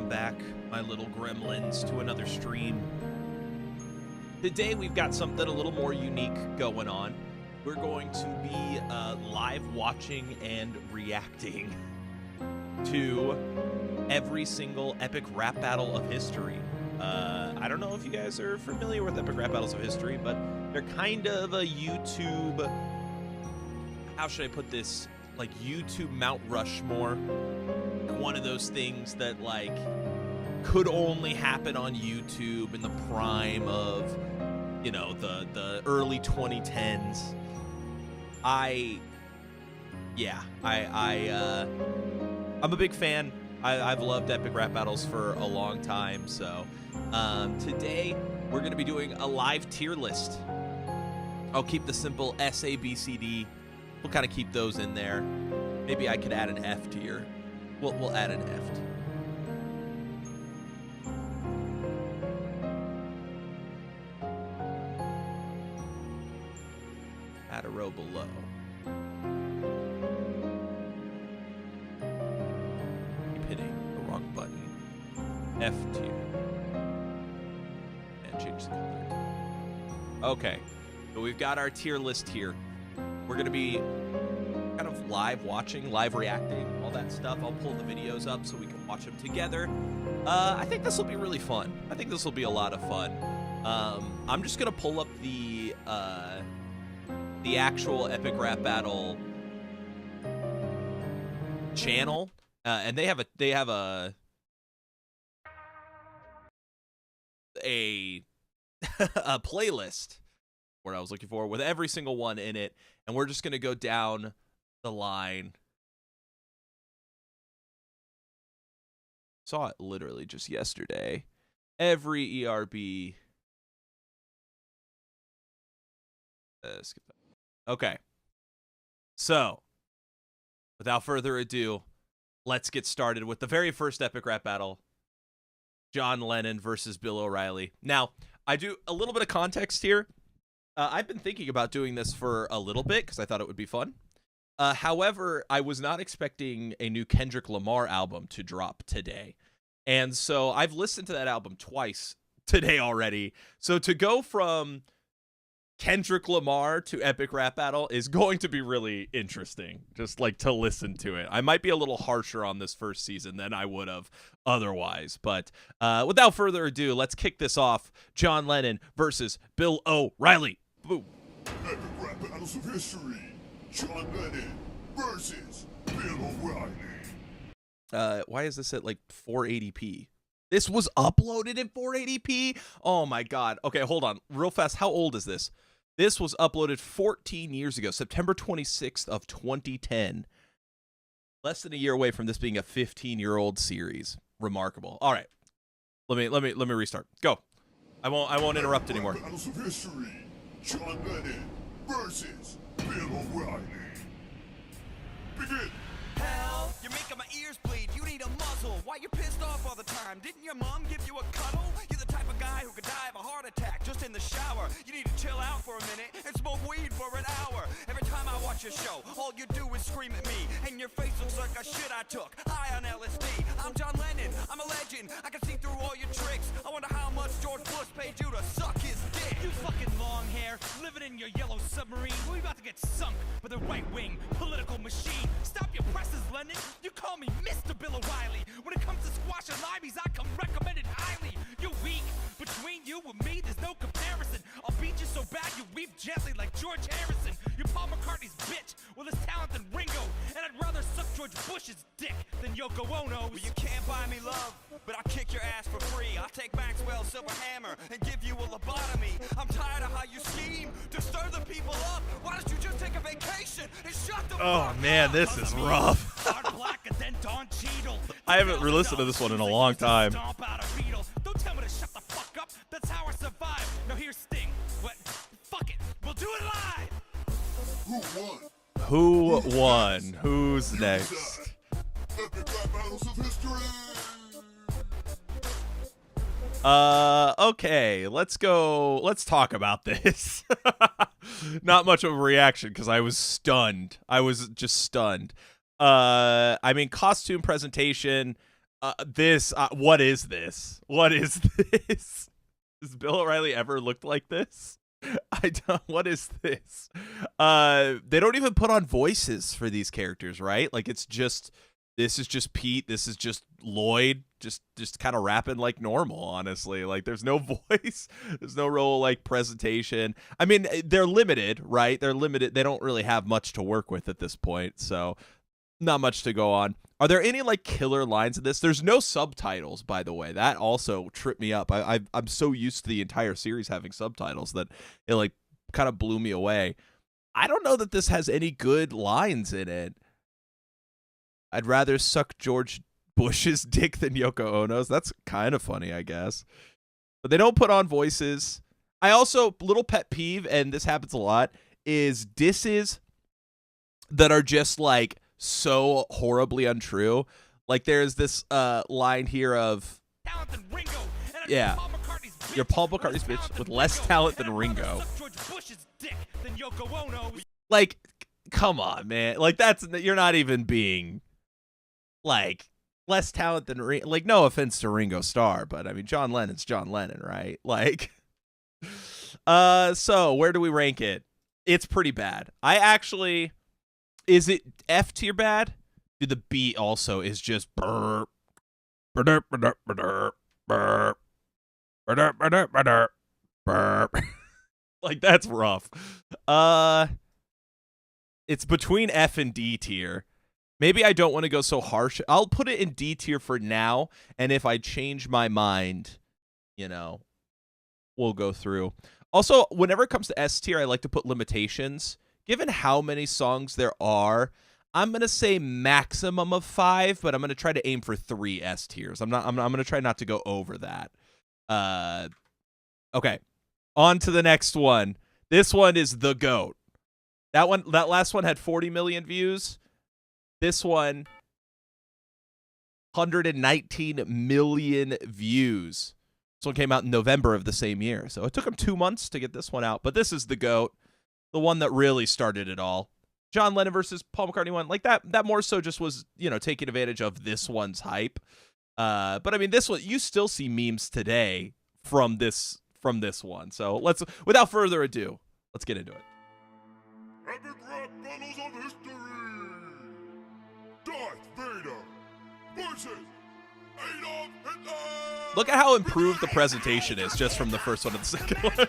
welcome back, my little gremlins, to another stream. Today we've got something a little more unique going on. We're going to be live watching and reacting to every single epic rap battle of history. I don't know if you guys are familiar with epic rap battles of history, but they're kind of a YouTube, how should I put this, like YouTube Mount Rushmore. One of those things that like could only happen on YouTube in the prime of, you know, the early 2010s. I'm a big fan. I've loved epic rap battles for a long time. So today we're going to be doing a live tier list. I'll keep the simple S, A, B, C, D. We'll kind of keep those in there. Maybe I could add an F tier. We'll add an F. Add a row below. Keep hitting the wrong button. F tier. And change the color. Okay. So we've got our tier list here. We're going to be kind of live watching, live reacting, all that stuff. I'll pull the videos up so we can watch them together. I think this will be really fun. I think this will be a lot of fun. I'm just going to pull up the actual epic rap battle channel, and they have a a playlist, what I was looking for, with every single one in it, and we're just going to go down the line. Saw it literally just yesterday. Every ERB. Skip that. Okay. So, without further ado, let's get started with the very first epic rap battle. John Lennon versus Bill O'Reilly. Now, I do a little bit of context here. I've been thinking about doing this for a little bit because I thought it would be fun. However, I was not expecting a new Kendrick Lamar album to drop today. And so I've listened to that album twice today already. So to go from Kendrick Lamar to epic rap battle is going to be really interesting, just like to listen to it. I might be a little harsher on this first season than I would have otherwise. But without further ado, let's kick this off. John Lennon versus Bill O'Reilly. Boom. Epic rap battles of history. John Lennon versus Bill O'Reilly. Why is this at like 480p? This was uploaded in 480p? Oh my god. Okay, hold on. Real fast. How old is this? This was uploaded 14 years ago, September 26th of 2010. Less than a year away from this being a 15-year-old series. Remarkable. All right. Let me restart. Go. I won't interrupt anymore. Battles of history. John Lennon versus Bill O'Reilly. Begin. Hell, you're making my ears bleed. You need a muzzle. Why you pissed off all the time? Didn't your mom give you a cuddle? You're the type of guy who could die of a heart attack just in the shower. You need to chill out for a minute and smoke weed for an hour. Every time I watch your show, all you do is scream at me, and your face looks like a shit I took high on LSD. I'm John Lennon. I'm a legend. I can see through all your tricks. I wonder how much George Bush paid you to suck his dick. You fucking long hair, living in your yellow submarine. We about to get sunk by the right-wing political machine. Stop your presses, Lennon. You call me Mr. Bill O'Reilly. When it comes to squashing limeys, I come recommended highly. You're weak. Between you and me, there's no comparison. I'll beat you so bad you weep gently like George Harrison. You're Paul McCartney's bitch with his talent than Ringo. And I'd rather suck George Bush's dick than Yoko Ono's. Well, you can't buy me love, but I'll kick your ass for free. I'll take Maxwell's silver hammer and give you a lobotomy. I'm tired of how you scheme to stir the people up. Why don't you just take a vacation and shut the fuck man, up? this is rough. I haven't listened to this one in a long time. Don't tell me to shut the fuck up. That's how I survive. Now here's Sting. What? Fuck it. We'll do it live. Who won? Who won? Who's next? Epic rap battles of history. Okay, let's go. Let's talk about this. Not much of a reaction because I was stunned. I was just stunned. I mean, costume presentation, What is this? What is this? Has Bill O'Reilly ever looked like this? I don't. What is this? They don't even put on voices for these characters, right? Like this is just Pete. This is just Lloyd. Just kind of rapping like normal. Honestly, like there's no voice. There's no real like presentation. I mean, they're limited, right? They're limited. They don't really have much to work with at this point, so not much to go on. Are there any like killer lines in this? There's no subtitles, by the way. That also tripped me up. I'm so used to the entire series having subtitles that it like kind of blew me away. I don't know that this has any good lines in it. I'd rather suck George Bush's dick than Yoko Ono's. That's kind of funny, I guess. But they don't put on voices. I also, little pet peeve, and this happens a lot, is disses that are just like so horribly untrue. Like there's this line here of, yeah, you're Paul McCartney's bitch with less talent than Ringo. Like, come on, man. Like you're not even being like less talent than Ringo. Like, no offense to Ringo Starr, but I mean John Lennon's John Lennon, right? Like, so where do we rank it? It's pretty bad. Is it F tier bad? Dude, the beat also is just burp, burp, burp, burp, burp, burp, burp, burp. Like that's rough. It's between F and D tier. Maybe I don't want to go so harsh. I'll put it in D tier for now, and if I change my mind, we'll go through. Also, whenever it comes to S tier, I like to put limitations. Given how many songs there are, I'm going to say maximum of 5, but I'm going to try to aim for 3 S tiers. I'm going to try not to go over that. Okay. On to the next one. This one is the GOAT. That last one had 40 million views. This one 119 million views. This one came out in November of the same year. So it took him 2 months to get this one out, but this is the GOAT. The one that really started it all. John Lennon versus Paul McCartney one. Like that more so just was, taking advantage of this one's hype. But I mean, this one, you still see memes today from this one. So without further ado, let's get into it. Epic rap battles of history. Darth Vader versus Adolf Hitler. Look at how improved the presentation is just from the first one to the second one.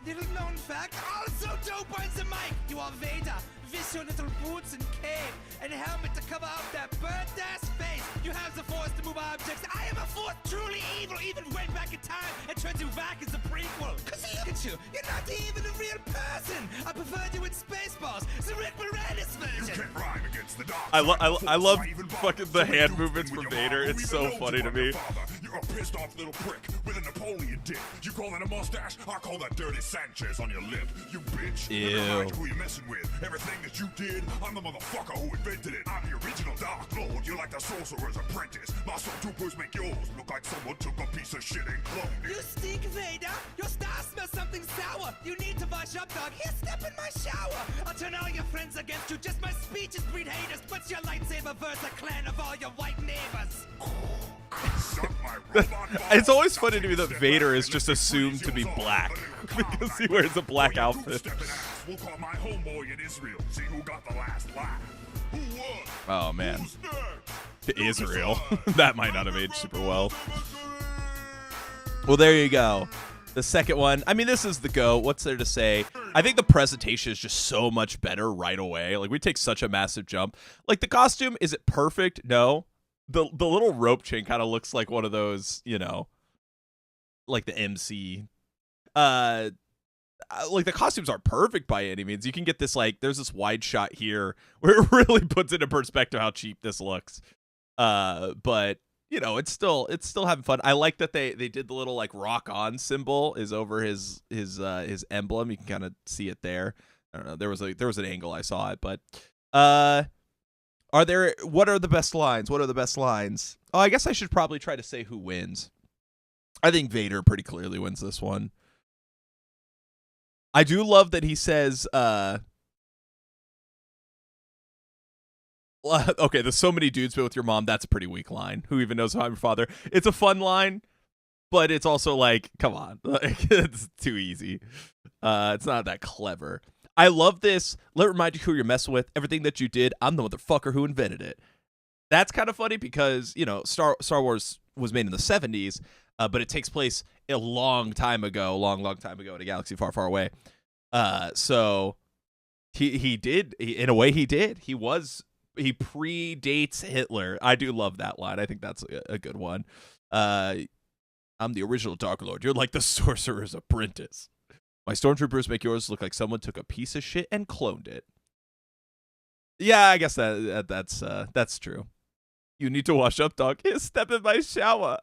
Little known fact, also dope on the mic. You are Vader, with your little boots and cape, and helmet to cover up that burnt-ass face. You have the force to move objects. I am a force truly evil, even went back in time and turned you back as a prequel. Cause look at you, you're not even a real person. I preferred you in Spaceballs, the Rick Moranis version. You can't rhyme against the dark. I love fucking the hand movements from Vader. It's so funny to me. You're a pissed off little prick with a Napoleon dick. You call that a mustache? I call that dirty Sanchez on your lip. You bitch. Ew. Never mind who you're messing with. Everything that you did, I'm the motherfucker who invented it. I'm the original Dark Lord. You're like the sorcerer's apprentice. My stormtroopers make yours look like someone took a piece of shit and cloned it. You stink, Vader. Your star smells something sour. You need to wash up, dog. Here, step in my shower. I'll turn all your friends against you. Just my speeches breed haters. But your lightsaber verse a clan of all your white neighbors. It's always funny to me that Vader is just assumed to be black because he wears a black outfit. We'll call my homeboy in Israel. See who got the last laugh. Who won? Oh man, Who's next? to Israel. That might not have aged super well. Well, there you go. The second one. I mean, this is the GOAT. What's there to say? I think the presentation is just so much better right away. Like we take such a massive jump. Like the costume, is it perfect? No. The little rope chain kind of looks like one of those, like the MC. Like the costumes aren't perfect by any means. You can get this there's this wide shot here where it really puts into perspective how cheap this looks. But it's still having fun. I like that they did the little rock on symbol is over his emblem. You can kind of see it there. I don't know. There was an angle I saw it, but what are the best lines? What are the best lines? Oh, I guess I should probably try to say who wins. I think Vader pretty clearly wins this one. I do love that he says, Okay, there's so many dudes, but with your mom, that's a pretty weak line. Who even knows how I'm your father? It's a fun line, but it's also like, come on. Like, it's too easy. It's not that clever. I love this. Let it remind you who you're messing with. Everything that you did, I'm the motherfucker who invented it. That's kind of funny because, you know, Star Wars was made in the 70s, but it takes place a long time ago, long time ago in a galaxy far, far away. So he did, in a way he did. He predates Hitler. I do love that line. I think that's a good one. I'm the original Dark Lord. You're like the Sorcerer's Apprentice. My stormtroopers make yours look like someone took a piece of shit and cloned it. Yeah, I guess that's true. You need to wash up, dog. Step in my shower.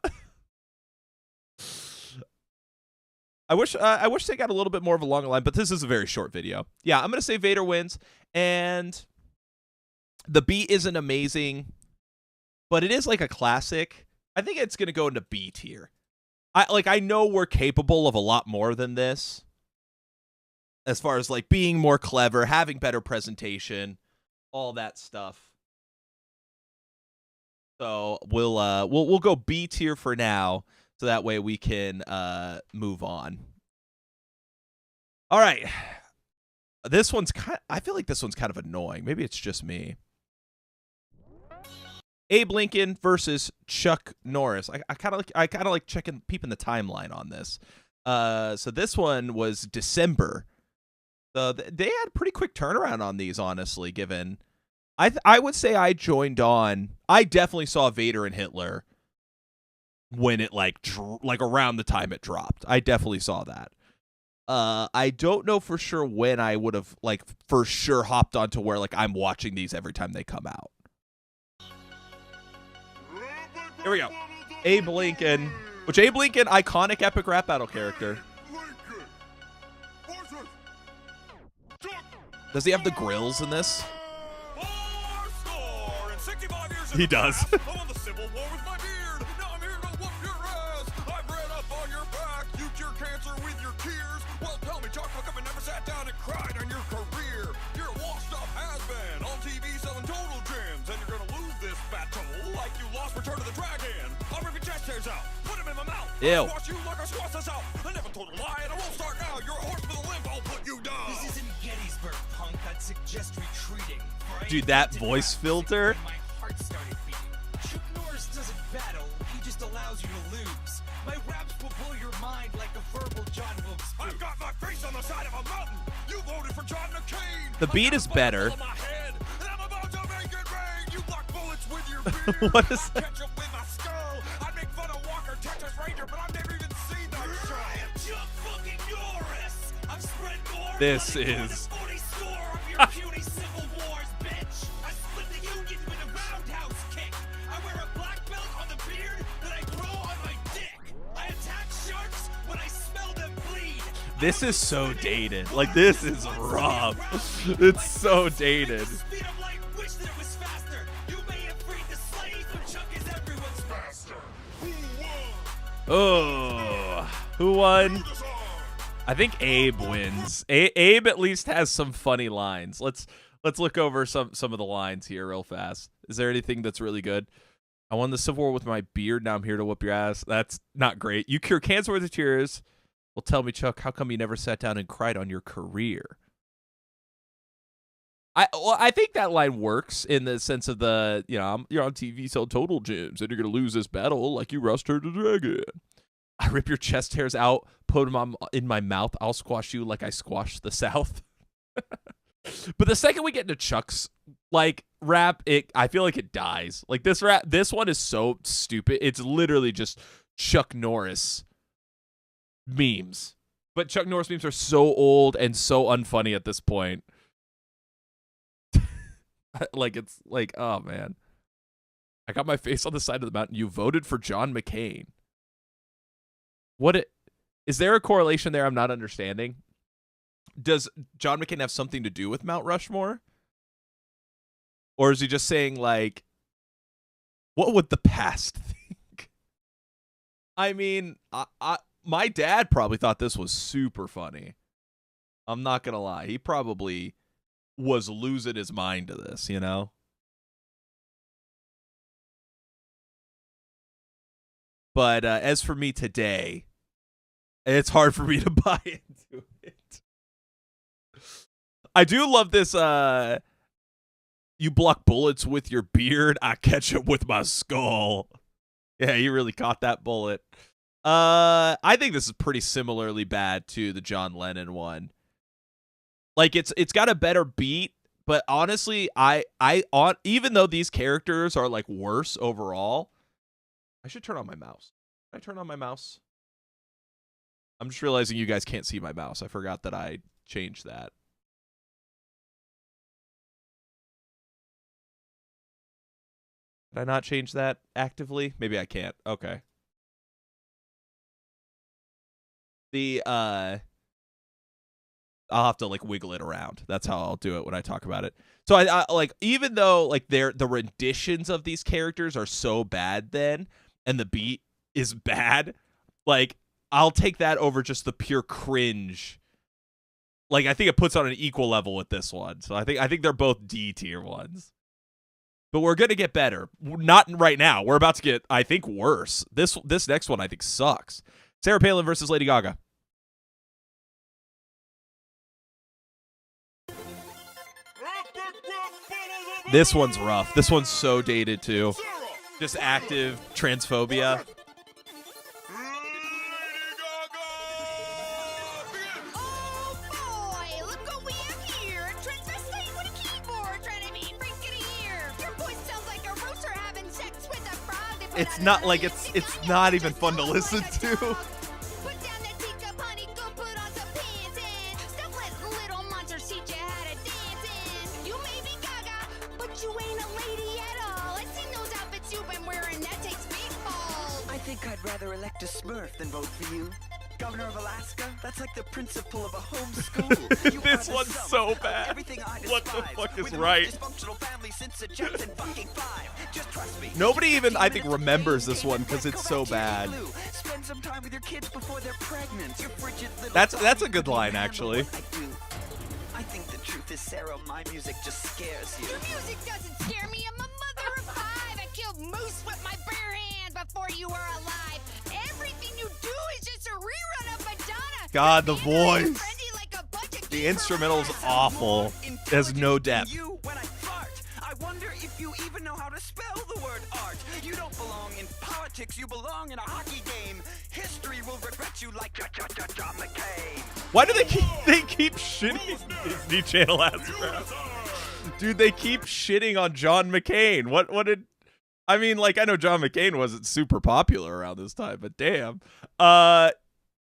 I wish they got a little bit more of a longer line, but this is a very short video. Yeah, I'm gonna say Vader wins, and the beat isn't amazing, but it is like a classic. I think it's gonna go into B tier. I know we're capable of a lot more than this, as far as like being more clever, having better presentation, all that stuff. So we'll go B tier for now, so that way we can move on. All right, this one's I feel like this one's kind of annoying. Maybe it's just me. Abe Lincoln versus Chuck Norris. I kind of like peeping the timeline on this. So this one was December. So they had pretty quick turnaround on these, honestly, given I would say I joined on. I definitely saw Vader and Hitler when it like around the time it dropped. I definitely saw that. I don't know for sure when I would have like for sure hopped onto where like I'm watching these every time they come out. Here we go. Abe Lincoln, iconic epic rap battle character. Does he have the grills in this? He does. I'm on the Civil War with my beard. Now I'm here to whoop your ass. I've read up on your back. You cure cancer with your tears. Well, tell me, Chuck, how come you never sat down and cried on your career? You're a washed-up has-been on TV selling total gems, and you're gonna lose this battle like you lost Return of the Dragon. I'll rip your chest hairs out, put them in my mouth. Ew. I'll squash you like I squash this out. I never told a lie, and I won't start now. You're a horse with a limp. I'll put you down. This isn't Gettysburg, punk. I'd suggest retreating. Right? Dude, that voice filter. My heart started beating. Chuck Norris doesn't battle. He just allows you to lose. My raps will blow your mind like a verbal John Wilkes Booth. I've got my face on the side of a mountain. You voted for John McCain. The beat is better. On my head, and I'm about to make it rain. You block bullets with your beard. What is that? Catch up with my skull. I make fun of Walker, Texas Ranger, but I've never even seen that show. I am Chuck fucking Norris. I've spread more This money than is- the 40 score of your puny civil wars, bitch. I split the Union with a roundhouse kick. I wear a black belt on the beard that I grow on my dick. I attack sharks when I smell them bleed. This is so dated. Like, this is rough. It's so dated. Speed of light, wish that it was faster. You may have freed the slaves, but Chuck is everyone's master. Oh, who won? I think Abe wins. Abe at least has some funny lines. Let's look over some of the lines here real fast. Is there anything that's really good? I won the Civil War with my beard. Now I'm here to whoop your ass. That's not great. You cure cancer with your tears. Well, tell me, Chuck, how come you never sat down and cried on your career? I think that line works in the sense of the, you know, you're on TV, sell total gems, and you're going to lose this battle like you rusted the dragon. I rip your chest hairs out, put them in my mouth. I'll squash you like I squashed the South. But the second we get into Chuck's like rap, I feel like it dies. Like this one is so stupid. It's literally just Chuck Norris memes. But Chuck Norris memes are so old and so unfunny at this point. Like, it's like, oh man. I got my face on the side of the mountain. You voted for John McCain. Is there a correlation there I'm not understanding? Does John McCain have something to do with Mount Rushmore? Or is he just saying, like, what would the past think? I mean, my dad probably thought this was super funny. I'm not going to lie. He probably was losing his mind to this, you know? But as for me today, it's hard for me to buy into it. I do love this. You block bullets with your beard. I catch them with my skull. Yeah, you really caught that bullet. I think this is pretty similarly bad to the John Lennon one. Like it's got a better beat, but honestly, even though these characters are like worse overall, I should turn on my mouse. Can I turn on my mouse? I'm just realizing you guys can't see my mouse. I forgot that I changed that. Did I not change that actively? Maybe I can't. Okay. I'll have to like wiggle it around. That's how I'll do it when I talk about it. So I like, even though like the renditions of these characters are so bad then, and the beat is bad, like I'll take that over just the pure cringe. Like I think it puts on an equal level with this one. So I think they're both D tier ones. But we're going to get better. Not right now. We're about to get, I think, worse. This next one I think sucks. Sarah Palin versus Lady Gaga. This one's rough. This one's so dated too. Just active transphobia. Oh boy, look what we have here. A transvestite with a keyboard trying to be freaking here. Your voice sounds like a rooster having sex with a frog. They put It's on not a like rug. it's They got not you even just fun to look listen like a to. dog. Put down that teacup, honey, go put on some pants and stop letting little monsters teach you how to dance in. You may be Gaga, but you ain't a lady at all. I've seen those outfits you've been wearing, that takes big balls. I think I'd rather elect a Smurf than vote for you. Governor of Alaska? That's like the principal of a home school. You This are the one's sum so of bad. everything I What the despise. fuck is With the Wright? most dysfunctional family since the Jackson fucking 5. Just trust me. Nobody even, 15 I think, minutes of remembers fame, this one David, 'cause then it's go so back to your bad. igloo. Spend some time with your kids before they're pregnant. Your frigid little That's a body good couldn't line, handle actually. what I do. I think the truth is, Sarah, my music just scares you. Your music doesn't scare me. I'm a mother of 5. I killed moose with my bare hands before you were alive. Everything you do is just a rerun of Madonna. God, the Your band is voice. trendy like a bunch of The gay instrumental's robots. awful. It has no depth. You, when I fart, I wonder if you even know how to spell the word art. You don't belong in politics, you belong in a hockey game. History will regret you like John McCain. Why do they keep shitting? Disney Channel ass crap. Dude, they keep shitting on John McCain. What did I mean, like I know John McCain wasn't super popular around this time, but damn.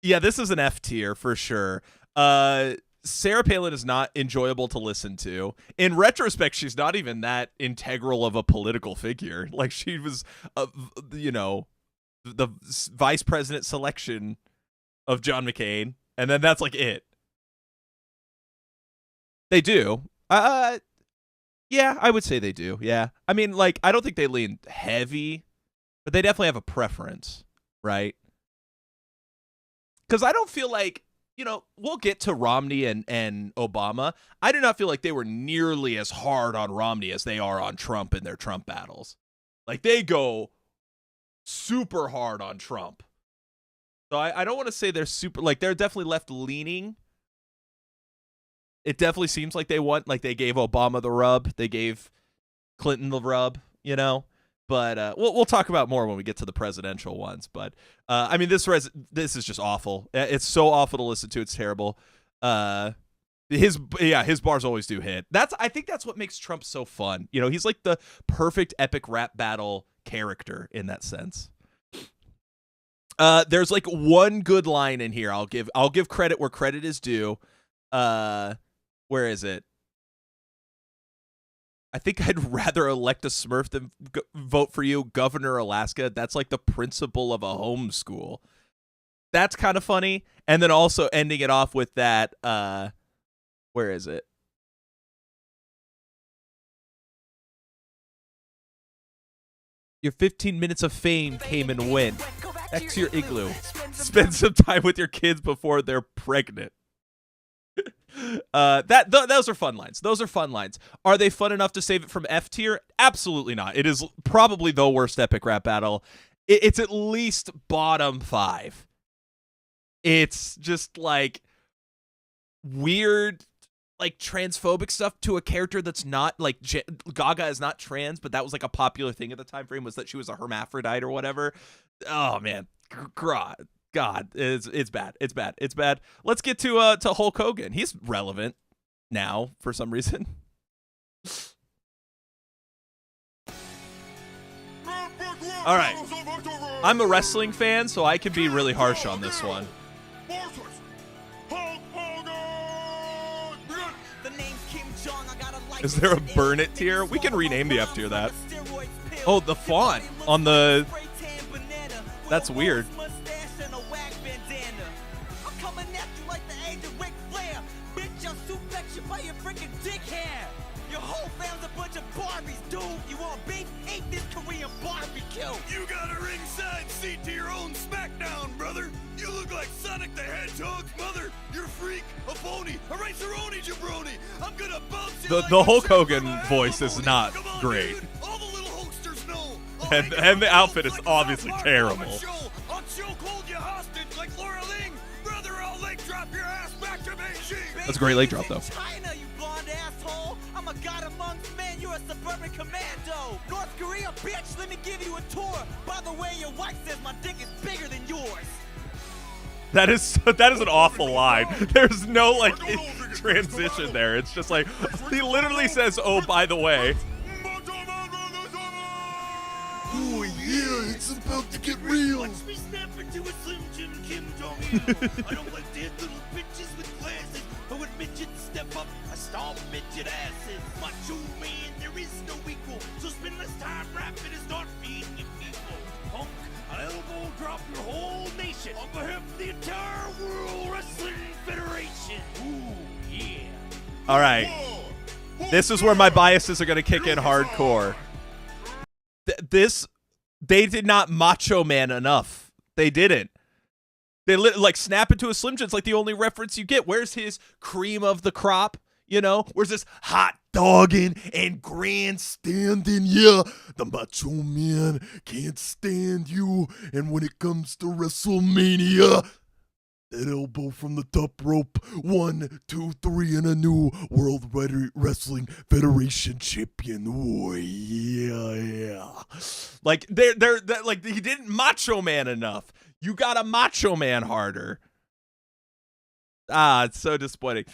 Yeah, this is an F tier for sure. Sarah Palin is not enjoyable to listen to. In retrospect, she's not even that integral of a political figure. Like she was, the vice president selection of John McCain, and then that's like it. They do. Yeah, I would say they do. Yeah. I mean, like, I don't think they lean heavy, but they definitely have a preference, right? Because I don't feel like, we'll get to Romney and Obama. I do not feel like they were nearly as hard on Romney as they are on Trump in their Trump battles. Like, they go super hard on Trump. So I don't want to say they're super, like, they're definitely left leaning. It definitely seems like they gave Obama the rub. They gave Clinton the rub, But we'll talk about more when we get to the presidential ones. But I mean, this is just awful. It's so awful to listen to. It's terrible. His bars always do hit. I think that's what makes Trump so fun. He's like the perfect epic rap battle character in that sense. There's like one good line in here. I'll give credit where credit is due. Where is it? I think I'd rather elect a Smurf than vote for you, Governor Alaska. That's like the principal of a homeschool. That's kind of funny. And then also ending it off with that, where is it? Your 15 minutes of fame came and went. Back to your igloo. Spend some time with your kids before they're pregnant. Those are fun lines. Those are fun lines. Are they fun enough to save it from F tier? Absolutely not. It is probably the worst epic rap battle it's at least bottom 5. It's just like weird, like transphobic stuff to a character that's not like Gaga is not trans, but that was like a popular thing at the time frame, was that she was a hermaphrodite or whatever. Oh man, God, it's bad. It's bad. It's bad. Let's get to Hulk Hogan. He's relevant now for some reason. All right, I'm a wrestling fan, so I can be really harsh on this one. Is there a burn it tier? We can rename the F tier that. Oh, the font on the... That's weird. Your whole family's a bunch of Barbies, dude. You want beef? Eat this Korean barbecue. You got a ringside seat to your own SmackDown, brother. You look like Sonic the Hedgehog's mother. You're a freak, a phony, a raceroni jabroni. I'm gonna bounce you the Hulk Hogan voice is not great. Dude. All the little Hulksters know. And the outfit is obviously terrible. I'll choke hold you hostage like Laura Ling. Brother, I'll leg drop your ass back to Beijing. That's a great leg drop, though. China, you blonde asshole. I'm a god amongst men. You're a suburban commando. North Korea, bitch. Let me give you a tour. By the way, your wife says my dick is bigger than yours. That is an awful line. There's no like transition there. It's just like he literally says, "Oh, by the way." Oh yeah, it's about to get real. Watch me snap into a Slim Jim Kim Jong-il. I don't like dead little bitches with glasses. But when midgets step up, I stomp midget asses. Macho man, there is no equal. So spend less time rapping and start feeding your people. Punk, I'll elbow drop your whole nation on behalf of the entire World Wrestling Federation. Ooh, yeah. All right, this is where my biases are going to kick in hardcore. They did not Macho Man enough. They didn't. They like snap into a Slim Jim. It's like the only reference you get. Where's his cream of the crop? You know, where's this hot dogging and grandstanding? Yeah, the Macho Man can't stand you. And when it comes to WrestleMania, that elbow from the top rope, 1, 2, 3, and a new World Wrestling Federation champion. Oh yeah. Like they're like he didn't Macho Man enough. You got a Macho Man harder. It's so disappointing.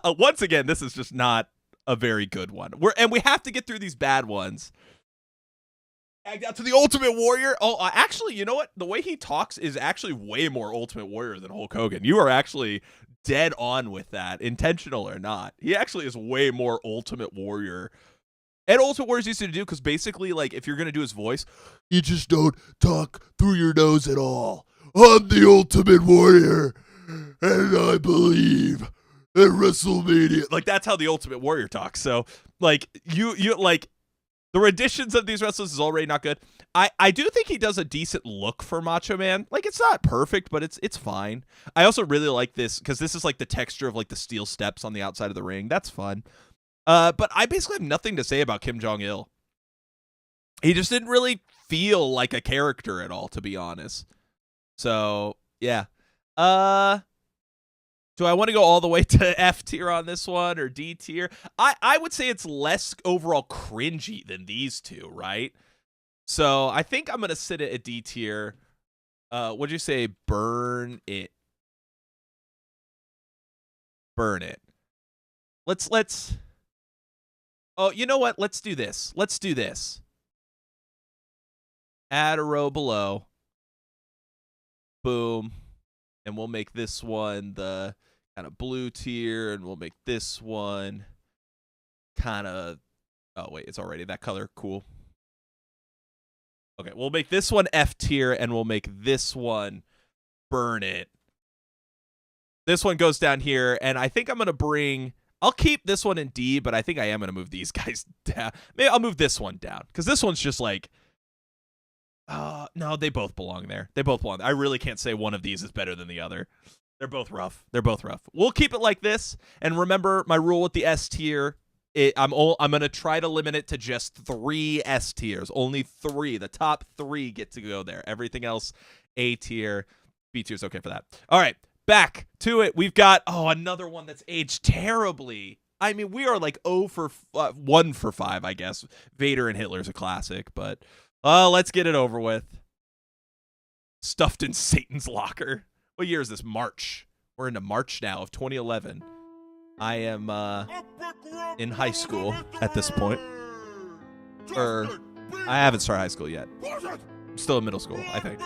Once again, this is just not a very good one. We have to get through these bad ones. To the Ultimate Warrior. Oh, actually, you know what? The way he talks is actually way more Ultimate Warrior than Hulk Hogan. You are actually dead on with that, intentional or not. He actually is way more Ultimate Warrior. And Ultimate Warrior's easy to do because basically, like, if you're going to do his voice, you just don't talk through your nose at all. I'm the Ultimate Warrior, and I believe at WrestleMania. Like, that's how the Ultimate Warrior talks. So, like, you like... The renditions of these wrestlers is already not good. I do think he does a decent look for Macho Man. Like, it's not perfect, but it's fine. I also really like this because this is like the texture of like the steel steps on the outside of the ring. That's fun. But I basically have nothing to say about Kim Jong-il. He just didn't really feel like a character at all, to be honest. So, yeah. Do I want to go all the way to F tier on this one or D tier? I would say it's less overall cringy than these two, right? So I think I'm going to sit it at D tier. What'd you say? Burn it. Burn it. Let's. Oh, you know what? Let's do this. Let's do this. Add a row below. Boom. And we'll make this one the kind of blue tier, and we'll make this one kind of, oh wait, it's already that color. Cool. Okay, we'll make this one F tier, and we'll make this one burn it. This one goes down here, and I think I'm going to bring, I'll keep this one in D, but I think I am going to move these guys down. Maybe I'll move this one down, because this one's just like, no, they both belong there. They both belong. I really can't say one of these is better than the other. They're both rough. They're both rough. We'll keep it like this. And remember, my rule with the S tier I'm gonna try to limit it to just 3 S tiers. Only 3. The top 3 get to go there. Everything else A tier. B tier's okay for that. All right, back to it. We've got another one that's aged terribly. I mean, we are like 1 for 5, I guess. Vader and Hitler's a classic, but let's get it over with. Stuffed in Satan's Locker. What year is this? March. We're into March now of 2011. I am in high school at this point. Or I haven't started high school yet. I'm still in middle school, I think.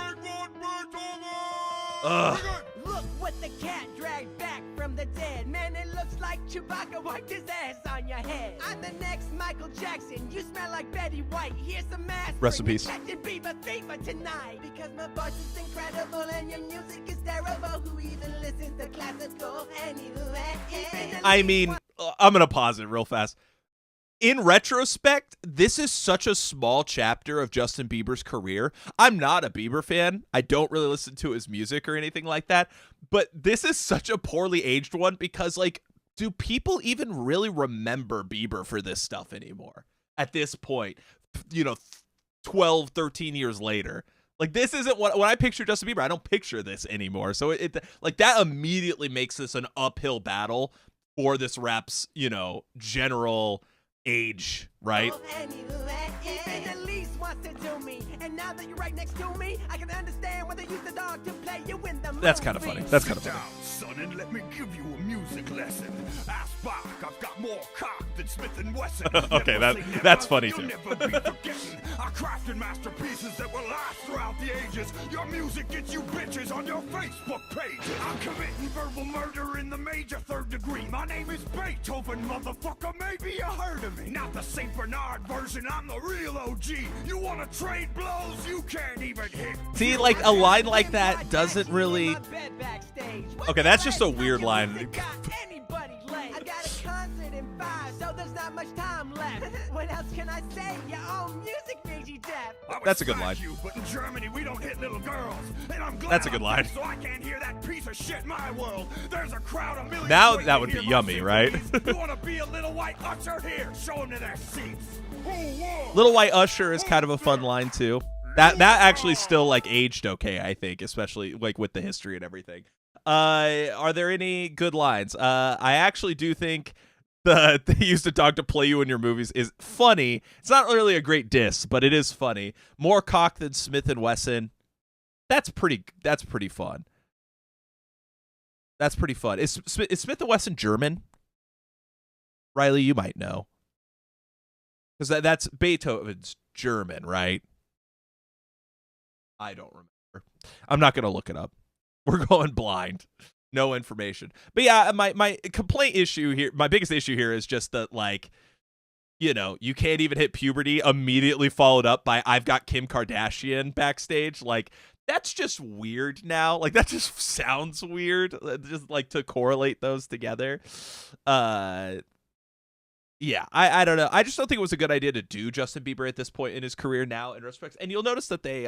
Ugh. Look what the cat dragged back from the dead. Man, it looks like Chewbacca wiped his ass on your head. I'm the next Michael Jackson. You smell like Betty White. Here's some mask. Rest in peace. Captain Bieber fever tonight. Because my voice is incredible and your music is terrible. Who even listens to classical anyway? I mean, I'm going to pause it real fast. In retrospect, this is such a small chapter of Justin Bieber's career. I'm not a Bieber fan. I don't really listen to his music or anything like that. But this is such a poorly aged one because, like, do people even really remember Bieber for this stuff anymore at this point? 12, 13 years later. Like, this isn't what when I picture Justin Bieber, I don't picture this anymore. So it like that immediately makes this an uphill battle for this rap's, general age, right? That's kind of funny. That's kind of funny. Son, and let me give you a music lesson. Ask Bach, I've got more cock than Smith and Wesson. Okay, that's funny too. You'll never be forgetting. I crafted masterpieces that will last throughout the ages. Your music gets you bitches on your Facebook pages. I'm committing verbal murder in the major 3rd degree. My name is Beethoven, motherfucker. Maybe you heard of me. Not the St. Bernard version. I'm the real OG. You wanna trade blows? You can't even hit. See, like a line like that doesn't really. Okay, that's just a weird line. I got a concert in 5, so there's not much time left. What else can I say? Your own music made you deaf. That's a good line. But in Germany, we don't hit little girls. And I'm glad That's a good line. So I can't hear that piece of shit in my world. There's a crowd of millions. Now waiting that to would hear be my yummy, right? symphonies. You want to be a little white usher? Here, show them to their seats. Little White Usher is kind of a fun line too. That actually still like aged okay, I think, especially like with the history and everything. Are there any good lines? I actually do think they used a dog to play you in your movies is funny. It's not really a great diss, but it is funny. More cock than Smith and Wesson. That's pretty fun. That's pretty fun. Is Smith and Wesson German? Riley, you might know. Because that's Beethoven's German, right? I don't remember. I'm not going to look it up. We're going blind. No information. But yeah, my complaint issue here, my biggest issue here is just that, like, you can't even hit puberty immediately followed up by I've got Kim Kardashian backstage. Like, that's just weird now. Like, that just sounds weird. Just like to correlate those together. Yeah, I don't know. I just don't think it was a good idea to do Justin Bieber at this point in his career now in respect. And you'll notice that they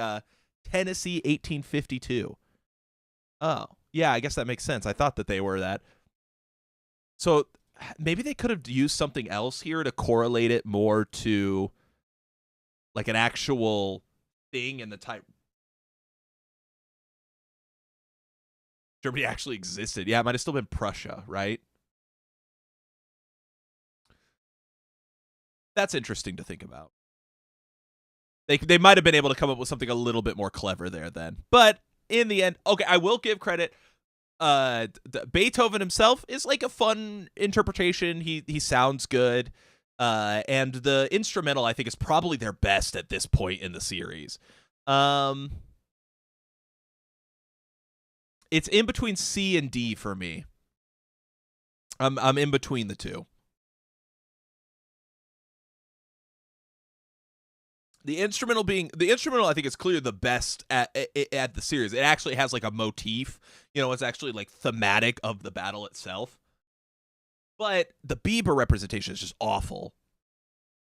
Tennessee 1852. Oh, yeah, I guess that makes sense. I thought that they were that. So maybe they could have used something else here to correlate it more to like an actual thing in the type. Germany actually existed. Yeah, it might have still been Prussia, right? That's interesting to think about. They might have been able to come up with something a little bit more clever there then. But in the end, okay, I will give credit. Beethoven himself is like a fun interpretation. He sounds good. And the instrumental, I think, is probably their best at this point in the series. It's in between C and D for me. I'm in between the two. The instrumental, I think, is clearly the best at the series. It actually has like a motif. It's actually like thematic of the battle itself. But the Bieber representation is just awful.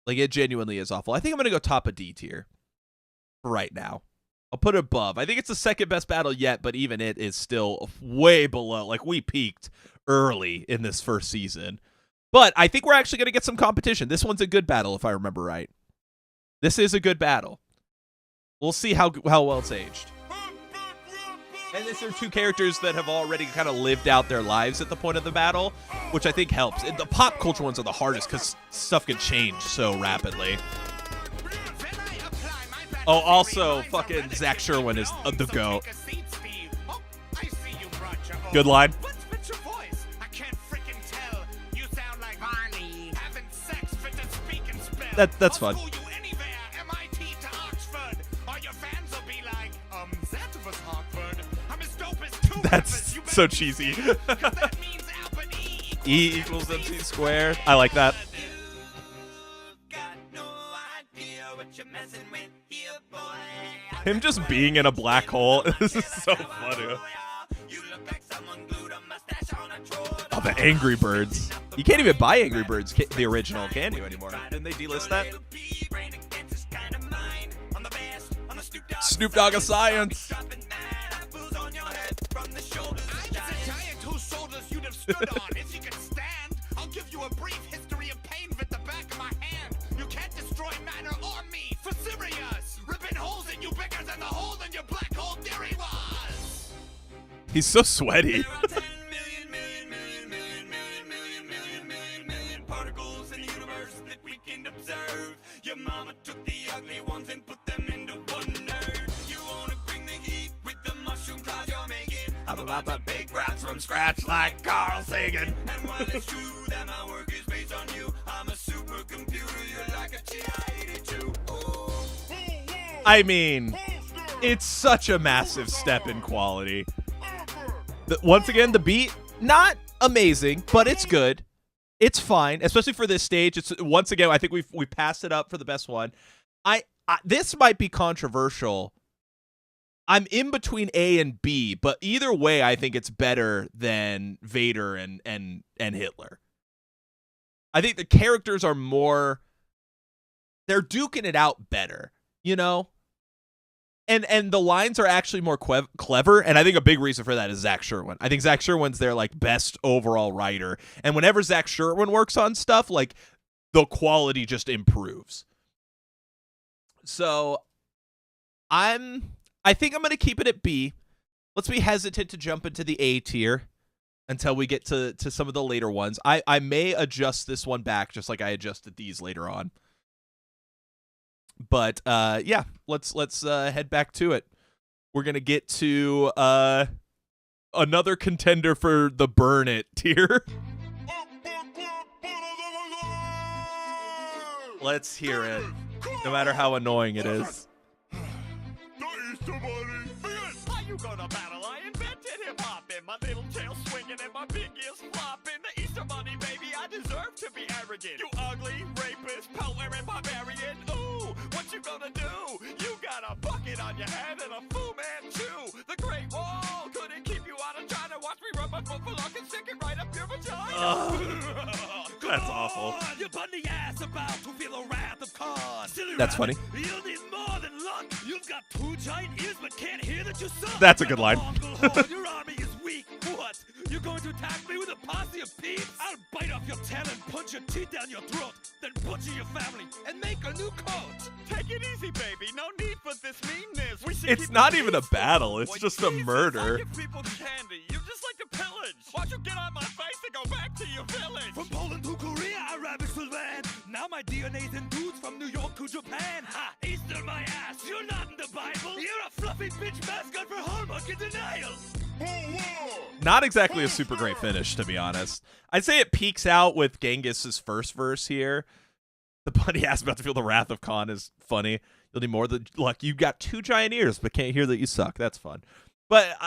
Like, it genuinely is awful. I think I'm going to go top of D tier for right now. I'll put it above. I think it's the second best battle yet, but even it is still way below. Like, we peaked early in this first season. But I think we're actually going to get some competition. This one's a good battle, if I remember right. This is a good battle. We'll see how well it's aged. And these are two characters that have already kind of lived out their lives at the point of the battle, which I think helps. The pop culture ones are the hardest because stuff can change so rapidly. Oh, also, fucking Zach Sherwin is the GOAT. Good line. That's fun. That's so cheesy. E equals MC squared. I like that. Him just being in a black hole. This is so funny. Oh, the Angry Birds. You can't even buy Angry Birds, the original, can you anymore? Didn't they delist that? Snoop Dogg of science. I'll give you a brief history of pain with the back of my hand. You can't destroy man or me. For serious, ripping holes in you bigger than the hole in your black hole theory was. He's so sweaty. Particles in the universe that we can observe. Your mama took the ugly ones and put them into one nerd. You wanna bring the heat with the mushroom clouds you're making. I'm about to big raps from scratch like Carl Sagan. And while it's true that my work is based on you, I'm a supercomputer. You're like a TI-82. I mean, it's such a massive step in quality. Once again, the beat, not amazing, but it's good. It's fine, especially for this stage. It's once again, I think we passed it up for the best one. This might be controversial. I'm in between A and B, but either way, I think it's better than Vader and Hitler. I think the characters are more, they're duking it out better, you know? And the lines are actually more clever, and I think a big reason for that is Zach Sherwin. I think Zach Sherwin's their like best overall writer, and whenever Zach Sherwin works on stuff, like the quality just improves. So I think I'm going to keep it at B. Let's be hesitant to jump into the A tier until we get to some of the later ones. I may adjust this one back just like I adjusted these later on. But yeah, let's head back to it. We're going to get to another contender for the burn it tier. Let's hear it, no matter how annoying it is. How you gonna battle? I invented hip-hop and my little tail swinging and my big ears flopping. The Easter Bunny, baby, I deserve to be arrogant. You ugly, rapist, poet-wearing barbarian. Ooh, what you gonna do? You got a bucket on your head and a Fu Manchu. The Great Wall couldn't keep you out of China. Watch me rub my foot for luck and stick it right up your vagina. That's awful. Your bunny ass about to feel the wrath of Khan. Silly That's rabbit, funny. You'll need more than luck. You've got 2 giant ears but can't hear that you suck. That's a good line. Your army is weak. What? You're going to attack me with a posse of peeps? I'll bite off your tail and punch your teeth down your throat. Then butcher your family and make a new coat. Take it easy, baby. No need for this meanness. We should It's keep not it even a peaceful. battle. It's Boy, just a Jesus, murder. I give people candy. You just like to pillage. Why don't you get on my face and go back to your village? From Poland to Korea, I ravaged the land. Now my DNA's in dudes from New York to Japan. Ha! Easter my ass. You're not in the Bible. You're a fluffy bitch mascot for Hallmark in denial. Not exactly a super great finish, to be honest. I'd say it peaks out with Genghis's first verse here. The bunny ass about to feel the wrath of Khan is funny. You'll need more than luck. You got 2 giant ears, but can't hear that you suck. That's fun. But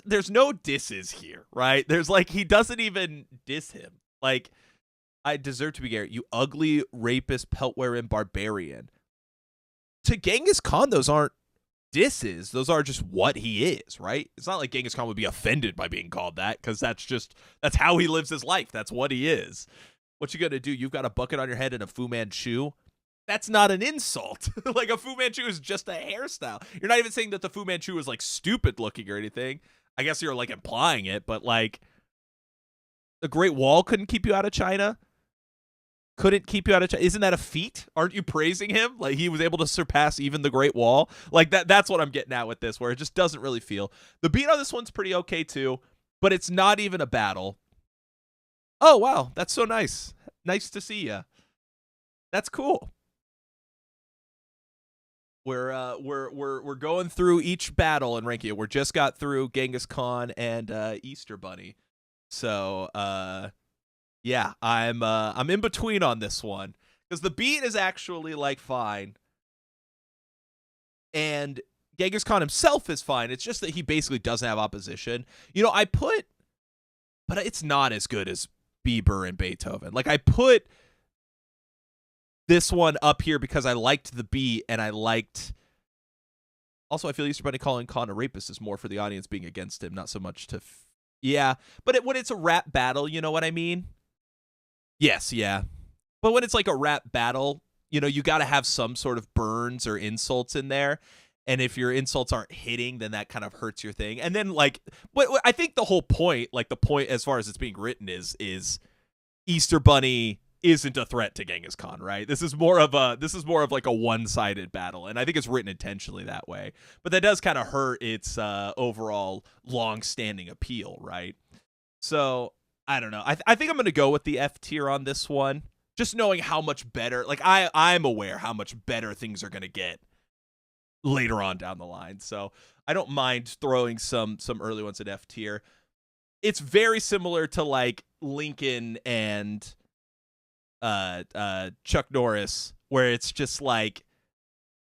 there's no disses here, right? There's he doesn't even diss him. Like, I deserve to be Garrett, you ugly rapist, pelt-wearing barbarian. To Genghis Khan, those aren't disses. Those are just what he is, right? It's not like Genghis Khan would be offended by being called that, because that's how he lives his life. That's what he is. What you gonna do? You've got a bucket on your head and a Fu Manchu? That's not an insult. Like, a Fu Manchu is just a hairstyle. You're not even saying that the Fu Manchu is stupid looking or anything. I guess you're implying it, but The Great Wall couldn't keep you out of China. Couldn't keep you out of China. Isn't that a feat? Aren't you praising him? Like, he was able to surpass even the Great Wall. Like, that's what I'm getting at with this, where it just doesn't really feel. The beat on this one's pretty okay too, but it's not even a battle. Oh wow, that's so nice. Nice to see ya. That's cool. We're going through each battle and ranking it. We just got through Genghis Khan and Easter Bunny. So yeah, I'm in between on this one because the beat is actually like fine, and Genghis Khan himself is fine. It's just that he basically doesn't have opposition. You know, but it's not as good as Bieber and Beethoven. Like, I put this one up here because I liked the beat, and I liked. Also, I feel Easter Bunny calling Khan a rapist is more for the audience being against him, not so much to. Yeah, but when it's a rap battle, you know what I mean? Yes, yeah. But when it's like a rap battle, you know, you got to have some sort of burns or insults in there. And if your insults aren't hitting, then that kind of hurts your thing. And then, like, what I think the whole point, like the point as far as it's being written is Easter Bunny isn't a threat to Genghis Khan, right? This is more of like a one-sided battle, and I think it's written intentionally that way. But that does kind of hurt its overall long-standing appeal, right? So I don't know. I think I'm gonna go with the F tier on this one, just knowing how much better. Like, I'm aware how much better things are gonna get later on down the line. So I don't mind throwing some early ones at F tier. It's very similar to like Lincoln and Chuck Norris, where it's just like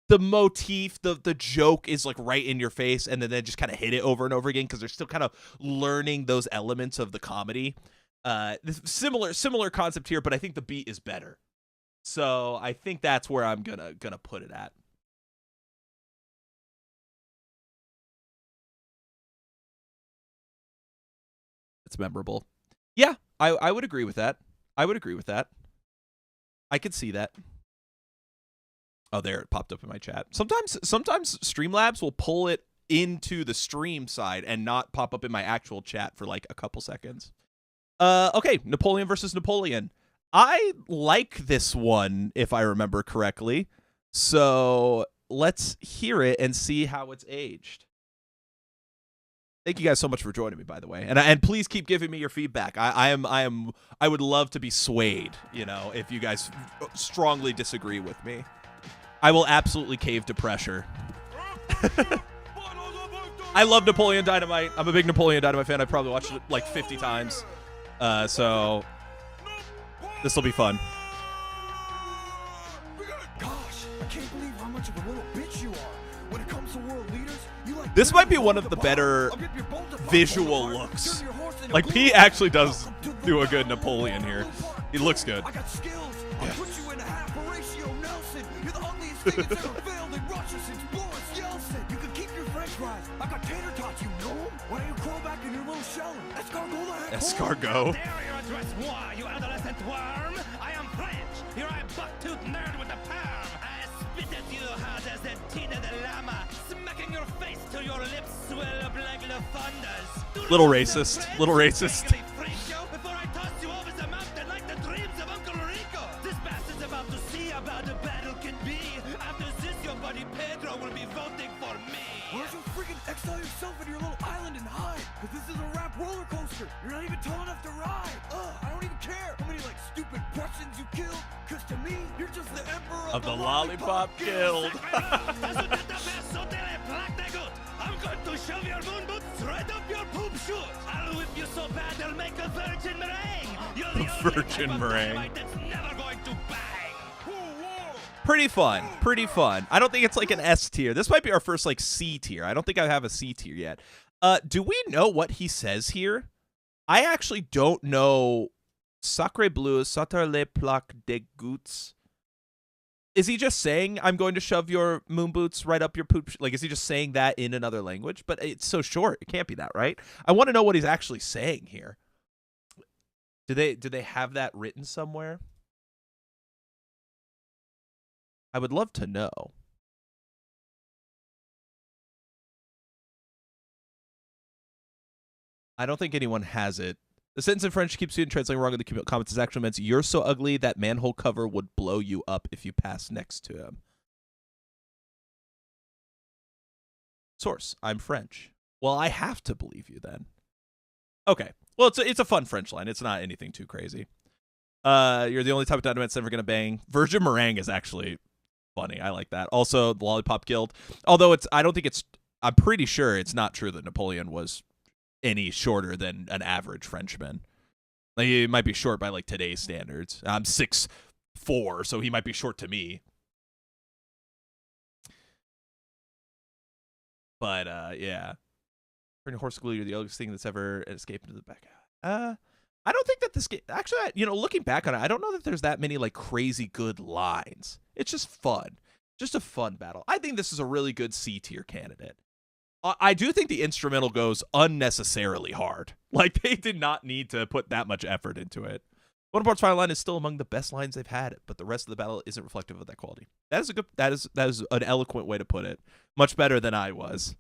the motif, the joke is like right in your face, and then they just kind of hit it over and over again because they're still kind of learning those elements of the comedy. Similar concept here, but I think the beat is better. So I think that's where I'm gonna put it at. It's memorable. Yeah, I would agree with that. I could see that. Oh, there, it popped up in my chat. Sometimes Streamlabs will pull it into the stream side and not pop up in my actual chat for like a couple seconds. Okay, Napoleon versus Napoleon. I like this one, if I remember correctly. So let's hear it and see how it's aged. Thank you guys so much for joining me, by the way, and please keep giving me your feedback. I would love to be swayed, you know, if you guys strongly disagree with me. I will absolutely cave to pressure. I love Napoleon Dynamite. I'm a big Napoleon Dynamite fan. I probably watched it like 50 times. So this will be fun. Gosh, I can't believe how much of a little bitch you are. When it comes to world leaders, you like this might be one of the better visual looks. Like, P actually does do a good Napoleon here. He looks good. I got skills. I'll put you in a half Horatio Nelson. You're the ugliest thing that's ever failed in Russia since Boris Yeltsin. You can keep your french fries. I got tater tots, you know them? Why don't you crawl back in your little shell? Escargot. Dare you address moi, you adolescent worm? I am French. You're a buck-toothed nerd with a perm. I spit at you hard as a Tina de Llama, smacking your face till your lips swell up like the thunders. Little racist. Little racist. Before I toss you over the mountain like the dreams of Uncle Rico. This bastard's about to see about the battle can be. After this, your buddy Pedro will be voting for me. Why don't you freaking exile yourself in your little island and hide? Cause this is a rap roller coaster. You're not even tall enough to ride. I don't even care how many like stupid Prussians you killed. Cause to me, you're just the emperor Of the Lollipop Guild. I'm going to shove your moon boots right up your poop chute. I'll whip you so bad they'll make a virgin meringue. You're the only Virgin type of meringue. dynamite that's never going to bang. Pretty fun. I don't think it's like an S tier. This might be our first like C tier. I don't think I have a C tier yet. Do we know what he says here? I actually don't know. Sacre bleu, sauter les plaques de gouttes. Is he just saying, I'm going to shove your moon boots right up your poop? Like, is he just saying that in another language? But it's so short. It can't be that, right? I want to know what he's actually saying here. Do they have that written somewhere? I would love to know. I don't think anyone has it The sentence in French keeps being translated wrong in the comments is actually meant, you're so ugly that manhole cover would blow you up if you passed next to him. Source, I'm French. Well, I have to believe you then. Okay. Well, it's a fun French line. It's not anything too crazy. You're the only type of dynamite that's never going to bang. Virgin meringue is actually funny. I like that. Also, the Lollipop Guild. Although I'm pretty sure it's not true that Napoleon was any shorter than an average Frenchman. Like, he might be short by like today's standards. I'm 6'4", so he might be short to me. But yeah. Turning horse glue, you're the ugliest thing that's ever escaped into the back. I don't think that this game actually, looking back on it, I don't know that there's that many like crazy good lines. It's just fun. Just a fun battle. I think this is a really good C tier candidate. I do think the instrumental goes unnecessarily hard. Like, they did not need to put that much effort into it. Bonaparte's final line is still among the best lines they've had, but the rest of the battle isn't reflective of that quality. That is an eloquent way to put it. Much better than I was.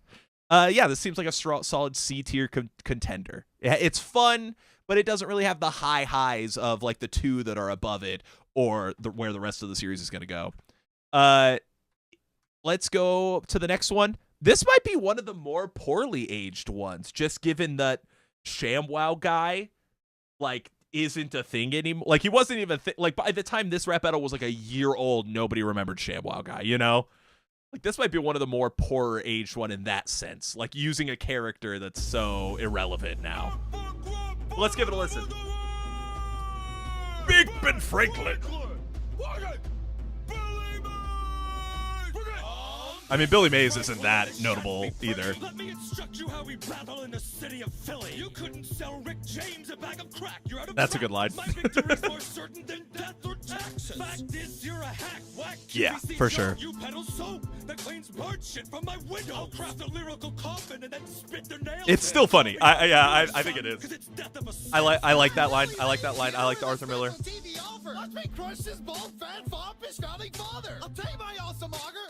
Yeah, this seems like a solid C tier contender. It's fun, but it doesn't really have the high highs of like the two that are above it or where the rest of the series is going to go. Let's go to the next one. This might be one of the more poorly aged ones, just given that ShamWow guy, like, isn't a thing anymore. Like, he wasn't even like, by the time this rap battle was like a year old, nobody remembered ShamWow guy, you know? Like, this might be one of the more poorer aged one in that sense, like using a character that's so irrelevant now. Let's give it a listen. Big Ben Franklin. I mean, Billy Mays isn't that notable either. Let me instruct you how we battle in the city of Philly. You couldn't sell Rick James a bag of crack. You're out of That's crack. a good line. My victory's more certain than death or taxes. Fact is, you're a hack. Whack. Yeah, QVC for joke. sure. You peddle soap that cleans bird shit from my window. I'll craft a lyrical coffin and then spit their nails. It's still funny. I think it is. I like that line. I like that line. I like the Arthur Miller.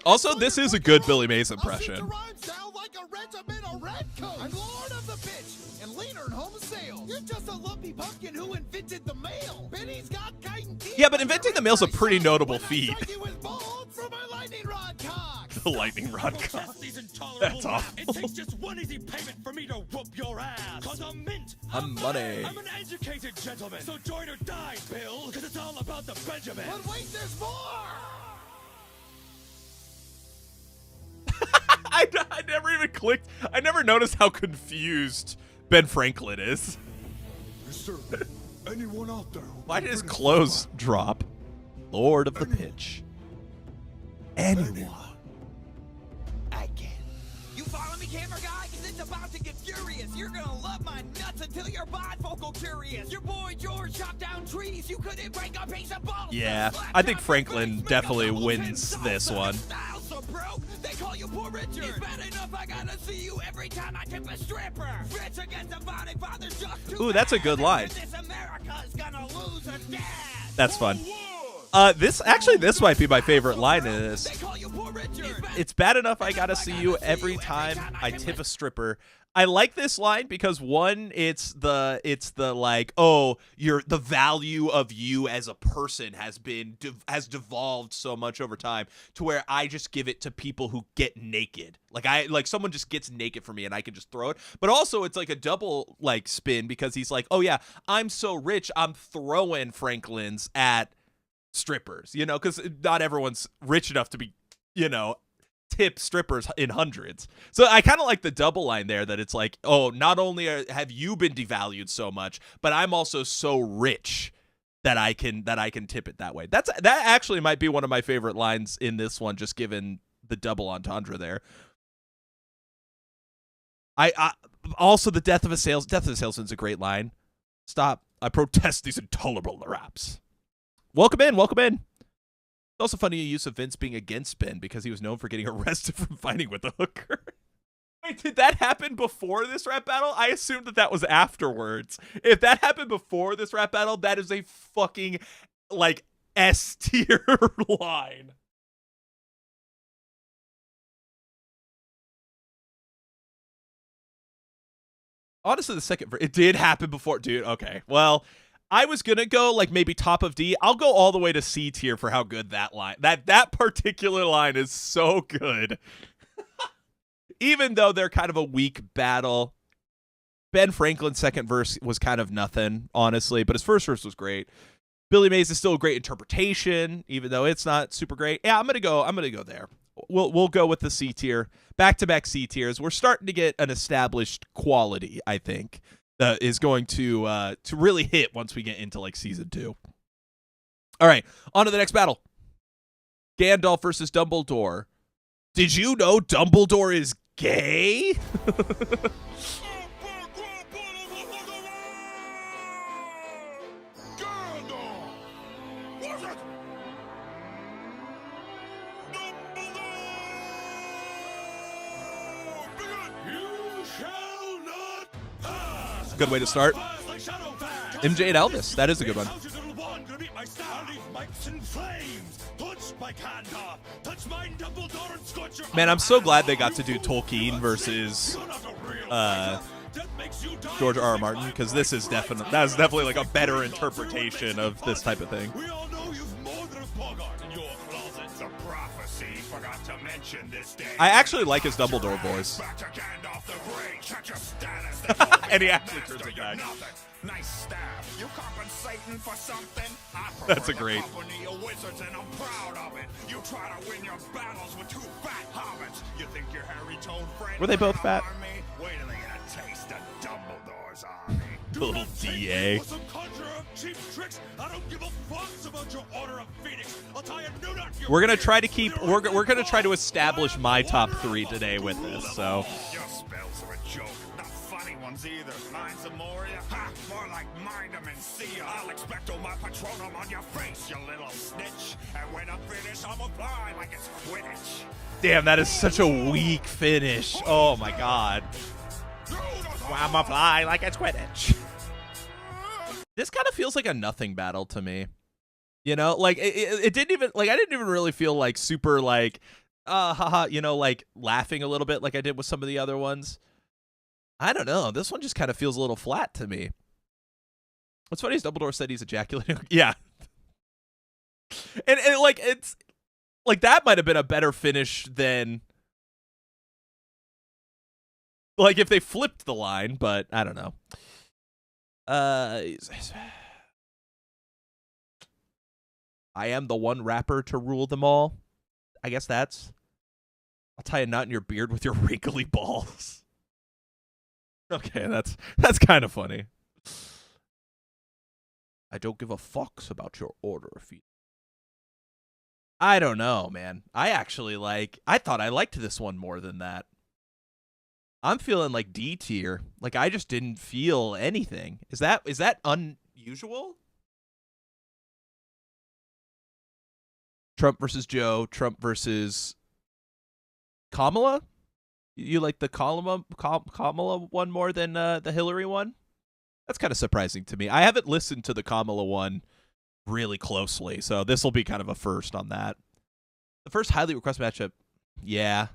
Also, this is a good Billy Mays impression. I'm lord of the bitch and leader in home sales. You're just a lumpy pumpkin who invented the mail. Benny's got kite and teeth. Yeah, but inventing the mail's a pretty notable feat. The lightning rod cock. That's awful. It takes just one easy payment for me to whoop your ass. Cause I'm mint. I'm money. I'm an educated gentleman. So join or die, Bill. Cause it's all about the Benjamin. But wait, there's more. I never even clicked. I never noticed how confused Ben Franklin is. Yes, sir. Anyone out there? Why did his clothes drop? Lord of the pitch. Anyone. I can. You follow me, camera guy? Cause it's about to get furious. You're gonna love my nuts until you're bifocal curious. Your boy George chopped down trees. You couldn't break a piece of ball. Yeah, I think Franklin definitely wins this one. Bro, they call you poor Richard. It's bad enough I gotta see you every time I tip a stripper. Rich against the body father just too Ooh, that's a good line. This America's gonna lose a dad. That's fun. This might be my favorite line in this. They call you poor Richard. It's bad enough I gotta see you every time I tip a stripper. I like this line because one, it's the like, oh, the value of you as a person has devolved so much over time to where I just give it to people who get naked. Like someone just gets naked for me and I can just throw it. But also it's like a double like spin because he's like, oh yeah, I'm so rich, I'm throwing Franklins at strippers, because not everyone's rich enough to be, tip strippers in hundreds. So I kind of like the double line there that it's like, oh, not only have you been devalued so much, but I'm also so rich that I can tip it that way. That actually might be one of my favorite lines in this one, just given the double entendre there. I also the death of the salesman's a great line. Stop. I protest these intolerable raps. Welcome in. It's also funny use of Vince being against Ben because he was known for getting arrested from fighting with a hooker. Wait, did that happen before this rap battle? I assumed that was afterwards. If that happened before this rap battle, that is a fucking, like, S tier line. honestly, the second verse, it did happen before, dude. Okay, well, I was gonna go like maybe top of D. I'll go all the way to C tier for how good that line, that particular line is so good. Even though they're kind of a weak battle, Ben Franklin's second verse was kind of nothing, honestly, but his first verse was great. Billy Mays is still a great interpretation, even though it's not super great. Yeah, I'm gonna go there. We'll go with the C tier. Back-to-back C tiers. We're starting to get an established quality, I think, that is going to really hit once we get into like season 2. All right, on to the next battle. Gandalf versus Dumbledore. Did you know Dumbledore is gay? Good way to start. MJ and Elvis. That is a good one. Man, I'm so glad they got to do Tolkien versus George R.R. Martin, because that is definitely like a better interpretation of this type of thing. I actually like his Dumbledore voice. And he actually turns it back. Nice staff. You compensating for something? That's a great. Wizards and I'm proud of it. You try to win your battles with 2 fat hobbits. You think your hairy-toed friend? Were they both fat? Wait till they get a taste of Dumbledore's army. Little DA. We're gonna try to keep. We're gonna try to establish my top 3 today with this. So. Your spells are a joke. Not funny ones either. Mine's a Moria. Ha! More like mind 'em and see ya. I'll expecto my patronum on your face, you little snitch. And when I'm finished, I'ma fly like it's Quidditch. Damn, that is such a weak finish. Oh my god. I'ma fly like it's Quidditch. This kind of feels like a nothing battle to me. You know, like it didn't even like I didn't even really feel like super like haha, you know, like laughing a little bit like I did with some of the other ones. I don't know. This one just kind of feels a little flat to me. What's funny is Dumbledore said he's ejaculating. Yeah. And like it's like that might have been a better finish than like if they flipped the line, but I don't know. I am the one rapper to rule them all. I guess that's. I'll tie a knot in your beard with your wrinkly balls. Okay, that's kind of funny. I don't give a fucks about your order of feet. I don't know, man. I actually I thought I liked this one more than that. I'm feeling like D tier. Like I just didn't feel anything. Is that unusual? Trump versus Joe. Trump versus Kamala. You like the Kamala one more than the Hillary one? That's kind of surprising to me. I haven't listened to the Kamala one really closely, so this will be kind of a first on that. The first highly requested matchup. Yeah.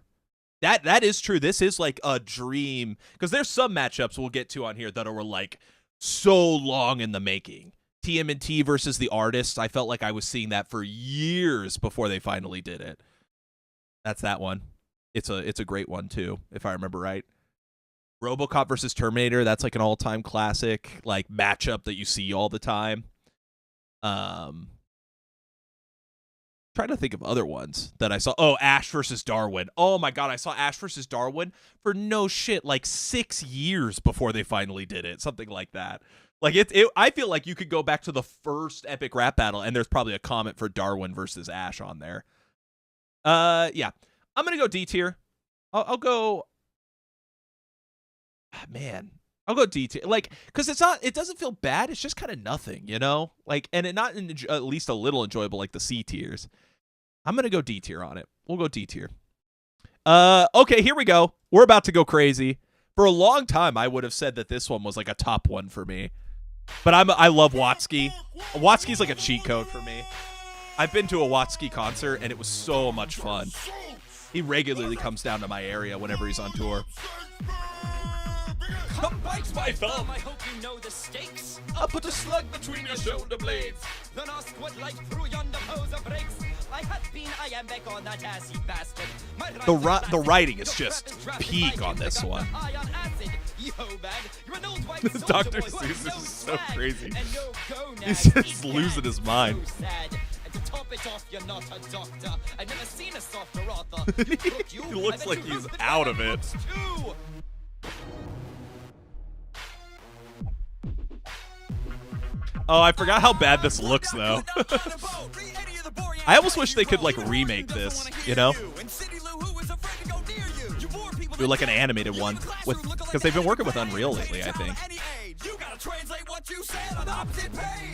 That is true. This is like a dream because there's some matchups we'll get to on here that are like so long in the making. TMNT versus the Artists. I felt like I was seeing that for years before they finally did it. That's that one. It's a great one too, if I remember right. RoboCop versus Terminator. That's like an all-time classic like matchup that you see all the time. Trying to think of other ones that I saw. Oh, Ash versus Darwin. Oh my god, I saw Ash versus Darwin for no shit like 6 years before they finally did it. Something like that. Like I feel like you could go back to the first epic rap battle and there's probably a comment for Darwin versus Ash on there. Yeah. I'm going to go D tier. I'll go man. I'll go D tier. Like cuz it doesn't feel bad. It's just kind of nothing, you know? Like and it not at least a little enjoyable like the C tiers. I'm going to go D tier on it. We'll go D tier. Okay, here we go. We're about to go crazy. For a long time I would have said that this one was like a top one for me. But I love Watsky. Watsky's like a cheat code for me. I've been to a Watsky concert and it was so much fun. He regularly comes down to my area whenever he's on tour. tongue bites my thumb. I hope you know the stakes. I'll put a slug between your shoulder blades. Then ask what light through yonder pose of breaks. I had been, I am back on that assy bastard. My The writing is just peak on this one. Dr. Seuss is so crazy. He's just losing his mind. To top it off, you're not a doctor. I've never seen a softer author. He looks like he's out of it. Oh, I forgot how bad this looks, though. I almost wish they could, like, remake this, you know? Do, like, an animated one. Because they've been working with Unreal lately, I think.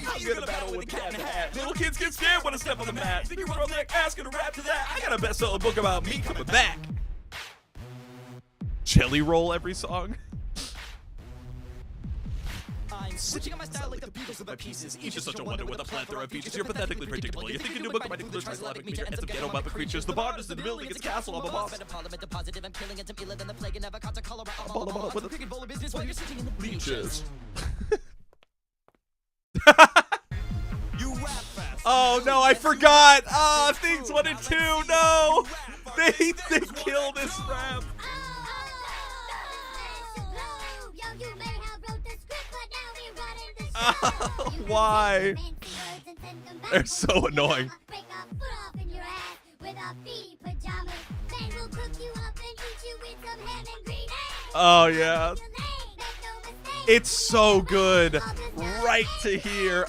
I'm gonna battle with cat in the hat. Little kids get scared when I step on the mat. Think you're from like asking to rap to that. I got a bestseller book about me coming back. Jelly roll every song. I'm switching on my style like the Beatles with my pieces. Each is such a wonder with a plethora of features. You're pathetically predictable. You think a new book might include tries laughing meter and some ghetto muppet creatures. The bard is in the building. It's a castle. I'm a boss. Positive. I'm killing it. I'm iller than the plague and never caught a cholera. I'm all with a cricket bowl of business while you're sitting in the bleachers. You rap fast. Oh no, I forgot. Ah, things 1 and 2. No, they killed this rap. Oh, why? They're so annoying. Oh yeah. It's so good. Right to here.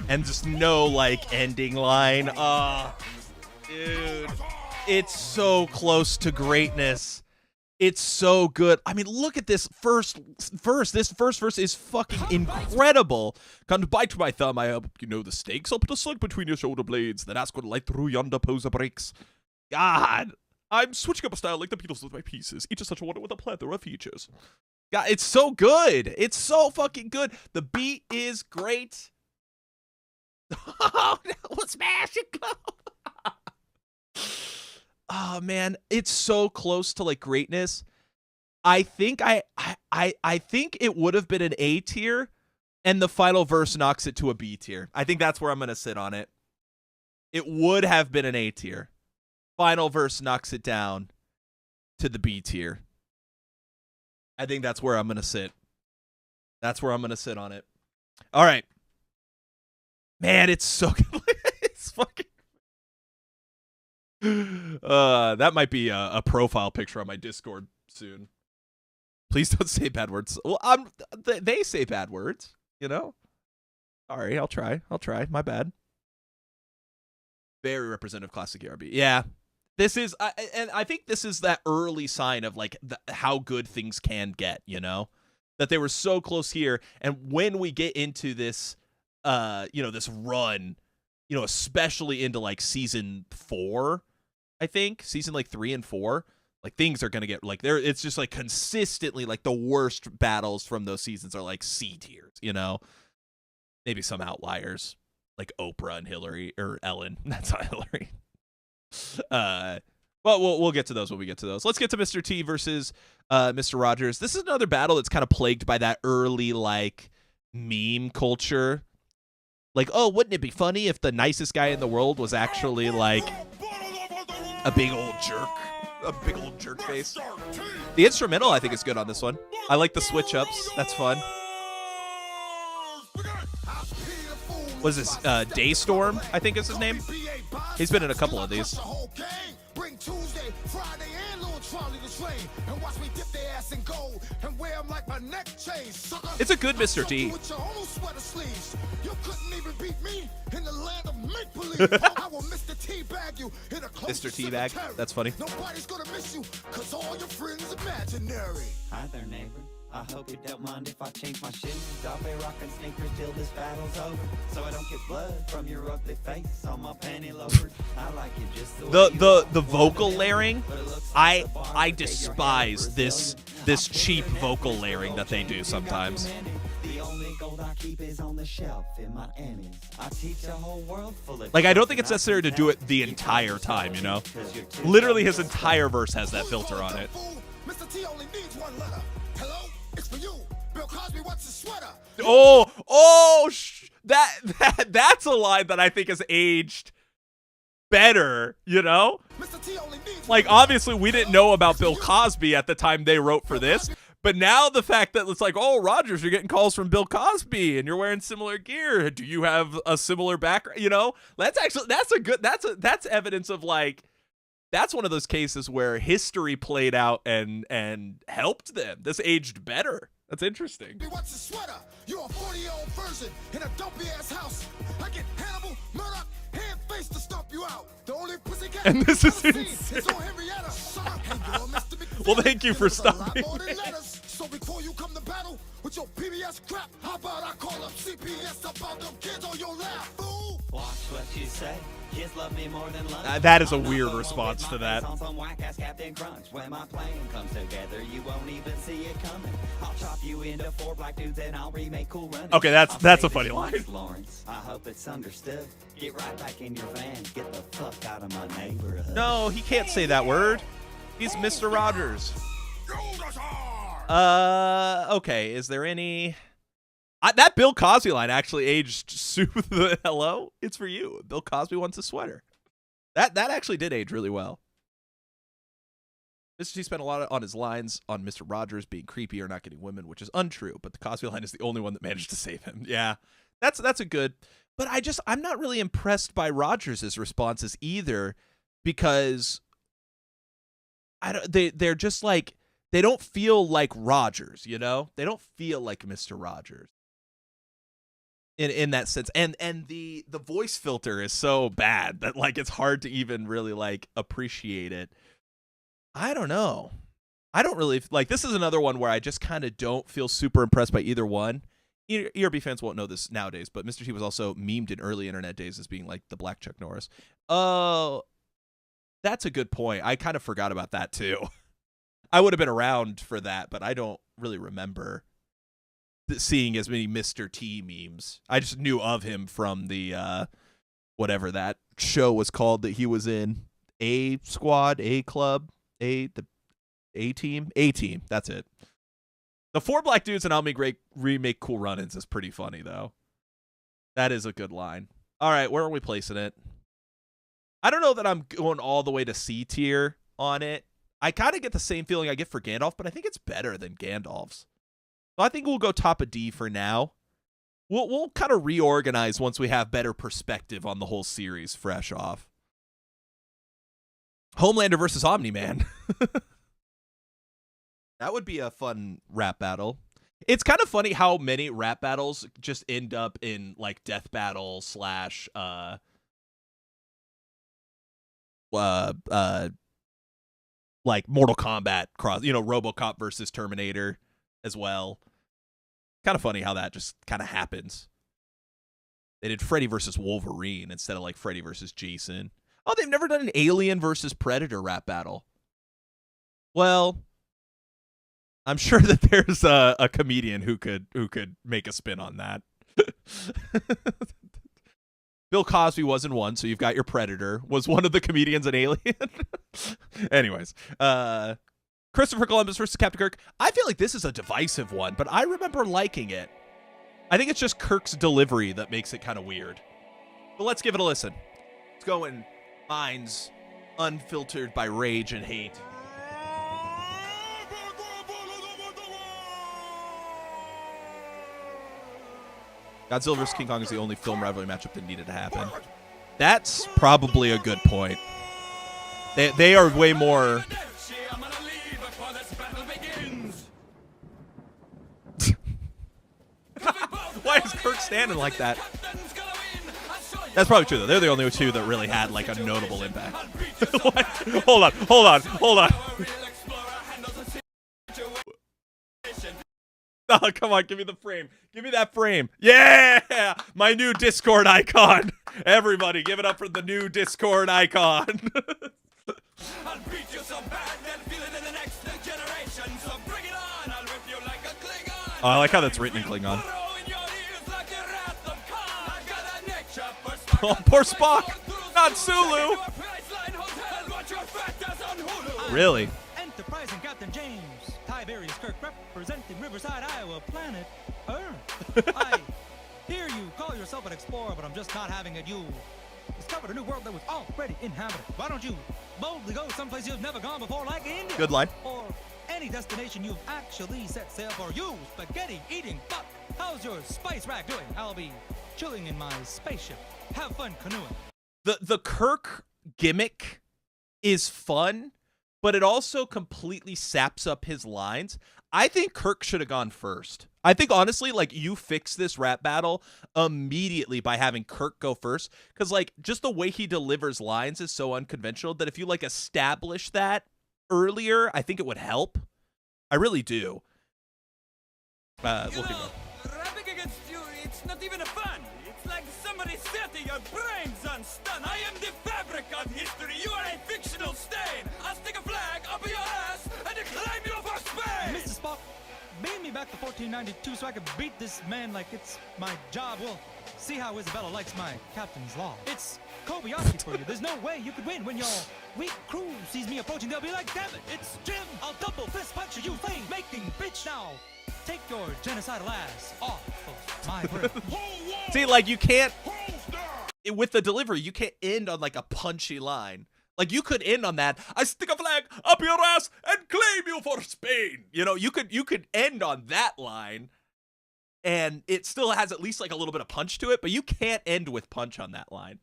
And just no like ending line. Dude. It's so close to greatness. It's so good. I mean, look at this first verse. This first verse is fucking incredible. Come bite my thumb. I hope you know the stakes. I'll put a slug between your shoulder blades. Then ask what light through yonder pose of breaks. God, I'm switching up a style like the Beatles with my pieces. Each is such a wonder with a plethora of features. God, it's so good. It's so fucking good. The beat is great. Oh, no, smash it, go. Oh man, it's so close to like greatness. I think I think it would have been an A tier, and the final verse knocks it to a B tier. I think that's where I'm gonna sit on it. It would have been an A tier. Final verse knocks it down to the B tier. I think that's where I'm gonna sit. That's where I'm gonna sit on it. All right, man, it's so good. It's fucking. That might be a profile picture on my Discord soon. Please don't say bad words. Well, they say bad words, you know? Sorry, I'll try. My bad. Very representative classic ERB. Yeah. This is and I think this is that early sign of like how good things can get, you know? That they were so close here, and when we get into this this run, especially into like season 4, I think season like 3 and 4, like things are going to get like there. It's just like consistently like the worst battles from those seasons are like C tiers, maybe some outliers like Oprah and Hillary or Ellen. That's not Hillary. But we'll get to those when we get to those. Let's get to Mr. T versus Mr. Rogers. This is another battle that's kind of plagued by that early like meme culture. Like, oh, wouldn't it be funny if the nicest guy in the world was actually like a big old jerk face? The instrumental, I think, is good on this one. I like the switch ups. That's fun. What is this? Daystorm, I think is his name. He's been in a couple of these. It's a good Mr. T. Mr. Teabag, that's funny. Nobody's gonna miss you, 'cause all your friends imaginary. Hi there, neighbor. I hope you don't mind if I change my shoes. I'll be rocking sneakers till this battle's over, so I don't get blood from your ugly face on my panty loafers. I like you just the vocal layering. I despise this cheap vocal layering that they do sometimes. The only gold I keep is on the shelf in my Emmys. I teach a whole world full of Like, I don't think it's necessary to do it the entire time, you know? Literally, his entire verse has that filter on it. Mr. T only needs one letter. Hello, it's for you. Bill Cosby wants a sweater. That's a line that I think has aged better, you know? Mr. T only needs Like, obviously, we didn't know about Bill Cosby at the time they wrote for this, but now the fact that it's like, oh, Rogers, you're getting calls from Bill Cosby, and you're wearing similar gear. Do you have a similar background? You know, that's evidence of, like, that's one of those cases where history played out and helped them. This aged better. That's interesting. What's a sweater? You're a 40-year-old version in a dumpy ass house. I get Hannibal, Murdoch, hand face to stomp you out. The only pussycat And this is I've insane. is on Henrietta. Hey, girl, Mr. McPhee. Well, thank you for There's a lot stopping more than me. letters. So before you come to battle with your PBS crap, how about I call up CPS about them kids on your lap, fool? Watch what you say. Kids love me more than love. That is a weird response to that. On some whack-ass Captain Crunch. When my plan comes together, you won't even see it coming. I'll chop you into 4 black dudes and I'll remake Cool Runnings. Okay, that's a funny line. Lawrence, I hope it's understood. Get right back in your van. Get the fuck out of my neighborhood. No, he can't say that word. He's Mr. Rogers. Okay, is there any... that Bill Cosby line actually aged super. Hello, it's for you. Bill Cosby wants a sweater. That actually did age really well. Mr. T spent a lot on his lines on Mr. Rogers being creepy or not getting women, which is untrue. But the Cosby line is the only one that managed to save him. Yeah, that's a good. But I'm not really impressed by Rogers' responses either, because they're just like, they don't feel like Rogers, you know? They don't feel like Mr. Rogers. In that sense, and the voice filter is so bad that, like, it's hard to even really, like, appreciate it. I don't know. I don't really like. This is another one where I just kind of don't feel super impressed by either one. ERB fans won't know this nowadays, but Mr. T was also memed in early internet days as being like the Black Chuck Norris. Oh, that's a good point. I kind of forgot about that too. I would have been around for that, but I don't really remember seeing as many Mr. T memes. I just knew of him from the whatever that show was called that he was in. A Squad, A Club, the A Team, A Team. That's it. The 4 black dudes and I'll remake Cool Run-Ins is pretty funny though. That is a good line. All right, where are we placing it? I don't know that I'm going all the way to C tier on it. I kind of get the same feeling I get for Gandalf, but I think it's better than Gandalf's. So I think we'll go top of D for now. We'll kind of reorganize once we have better perspective on the whole series fresh off. Homelander versus Omni-Man. That would be a fun rap battle. It's kind of funny how many rap battles just end up in like death battle / like Mortal Kombat cross, RoboCop versus Terminator as well. Kind of funny how that just kind of happens. They did Freddy versus Wolverine instead of like Freddy versus Jason. Oh, they've never done an Alien versus Predator rap battle. Well, I'm sure that there's a comedian who could make a spin on that. Bill Cosby was in one, so you've got your Predator. Was one of the comedians an Alien? Anyways, Christopher Columbus versus Captain Kirk. I feel like this is a divisive one, but I remember liking it. I think it's just Kirk's delivery that makes it kind of weird. But let's give it a listen. Let's go in minds unfiltered by rage and hate. Godzilla vs. King Kong is the only film rivalry matchup that needed to happen. That's probably a good point. They are way more... Why is Kirk standing like that? That's probably true, though. They're the only two that really had, like, a notable impact. What? Hold on. Oh, come on, give me the frame. Give me that frame. Yeah! My new Discord icon. Everybody, give it up for the new Discord icon. Oh, I like how that's written in Klingon. Oh, poor Spock. Not Sulu. Really? Enterprising Captain James, Tiberius Kirk, representing Riverside, Iowa, planet Earth. I hear you call yourself an explorer, but I'm just not having it. You discovered a new world that was already inhabited. Why don't you boldly go someplace you've never gone before, like India? Good line. Or any destination you've actually set sail for. You spaghetti-eating fuck. How's your spice rack doing? I'll be chilling in my spaceship. Have fun canoeing. The Kirk gimmick is fun, but it also completely saps up his lines. I think Kirk should have gone first. I think, honestly, like, you fix this rap battle immediately by having Kirk go first, because, like, just the way he delivers lines is so unconventional that if you, like, establish that earlier, I think it would help. I really do. We'll keep going. Rapping against you, it's not even a fun. It's like somebody setting your brains on stun. I am the fabric of history. You are a fictional stain. I'll stick a flag up your ass and claim you for Spain. Mr. Spock, beam me back to 1492 so I can beat this man like it's my job. We'll see how Isabella likes my captain's law. It's Kobayashi for you. There's no way you could win when your weak crew sees me approaching. They'll be like, damn it, it's Jim. I'll double fist punch you, flame-making bitch. Now, take your genocidal ass off of my bridge. See, like, you can't, with the delivery, you can't end on, like, a punchy line. Like, you could end on that, I stick a flag up your ass and claim you for Spain. You know, you could end on that line, and it still has at least, like, a little bit of punch to it, but you can't end with punch on that line.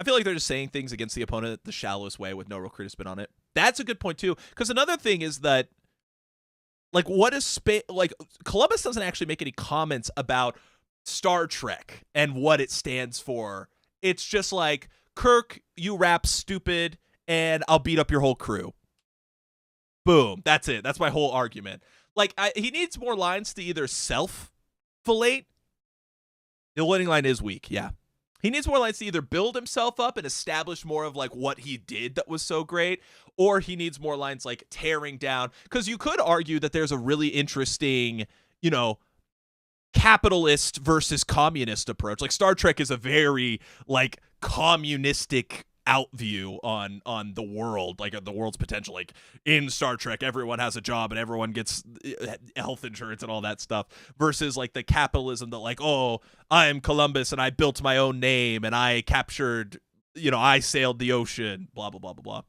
I feel like they're just saying things against the opponent the shallowest way with no real criticism on it. That's a good point, too, because another thing is that, like, what is Spain? Like, Columbus doesn't actually make any comments about Star Trek and what it stands for. It's just like, Kirk, you rap stupid, and I'll beat up your whole crew. Boom. That's it. That's my whole argument. Like, he needs more lines to either self-filate. The winning line is weak, yeah. He needs more lines to either build himself up and establish more of, like, what he did that was so great, or he needs more lines, like, tearing down. Because you could argue that there's a really interesting, you know, capitalist versus communist approach. Like, Star Trek is a very, like, communistic outview on the world, like, the world's potential. Like, in Star Trek, everyone has a job and everyone gets health insurance and all that stuff, versus, like, the capitalism that, like, oh, I'm Columbus and I built my own name and I captured, you know, I sailed the ocean, blah, blah, blah, blah, blah.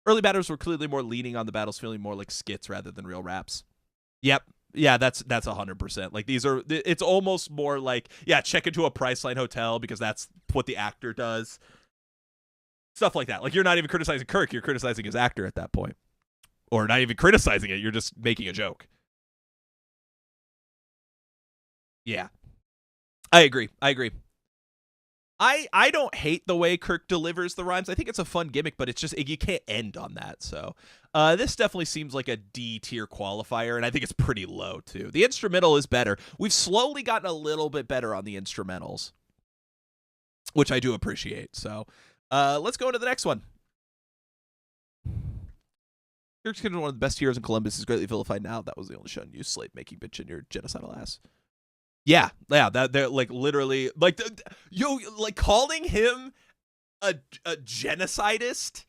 Early battles were clearly more leaning on the battles feeling more like skits rather than real raps. Yep. Yeah, that's 100%. Like, it's almost more like, yeah, check into a Priceline hotel because that's what the actor does. Stuff like that. Like, you're not even criticizing Kirk, you're criticizing his actor at that point. Or not even criticizing it, you're just making a joke. Yeah. I agree. I don't hate the way Kirk delivers the rhymes. I think it's a fun gimmick, but it's just, you can't end on that. So this definitely seems like a D tier qualifier, and I think it's pretty low too. The instrumental is better. We've slowly gotten a little bit better on the instrumentals, which I do appreciate. So let's go to the next one. Kirk's one of the best heroes in Columbus is greatly vilified now. That was the only show you slave making bitch in your genocidal ass. Yeah, that they're, like, literally, like, like, calling him a genocidist,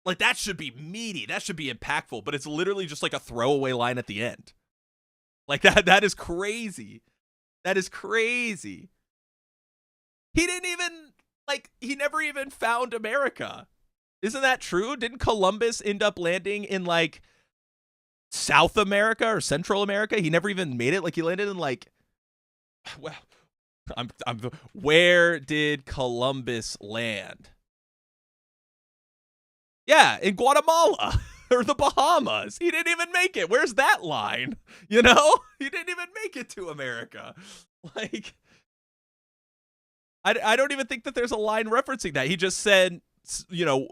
like, that should be meaty, that should be impactful, but it's literally just like a throwaway line at the end. Like, that is crazy. That is crazy. He didn't even, like, he never even found America. Isn't that true? Didn't Columbus end up landing in, like, South America or Central America? He never even made it. Like, he landed in, like, well, where did Columbus land? Yeah, in Guatemala or the Bahamas. He didn't even make it. Where's that line? You know, he didn't even make it to America. Like, I don't even think that there's a line referencing that. He just said, you know,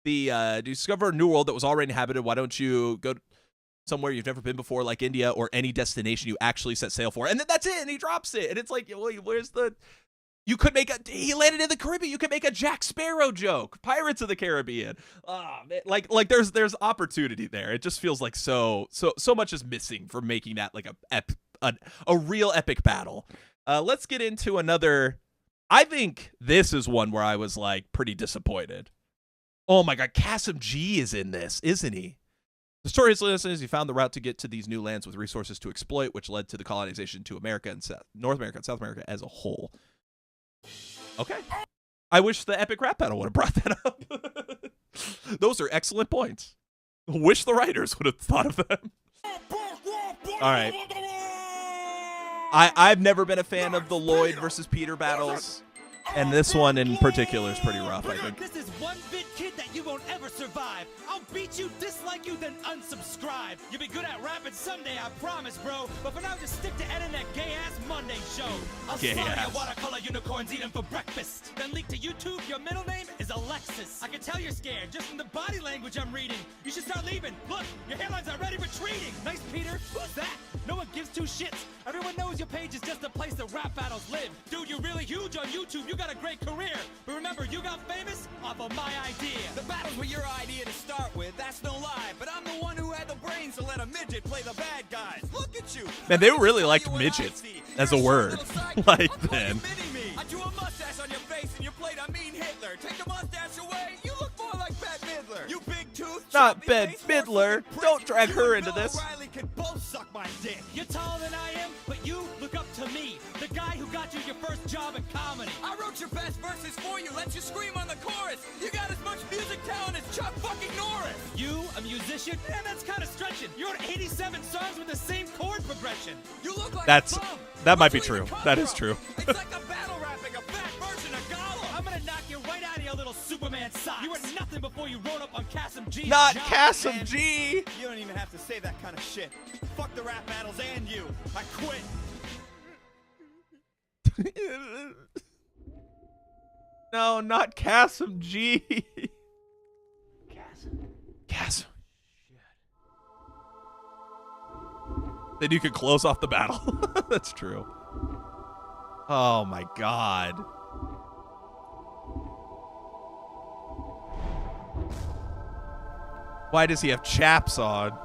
discover a new world that was already inhabited. Why don't you go somewhere you've never been before, like India, or any destination you actually set sail for? And then that's it, and he drops it. And it's like, well, where's the... You could make he landed in the Caribbean. You could make a Jack Sparrow joke. Pirates of the Caribbean. Man, like there's opportunity there. It just feels like so much is missing for making that like a real epic battle. Let's get into another I think this is one where I was like pretty disappointed. Oh my God, Kasim G is in this, isn't he? The story is he found the route to get to these new lands with resources to exploit, which led to the colonization to America and North America and South America as a whole. Okay. I wish the epic rap battle would have brought that up. Those are excellent points. Wish the writers would have thought of them. All right. I've never been a fan of the Lloyd versus Peter battles, and this one in particular is pretty rough, I think. This is one bit kid that you won't ever survive. I'll beat you, dislike you, then unsubscribe. You'll be good at rapping someday, I promise, bro. But for now, just stick to editing that gay-ass Monday show. I'll slaughter your watercolor unicorns, eat them for breakfast. Then leak to YouTube, your middle name is Alexis. I can tell you're scared, just from the body language I'm reading. You should start leaving. Look, your hairline's already retreating. Nice, Peter. Who's that? No one gives two shits. Everyone knows your page is just a place that rap battles live. Dude, you're really huge on YouTube. You got a great career. But remember, you got famous off of my idea. The battles were your idea to start with, that's no lie. But I'm the one who had the brains to let a midget play the bad guys. Look at you. Man, they really liked midget as a word. Like then. I drew a mustache on your face and you played a mean Hitler. Take the mustache away, you look more like Bette Midler. You big tooth. Not Bette Midler. Don't drag her into this. Riley can both suck my dick. You're taller than I am, but you look up to me. The guy who got you your first job in comedy. I wrote your best verses for you, let you scream on the chorus. You got as much music talent as Chuck fucking Norris. You, a musician? Man, that's kind of stretching. You wrote 87 songs with the same chord progression. You look like That's a bum. that might be Where's where true. you come That is from? true. It's like a battle rapping a fat version of Gollum. I'm gonna knock you right out of your little Superman socks. You were nothing before you wrote up on Kasim G's Not job. Kasim man. G. You don't even have to say that kind of shit. Fuck the rap battles and you. I quit. No, not Kasim G. Kasim. Then you could close off the battle. That's true. Oh my God. Why does he have chaps on?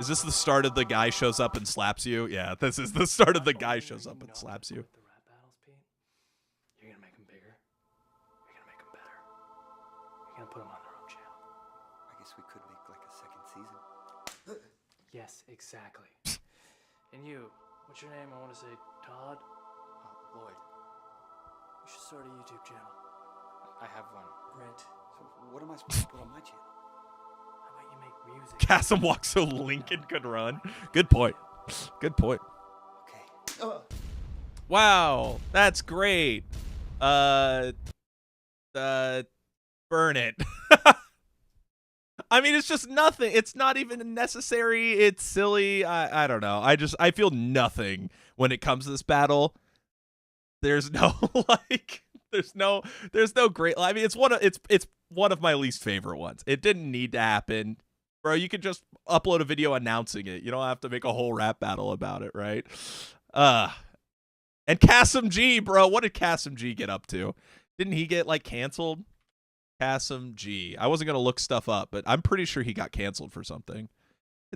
Is this the start of the guy shows up and slaps you? Yeah, this is the start of the guy shows up and slaps you. The rap battles, Pete. You're gonna make them bigger. You're gonna make them better. You're gonna put them on their own channel. I guess we could make like a second season. Yes, exactly. And you, what's your name? I want to say Todd. Lloyd, You should start a YouTube channel. I have one. Right. So what am I supposed to put on my channel? How about you make music? Kasim walks so Lincoln could run. Good point. Good point. Okay. Wow, that's great. Burn it. I mean, it's just nothing. It's not even necessary. It's silly. I don't know. I feel nothing when it comes to this battle. There's no there's no great. I mean, it's one of my least favorite ones. It didn't need to happen. Bro, you could just upload a video announcing it. You don't have to make a whole rap battle about it, right? And Kasim G, bro, what did Kasim G get up to? Didn't he get like canceled? Kasim G. I wasn't gonna look stuff up, but I'm pretty sure he got canceled for something.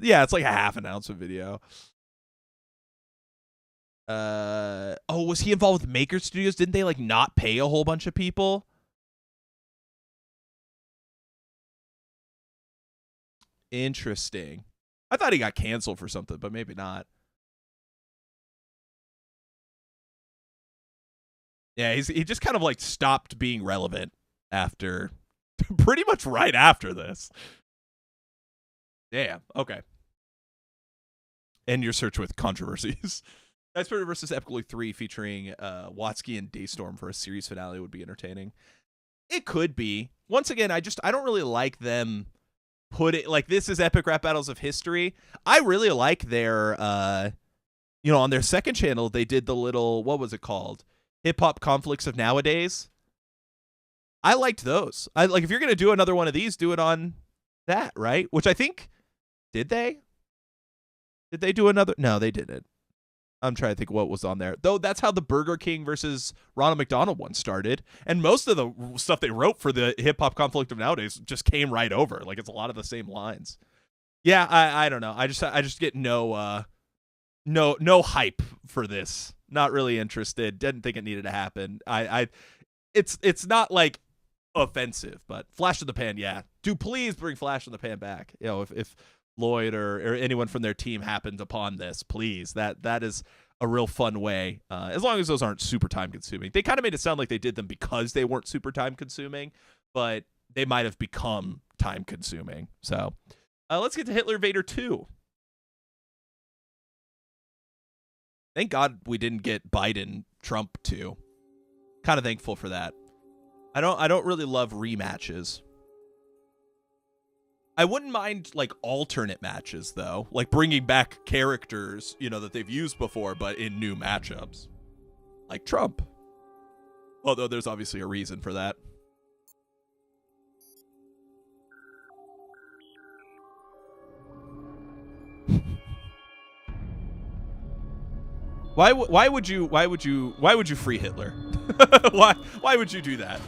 Yeah, it's like a half announcement video. Oh, was he involved with Maker Studios? Didn't they like not pay a whole bunch of people? Interesting. I thought he got canceled for something, but maybe not. Yeah, he just kind of like stopped being relevant after pretty much right after this. Damn. Okay. End your search with controversies. Dice Spirit versus EpicLLOYD 3 featuring Watsky and Daystorm for a series finale would be entertaining. It could be. Once again, I don't really like them put it like this is Epic Rap Battles of History. I really like their on their second channel they did the little, what was it called? Hip Hop Conflicts of Nowadays. I liked those. I like if you're going to do another one of these, do it on that, right? Which I think did they do another? No, they didn't. I'm trying to think what was on there. Though that's how the Burger King versus Ronald McDonald one started. And most of the stuff they wrote for the Hip Hop Conflict of Nowadays just came right over. Like it's a lot of the same lines. Yeah, I don't know. I just get no hype for this Not really interested. Didn't think it needed to happen. It's not like offensive, but flash in the pan, yeah. Do please bring flash in the pan back. You know, if Lloyd or anyone from their team happened upon this, please. That is a real fun way, as long as those aren't super time consuming. They kind of made it sound like they did them because they weren't super time consuming, but they might have become time consuming. So let's get to Hitler Vader 2. Thank God we didn't get Biden Trump 2. Kind of thankful for that. I don't really love rematches. I wouldn't mind like alternate matches though, like bringing back characters, you know, that they've used before but in new matchups. Like Trump. Although there's obviously a reason for that. Why would you free Hitler? Why would you do that?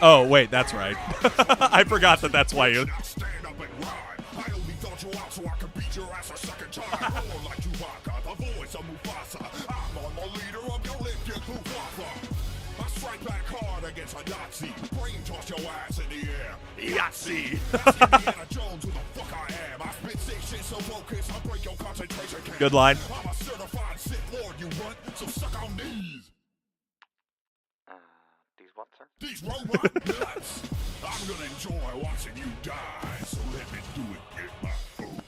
Oh wait, that's right. I forgot that's why you. Against a Nazi, brain toss your ass in the air. Yahtzee. Indiana Jones, who the fuck I am. I spit sick shit so focused, I break your concentration camp. Good line. I'm a certified Sith Lord, you runt, so suck on these. These what, sir? These robot nuts. I'm gonna enjoy watching you die, so let me do it, get my food.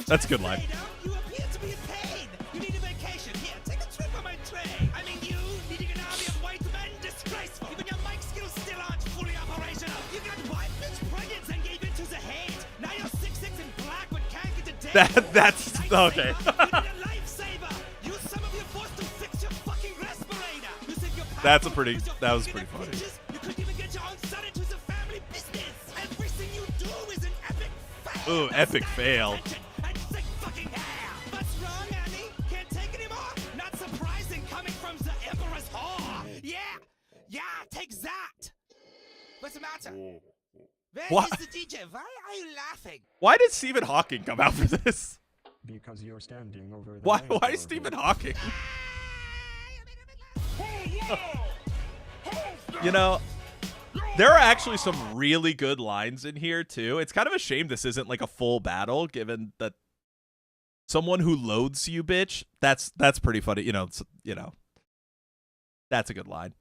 That's a good line. You appear to be in pain. You need a vacation. Here, take a trip on my train. I mean, you needing an army of white men, disgraceful. Even your mic skills still aren't fully operational. You got white bitch pregnant and gave into the hate. Now you're 6'6" and black, but can't get a date. That's okay. You need a lifesaver. Use some of your force to fix your fucking respirator. You think you're that was pretty funny. You couldn't even get your own son into the family business. Everything you do is an epic fail. Ooh, epic fail. And sick fucking hair. What's wrong, Annie? Can't take anymore? Not surprising coming from the Emperor's whore. Yeah, take that. What's the matter? Where What? is the DJ? Why are you laughing? Why did Stephen Hawking come out for this? Because you're standing over the Why Stephen Hawking? You know, there are actually some really good lines in here too. It's kind of a shame this isn't like a full battle, given that someone who loads you, bitch. That's pretty funny. You know, that's a good line.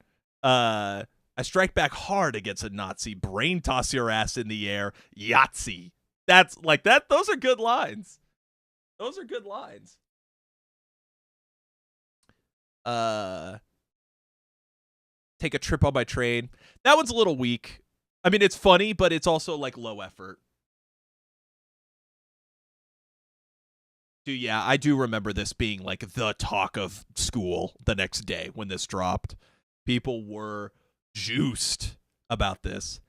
I strike back hard against a Nazi. Brain toss your ass in the air. Yahtzee. That's like that. Those are good lines. Those are good lines. Take a trip on my train. That one's a little weak. I mean, it's funny, but it's also like low effort. Dude, yeah, I do remember this being like the talk of school the next day when this dropped. People were juiced about this.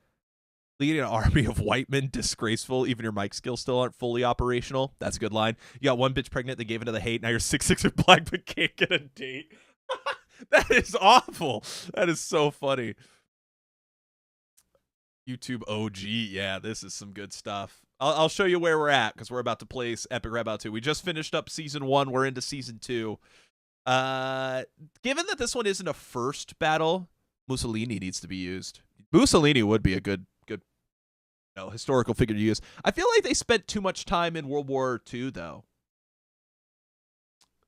Leading an army of white men, disgraceful. Even your mic skills still aren't fully operational. That's a good line. You got one bitch pregnant, they gave into the hate. Now you're 6'6" and black, but can't get a date. That is awful. That is so funny. YouTube OG. Yeah, this is some good stuff. I'll show you where we're at because we're about to place Epic Rap Battle 2. We just finished up Season 1. We're into Season 2. Given that this one isn't a first battle, Mussolini needs to be used. Mussolini would be a good historical figure to use. I feel like they spent too much time in World War II, though.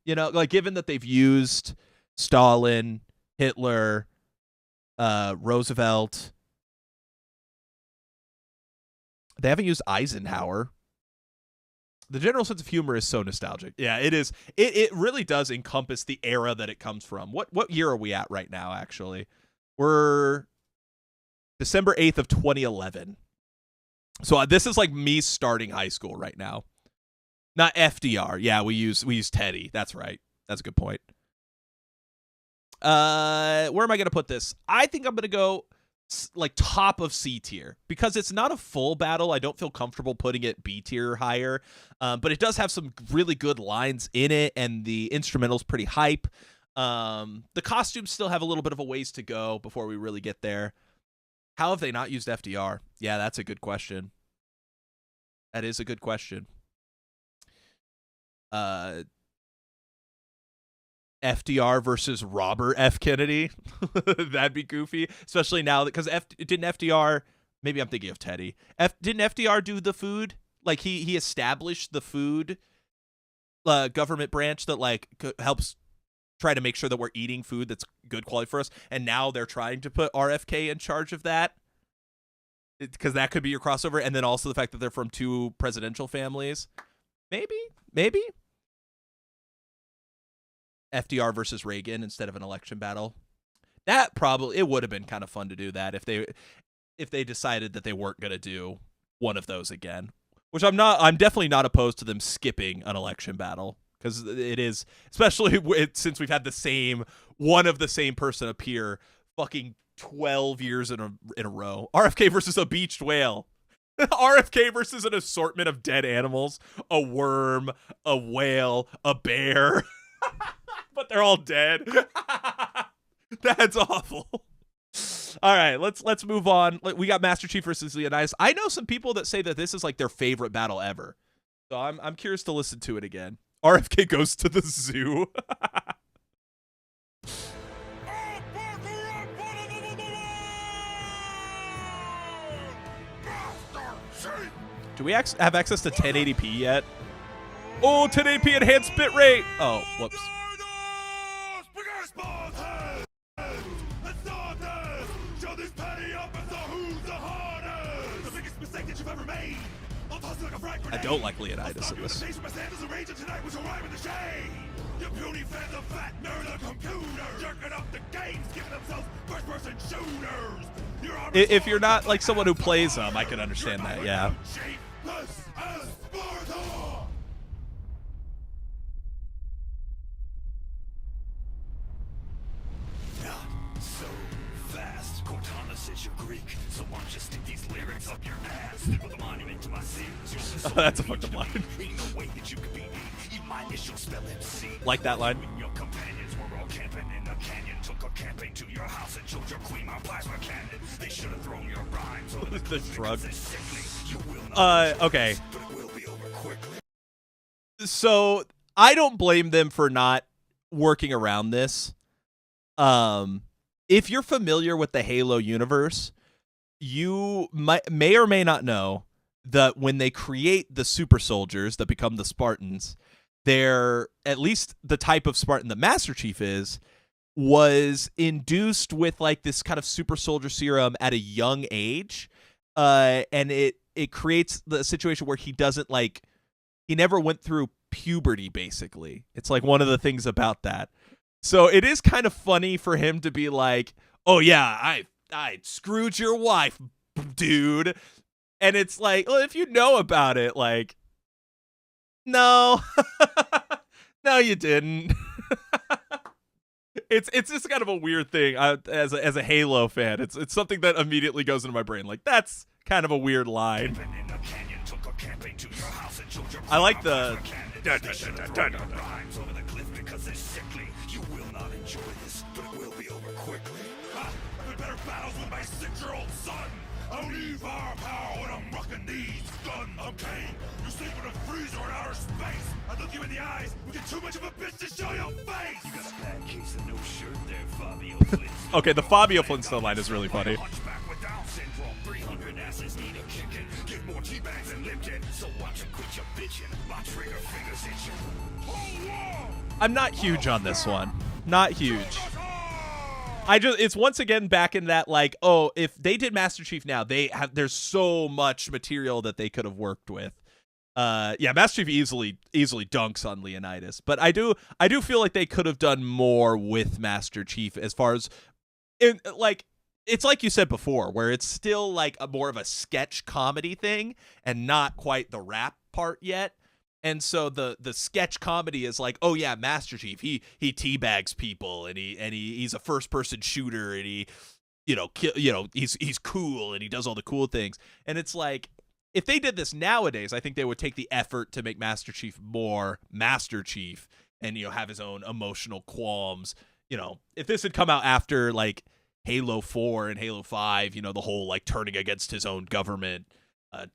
You know, like given that they've used Stalin, Hitler, Roosevelt. They haven't used Eisenhower. The general sense of humor is so nostalgic. Yeah, it is. It really does encompass the era that it comes from. What year are we at right now, actually? We're December 8th of 2011. So this is like me starting high school right now. Not FDR. Yeah, we use Teddy. That's right. That's a good point. Where am I going to put this? I think I'm going to go like top of C tier because it's not a full battle. I don't feel comfortable putting it B tier or higher, but it does have some really good lines in it, and the instrumental's pretty hype. The costumes still have a little bit of a ways to go before we really get there. How have they not used FDR? Yeah, that's a good question. That is a good question. FDR versus Robert F. Kennedy. That'd be goofy, especially now because didn't FDR? Maybe I'm thinking of Teddy. Didn't FDR do the food? Like he established the food government branch that like helps try to make sure that we're eating food that's good quality for us. And now they're trying to put RFK in charge of that because that could be your crossover. And then also the fact that they're from two presidential families. Maybe. FDR versus Reagan instead of an election battle. That probably, it would have been kind of fun to do that if they decided that they weren't going to do one of those again, which I'm definitely not opposed to them skipping an election battle because it is, especially since we've had one of the same person appear fucking 12 years in a row. RFK versus a beached whale. RFK versus an assortment of dead animals, a worm, a whale, a bear. But they're all dead. That's awful. All right, let's move on. We got Master Chief versus Leonidas. I know some people that say that this is like their favorite battle ever. So I'm curious to listen to it again. RFK goes to the zoo. Do we have access to 1080p yet? Oh, 1080p enhanced bitrate. Oh, whoops. I don't like Leonidas in this. If you're not like someone who plays them, I can understand that, yeah. Oh, that's a fucked up line. Like that line. The drug. Okay. So I don't blame them for not working around this. If you're familiar with the Halo universe, you may or may not know that when they create the super soldiers that become the Spartans, they're, at least the type of Spartan that Master Chief was induced with like this kind of super soldier serum at a young age. And it creates the situation where he never went through puberty, basically. It's like one of the things about that. So it is kind of funny for him to be like, oh yeah, I screwed your wife, dude. And it's like, well, if you know about it, like, no, no, you didn't. It's just kind of a weird thing. As a Halo fan, it's something that immediately goes into my brain. Like, that's kind of a weird line. I like the. You will not enjoy this, but it will be over quickly. I've been better battles with my 6-year-old son. I don't need firepower when I'm rocking these guns. I'm Kane. You sleep in a freezer in outer space. I look you in the eyes. We get too much of a bitch to show your face. You got a bad case of no shirt there, Fabio Flintstone. Okay, the Fabio Flintstone line is really funny. Hunchback with Down syndrome. 300 asses need a kicking. Get more T-bags than Lipton. So watch and quit your bitching. My trigger fingers itching. I'm not huge on this one. Not huge. It's once again back in that, like, oh, if they did Master Chief now, there's so much material that they could have worked with. Yeah, Master Chief easily dunks on Leonidas, but I do feel like they could have done more with Master Chief as far as it's like you said before, where it's still like more of a sketch comedy thing and not quite the rap part yet. And so the sketch comedy is like, oh yeah, Master Chief, he teabags people and he's a first person shooter and he he's cool and he does all the cool things. And it's like, if they did this nowadays, I think they would take the effort to make Master Chief more Master Chief and, have his own emotional qualms. If this had come out after like Halo 4 and Halo 5, the whole like turning against his own government,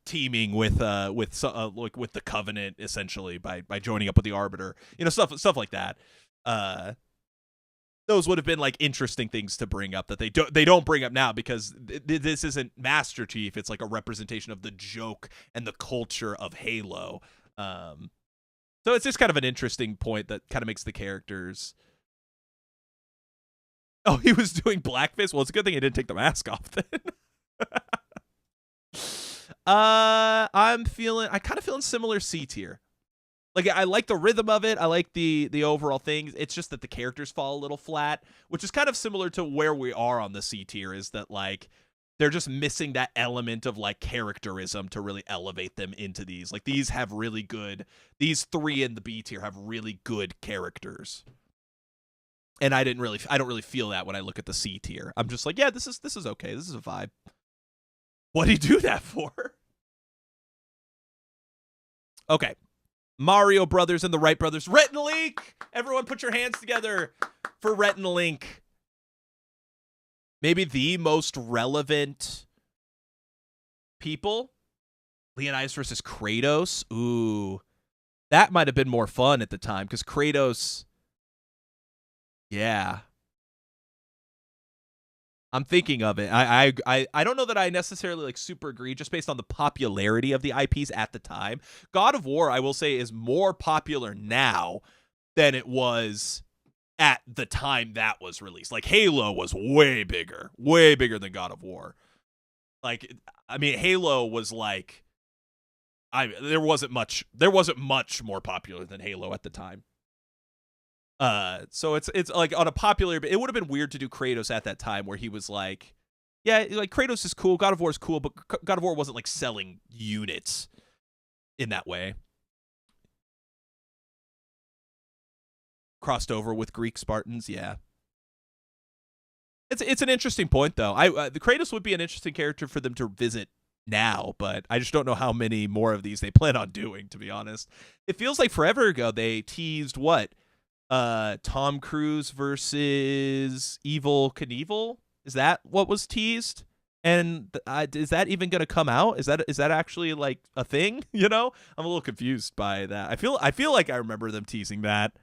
teaming with the Covenant essentially by joining up with the Arbiter, stuff like that. Those would have been like interesting things to bring up that they don't bring up now, because this isn't Master Chief. It's like a representation of the joke and the culture of Halo. So it's just kind of an interesting point that kind of makes the characters. Oh, he was doing blackface. Well, it's a good thing he didn't take the mask off then. I kind of feeling similar C tier. Like, I like the rhythm of it. I like the overall things. It's just that the characters fall a little flat, which is kind of similar to where we are on the C tier, is that, like, they're just missing that element of, like, characterism to really elevate them into these. Like, these three in the B tier have really good characters. And I don't really feel that when I look at the C tier. I'm just like, yeah, this is okay. This is a vibe. What'd he do that for? Okay. Mario Brothers and the Wright Brothers. Rhett and Link! Everyone put your hands together for Rhett and Link. Maybe the most relevant people. Leonidas versus Kratos. Ooh. That might have been more fun at the time, because Kratos... Yeah. I'm thinking of it. I don't know that I necessarily like super agree, just based on the popularity of the IPs at the time. God of War, I will say, is more popular now than it was at the time that was released. Like, Halo was way bigger than God of War. Like, I mean, Halo was like, there wasn't much more popular than Halo at the time. So it's like on a popular, it would have been weird to do Kratos at that time, where he was like, yeah, like Kratos is cool, God of War is cool, but God of War wasn't like selling units in that way. Crossed over with Greek Spartans, yeah. It's an interesting point though. The Kratos would be an interesting character for them to visit now, but I just don't know how many more of these they plan on doing, to be honest. It feels like forever ago they teased what? Tom Cruise versus Evel Knievel? Is that what was teased? And is that even going to come out? Is that actually like a thing? I'm a little confused by that. I feel like I remember them teasing that,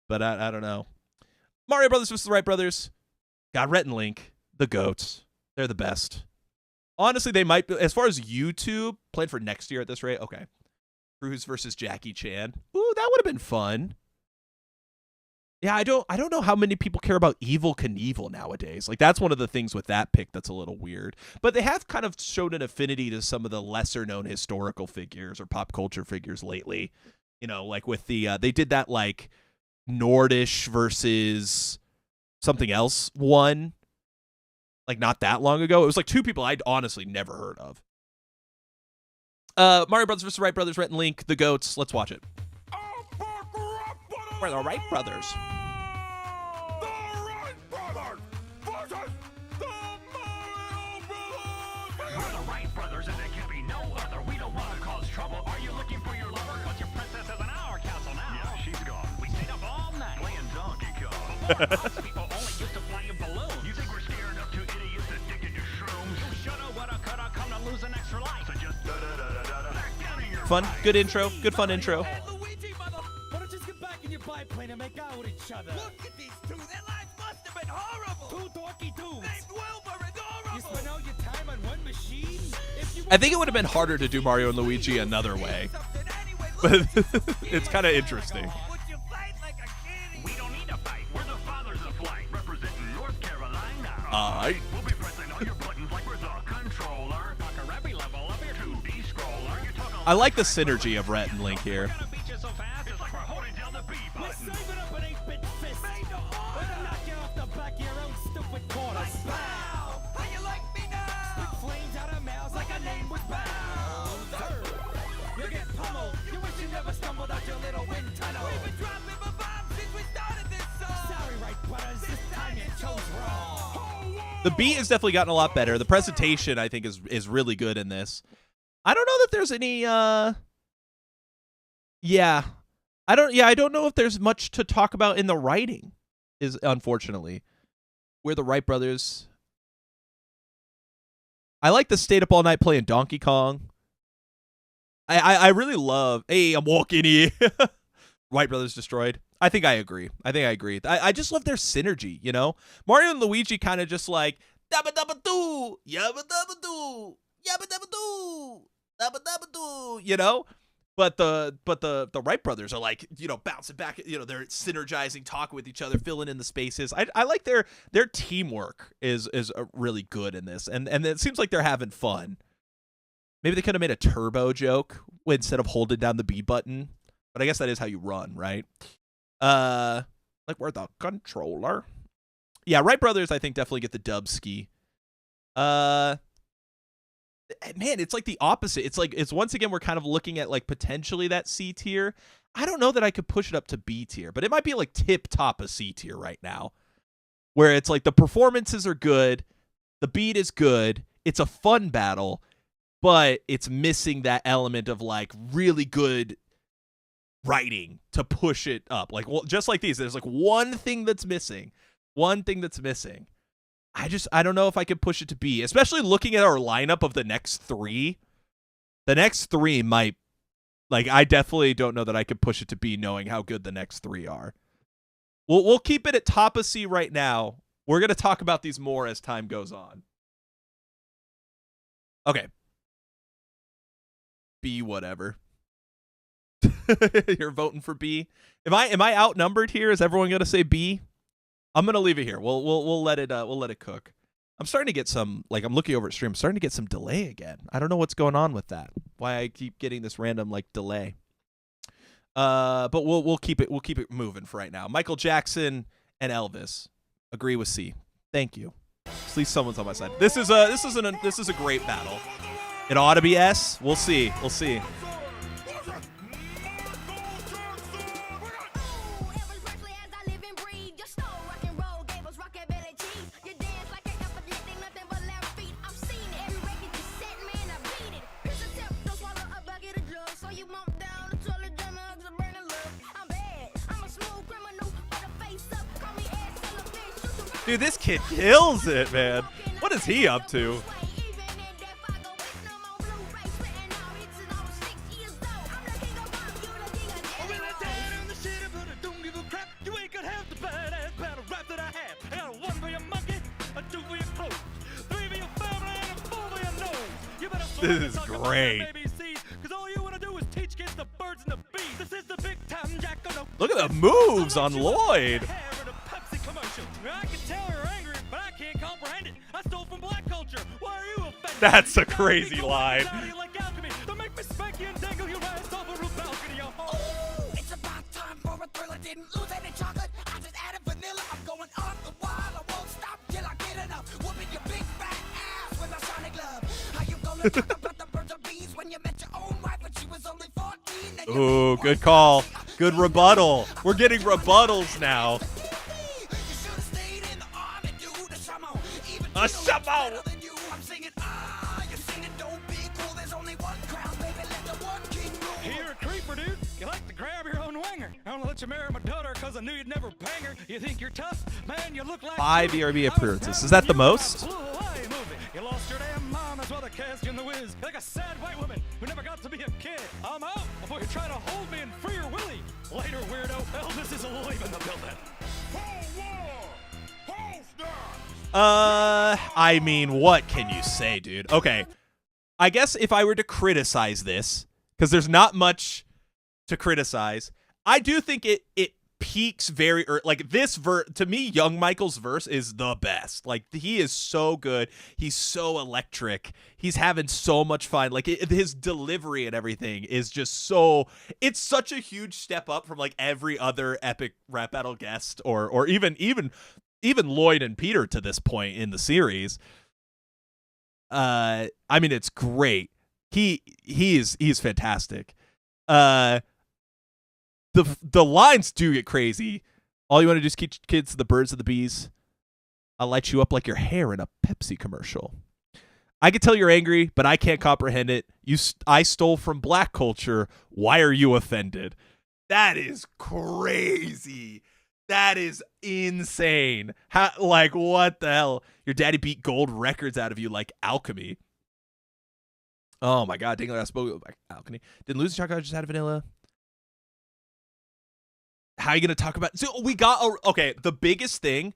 but I don't know. Mario Brothers versus the Wright Brothers. Got Rhett and Link, the GOATs. They're the best. Honestly, they might be, as far as YouTube, planned for next year at this rate. Okay. Cruise versus Jackie Chan. Ooh, that would have been fun. Yeah, I don't know how many people care about Evel Knievel nowadays. Like, that's one of the things with that pick that's a little weird. But they have kind of shown an affinity to some of the lesser-known historical figures or pop culture figures lately. Like with the they did that like Nordish versus something else one, like not that long ago. It was like two people I'd honestly never heard of. Mario Brothers vs. Wright Brothers, Rhett and Link, the GOATs. Let's watch it. We're the Wright Brothers. The Wright Brothers versus the Mario Brothers. We're the Wright Brothers, and there can be no other. We don't want to cause trouble. Are you looking for your lover? Cause your princess is in our castle now. Yeah, she's gone. We stayed up all night playing Donkey Kong. Before, most people only used to fly in balloons. You think we're scared of two idiots addicted to shrooms? You shoulda, woulda, coulda, come to lose an extra life. So just Fun, good intro, good fun intro. Biplane and make out with each other. Look at these two. Their lives must have been horrible. Two dorky dudes. Named Wilbur and horrible. You spend all your time on one machine? I think it would have been harder to do Mario and Luigi another way. But it's kind of interesting. We don't need to fight. We're the fathers of flight, representing North Carolina. Alright. We'll be pressing all your buttons like we're the controller. Talk every level of your 2D scroller. You're talking I like the synergy of Rhett and Link here. The beat has definitely gotten a lot better. The presentation, I think, is really good in this. I don't know that there's any I don't know if there's much to talk about in the writing, is unfortunately. We're the Wright brothers. I like the stayed up all night playing Donkey Kong. I really love, hey, I'm walking here. Wright brothers destroyed. I think I agree. I just love their synergy, you know? Mario and Luigi kind of just like, dabba dabba doo, yabba dabba doo, yabba dabba doo, dabba dabba doo, you know? But the Wright brothers are like, you know, bouncing back, you know, they're synergizing, talking with each other, filling in the spaces. I like their teamwork is really good in this, and it seems like they're having fun. Maybe they could have made a turbo joke instead of holding down the B button, but I guess that is how you run, right? Like we're the controller. Yeah, Wright brothers, I think definitely get the dub ski. Man, it's like the opposite. It's once again we're kind of looking at like potentially that C tier. I don't know that I could push it up to B tier, but it might be like tip top of C tier right now, where it's like the performances are good, the beat is good, it's a fun battle, but it's missing that element of like really good writing to push it up. Like, well, just like these, there's like one thing that's missing. I don't know if I could push it to B, especially looking at our lineup of the next three. The next three might, like, I definitely don't know that I could push it to B knowing how good the next three are. We'll keep it at top of C right now. We're going to talk about these more as time goes on. Okay. B whatever. You're voting for B. Am I outnumbered here? Is everyone going to say B? I'm gonna leave it here. We'll let it cook. I'm starting to get some, like, I'm looking over at stream. I'm starting to get some delay again. I don't know what's going on with that. Why I keep getting this random like delay. But we'll keep it moving for right now. Michael Jackson and Elvis. Agree with C. Thank you. At least someone's on my side. This is a great battle. It ought to be S. We'll see. Dude, this kid kills it, man. What is he up to? This is great. Look at the moves on Lloyd. That's a crazy line. Ooh, good call. Good rebuttal. We're getting rebuttals now. A shamo. You're a creeper, dude. You like to grab your own winger. I want to let you marry my daughter because I knew you'd never bang her. You think you're tough? Man, you look like 5 ERB appearances. Is that the most? You lost your damn mom, that's why they cast you in the whiz. Like a sad white woman who never got to be a kid. I'm out before you try to hold me and free your willy. Later, weirdo. Elvis is alive in the building. I mean, what can you say, dude? Okay. I guess if I were to criticize this, because there's not much to criticize, I do think it peaks very early. Like this verse, to me, Young Michael's verse is the best. Like he is so good. He's so electric. He's having so much fun. Like his delivery and everything is just so, it's such a huge step up from like every other epic rap battle guest or even Lloyd and Peter to this point in the series. I mean, it's great. He's fantastic. The lines do get crazy. All you want to do is teach kids the birds and the bees. I'll light you up like your hair in a Pepsi commercial. I can tell you're angry, but I can't comprehend it. I stole from black culture. Why are you offended? That is crazy. That is insane. Like, what the hell? Your daddy beat gold records out of you like alchemy. Oh, my God. Dang, I spoke like alchemy. Didn't lose the chocolate, I just had vanilla. How are you going to talk about... So we got... Okay, the biggest thing,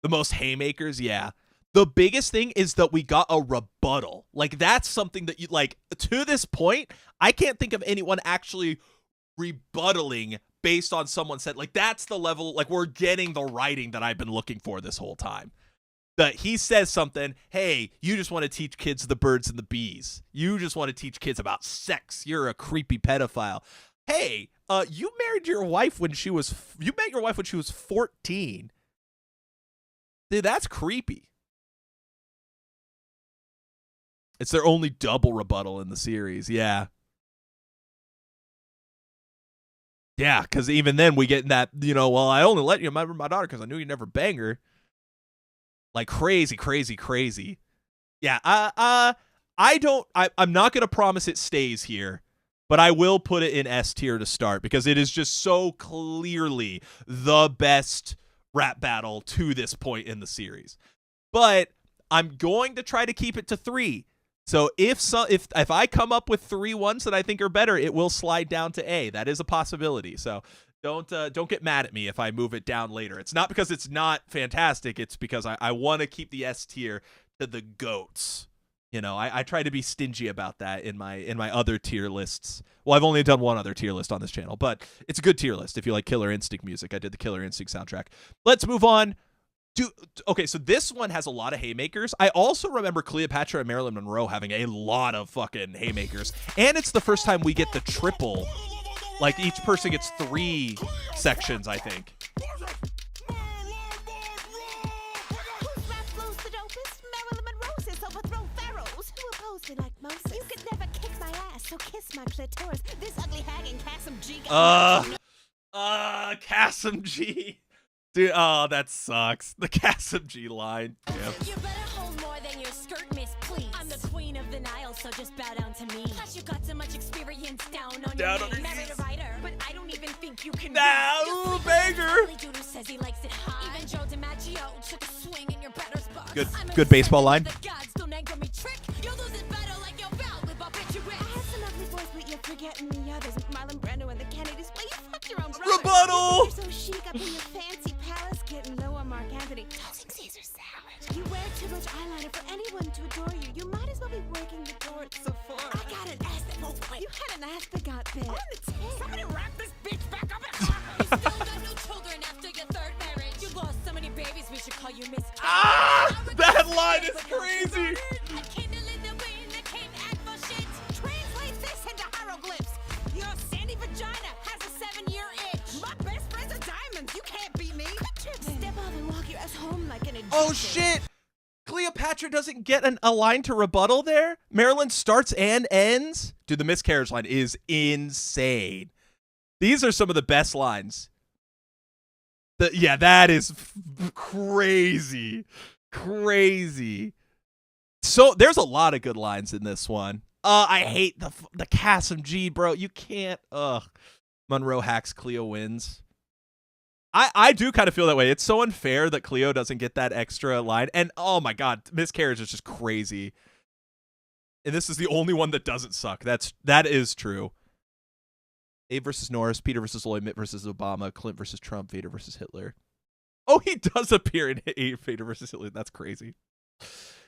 the most haymakers, yeah. The biggest thing is that we got a rebuttal. Like, that's something that you... Like, to this point, I can't think of anyone actually rebuttaling based on someone said. Like, that's the level... Like, we're getting the writing that I've been looking for this whole time. That he says something, hey, you just want to teach kids the birds and the bees. You just want to teach kids about sex. You're a creepy pedophile. Hey, you married your wife when she was... You met your wife when she was 14. Dude, that's creepy. It's their only double rebuttal in the series, yeah. Yeah, because even then we get in that, you know, well, I only let you remember my daughter because I knew you'd never bang her. Like, crazy, crazy, crazy. Yeah, I'm not going to promise it stays here, but I will put it in S tier to start because it is just so clearly the best rap battle to this point in the series. But I'm going to try to keep it to 3. So if I come up with 3 ones that I think are better, it will slide down to A. That is a possibility. So don't get mad at me if I move it down later. It's not because it's not fantastic. It's because I want to keep the S tier to the GOATs. You know, I try to be stingy about that in my other tier lists. Well, I've only done one other tier list on this channel, but it's a good tier list if you like Killer Instinct music. I did the Killer Instinct soundtrack. Let's move on. Okay, so this one has a lot of haymakers. I also remember Cleopatra and Marilyn Monroe having a lot of fucking haymakers. And it's the first time we get the triple. Like, each person gets 3 sections, I think. Whose rap flows the dopest? Marilyn Monroe's overthrow pharaohs who opposed me like Moses. You could never kick my ass, so kiss my clitoris. This ugly hag and Cassim G. Cassim G. Dude, oh, that sucks. The Cassim G line. Yeah. You better hold more than your skirt, miss, please. I'm the queen of the Nile, so just bow down to me. Plus, you got so much experience down on your knees. Married a writer, but I don't even think you can Ooh, banger. Dude says he likes it high. Even Joe DiMaggio took a swing in your batter's box. Good baseball line. The gods don't anchor me trick. You'll lose this battle like your belt with obituary. I have some ugly boys, but you're forgetting the others. Marlon Brando and the Kennedys. Well, you fucked your own brother. Rebuttal. You're so chic up in your fancy palace, getting low on Mark Anthony. Tossing Caesar salad. You wear too much eyeliner for anyone to adore you. You might as well be working the door at Sephora. I got an ass that won't quit. You had an ass that got big. On the tip. Somebody wrap this bitch back up in You still got no children after your 3rd marriage. You lost so many babies, we should call you Miss Kate. That line is crazy. A kindle in the wind that can't act for shit. Translate this into hieroglyphs. Your sandy vagina has a 7-year itch. My best friends are diamonds. You can't beat me. Step off and walk your ass home like an Egyptian. Oh, shit. Cleopatra doesn't get a line to rebuttal there. Marilyn starts and ends. Dude, the miscarriage line is insane. These are some of the best lines. Yeah, that is crazy. Crazy. So there's a lot of good lines in this one. I hate the Cassim G, bro. You can't. Monroe hacks, Cleo wins. I do kind of feel that way. It's so unfair that Cleo doesn't get that extra line. And oh my God, miscarriage is just crazy. And this is the only one that doesn't suck. That is true. Abe versus Norris, Peter versus Lloyd, Mitt versus Obama, Clint versus Trump, Vader versus Hitler. Oh, he does appear in Vader versus Hitler. That's crazy.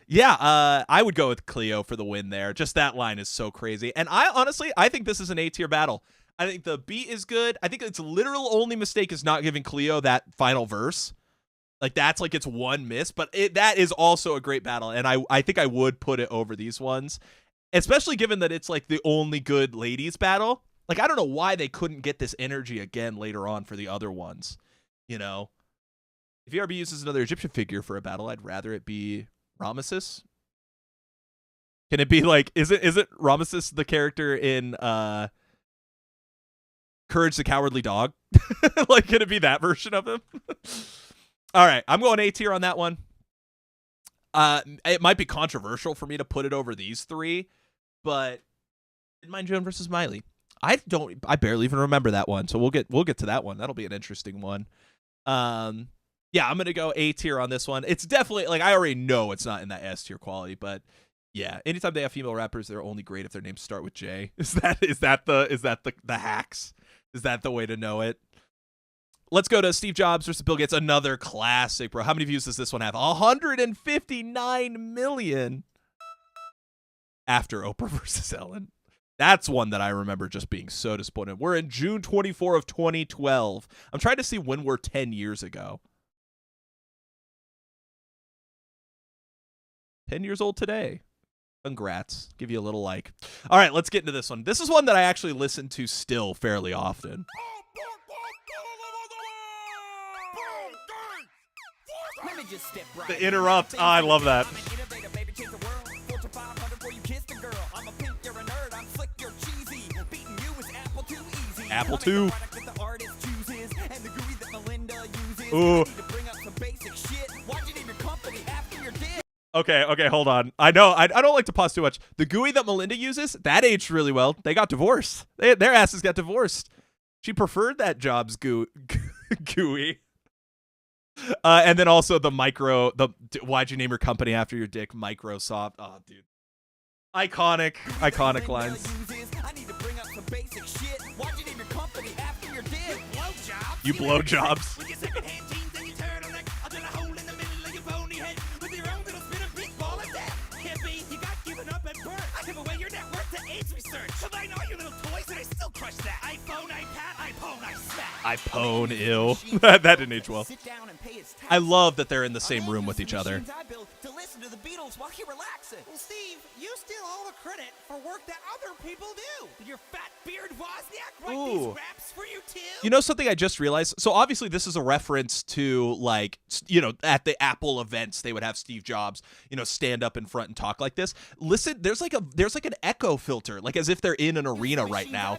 Yeah, I would go with Cleo for the win there. Just that line is so crazy. And I think this is an A-tier battle. I think the beat is good. I think its literal only mistake is not giving Cleo that final verse. Like, that's like its one miss. But that is also a great battle. And I think I would put it over these ones. Especially given that it's like the only good ladies battle. Like, I don't know why they couldn't get this energy again later on for the other ones. You know? If ERB uses another Egyptian figure for a battle, I'd rather it be Ramesses. Can it be like, is it Ramesses the character in Courage the Cowardly Dog? Like, can it be that version of him? All right, I'm going A tier on that one. It might be controversial for me to put it over these three, but mind Joan versus Miley. I barely even remember that one, so we'll get to that one. That'll be an interesting one. Yeah, I'm gonna go A tier on this one. It's definitely like I already know it's not in that S tier quality, but yeah, anytime they have female rappers, they're only great if their names start with J. Is that the hacks? Is that the way to know it? Let's go to Steve Jobs versus Bill Gates, another classic, bro. How many views does this one have? 159 million. After Oprah versus Ellen. That's one that I remember just being so disappointed. We're in June 24 of 2012. I'm trying to see when we're 10 years ago. 10 years old today. Congrats. Give you a little like. All right, let's get into this one. This is one that I actually listen to still fairly often. Let me just step right The interrupt. I love that. I'm an innovator, baby, change the world. 4 to 500 before you kiss the girl. I'm a pink, you're a nerd. I'm slick, you're cheesy. Beating you is Apple too easy. Apple I make II. the product that the artist chooses, and the GUI that Melinda uses. Ooh. I need to bring up some basic shit. Why'd you name your company after your dick? Okay, hold on. I know I don't like to pause too much. The GUI that Melinda uses, that aged really well. They got divorced. Their asses got divorced. She preferred that Jobs GUI. And then also the why'd you name your company after your dick? Microsoft. Oh, dude. Iconic lines. I need to bring up some basic shit. Why'd you name your company after your dick? Blowjobs. You blowjobs. With your second-hand jeans and your turtleneck, I'll drill a hole in the middle of your bony head with your own little spit of big ball of death. Can't be, you got given up at birth. I give away your net worth to AIDS research. Combine all your little toys and I still crush that. iPhone, iPad, iPhone, I smack. iPhone, ill. That didn't age well. Sit down and pay his taxes. I love that they're in the same I room use with the each other. machines I built to listen to the Beatles while he relaxes. Well, Steve, you steal all the credit for work that other people do. Did your fat beard Wozniak write Ooh. these raps for you too? You know something I just realized? So obviously this is a reference to like, at the Apple events, they would have Steve Jobs, stand up in front and talk like this. Listen, there's like an echo filter, like as if they're in an arena right now.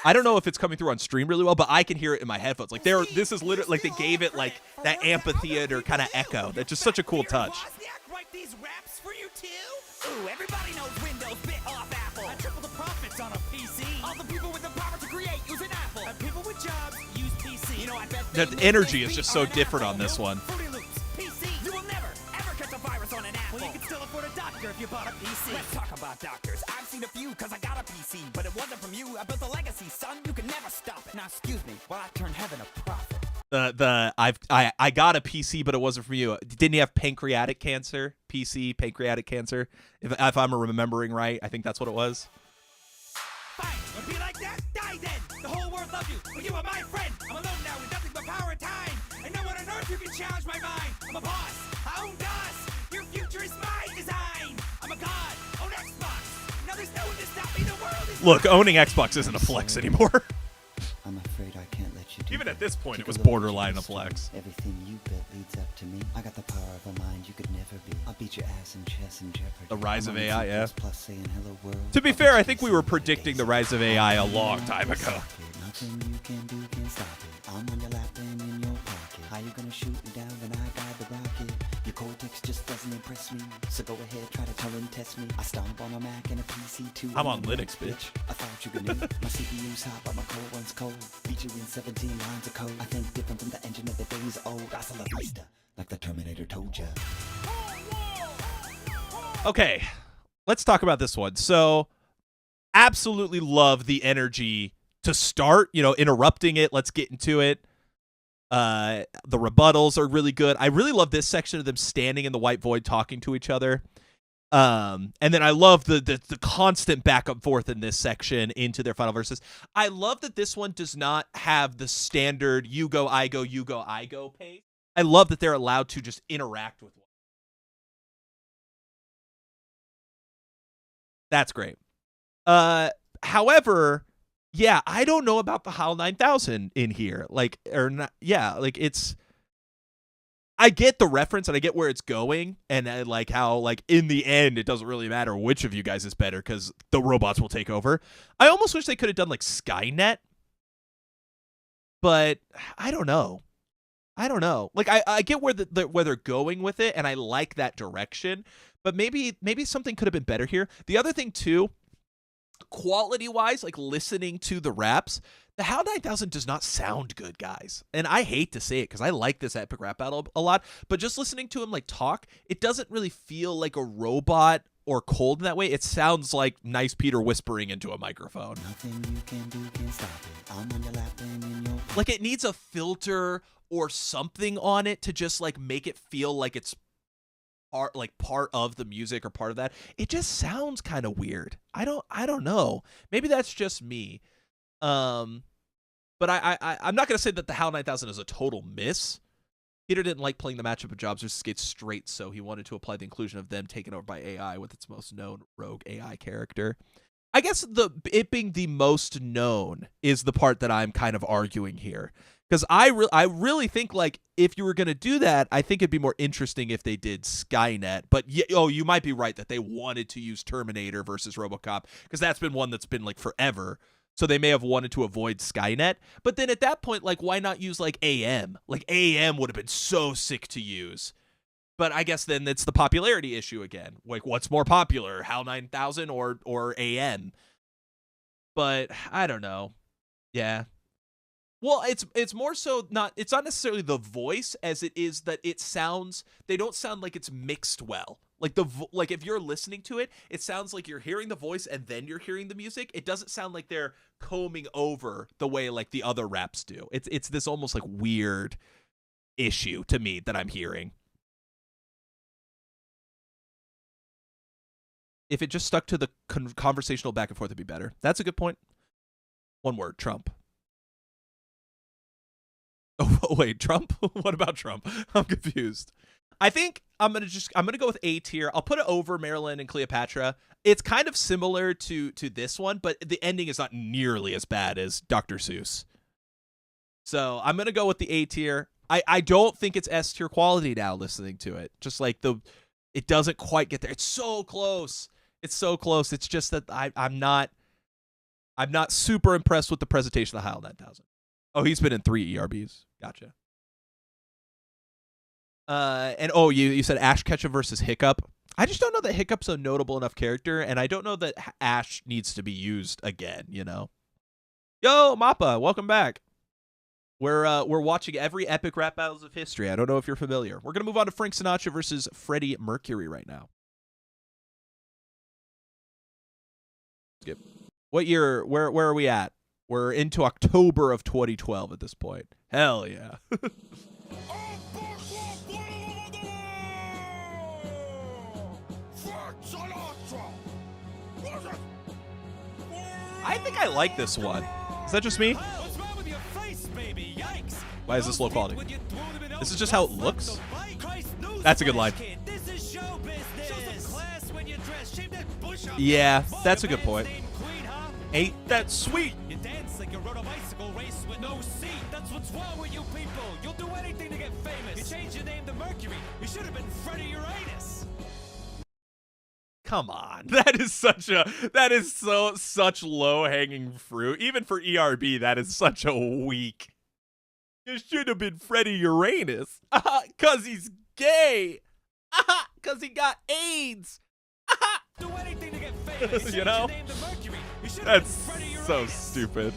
I don't know if it's coming through on stream really well, but I can hear it in my headphones. Like this is literally like they gave it like that amphitheater kind of echo. That's just such a cool touch. Wozniak write these raps for you too? Ooh, everybody knows Windows bit off Apple. I triple the profits on a PC. All the people with the power to create use an Apple. And people with jobs use PC. You know, I bet The they make energy this is just beat so on an different Apple. on this one. Fruity Loops, PC. You will never, ever catch a virus on an Apple. Well, you can still afford a doctor if you bought a PC. Let's talk about doctors. I've seen a few cause I got a PC, but it wasn't from you. I built a legacy, son. You can never stop it. Now excuse me while I turn heaven a profit. I got a PC, but it wasn't from you. Didn't you have pancreatic cancer? PC, pancreatic cancer. If I'm remembering right, I think that's what it was. Fine, wanna be like that? Die then. The whole world loves you, but you are my friend. I'm alone now with nothing but power and time, and no one on earth who can challenge my mind. I'm a boss. I own DOS. Your future is my design. I'm a god. Own Xbox. Now there's no one to stop me. The world is Look, owning Xbox isn't a flex anymore. I'm afraid I can't let you do Even that. at this point, Take it was a look at borderline your a flex. story. Everything you built leads up to me. I got the power of a mind you could never be. I'll beat your ass in chess and Jeopardy. The rise I'm of on AI, yeah. Plus saying hello world. To be I'll fair, beat I you think to we were some predicting the days. rise of AI a long time ago. Nothing you can do can stop it. I'm on your lap and in your pocket. How you gonna shoot me down when I got the rocket? Your cortex just doesn't impress me. So go ahead, try to tell and test me. I stomp on a Mac and a PC too. I'm on Linux, bitch. I thought you could know. My CPU's hot, but my core runs cold. Beat you in 17 lines of code. I think different from the engine of the days old. Hasta la vista, like the Terminator told ya. Okay, let's talk about this one. So, absolutely love the energy to start, interrupting it. Let's get into it. The rebuttals are really good. I really love this section of them standing in the white void talking to each other. And then I love the constant back and forth in this section into their final verses. I love that this one does not have the standard you go, I go, you go, I go pace. I love that they're allowed to just interact with one. That's great. However, yeah, I don't know about the HAL 9000 in here. It's. I get the reference and I get where it's going, and how in the end it doesn't really matter which of you guys is better because the robots will take over. I almost wish they could have done Skynet, but I don't know. I don't know. Like I get where where they're going with it, and I like that direction. But maybe something could have been better here. The other thing too, quality wise, like listening to the raps, the HAL 9000 does not sound good, guys. And I hate to say it because I like this epic rap battle a lot, but just listening to him like talk, it doesn't really feel like a robot or cold in that way. It sounds like Nice Peter whispering into a microphone. Nothing you can do can stop it. I'm on your lap and in your Like it needs a filter or something on it to just like make it feel like it's part of the music or part of that. It just sounds kind of weird. I don't know. Maybe that's just me. But I'm not gonna say that the HAL 9000 is a total miss. Peter didn't like playing the matchup of Jobs versus Gates straight, so he wanted to apply the inclusion of them taken over by AI with its most known rogue AI character. I guess it being the most known is the part that I'm kind of arguing here. Because I really think, like, if you were going to do that, I think it'd be more interesting if they did Skynet. But, you might be right that they wanted to use Terminator versus RoboCop, because that's been one that's been, like, forever. So they may have wanted to avoid Skynet. But then at that point, like, why not use, like, AM? Like, AM would have been so sick to use. But I guess then it's the popularity issue again. Like, what's more popular, HAL 9000 or AM? But I don't know. Yeah. Well, it's more so it's not necessarily the voice as it is that they don't sound like it's mixed well. Like if you're listening to it, it sounds like you're hearing the voice and then you're hearing the music. It doesn't sound like they're combing over the way like the other raps do. It's this almost like weird issue to me that I'm hearing. If it just stuck to the conversational back and forth, it'd be better. That's a good point. One word, Trump. Oh, wait, Trump? What about Trump? I'm confused. I think I'm gonna go with A tier. I'll put it over Marilyn and Cleopatra. It's kind of similar to this one, but the ending is not nearly as bad as Dr. Seuss. So I'm gonna go with the A tier. I don't think it's S tier quality now listening to it. Just like it doesn't quite get there. It's so close. It's so close. It's just that I'm not super impressed with the presentation of the HAL 9000. Oh, he's been in 3 ERBs. Gotcha. And you said Ash Ketchum versus Hiccup. I just don't know that Hiccup's a notable enough character, and I don't know that Ash needs to be used again, you know? Yo, Mappa, welcome back. We're watching every epic rap battles of history. I don't know if you're familiar. We're going to move on to Frank Sinatra versus Freddie Mercury right now. Skip. What year? Where are we at? We're into October of 2012 at this point. Hell yeah. I think I like this one. Is that just me? What's wrong with your face, baby? Yikes. Why is this low quality? This is just how it looks? That's a good line. This is show business. Show some class when you dress. Shave that bush off. Yeah, that's a good point. Queen, huh? Ain't that sweet? You dance like you rode a bicycle race with no seat. That's what's wrong with you people. You'll do anything to get famous. You changed your name to Mercury. You should have been Freddie Uranus. Come on. That is such low-hanging fruit. Even for ERB, that is such a weak. You should have been Freddie Uranus. 'Cause he's gay. 'Cause he got AIDS. Do anything to get famous. You know? That's so stupid.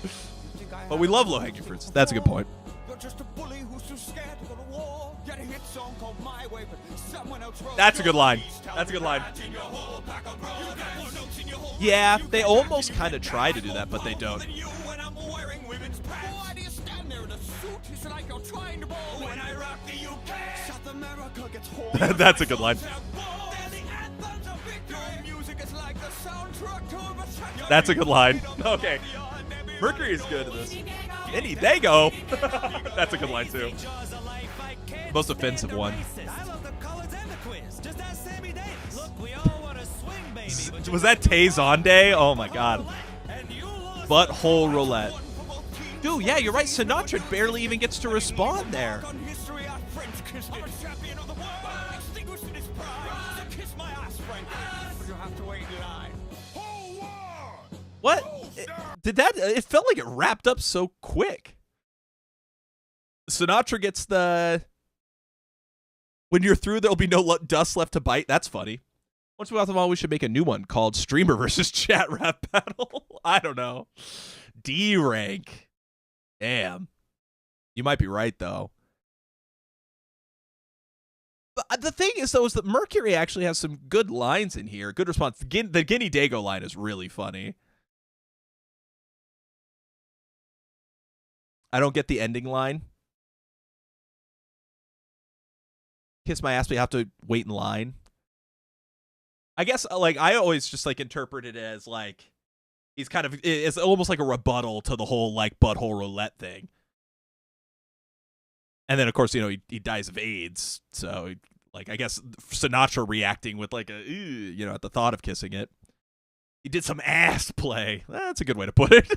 But we love low-hanging fruits. That's a good point. You're just a bully who's too scared to go to war. Get a hit song called My Way, but someone else wrote. That's a good line. That's a good line. Yeah, they almost kind of try to do that, but they don't. Why do you stand there in a suit? It's like you're trying to bowl. When I rock the UK, South America gets horny. That's a good line. That's a good line. Okay. Mercury is good at this. Any they go. That's a good line too. Most offensive one. Was that Tay-Zonday? Oh my god. Butthole roulette. Dude, yeah, you're right. Sinatra barely even gets to respond there. What? It felt like it wrapped up so quick. Sinatra gets the when you're through, there'll be no dust left to bite. That's funny. Once we got them all, we should make a new one called Streamer versus Chat Rap Battle. I don't know. D rank. Damn. You might be right, though. But the thing is, though, is that Mercury actually has some good lines in here. Good response. The Guinea Dago line is really funny. I don't get the ending line. Kiss my ass, but you have to wait in line. I guess, like, I always just, like, interpret it as, like, he's kind of, it's almost like a rebuttal to the whole, like, butthole roulette thing. And then, of course, you know, he dies of AIDS. So, like, I guess Sinatra reacting with, like, you know, at the thought of kissing it. He did some ass play. That's a good way to put it.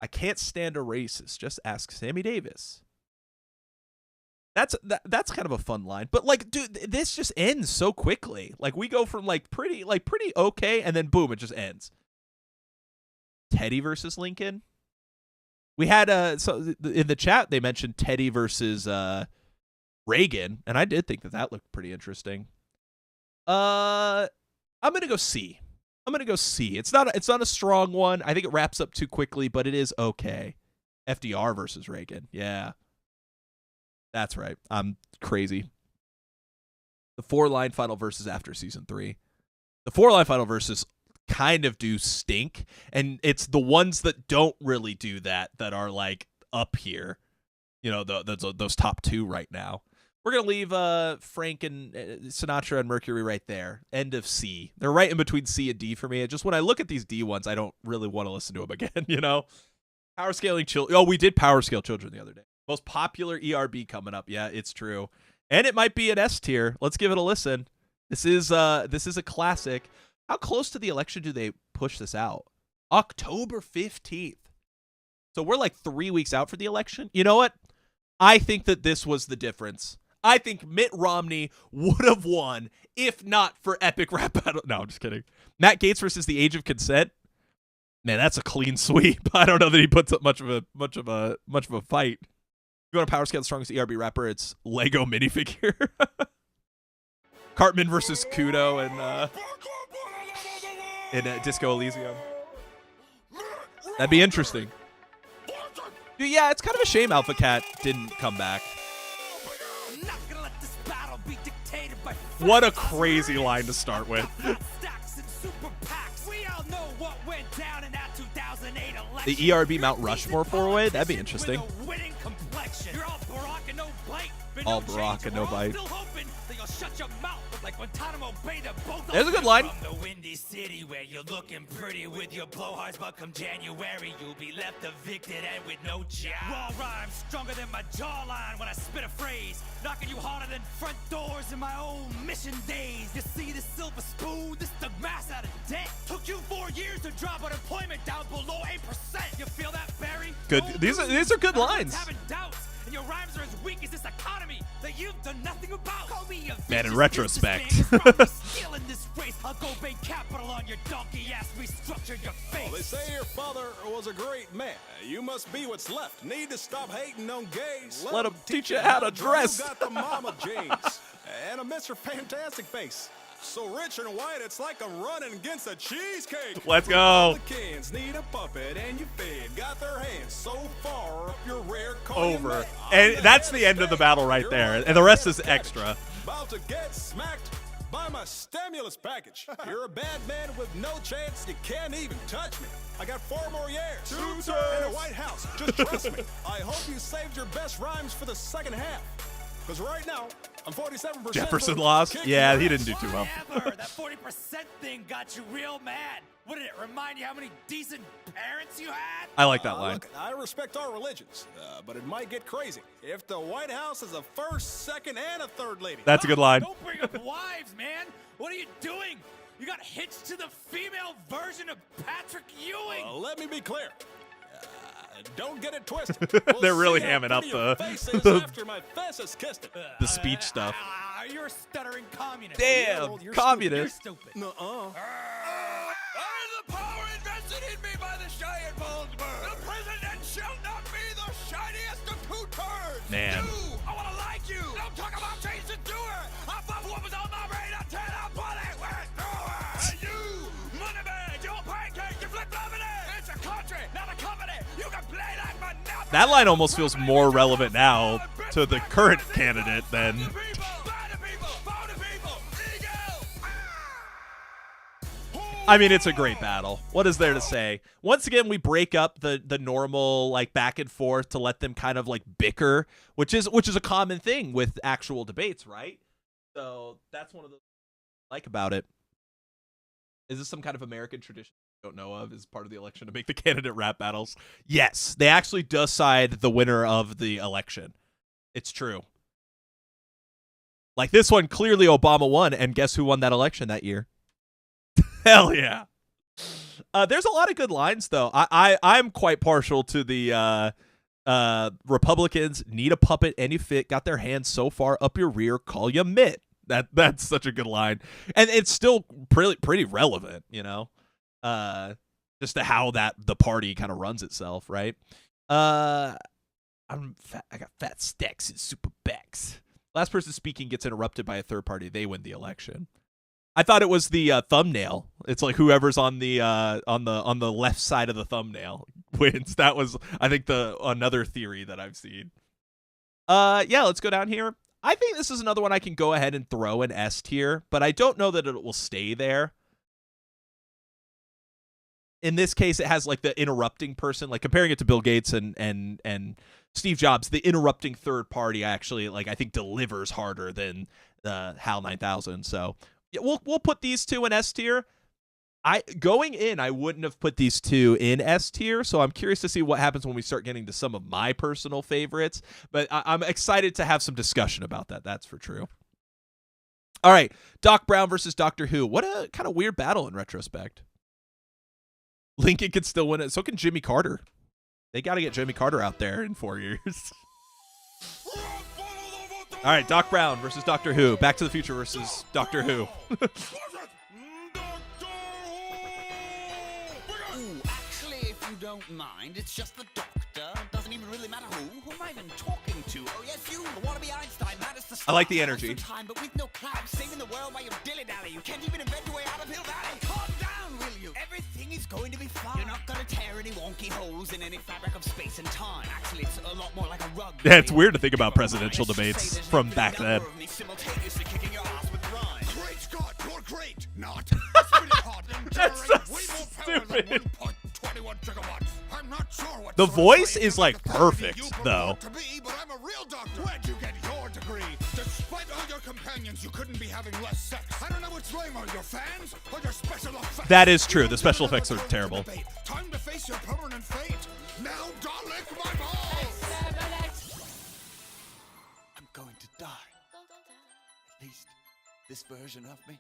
I can't stand a racist. Just ask Sammy Davis. That's kind of a fun line. But, like, dude, this just ends so quickly. Like, we go from, like, pretty okay, and then, boom, it just ends. Teddy versus Lincoln. We had, so in the chat, they mentioned Teddy versus Reagan, and I did think that looked pretty interesting. I'm going to go C. It's not a strong one. I think it wraps up too quickly, but it is okay. FDR versus Reagan. Yeah. That's right. I'm crazy. The 4-line final verses after season 3. The 4-line final verses kind of do stink, and it's the ones that don't really do that are like up here. You know, those top 2 right now. We're going to leave Frank and Sinatra and Mercury right there. End of C. They're right in between C and D for me. Just when I look at these D ones, I don't really want to listen to them again, you know? Power scaling children. Oh, we did power scale children the other day. Most popular ERB coming up. Yeah, it's true. And it might be an S tier. Let's give it a listen. This is a classic. How close to the election do they push this out? October 15th. So we're like 3 weeks out for the election. You know what? I think that this was the difference. I think Mitt Romney would have won if not for Epic Rap Battle. No, I'm just kidding. Matt Gaetz versus the Age of Consent. Man, that's a clean sweep. I don't know that he puts up much of a fight. You want to power scale the strongest ERB rapper? It's Lego minifigure. Cartman versus Kudo in Disco Elysium. That'd be interesting. Dude, yeah, it's kind of a shame Alpha Cat didn't come back. What a crazy line to start with. The ERB Mount Rushmore 4-way? That'd be interesting. All Barack and no bite. There's a good line. From the windy city where you're looking pretty with your blowhards, but come January you'll be left evicted and with no job. Raw rhymes stronger than my jawline when I spit a phrase, knocking you harder than front doors in my old mission days. You see this silver spoon, this took mass out of debt. Took you 4 years to drop unemployment down below 8%. You feel that, Barry? Good. These are good lines. Having doubts. And your rhymes are as weak as this economy that you've done nothing about. Call me a man, in retrospect. Stealing this race, I'll go bank capital on your donkey ass, restructure your face. Well, they say your father was a great man. You must be what's left. Need to stop hating on gays. Let him teach you how to dress. You got the mama jeans and a Mr. Fantastic face. So rich and white, it's like I'm running against a cheesecake. Let's go. The kids need a puppet and you fed. Got their hands so far up your rear. Over. And that's the end of the battle right there. And the rest is extra. About to get smacked by my stimulus package. You're a bad man with no chance. You can't even touch me. I got 4 more years. 2 terms. And a White House. Just trust me. I hope you saved your best rhymes for the second half. Because right now, I'm 47%. Jefferson lost? Yeah, he didn't do too well. That 40% thing got you real mad. What did it remind you how many decent parents you had? I like that line. Look, I respect our religions, but it might get crazy if the White House is a first, second, and a third lady. That's a good line. Don't bring up wives, man. What are you doing? You got hitched to the female version of Patrick Ewing. Let me be clear. Don't get it twisted. They're really hamming up the speech stuff. You're a stuttering communist. Damn, you're communist. Stupid. You're stupid. I am the power invested in me by the giant Volkswagen. The president shall not be the shiniest of 2 Man. I wanna like you. Don't talk about change to do it. I fuck what was on my brain until I put it right through it. Hey, you, money man, you pancake, you flip flopping it. It's a country, not a company. You can play like Monopoly. That line almost feels more relevant now to the current candidate than. I mean, it's a great battle. What is there to say? Once again, we break up the normal like back and forth to let them kind of like bicker, which is a common thing with actual debates, right? So that's one of the I like about it. Is this some kind of American tradition I don't know of? Is part of the election to make the candidate rap battles? Yes, they actually decide the winner of the election. It's true. Like this one, clearly Obama won, and guess who won that election that year? Hell yeah. There's a lot of good lines though. I'm quite partial to the Republicans need a puppet any fit, got their hands so far up your rear, call you Mitt. That's such a good line. And it's still pretty relevant, you know. Just to how the party kind of runs itself, right? I'm fat, I got fat stacks and super backs. Last person speaking gets interrupted by a third party, they win the election. I thought it was the thumbnail. It's like whoever's on the left side of the thumbnail wins. That was, I think, another theory that I've seen. Yeah, let's go down here. I think this is another one I can go ahead and throw an S tier, but I don't know that it will stay there. In this case, it has like the interrupting person, like comparing it to Bill Gates and Steve Jobs. The interrupting third party actually, like, I think delivers harder than the HAL 9000. So. Yeah, we'll put these two in S tier. Going in, I wouldn't have put these two in S tier, so I'm curious to see what happens when we start getting to some of my personal favorites. But I'm excited to have some discussion about that. That's for true. All right, Doc Brown versus Doctor Who. What a kind of weird battle in retrospect. Lincoln can still win it. So can Jimmy Carter. They got to get Jimmy Carter out there in 4 years. All right, Doc Brown versus Doctor Who. Back to the Future versus Doctor Who. Ooh, actually, if you don't mind, it's just the doctor. Doesn't even really matter who am I even talking to? Oh, yes, you, the wannabe Einstein. That is the I like the energy. time, but with no clout, saving the world while you dilly-dally. You can't even invent your way out of Hill Valley. Calm down, will you? Everything is going to be fine. You're not gonna tear any wonky holes in any fabric of space and time. Actually, it's a lot more like a rug. Yeah, it's weird to think about presidential debates from back then. Simultaneously kicking your ass with rhyme. Great Scott, you're great. Not. That's pretty hot and That's so generating way more power than stupid. 1.21 gigawatts. I'm not sure what The sort of voice brain is, like, authority perfect, you purport though. To be, but I'm a real doctor. Where'd you get your degree? Despite all your companions, you couldn't be having less sex. I don't know what's lame, or your fans, or your special effects. That is true. You The don't special deserve effects a are time to terrible. debate. Time to face your permanent fate. Now, don't lick my balls. I'm going to die. At least this version of me.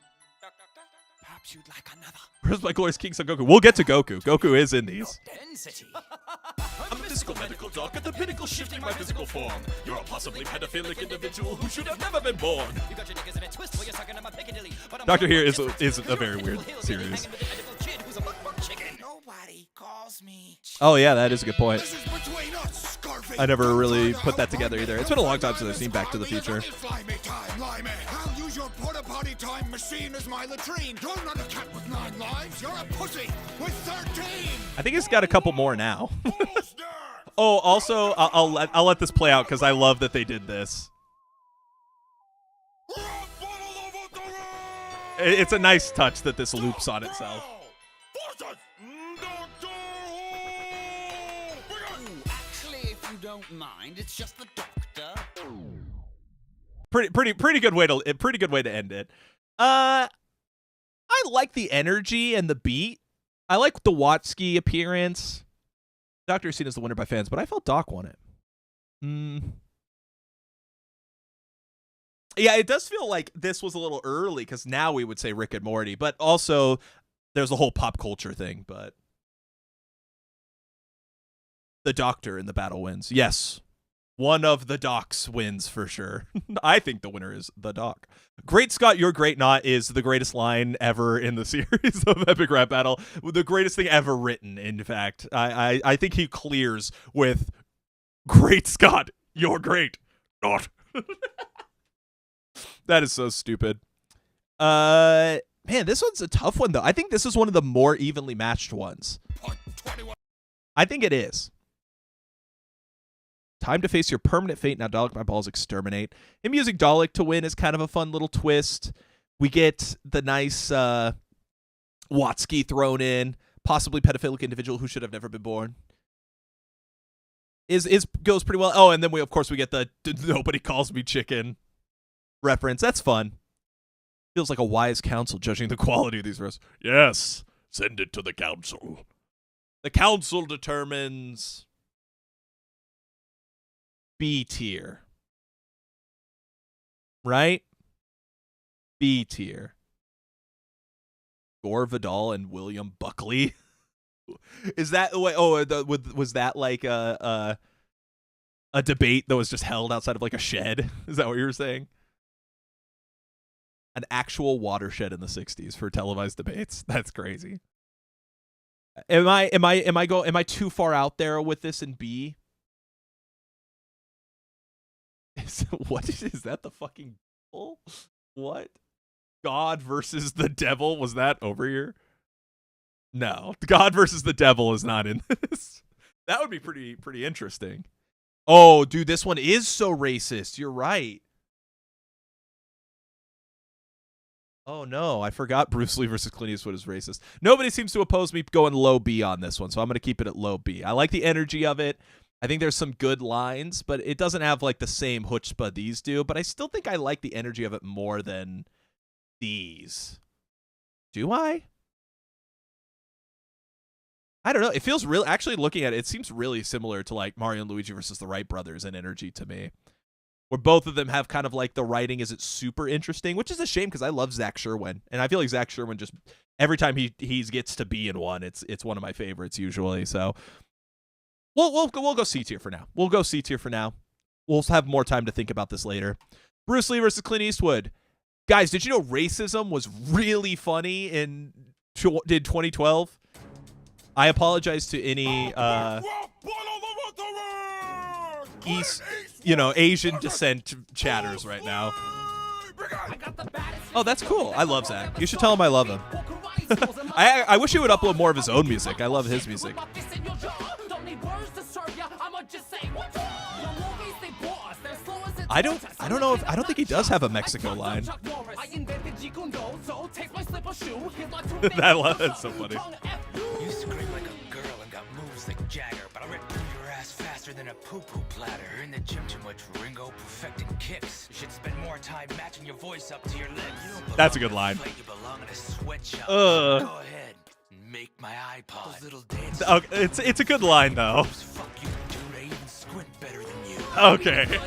Perhaps you'd like another. Where's my glorious King Son Goku? We'll get to Goku. Goku is in these. Density. I'm a physical medical doc at the pinnacle shifting my physical form. You're a possibly pedophilic individual who should have never been born. You got your niggas in a twist while you're sucking on my Piccadilly. But I'm Doctor more here is different a very because weird you're a series. hanging with the edible kid who's a mukbang chicken. Nobody calls me. Oh yeah, that is a good point. This is between us, Scarface. I never really Don't put that try to together outrun either. me. It's been a long time since I've seen Back to the Future. Fly me time, lie me. I'll use your porta potty time machine as my latrine. You're not a cat with 9 lives. You're a pussy with 13. I think it's got a couple more now. Oh, also, I'll let this play out because I love that they did this. It's a nice touch that this loops on itself. Ooh, actually, if you don't mind, it's just the doctor. Pretty good way to end it. I like the energy and the beat. I like the Watsky appearance. Doctor is seen as the winner by fans, but I felt Doc won it. Yeah, it does feel like this was a little early because now we would say Rick and Morty, but also there's a whole pop culture thing. But the Doctor in the battle wins. Yes, one of the Docs wins for sure. I think the winner is the Doc. Great Scott, you're great not is the greatest line ever in the series of Epic Rap Battle. The greatest thing ever written, in fact. I think he clears with Great Scott, You're great. Not. That is so stupid. Man, this one's a tough one, though. I think this is one of the more evenly matched ones. I think it is. Time to face your permanent fate. Now Dalek my balls exterminate. Him using Dalek to win is kind of a fun little twist. We get the nice Watsky thrown in. Possibly pedophilic individual who should have never been born. Is goes pretty well. Oh, and then we get the nobody calls me chicken reference. That's fun. Feels like a wise council judging the quality of these verses. Yes, send it to the council. The council determines B tier. Right? B tier. Gore Vidal and William Buckley. Is that was that like a debate that was just held outside of like a shed? Is that what you were saying? An actual watershed in the 60s for televised debates. That's crazy. Am I too far out there with this in B? What is that the fucking devil? What? God versus the devil? Was that over here? No. God versus the devil is not in this. That would be pretty interesting. Oh, dude, this one is so racist. You're right. Oh, no. I forgot Bruce Lee versus Clint Eastwood is racist. Nobody seems to oppose me going low B on this one, so I'm going to keep it at low B. I like the energy of it. I think there's some good lines, but it doesn't have like the same chutzpah these do, but I still think I like the energy of it more than these. Do I? I don't know. It feels real. Actually, looking at it, it seems really similar to like Mario and Luigi versus the Wright brothers in energy to me, where both of them have kind of like the writing isn't super interesting, which is a shame because I love Zach Sherwin, and I feel like Zach Sherwin just every time he gets to be in one, it's one of my favorites usually. So we'll go C tier for now. We'll go C tier for now. We'll have more time to think about this later. Bruce Lee versus Clint Eastwood. Guys, did you know racism was really funny in 2012? I apologize to any Asian descent chatters right now. Oh, that's cool. I love Zach. You should tell him I love him. I wish he would upload more of his own music. I love his music. I don't think he does have a Mexico line. That's so funny. You scream like a girl and got moves like Jagger, but I rip through your ass faster than a poo-poo platter. You're in the gym too much, Ringo, perfecting kicks. You should spend more time matching your voice up to your lips. That's a good line. You belong in a sweatshop. Go ahead, make my iPod. Those little dances. Okay, it's a good line though. Fuck you, dude. I even squint better than you. Okay.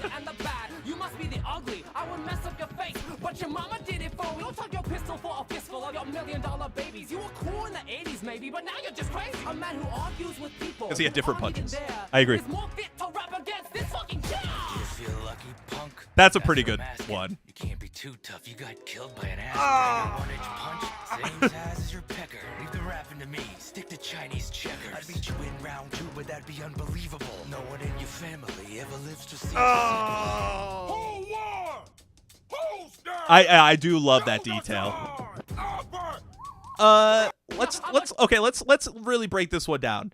You must be the ugly. I would mess up your face, but your mama did it for me. Don't tuck your pistol for a fistful of your $1 million babies. You were cool in the 80s, maybe, but now you're just crazy. A man who argues with people. Because he had different punches. I agree. Is more fit to rap against this fucking job. You feel lucky, punk? That's a pretty good one. You can't be too tough. You got killed by an ass. One-inch punch. Same size as your pecker. Leave the rapping to me. Stick to Chinese checkers. I'd beat you in round 2, but that'd be unbelievable. No one in your family ever lives to see. I do love that detail. Let's really break this one down.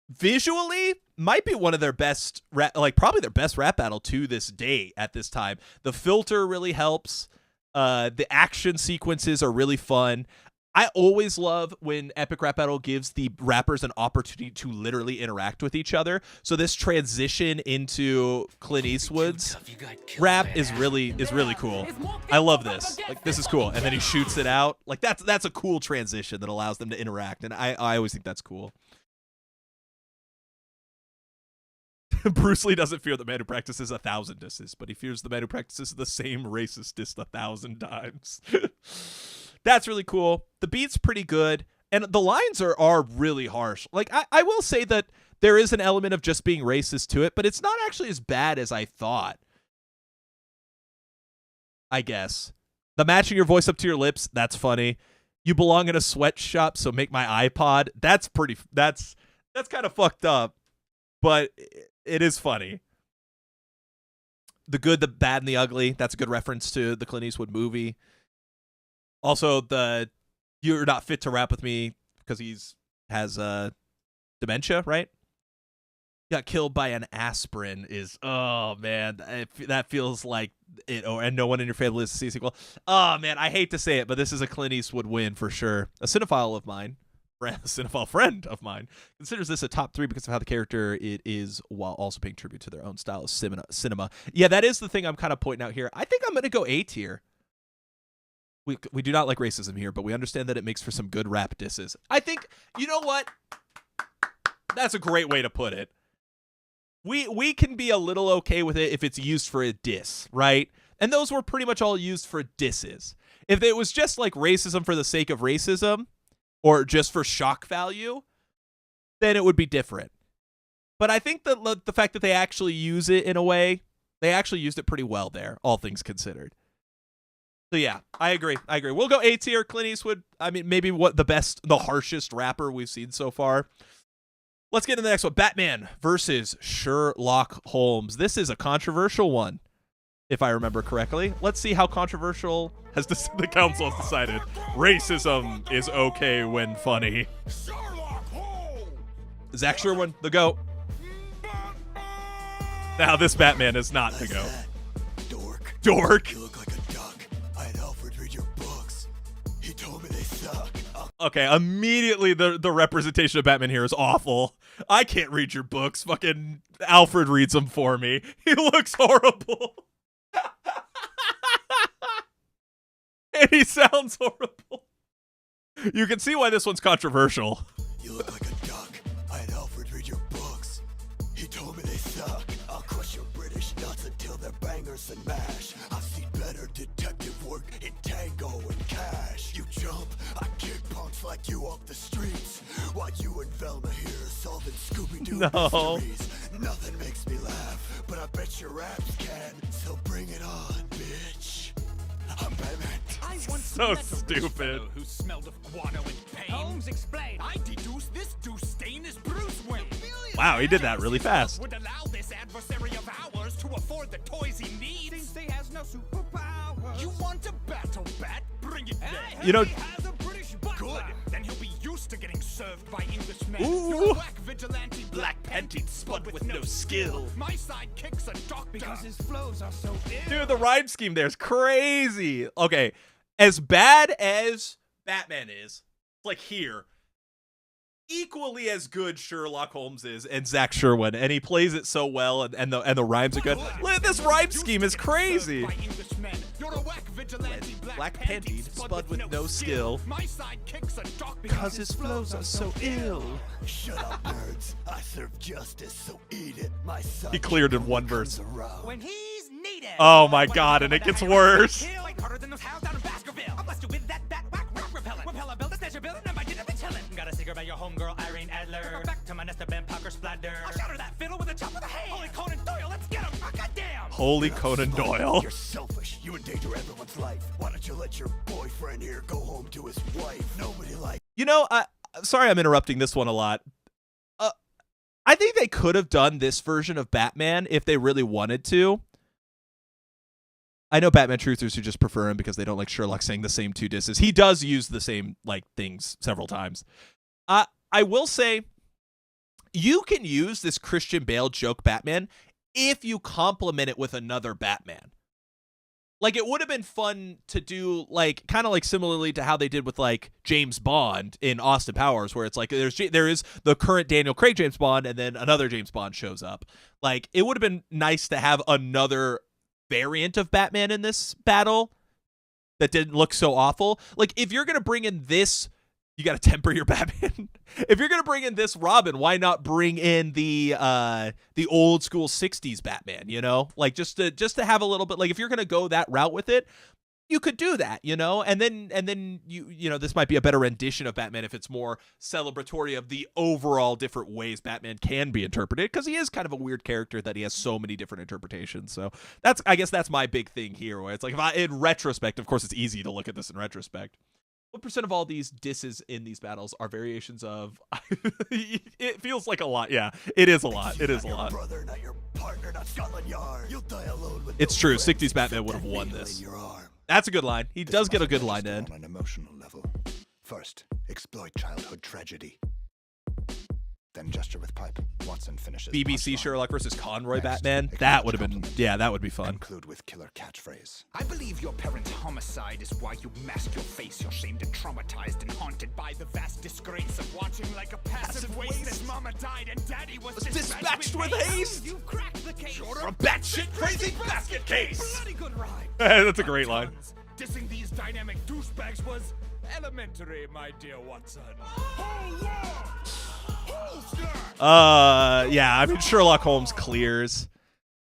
Visually, might be one of their best probably their best rap battle to this day at this time. The filter really helps. The action sequences are really fun. I always love when Epic Rap Battle gives the rappers an opportunity to literally interact with each other. So this transition into Clint Eastwood's rap is really cool. I love this. Like, this is cool. And then he shoots it out. Like, that's a cool transition that allows them to interact. And I always think that's cool. Bruce Lee doesn't fear the man who practices 1,000 disses, but he fears the man who practices the same racist diss 1,000 times. That's really cool. The beat's pretty good, and the lines are really harsh. Like, I will say that there is an element of just being racist to it, but it's not actually as bad as I thought. I guess. The matching your voice up to your lips, that's funny. You belong in a sweatshop, so make my iPod. That's kind of fucked up, but it is funny. the good, the bad, and the ugly. That's a good reference to the Clint Eastwood movie. Also, the "You're not fit to rap with me" because has dementia, right? Got killed by an aspirin is, oh man, that feels like it. Oh, and no one in your family is to see a sequel. Oh man, I hate to say it, but this is a Clint Eastwood win for sure. A cinephile friend of mine considers this a top 3 because of how the character it is, while also paying tribute to their own style of cinema. Yeah, that is the thing I'm kind of pointing out here. I think I'm gonna go A tier. We do not like racism here, but we understand that it makes for some good rap disses. I think, you know what? That's a great way to put it. We can be a little okay with it if it's used for a diss, right? And those were pretty much all used for disses. If it was just like racism for the sake of racism, or just for shock value, then it would be different. But I think that the fact that they actually use it in a way, they actually used it pretty well there, all things considered. So yeah, I agree. We'll go A tier. Clint Eastwood, I mean, maybe the harshest rapper we've seen so far. Let's get into the next one. Batman versus Sherlock Holmes. This is a controversial one, if I remember correctly. Let's see how controversial the council has decided. Racism is okay when funny. Sherlock Holmes! Zach Sherwin, the GOAT. Now this Batman is not the GOAT. Dork. You look like a duck. I had Alfred read your books. He told me they suck. Okay, immediately the representation of Batman here is awful. I can't read your books. Fucking Alfred reads them for me. He looks horrible. And he sounds horrible. You can see why this one's controversial. You look like a duck. I had Alfred read your books. He told me they suck. I'll crush your British nuts until they're bangers and mash. I've seen better detective work in Tango and Cash. You jump, I kick punks like you off the streets. While you and Velma here solving Scooby-Doo mysteries. Nothing makes me laugh, but I bet your raps can. So bring it on, bitch. I'm Batman. I once So met a rich stupid. fellow who smelled of guano and pain. Holmes, explain. I deduce this deuce stain is Bruce Wayne. Wow, he did that really fast. Would allow this adversary of ours to afford the toys he needs. Since he has no superpowers. You want a battle bat? Bring it there. You know, He has a British butler. Good. Then he'll be used to getting served by Englishmen. Ooh. You're a whack vigilante, black panted spud with no skill. My sidekick's a doctor because his flows are so ill. dude, the rhyme scheme there is crazy. Okay, as bad as Batman is, like here, equally as good Sherlock Holmes is and Zach Sherwin, and he plays it so well, and the rhymes are good. Look, this rhyme scheme is crazy. Black panties, spud with no skill. My sidekick's a doctor Because his flows are so ill. Shut up, nerds. I serve justice, so eat it. My son. He cleared in one verse. when he's needed. Oh my god, and it gets worse. Fight harder than those hounds down in Baskerville. I'm busted with that whack rap repellent. Repeller build a snatcher bill and I didn't be chillin'. Got a cigarette by your homegirl Irene Adler. Back to my nest of Ben Parker splatter. I'll shatter that fiddle with a chop of the hand. Holy Conan Doyle, let's get him. Oh, goddamn. Holy Conan Doyle. You're selfish. You endanger everyone's life. Why don't you let your boyfriend here go home to his wife? Nobody likes. You know, sorry I'm interrupting this one a lot. I think they could have done this version of Batman if they really wanted to. I know Batman truthers who just prefer him because they don't like Sherlock saying the same 2 disses. He does use the same like things several times. I will say you can use this Christian Bale joke Batman if you complement it with another Batman. Like, it would have been fun to do, like, kind of like similarly to how they did with, like, James Bond in Austin Powers, where it's like there is the current Daniel Craig James Bond, and then another James Bond shows up. Like, it would have been nice to have another variant of Batman in this battle that didn't look so awful. Like, if you're going to bring in this, you got to temper your Batman. If you're going to bring in this Robin, why not bring in the old school 60s Batman, you know? Like, just to have a little bit, like, if you're going to go that route with it, you could do that, you know? And then you know, this might be a better rendition of Batman if it's more celebratory of the overall different ways Batman can be interpreted, because he is kind of a weird character that he has so many different interpretations. So I guess that's my big thing here, where it's like, in retrospect, of course it's easy to look at this in retrospect. What percent of all these disses in these battles are variations of? It feels like a lot. Yeah, it is a lot. It is a lot. Brother, not your partner, not Scotland Yard. You'll die alone with It's no true. friends 60s Batman except would have that won needle this. in your arm. That's a good line. He does get a good line to Understand end. on an emotional level. First, exploit childhood tragedy. Then gesture with pipe. Watson finishes. BBC punchline. Sherlock versus Conroy Next, Batman. That would have been. acknowledge Yeah, that would be fun. Conclude with killer catchphrase. I believe your parents' homicide is why you mask your face. You're shamed and traumatized and haunted by the vast disgrace of watching like a passive waste. As mama died and daddy was dispatched with haste. You cracked the case. From batshit crazy basket case. Bloody good ride. That's a great line. Dissing these dynamic douchebags was elementary, my dear Watson. Yeah, I mean Sherlock Holmes clears.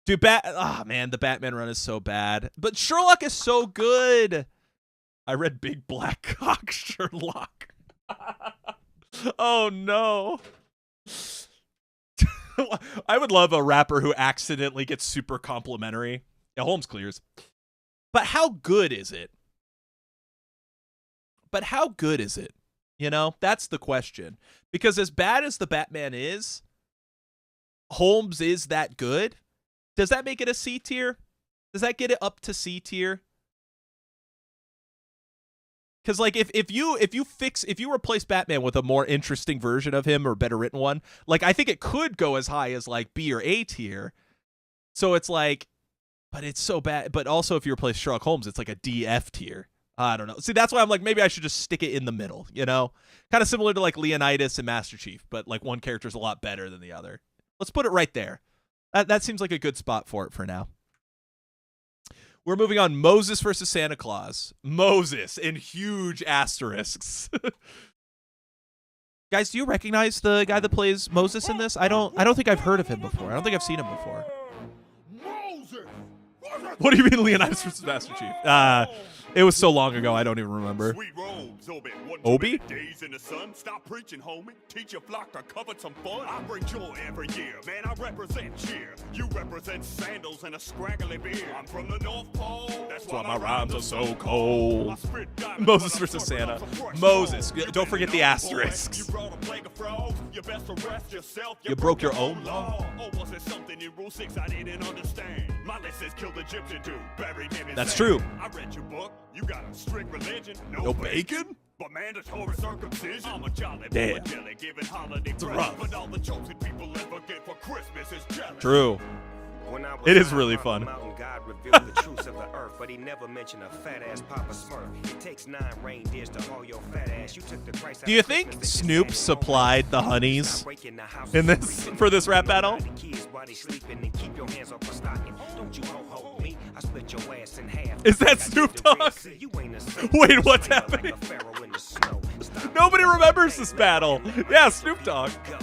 Dude, man, the Batman run is so bad. But Sherlock is so good. I read Big Black Cock Sherlock. Oh no. I would love a rapper who accidentally gets super complimentary. Yeah, Holmes clears. But how good is it? You know, that's the question. Because as bad as the Batman is, Holmes is that good. Does that make it a C tier? Does that get it up to C tier? Because like if you replace Batman with a more interesting version of him or better written one, like I think it could go as high as like B or A tier. So it's like, but it's so bad. But also if you replace Sherlock Holmes, it's like a D F tier. I don't know. See, that's why I'm like, maybe I should just stick it in the middle, you know? Kind of similar to like Leonidas and Master Chief, but like one character's a lot better than the other. Let's put it right there. That seems like a good spot for it for now. We're moving on. Moses versus Santa Claus. Moses in huge asterisks. Guys, do you recognize the guy that plays Moses in this? I don't think I've heard of him before. I don't think I've seen him before. What do you mean Leonidas versus Master Chief? It was so long ago, I don't even remember. Sweet robes, Obi? Days in the sun. Stop preaching, homie. Teach your flock to cover some fun. I bring joy every year. Man, I represent cheer. You represent sandals and a scraggly beard. I'm from the North Pole. That's why my rhymes are so cold. Moses versus Santa. Moses. Don't forget the asterisks. You brought a plague of frogs. You best arrest yourself. You broke your own law. Oh, was it something in Rule 6 I didn't understand? My list says killed Egyptian dude, buried in his That's land. true. I read your book. You got a strict religion. No bacon? But mandatory circumcision. I'm a jolly Damn. boy jelly giving holiday presents. rough. But all the chosen people ever get for Christmas is jealous. True. It is really fun. God revealed the truths of the earth, but he never mentioned a fat ass Papa Smurf. It takes 9 reindeers to haul your fat ass. You took the Christ out Do you of think Christmas, they just Snoop handed supplied over. the honeys Stop breaking the house in and this creeping. for this rap battle? The kids while they sleeping and keep your hands off my stocking. Don't you ho me? I split your ass in half. Is that Like I did Snoop the Red Dogg? Sea. You ain't a saint. Wait, You're what's a slaver happening? like a pharaoh in the snow. Stop Nobody it. remembers this battle. Yeah, Snoop Dogg. Go.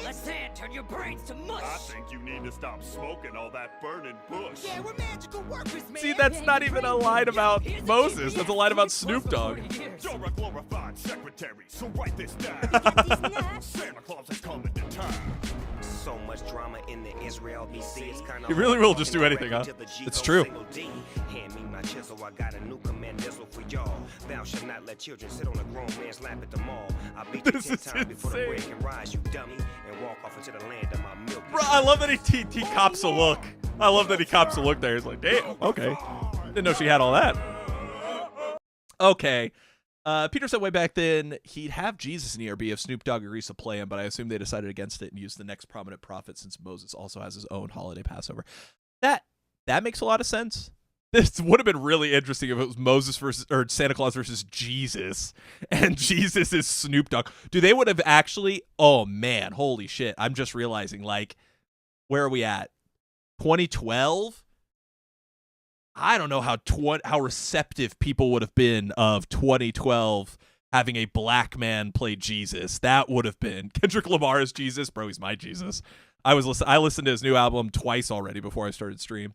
Let's turn your brains to mush. I think you need to stop smoking all that burning bush. Yeah, we're magical workers, man. See, that's not even a line about Moses. That's a line about Snoop Dogg. You're a glorified secretary, so write this down. Santa Claus is coming to town. So much drama in the Israel BC. It's kinda You really hard will talking just do anything, huh? directly to the G It's code true. single D. Hand me my chisel, I got a new command missile for y'all. Thou shalt not let children sit on a grown man's lap at the mall. I beat you This 10 is times before the bread insane. can rise, you dummy, and walk off into the land of my milk. Bro, I love that he cops a look. I love that he cops a look there. He's like, damn, okay. Didn't know she had all that. Okay. Peter said way back then he'd have Jesus in ERB if Snoop Dogg agrees to play him, but I assume they decided against it and used the next prominent prophet since Moses also has his own holiday Passover. That makes a lot of sense. This would have been really interesting if it was Moses versus or Santa Claus versus Jesus, and Jesus is Snoop Dogg. Dude, they would have actually. Oh man, holy shit! I'm just realizing, like, where are we at? 2012. I don't know how receptive people would have been of 2012 having a black man play Jesus. That would have been Kendrick Lamar as Jesus, bro. He's my Jesus. I listened to his new album twice already before I started stream.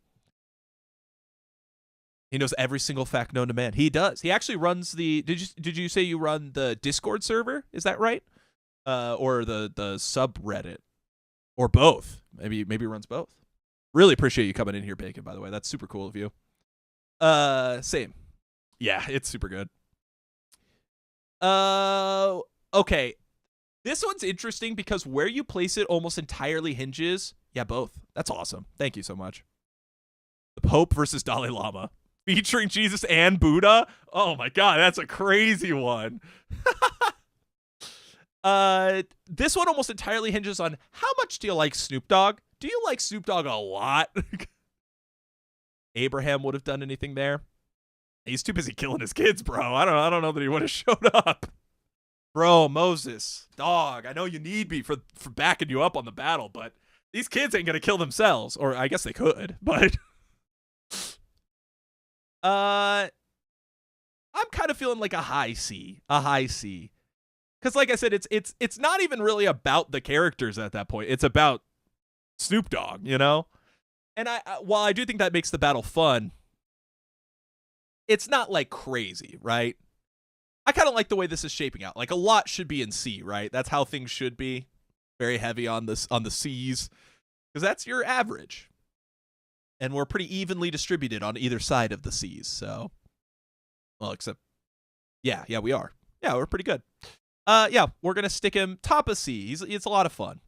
He knows every single fact known to man. He does. He actually runs the. Did you say you run the Discord server? Is that right? Or the subreddit, or both? Maybe he runs both. Really appreciate you coming in here, Bacon. By the way, that's super cool of you. Same. Yeah, it's super good. Okay. This one's interesting because where you place it almost entirely hinges. Yeah, both. That's awesome. Thank you so much. The Pope versus Dalai Lama, featuring Jesus and Buddha. Oh my God, that's a crazy one. This one almost entirely hinges on how much do you like Snoop Dogg? Do you like Snoop Dogg a lot? Abraham would have done anything there. He's too busy killing his kids, bro. I don't know that he would have showed up. Bro, Moses, dog, I know you need me for backing you up on the battle, but these kids ain't gonna kill themselves. Or I guess they could, but I'm kind of feeling like a high C. Because like I said, it's not even really about the characters at that point. It's about Snoop Dogg, you know? And while I do think that makes the battle fun, it's not like crazy, right? I kind of like the way this is shaping out. Like a lot should be in C, right? That's how things should be. Very heavy on the C's, because that's your average. And we're pretty evenly distributed on either side of the C's. So, well, except, yeah, we are. Yeah, we're pretty good. Yeah, we're gonna stick him top of C. It's a lot of fun.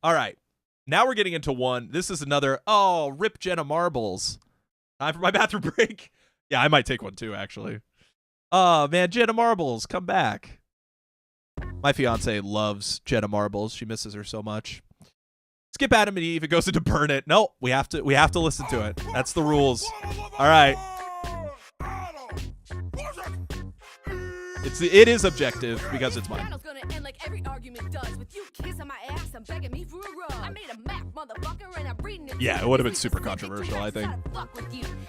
All right, now we're getting into one. This is another. Oh, rip Jenna Marbles. Time for my bathroom break. Yeah, I might take one too, actually. Oh, man, Jenna Marbles, come back. My fiance loves Jenna Marbles. She misses her so much. Skip Adam and Eve. It goes into Burn It. No, we have to listen to it. That's the rules. All right. It is objective because it's mine. Like every argument does with you kissing my ass and begging me for a rub. I made a map, motherfucker, and I'm reading it. Yeah, it would have been super controversial, I think.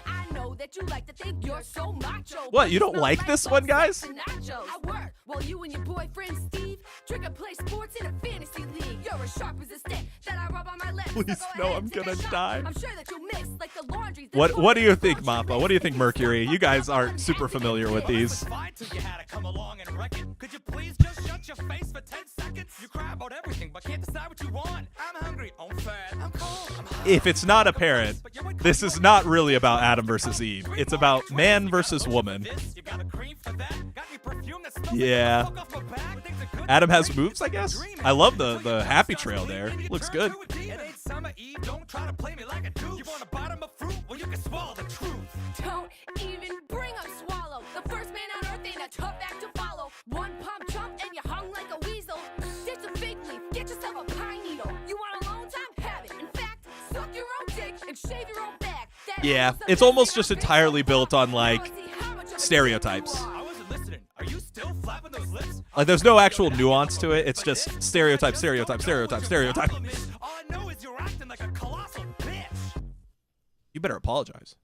I know that you like to think you're so macho. What, you don't like this one, guys? I work while you and your boyfriend Steve drink and play sports in a fantasy league. You're as sharp as a stick that I rub on my lips. Please, no, I'm gonna die. I'm sure that you'll miss like the laundry. What do you think, Mappa? What do you think, Mercury? You guys aren't super familiar with these. Could you please just shut your face for 10 seconds? You cry about everything, but can't decide what you want. I'm hungry, I'm fat, I'm cold, I'm hot. If it's not apparent, this is not really about Adam versus Eve. It's about man versus woman. Yeah. Adam has moves, I guess? I love the happy trail there. Looks good. It ain't summer Eve, don't try to play me like a douche. You want a bottom of fruit? Well, you can swallow the truth. Don't even bring up Swallow. The first man on earth ain't a tough act to follow. One pump jump and you hung like a weasel. Ditch a fig leaf, get yourself a pine needle. You want a long time? Have it. In fact, suck your own dick and shave your own back. Yeah, it's almost just entirely built on, like, stereotypes. I wasn't listening. Are you still flapping those lips? Like, there's no actual nuance to it. It's just stereotype, stereotype, stereotype, stereotype. All I know is you're acting like a colossal bitch. You better apologize.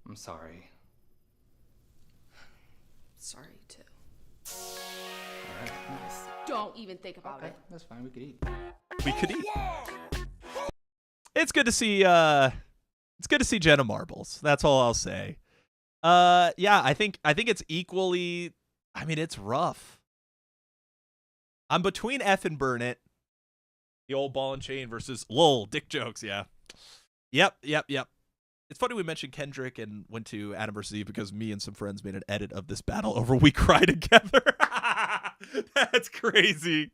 I'm sorry. Sorry, too. Alright, nice. Don't even think about it. That's fine, we could eat. We could eat. It's good to see Jenna Marbles. That's all I'll say. Yeah, I think it's equally, I mean, it's rough. I'm between F and Burn It. The old ball and chain versus lol, dick jokes, yeah. Yep. It's funny we mentioned Kendrick and went to Adam vs. Eve because me and some friends made an edit of this battle over We Cry Together. That's crazy.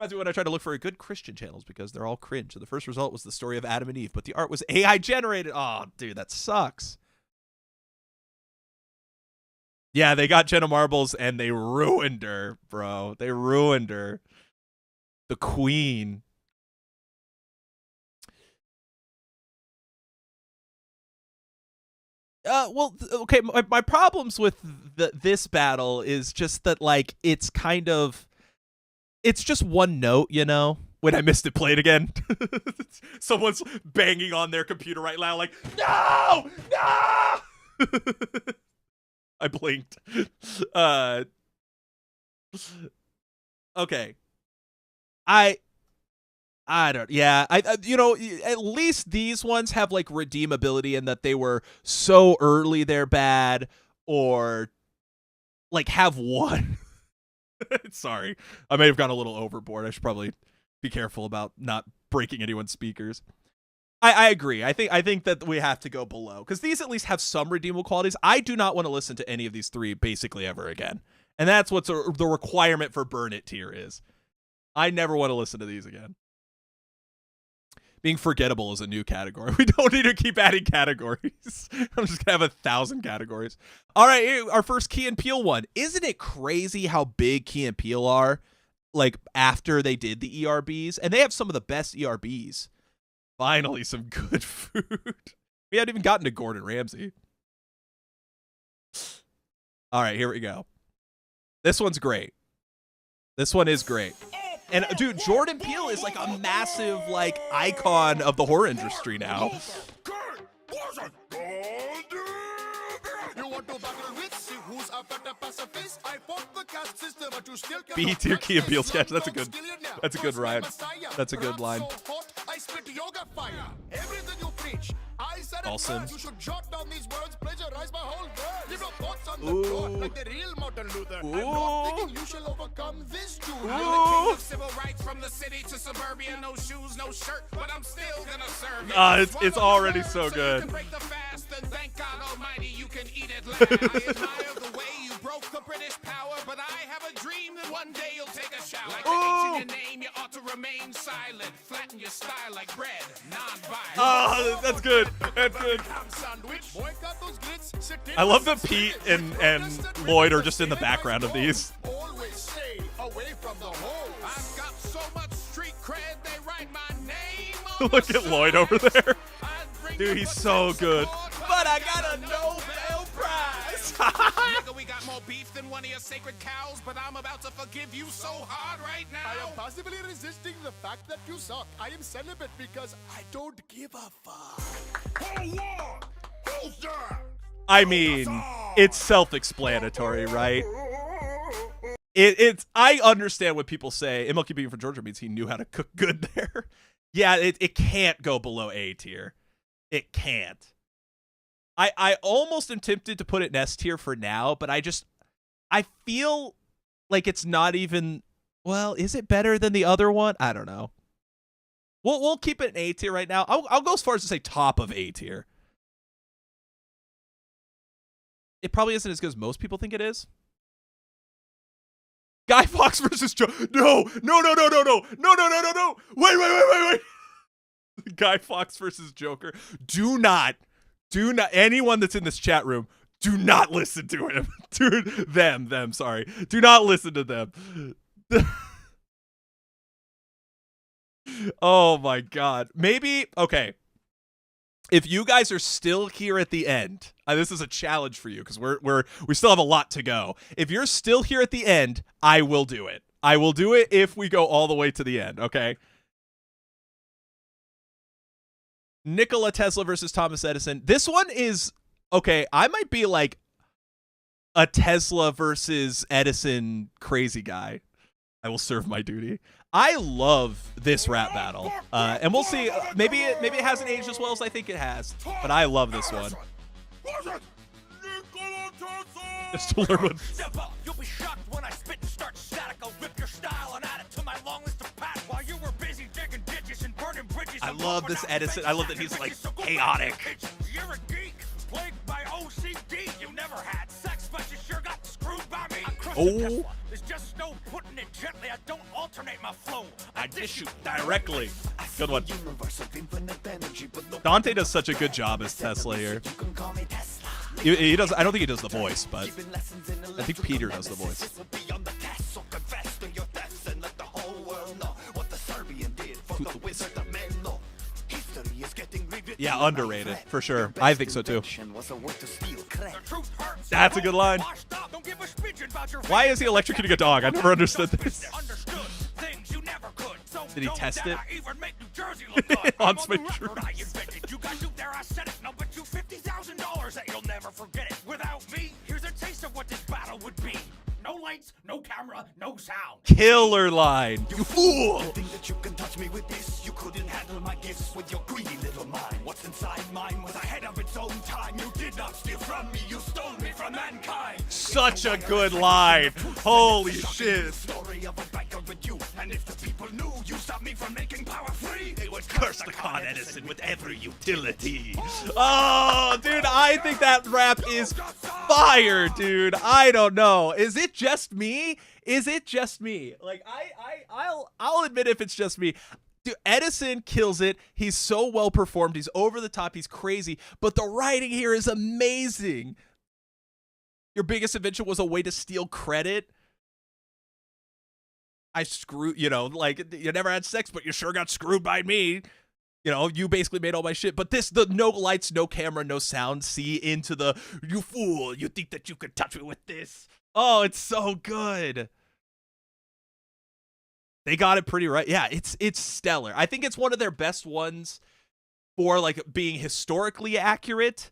Reminds me when I tried to look for good Christian channels because they're all cringe. So the first result was the story of Adam and Eve, but the art was AI generated. Oh, dude, that sucks. Yeah, they got Jenna Marbles and they ruined her, bro. They ruined her. The queen. Well, okay, my problems with this battle is just that, like, it's just one note, you know? When I missed it, play it again. Someone's banging on their computer right now, like, no! I blinked. Okay. I don't, yeah, you know, at least these ones have, like, redeemability in that they were so early they're bad, or, like, have one. Sorry, I may have gone a little overboard. I should probably be careful about not breaking anyone's speakers. I agree. I think that we have to go below because these at least have some redeemable qualities. I do not want to listen to any of these three basically ever again, and that's what's the requirement for Burn It tier is. I never want to listen to these again. Being forgettable is a new category. We don't need to keep adding categories. I'm just gonna have 1,000 categories. All right, here, our first Key and Peele one. Isn't it crazy how big Key and Peele are? Like after they did the ERBs, and they have some of the best ERBs. Finally, some good food. We haven't even gotten to Gordon Ramsay. All right, here we go. This one's great. This one is great. And dude, Jordan Peele is like a massive like icon of the horror industry now. B tier Key and Peele sketch. That's a good rhyme. That's a good line. Awesome. Ooh. It's already so good. Oh, that's good. That's good. I love that Pete and Lloyd are just in the background of these. Look at Lloyd over there. Dude, he's so good. But I got a Nobel Prize. Nigga, we got more beef than one of your sacred cows, but I'm about to forgive you so hard right now. I am possibly resisting the fact that you suck. I am celibate because I don't give a fuck. Hold on! Who's that? I mean, it's self-explanatory, right? It's. I understand what people say. MLK being from Georgia means he knew how to cook good there. Yeah, it can't go below A tier. It can't. I almost am tempted to put it in S tier for now, but I feel like it's not even. Well, is it better than the other one? I don't know. We'll keep it in A tier right now. I'll go as far as to say top of A tier. It probably isn't as good as most people think it is. Guy Fawkes versus Joe. No. Wait. Guy Fawkes versus Joker. Do not. Anyone that's in this chat room, do not listen to him. Them, sorry. Do not listen to them. Oh my God. Maybe, okay. If you guys are still here at the end, this is a challenge for you because we still have a lot to go. If you're still here at the end, I will do it. I will do it if we go all the way to the end, okay? Nikola Tesla versus Thomas Edison. This one is, okay, I might be like a Tesla versus Edison crazy guy. I will serve my duty. I love this rap battle, and we'll see. Maybe it hasn't aged as well as I think it has, but I love this one. Just to learn what. You'll be shocked when I spit and start static. I'll rip your style and add it to my long list of pats while you were busy digging ditches and burning bridges. I love this Edison. I love that he's like chaotic. You're a geek, plagued by OCD. You never had sex, but you sure got screwed by me. Oh. There's just no putting it gently. I don't alternate my flow. I dish you directly. Good one. Dante does such a good job as Tesla here. He does. I don't think he does the voice, but I think Peter does the voice. Yeah, underrated for sure. I think so too. That's a good line. Why is he electrocuting a dog? I never understood this. Did he test it? On Space Troops. You got you there, I said it. Now bet you $50,000 that you'll never forget it. Without me, here's a taste of what this battle would be. No lights, no camera, no sound. Killer line. You fool. Think that you can touch me with this. You couldn't handle my gifts with your greedy little mind. What's inside mine was ahead of its own time. You did not steal from me, you stole me from mankind. Such a good line. Holy shit. Story of a biker with you And if the people knew you stopped me from making power free, they would Curse the Con Edison with every utility. Oh, dude, I think that rap is fire, dude. I don't know. Is it just me? Is it just me? Like, I'll admit if it's just me. Dude, Edison kills it. He's so well performed. He's over the top. He's crazy. But the writing here is amazing. Your biggest invention was a way to steal credit. I screwed, you know, like, you never had sex, but you sure got screwed by me. You know, you basically made all my shit. But this, the no lights, no camera, no sound, see into the, you fool, you think that you could touch me with this? Oh, it's so good. They got it pretty right. Yeah, it's stellar. I think it's one of their best ones for, like, being historically accurate.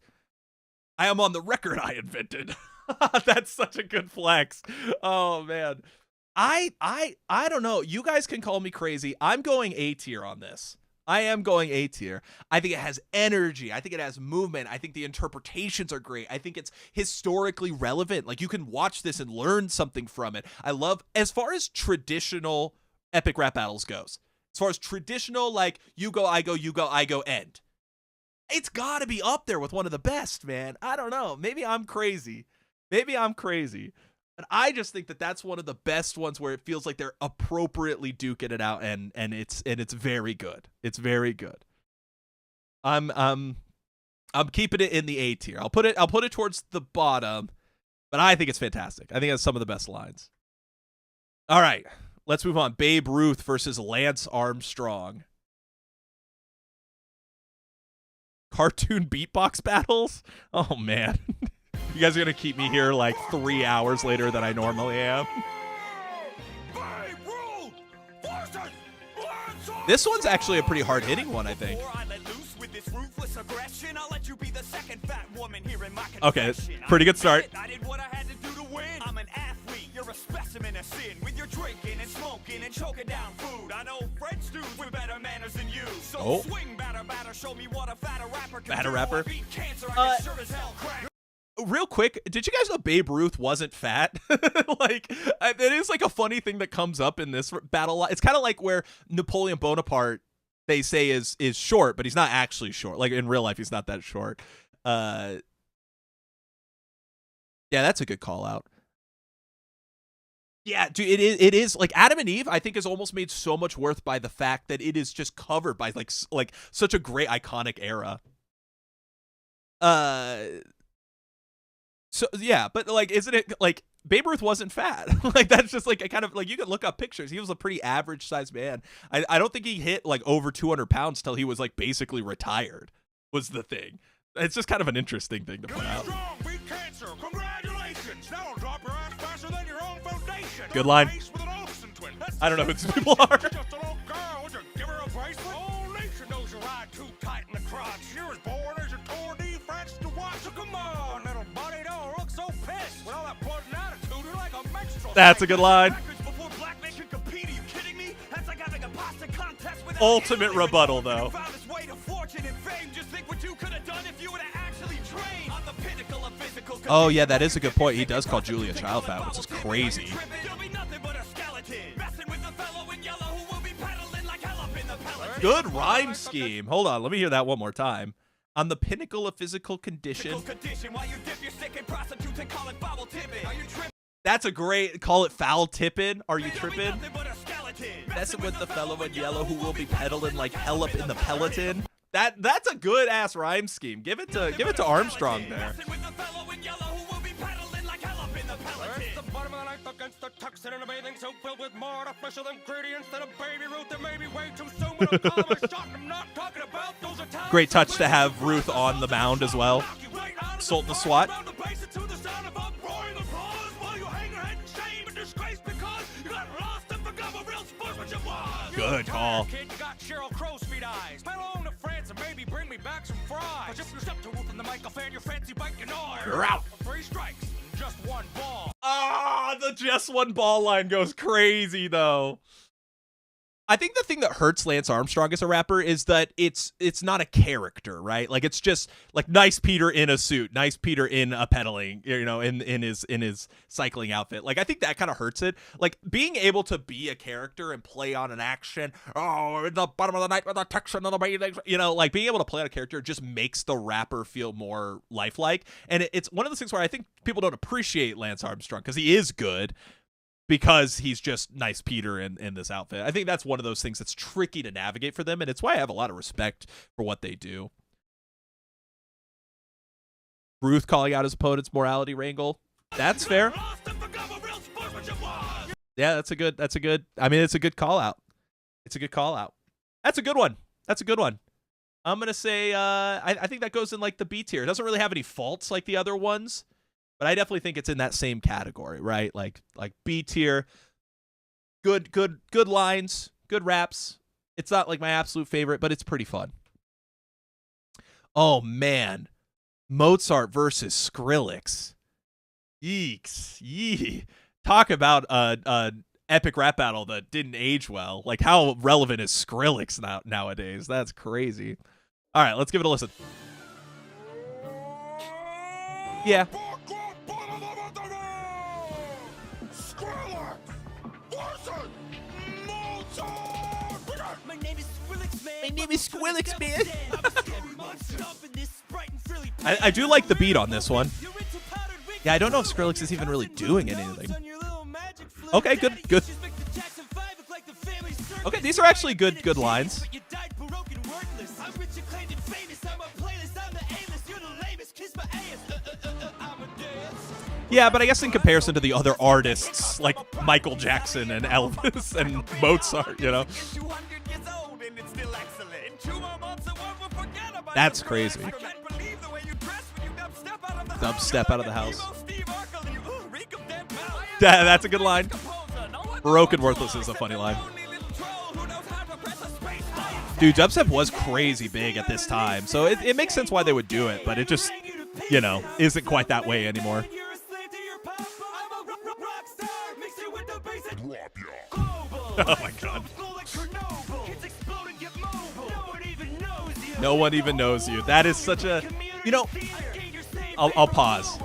I am on the record I invented. That's such a good flex. Oh, man. I don't know. You guys can call me crazy. I'm going A tier on this. I am going A tier. I think it has energy. I think it has movement. I think the interpretations are great. I think it's historically relevant. Like, you can watch this and learn something from it. I love, as far as traditional epic rap battles goes, as far as traditional, like, you go, I go, you go, I go, end. It's got to be up there with one of the best, man. I don't know. Maybe I'm crazy. Maybe I'm crazy. But I just think that that's one of the best ones where it feels like they're appropriately duking it out, and it's very good. It's very good. I'm keeping it in the A tier. I'll put it towards the bottom, but I think it's fantastic. I think it's some of the best lines. All right, let's move on. Babe Ruth versus Lance Armstrong. Cartoon beatbox battles? Oh man. You guys are going to keep me here like 3 hours later than I normally am. This one's actually a pretty hard-hitting one, I think. Okay, pretty good start. I'm an athlete, you're a specimen of sin. With your drinking and smoking and choking down food. I know French dudes with better manners than you. So swing batter, show me what a fatter rapper can Batter do. rapper? I beat cancer, I can sure as hell crack. Real quick, did you guys know Babe Ruth wasn't fat? Like, it is like a funny thing that comes up in this battle. It's kind of like where Napoleon Bonaparte, they say is short, but he's not actually short. Like, in real life, he's not that short. Yeah, that's a good call out. Yeah, dude, it is like Adam and Eve, I think, is almost made so much worth by the fact that it is just covered by like such a great iconic era. So yeah, but like, isn't it like Babe Ruth wasn't fat? Like, that's just like a kind of like, you can look up pictures. He was a pretty average sized man. I don't think he hit like over 200 pounds till he was like basically retired, was the thing. It's just kind of an interesting thing to put out. beat cancer. Congratulations. Now drop your ass faster than your own foundation. Good line. I don't know who these people are. Just a little girl, would you give her a bracelet? Whole nation knows you ride too tight in the crotch. She was born as a Tour de France to watch. So come on, little buddy, don't look so pissed. With all that blood and attitude, you're like a menstrual. That's a good line. Before black men can compete, are you kidding me? That's like having a pasta contest without Ultimate rebuttal, though. found his way to fortune and fame. Just think what you could have done if you would have actually trained. On the pinnacle of physical. Oh yeah, that is a good point. He does call Julia child fat, which is crazy. You'll be nothing but a skeleton. Messing with the fellow in yellow who will be pedaling like hell up in the peloton. Good rhyme scheme. Hold on, let me hear that one more time. On the pinnacle of physical condition. While you dip your stick in prostitutes and call it foul tipping. Are you tripping? That's a great, call it foul tipping. Are you tripping? Nothing but a skeleton. Messing with the fellow in yellow who will be pedaling like hell up in the peloton. That's a good ass rhyme scheme. Give it to Armstrong there. Messing with the fellow in yellow who will be pedaling like hell up in the peloton. It's the bottom of the ninth against the tuxedo in a bathing suit filled with more artificial ingredients than a baby Ruth. It may be way too soon, but I'll call him a shot. I'm not talking about those are times. Great touch to have Ruth on the mound as well. Sultan the SWAT. Good call. Kid, you got Cheryl Crow's feet eyes. Paddle on to France and maybe bring me back some fries. But just step to Ruth in the mic, I'll fan your fancy bike and all. You're out. 3 strikes, just 1 ball. Ah, the just one ball line goes crazy though. I think the thing that hurts Lance Armstrong as a rapper is that it's not a character, right? Like it's just like nice Peter in a suit, nice Peter in a pedaling, you know, in his cycling outfit. Like I think that kind of hurts it. Like being able to be a character and play on an action, oh, in the bottom of the night with the Texan and the, you know, like being able to play on a character just makes the rapper feel more lifelike. And it's one of those things where I think people don't appreciate Lance Armstrong because he is good, because he's just nice Peter in this outfit. I think that's one of those things that's tricky to navigate for them, and it's why I have a lot of respect for what they do. Ruth calling out his opponent's morality wrangle. That's fair. Yeah, that's a good, I mean, it's a good call out. It's a good call out. That's a good one. That's a good one. I'm going to say, I think that goes in like the B tier. It doesn't really have any faults like the other ones, but I definitely think it's in that same category, right? Like B tier, good lines, good raps. It's not like my absolute favorite, but it's pretty fun. Oh man, Mozart versus Skrillex. Yeeks, yee. Talk about an epic rap battle that didn't age well. Like how relevant is Skrillex nowadays? That's crazy. All right, let's give it a listen. Yeah. My name is Skrillex, man. I do like the beat on this one. Yeah, I don't know if Skrillex is even really doing anything. Okay, good. Okay, these are actually good lines. Yeah, but I guess in comparison to the other artists like Michael Jackson and Elvis and Mozart, you know. That's crazy. Dubstep out of the house. Yeah, that's a good line. Baroque and worthless is a funny line. Dude, dubstep was crazy big at this time, so it makes sense why they would do it, but it just, you know, isn't quite that way anymore. Oh my god. No one even knows you. That is such a, you know, I'll pause.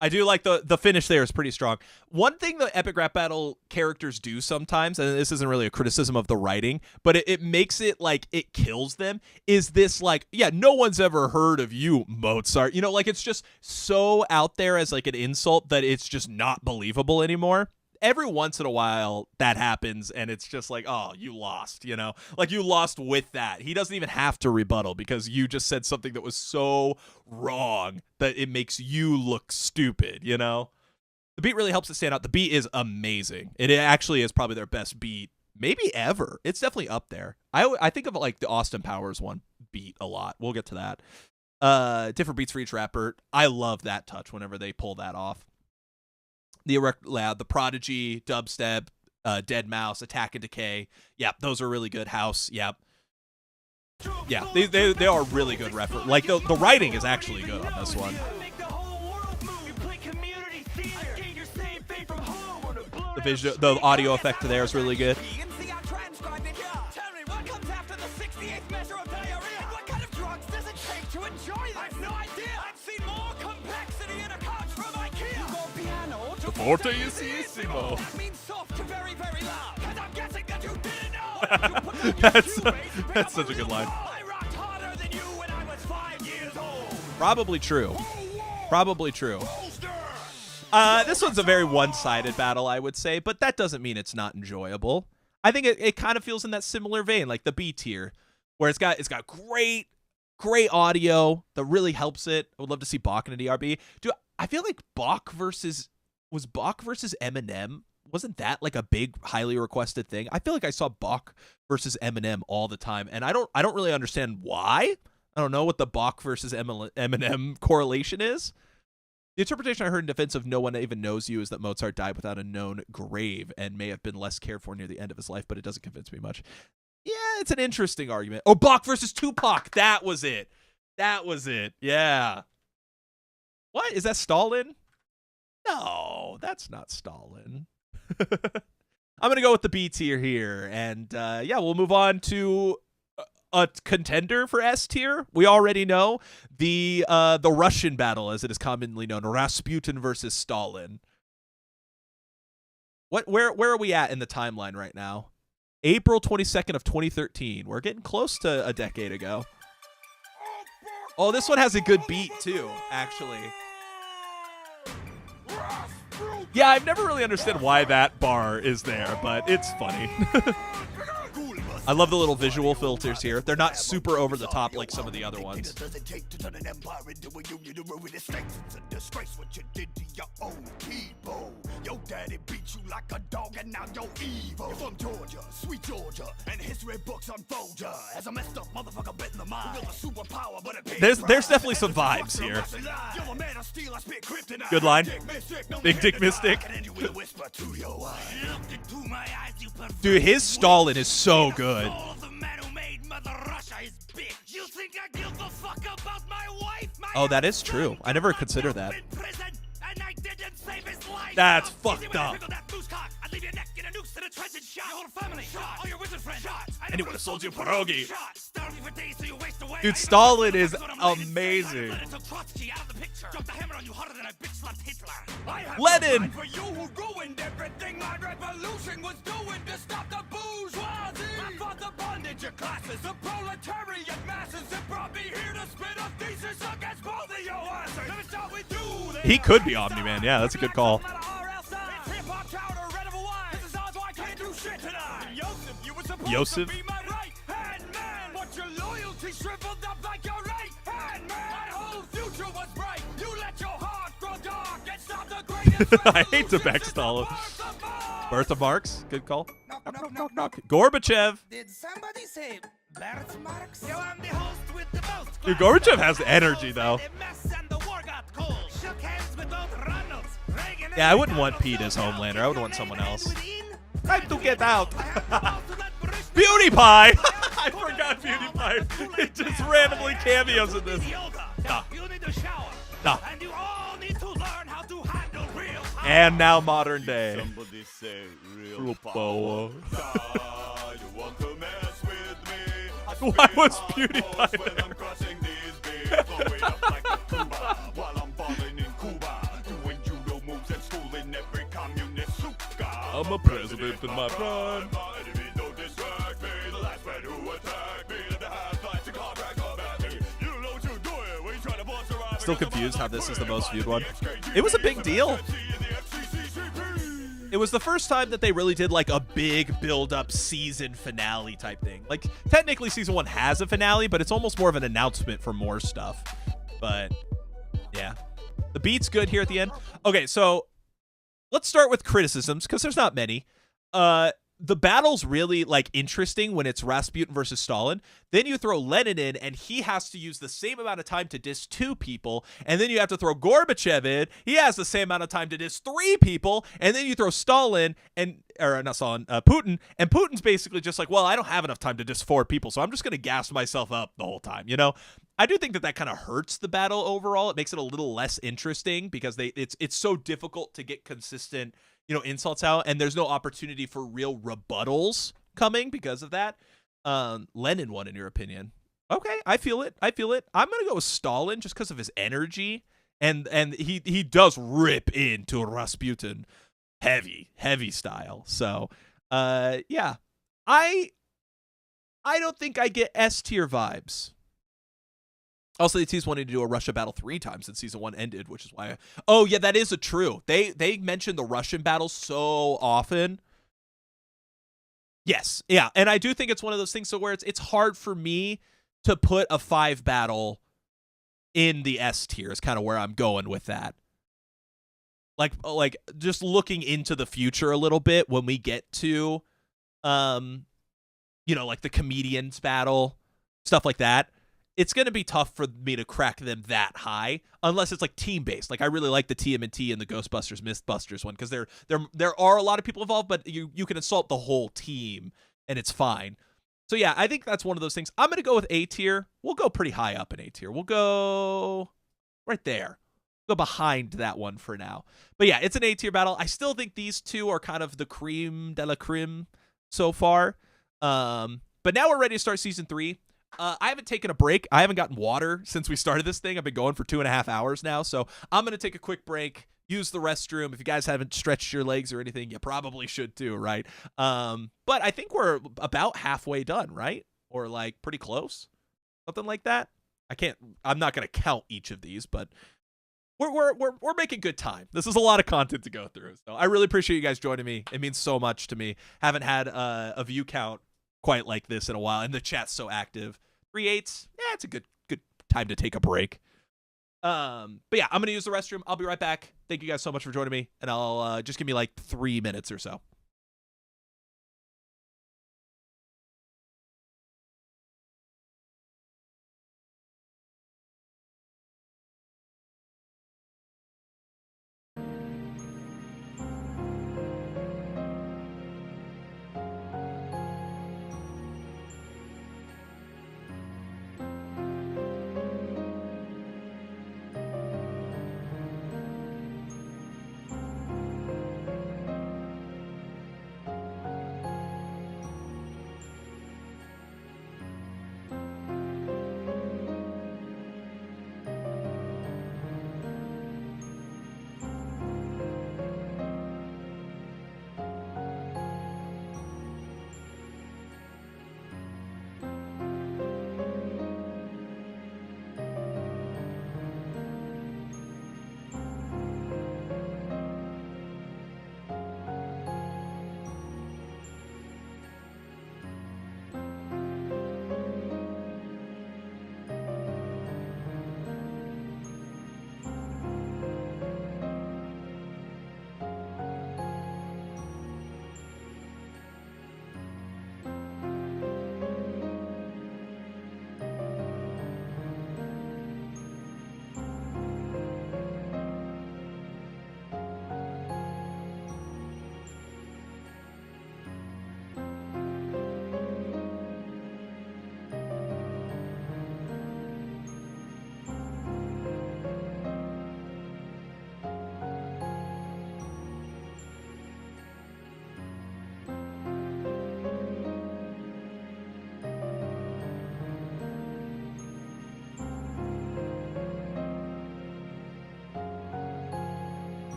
I do like the finish there is pretty strong. One thing the epic rap battle characters do sometimes, and this isn't really a criticism of the writing, but it makes it like it kills them, is this like, yeah, no one's ever heard of you, Mozart. You know, like it's just so out there as like an insult that it's just not believable anymore. Every once in a while that happens and it's just like, oh, you lost, you know, like you lost with that. He doesn't even have to rebuttal because you just said something that was so wrong that it makes you look stupid, you know. The beat really helps it stand out. The beat is amazing. It actually is probably their best beat maybe ever. It's definitely up there. I think of like the Austin Powers one beat a lot. We'll get to that. Different beats for each rapper. I love that touch whenever they pull that off. The Erect Loud, the Prodigy, Dubstep, Dead Mouse, Attack and Decay. Yep, those are really good. House, yep. Yeah, they are really good reference. Like, the writing is actually good on this one. The audio effect there is really good. Fortissimo. That's such a good line. Probably true. Probably true. This one's a very one-sided battle, I would say, but that doesn't mean it's not enjoyable. I think it kind of feels in that similar vein, like the B tier, where it's got great audio that really helps it. I would love to see Bach in a DRB. Dude, I feel like Bach versus Eminem, wasn't that like a big highly requested thing? I feel like I saw Bach versus Eminem all the time, and I don't really understand why. I don't know what the Bach versus Eminem correlation is. The interpretation I heard in defense of No One Even Knows You is that Mozart died without a known grave and may have been less cared for near the end of his life, but it doesn't convince me much. Yeah, it's an interesting argument. Oh, Bach versus Tupac. That was it. Yeah. What? Is that Stalin? No, that's not Stalin. I'm going to go with the B tier here. And yeah, we'll move on to a contender for S tier. We already know the Russian battle, as it is commonly known, Rasputin versus Stalin. Where are we at in the timeline right now? April 22nd of 2013. We're getting close to a decade ago. Oh, this one has a good beat too, actually. Yeah, I've never really understood why that bar is there, but it's funny. I love the little visual filters here. They're not super over the top like some of the other ones. Your daddy beat you like a dog and now you're evil. You're from Georgia, sweet Georgia, and history books unfold ya as a messed up motherfucker bit in the mind. You're the superpower, but There's definitely some vibes here. Good line. Big Dick Mystic. Dude, his Stalin is so good. Oh, that is true. I never considered that. That's fucked up. And he would have sold you pierogi. Dude, Stalin is amazing. Lennon! For you who ruined everything my revolution was doing to stop the bourgeoisie. I fought the bondage of classes, the proletariat masses that brought me here to spit a thesis against both of your asses. Let me start with you. He could be Omni-Man. Yeah, that's a good call. Yosef? Be my right hand man, but your loyalty shriveled up like your right hand man. My whole future was bright. You let your heart grow dark and stop the greatest. I hate to back Stalin. Birth of Marx? Good call. Knock. Gorbachev. Did somebody say Birth Marx? Yo, I'm the host with the most. Dude, Gorbachev has energy, though. Yeah, I wouldn't want Pete as Homelander. I would want someone else. Time to get out. Beauty Pie! I forgot Beauty Pie. It just randomly cameos in this. Nah. And now modern day. Somebody say real power. You want to mess with me? Why was Beauty Pie there? I'm a president in my prime. Still confused how this is the most viewed one. It was a big deal. It was the first time that they really did like a big build-up season finale type thing. Like, technically season 1 has a finale, but it's almost more of an announcement for more stuff. But yeah, the beat's good here at the end. Okay, so let's start with criticisms, because there's not many. The battle's really like interesting when it's Rasputin versus Stalin. Then you throw Lennon in, and he has to use the same amount of time to diss 2 people. And then you have to throw Gorbachev in. He has the same amount of time to diss 3 people. And then you throw Putin. And Putin's basically just like, well, I don't have enough time to diss 4 people, so I'm just going to gas myself up the whole time, you know? I do think that kind of hurts the battle overall. It makes it a little less interesting because it's so difficult to get consistent, you know, insults out, and there's no opportunity for real rebuttals coming because of that. Lennon won, in your opinion. Okay, I feel it. I'm gonna go with Stalin just because of his energy, and he does rip into Rasputin, heavy style. So, yeah, I don't think I get S tier vibes. Also, they teased wanting to do a Russia battle 3 times since season 1 ended, which is why. Oh yeah, that is true. They mentioned the Russian battle so often. Yes, yeah, and I do think it's one of those things where it's hard for me to put a 5 battle in the S tier. Is kind of where I'm going with that. Like just looking into the future a little bit when we get to, you know, like the comedians battle, stuff like that. It's going to be tough for me to crack them that high unless it's like team-based. Like I really like the TMNT and the Ghostbusters Mythbusters one because there are a lot of people involved, but you can insult the whole team and it's fine. So yeah, I think that's one of those things. I'm going to go with A tier. We'll go pretty high up in A tier. We'll go right there. go behind that one for now. But yeah, it's an A-tier battle. I still think these two are kind of the creme de la creme so far. But now we're ready to start season 3. I haven't taken a break. I haven't gotten water since we started this thing. I've been going for 2.5 hours now. So I'm going to take a quick break, use the restroom. If you guys haven't stretched your legs or anything, you probably should too, right? But I think we're about halfway done, right? Or like pretty close. Something like that. I'm not going to count each of these, but we're making good time. This is a lot of content to go through. So I really appreciate you guys joining me. It means so much to me. Haven't had a view count quite like this in a while, and the chat's so active. 3/8, yeah, it's a good time to take a break. But yeah, I'm gonna use the restroom. I'll be right back. Thank you guys so much for joining me, and I'll just give me like 3 minutes or so.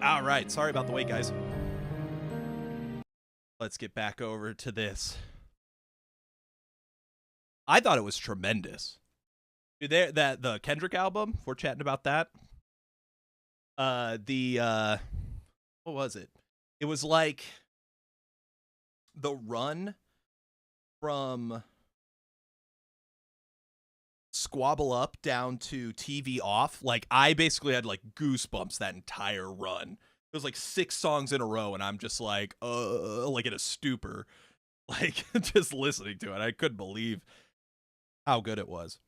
All right, sorry about the wait, guys. Let's get back over to this. I thought it was tremendous. Dude, the Kendrick album, if we're chatting about that. What was it? It was like the run from Squabble Up down to TV Off. Like, I basically had like goosebumps that entire run. It was like 6 songs in a row, and I'm just like in a stupor, like just listening to it. I couldn't believe how good it was.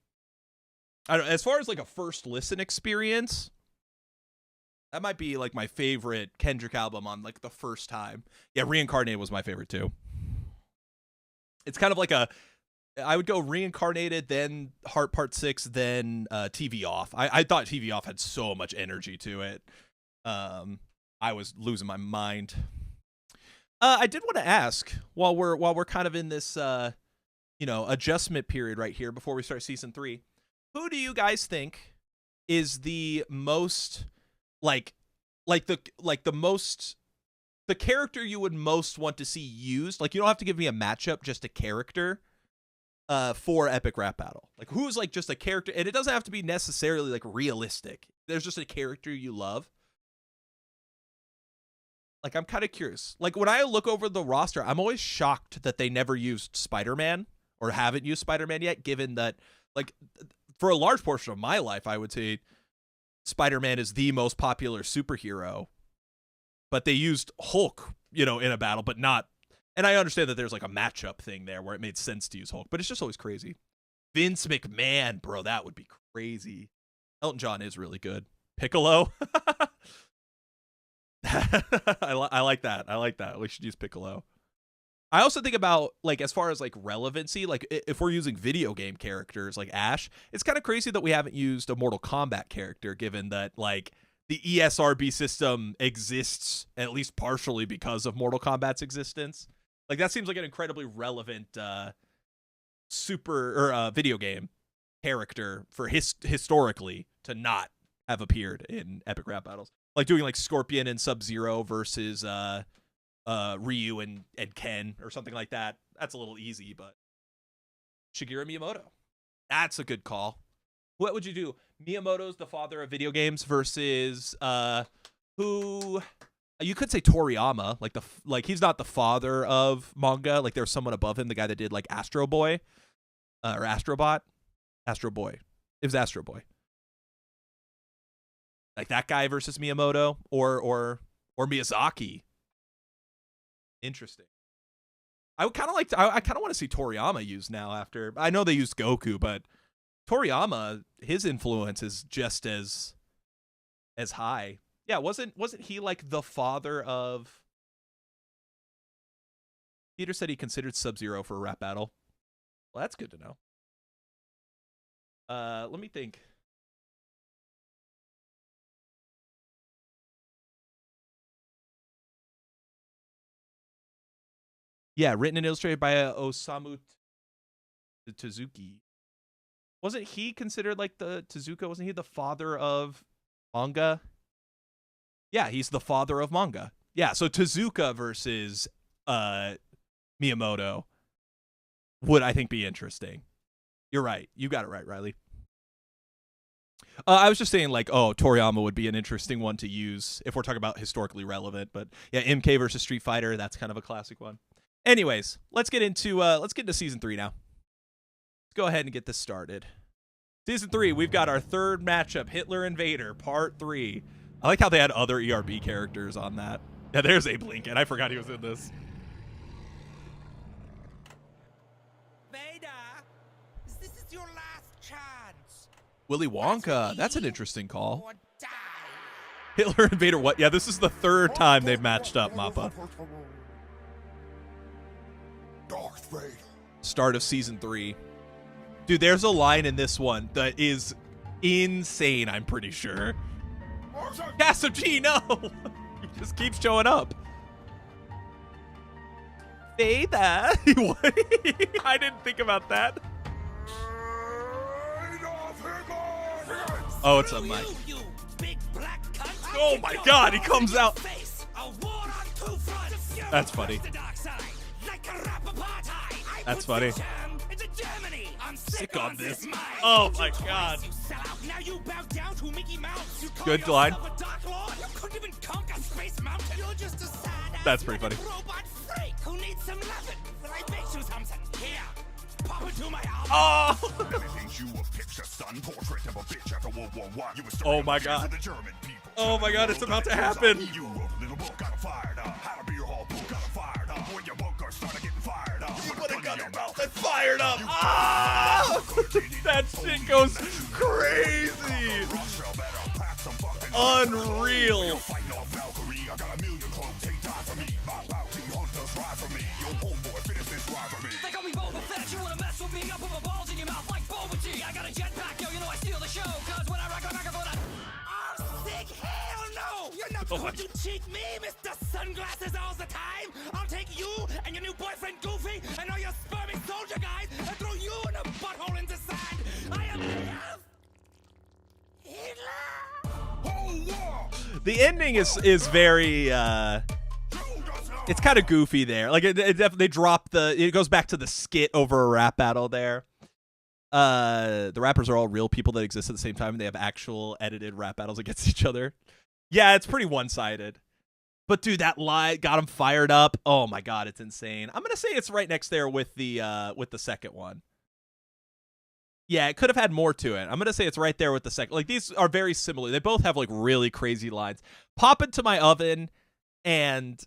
As far as like a first listen experience, that might be like my favorite Kendrick album on like the first time. Yeah, Reincarnated was my favorite too. It's kind of like I would go Reincarnated, then Heart Part 6, then TV Off. I thought TV Off had so much energy to it. I was losing my mind. I did want to ask, while we're kind of in this adjustment period right here before we start season 3, who do you guys think is the most the character you would most want to see used? Like, you don't have to give me a matchup, just a character for Epic Rap Battle. Like, who's like just a character, and it doesn't have to be necessarily like realistic. There's just a character you love. Like, I'm kind of curious. Like, when I look over the roster, I'm always shocked that they never used Spider-Man or haven't used Spider-Man yet, given that, like, for a large portion of my life, I would say Spider-Man is the most popular superhero. But they used Hulk, in a battle, but not. And I understand that there's like a matchup thing there where it made sense to use Hulk, but it's just always crazy. Vince McMahon, bro, that would be crazy. Elton John is really good. Piccolo. I like that. I like that. We should use Piccolo. I also think about, like, as far as like relevancy, like if we're using video game characters like Ash, it's kind of crazy that we haven't used a Mortal Kombat character, given that like the ESRB system exists at least partially because of Mortal Kombat's existence. Like, that seems like an incredibly relevant video game character for historically to not have appeared in Epic Rap Battles. Like doing like Scorpion and Sub-Zero versus Ryu and Ken or something like that. That's a little easy, but Shigeru Miyamoto. That's a good call. What would you do? Miyamoto's the father of video games versus who? You could say Toriyama. Like he's not the father of manga. Like there's someone above him, the guy that did like Astro Boy or Astrobot. Astro Boy. It was Astro Boy. Like that guy versus Miyamoto or Miyazaki. Interesting. I would kind of like to, I kind of want to see Toriyama used now after. I know they used Goku, but Toriyama, his influence is just as high. Yeah, wasn't he like the father of? Peter said he considered Sub-Zero for a rap battle. Well, that's good to know. Let me think. Yeah, written and illustrated by Osamu Tezuka. Wasn't he considered like the Tezuka? Wasn't he the father of manga? Yeah, he's the father of manga. Yeah, so Tezuka versus Miyamoto would, I think, be interesting. You're right. You got it right, Riley. I was just saying, like, Toriyama would be an interesting one to use if we're talking about historically relevant. But yeah, MK versus Street Fighter, that's kind of a classic one. Anyways, let's get into season 3 now. Let's go ahead and get this started. Season 3, we've got our third matchup, Hitler and Vader, part 3. I like how they had other ERB characters on that. Yeah, there's Abe Lincoln. I forgot he was in this. Vader, this is your last chance. Willy Wonka. That's an interesting call. Hitler and Vader, what? Yeah, this is the third time they've matched up, Mappa. Darth Vader. Start of season 3. Dude, there's a line in this one that is insane, I'm pretty sure. Castle G, no! He just keeps showing up. Vader. I didn't think about that. Oh, it's a mic. Oh my god, he comes out. That's funny. That's funny. Sick on this. Oh my god. Good line. That's pretty funny. Oh! Oh my god. Oh my god, it's about to happen. Fired up. Ah! That shit goes crazy. Unreal. Oh my- Would you cheat me, Mr. Sunglasses all the time? I'll take you and your new boyfriend Goofy and all your sperming soldier guys and throw you in a butthole in the sand. I am Hitler. The ending is very it's kind of goofy there. Like it definitely drop it goes back to the skit over a rap battle there. The rappers are all real people that exist at the same time, and they have actual edited rap battles against each other. Yeah, it's pretty one-sided. But dude, that lie got him fired up. Oh my god, it's insane. I'm gonna say it's right next there with the second one. Yeah, it could have had more to it. I'm gonna say it's right there with the second. Like, these are very similar. They both have like really crazy lines. Pop into my oven and,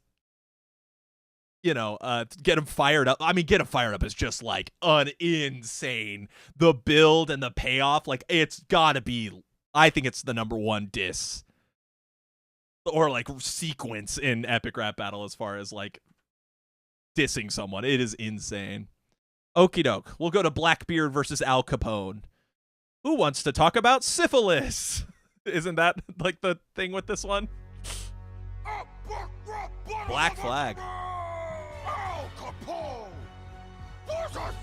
you know, get him fired up. I mean, get him fired up is just like insane. The build and the payoff, like, it's gotta be. I think it's the #1 diss or like sequence in Epic Rap Battle as far as like dissing someone. It is insane. Okie doke. We'll go to Blackbeard versus Al Capone. Who wants to talk about syphilis? Isn't that like the thing with this one? Black Flag. Al Capone versus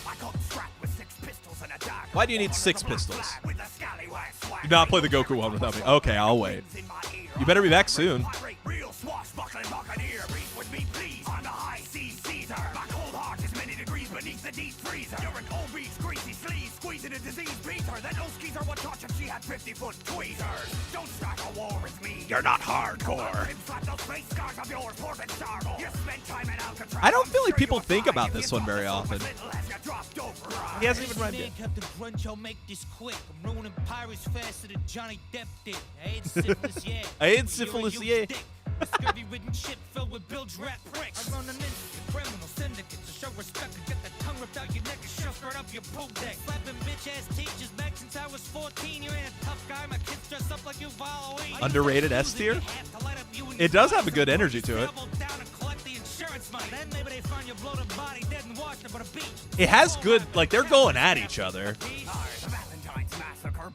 I come strapped with 6 pistols and a dagger. Why do you need 6 pistols? Do not play the Goku one without me. Okay, I'll wait. You better be back soon. Real swashbuckling buccaneer, breathe with me, please. On the high seas, Caesar. My cold heart is many degrees beneath the deep freezer. You're an obese, greasy sleaze, squeezing a disease beater. That no skis are what taught if she had 50-foot tweezers. Don't start a war with me. You're not hardcore. Slap those face scars of yours, port and starboard. You spent time in Alcatraz. I don't feel like people think about this one very often. He hasn't even rhymed it. Captain Crunch, I'll make this quick. I'm ruining pirates faster than Johnny Depp did. I ain't syphilis, yeah. I ain't syphilis, yeah. A scurvy-ridden ship filled with bilge rat pricks. I run an instant criminal syndicate to show respect and get the tongue ripped out your neck and shoved right up your poop deck. Slapping bitch-ass teachers back since I was 14. You ain't a tough guy. My kids dress up like you for Halloween. Underrated S tier? It does have a good energy to it. It has good, like, they're going at each other.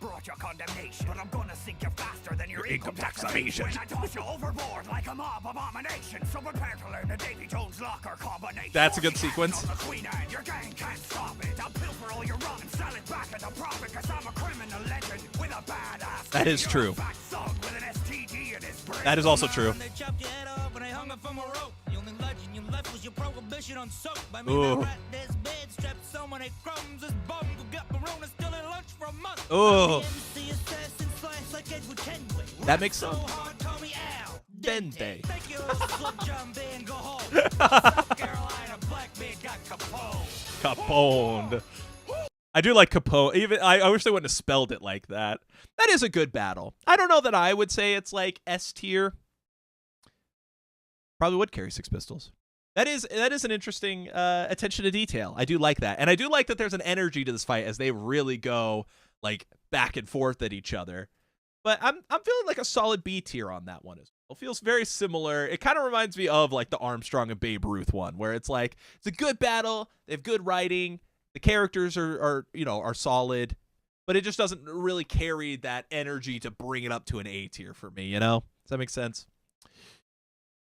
Brought your condemnation, but I'm gonna sink you faster than your income tax evasion. I toss you overboard like a mob abomination. So prepare to learn the Davy Jones locker combination. That's a good sequence. The Queen and your gang can't stop it. I'll pilfer all your rum and sell it back at the profit, 'cause I'm a criminal legend with a badass. That is true. That is also true. They chopped your head off and they hung it from a rope. The only legend you left was your prohibition on soap. I mean, Ooh. rat this bed strapped so many crumbs. This bum who got Marona still in lunch for a month. Oh. MC assassin slash like Edward Kenway. That makes sense. So hard, call me Al Dente. Thank you, Slip John B and go home. South Carolina, Blackbeard got Capone. Capone. I do like Capone. Even I wish they wouldn't have spelled it like that. That is a good battle. I don't know that I would say it's like S tier. Probably would carry 6 pistols. That is an interesting attention to detail. I do like that. And I do like that there's an energy to this fight as they really go like back and forth at each other. But I'm feeling like a solid B tier on that one as well. It feels very similar. It kind of reminds me of like the Armstrong and Babe Ruth one, where it's like it's a good battle, they have good writing, the characters are solid, but it just doesn't really carry that energy to bring it up to an A tier for me, you know? Does that make sense?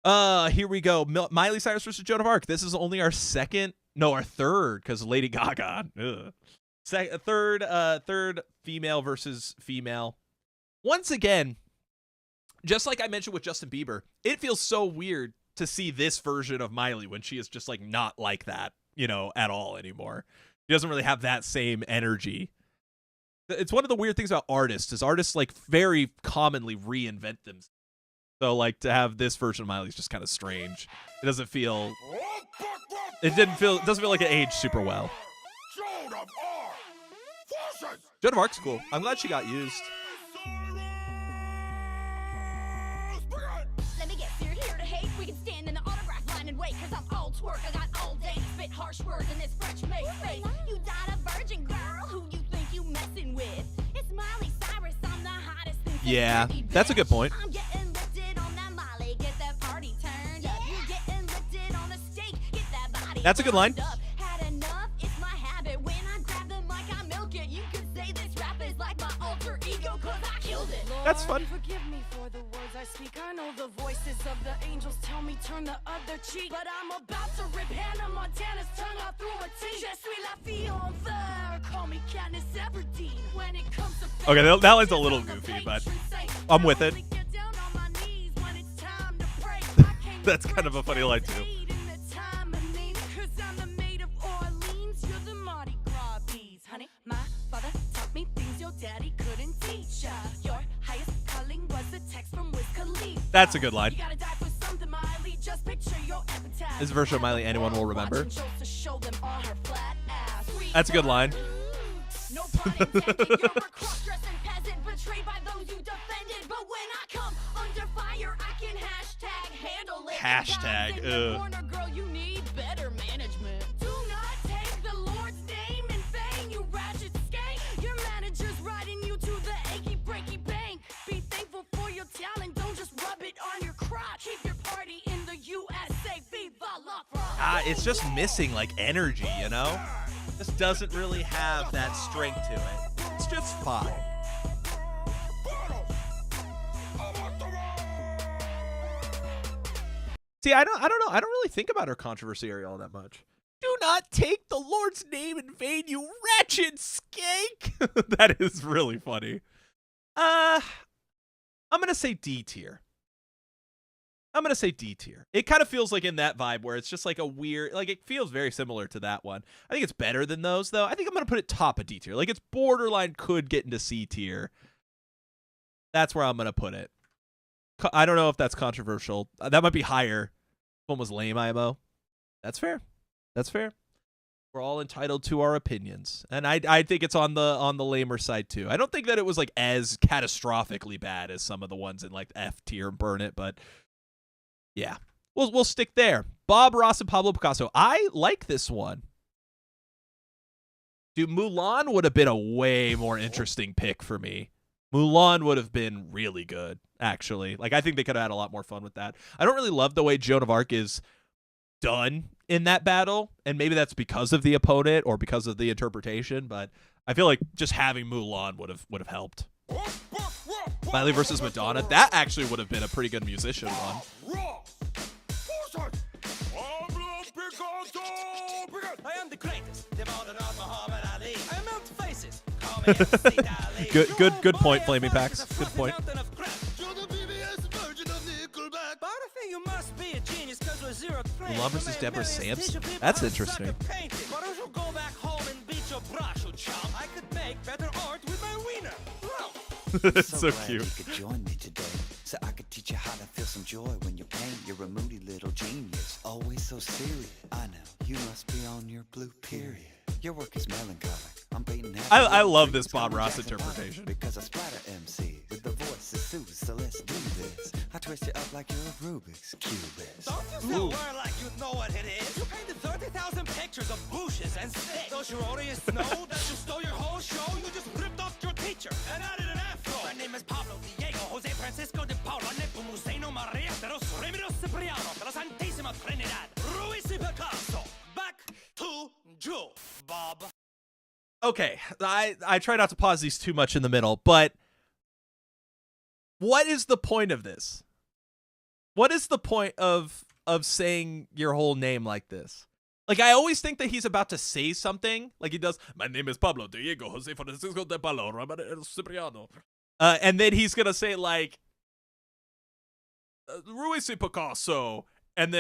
Here we go. Miley Cyrus versus Joan of Arc. This is only our third, because Lady Gaga. Third female versus female. Once again, just like I mentioned with Justin Bieber, it feels so weird to see this version of Miley when she is just like not like that, at all anymore. She doesn't really have that same energy. It's one of the weird things about artists is artists like very commonly reinvent themselves. So like to have this version of Miley is just kind of strange. It doesn't feel like it aged super well. Joan of Arc's cool. I'm glad she got used. Let me get feared here to hate. We can stand in the autograph line and wait, 'cause I'm all twerk. I got all day to spit harsh words in this French made face. You died a virgin, girl. Who you think you messing with? It's Miley Cyrus. I'm the hottest thing. Yeah, that's a good point. I'm getting lifted on that Miley. Get that party turned up. You getting lifted on a steak. Get that body. That's a good line. Had enough. It's my habit. When I grab the mic, I milk it. You could say this rap is like my alter ego, 'cause I killed it. That's fun. Forgive me for the words I speak. I know the voices of the angels tell me turn the other cheek, but I'm about to rip Hannah Montana's tongue out through a tea. Je suis la fille en feu. Call me Katniss Everdeen. When it comes to Okay, that line's a little goofy, but I'm with it. That's kind of a funny line too. My father taught me things your daddy couldn't teach ya. Your highest calling was a text from Wiz Khalifa. That's a good line. You gotta die for something, Miley. Just picture your epitaph. This version of Miley anyone will remember. That's a good line. No pun intended. You're a cross-dressing peasant betrayed by those you defended. But when I come under fire, I can handle it. Hashtag, In the corner, girl, you need better management. Do not take the Lord's name in vain, you ratchet skank. Your manager's riding you to the achy breaky bank. Be thankful for your talent, don't just rub it on your crotch. Keep your party in the USA. Viva la France. It's just missing like energy, you know? Just doesn't really have that strength to it. It's just fine. See, I don't know. I don't really think about her controversy area all that much. Do not take the Lord's name in vain, you wretched skank. That is really funny. I'm gonna say D tier. It kind of feels like in that vibe where it's just like a weird, like it feels very similar to that one. I think it's better than those though. I think I'm gonna put it top of D tier. Like it's borderline could get into C tier. That's where I'm gonna put it. I don't know if that's controversial. That might be higher. One was lame, IMO. That's fair. We're all entitled to our opinions, and I think it's on the lamer side too. I don't think that it was like as catastrophically bad as some of the ones in like F tier and Burn It, but yeah, we'll stick there. Bob Ross and Pablo Picasso. I like this one. Dude, Mulan would have been a way more interesting pick for me. Mulan would have been really good, actually. Like, I think they could have had a lot more fun with that. I don't really love the way Joan of Arc is done in that battle, and maybe that's because of the opponent or because of the interpretation, but I feel like just having Mulan would have helped. Miley versus Madonna, that actually would have been a pretty good musician one. I am the greatest, the modern Muhammad Ali. I melt faces. Good point, Flaming Packs. Good point. Mulan versus Deborah Sampson. That's interesting. Why don't you go back home and beat your brush, you chump? I could make better art with my wiener. That's so glad cute. You could join me today, so I could teach you how to feel some joy when you're pain. You're a moody little genius, always so serious. I know you must be on your blue period. Your work is melancholic. I'm beating I love this Bob Ross interpretation. Because I splatter MC with the voice of Sue, so let's do this. I twist you up like you're a Rubik's Cube. Don't you still wear like you know what it is? You painted 30,000 pictures of bushes and sticks. Don't you already know that you stole your whole show? You just ripped off your teacher and added an afro. My name is Pablo Diego Jose Francisco de Paula Nepomuceno Maria de los Remedios Cipriano de la Santissima Trinidad Ruiz y Picasso. Back to you, Bob. Okay, I try not to pause these too much in the middle, but what is the point of this? What is the point of saying your whole name like this? Like, I always think that he's about to say something, like he does, my name is Pablo Diego Jose Francisco de Paula Cipriano. And then he's going to say, like, Ruiz y Picasso, and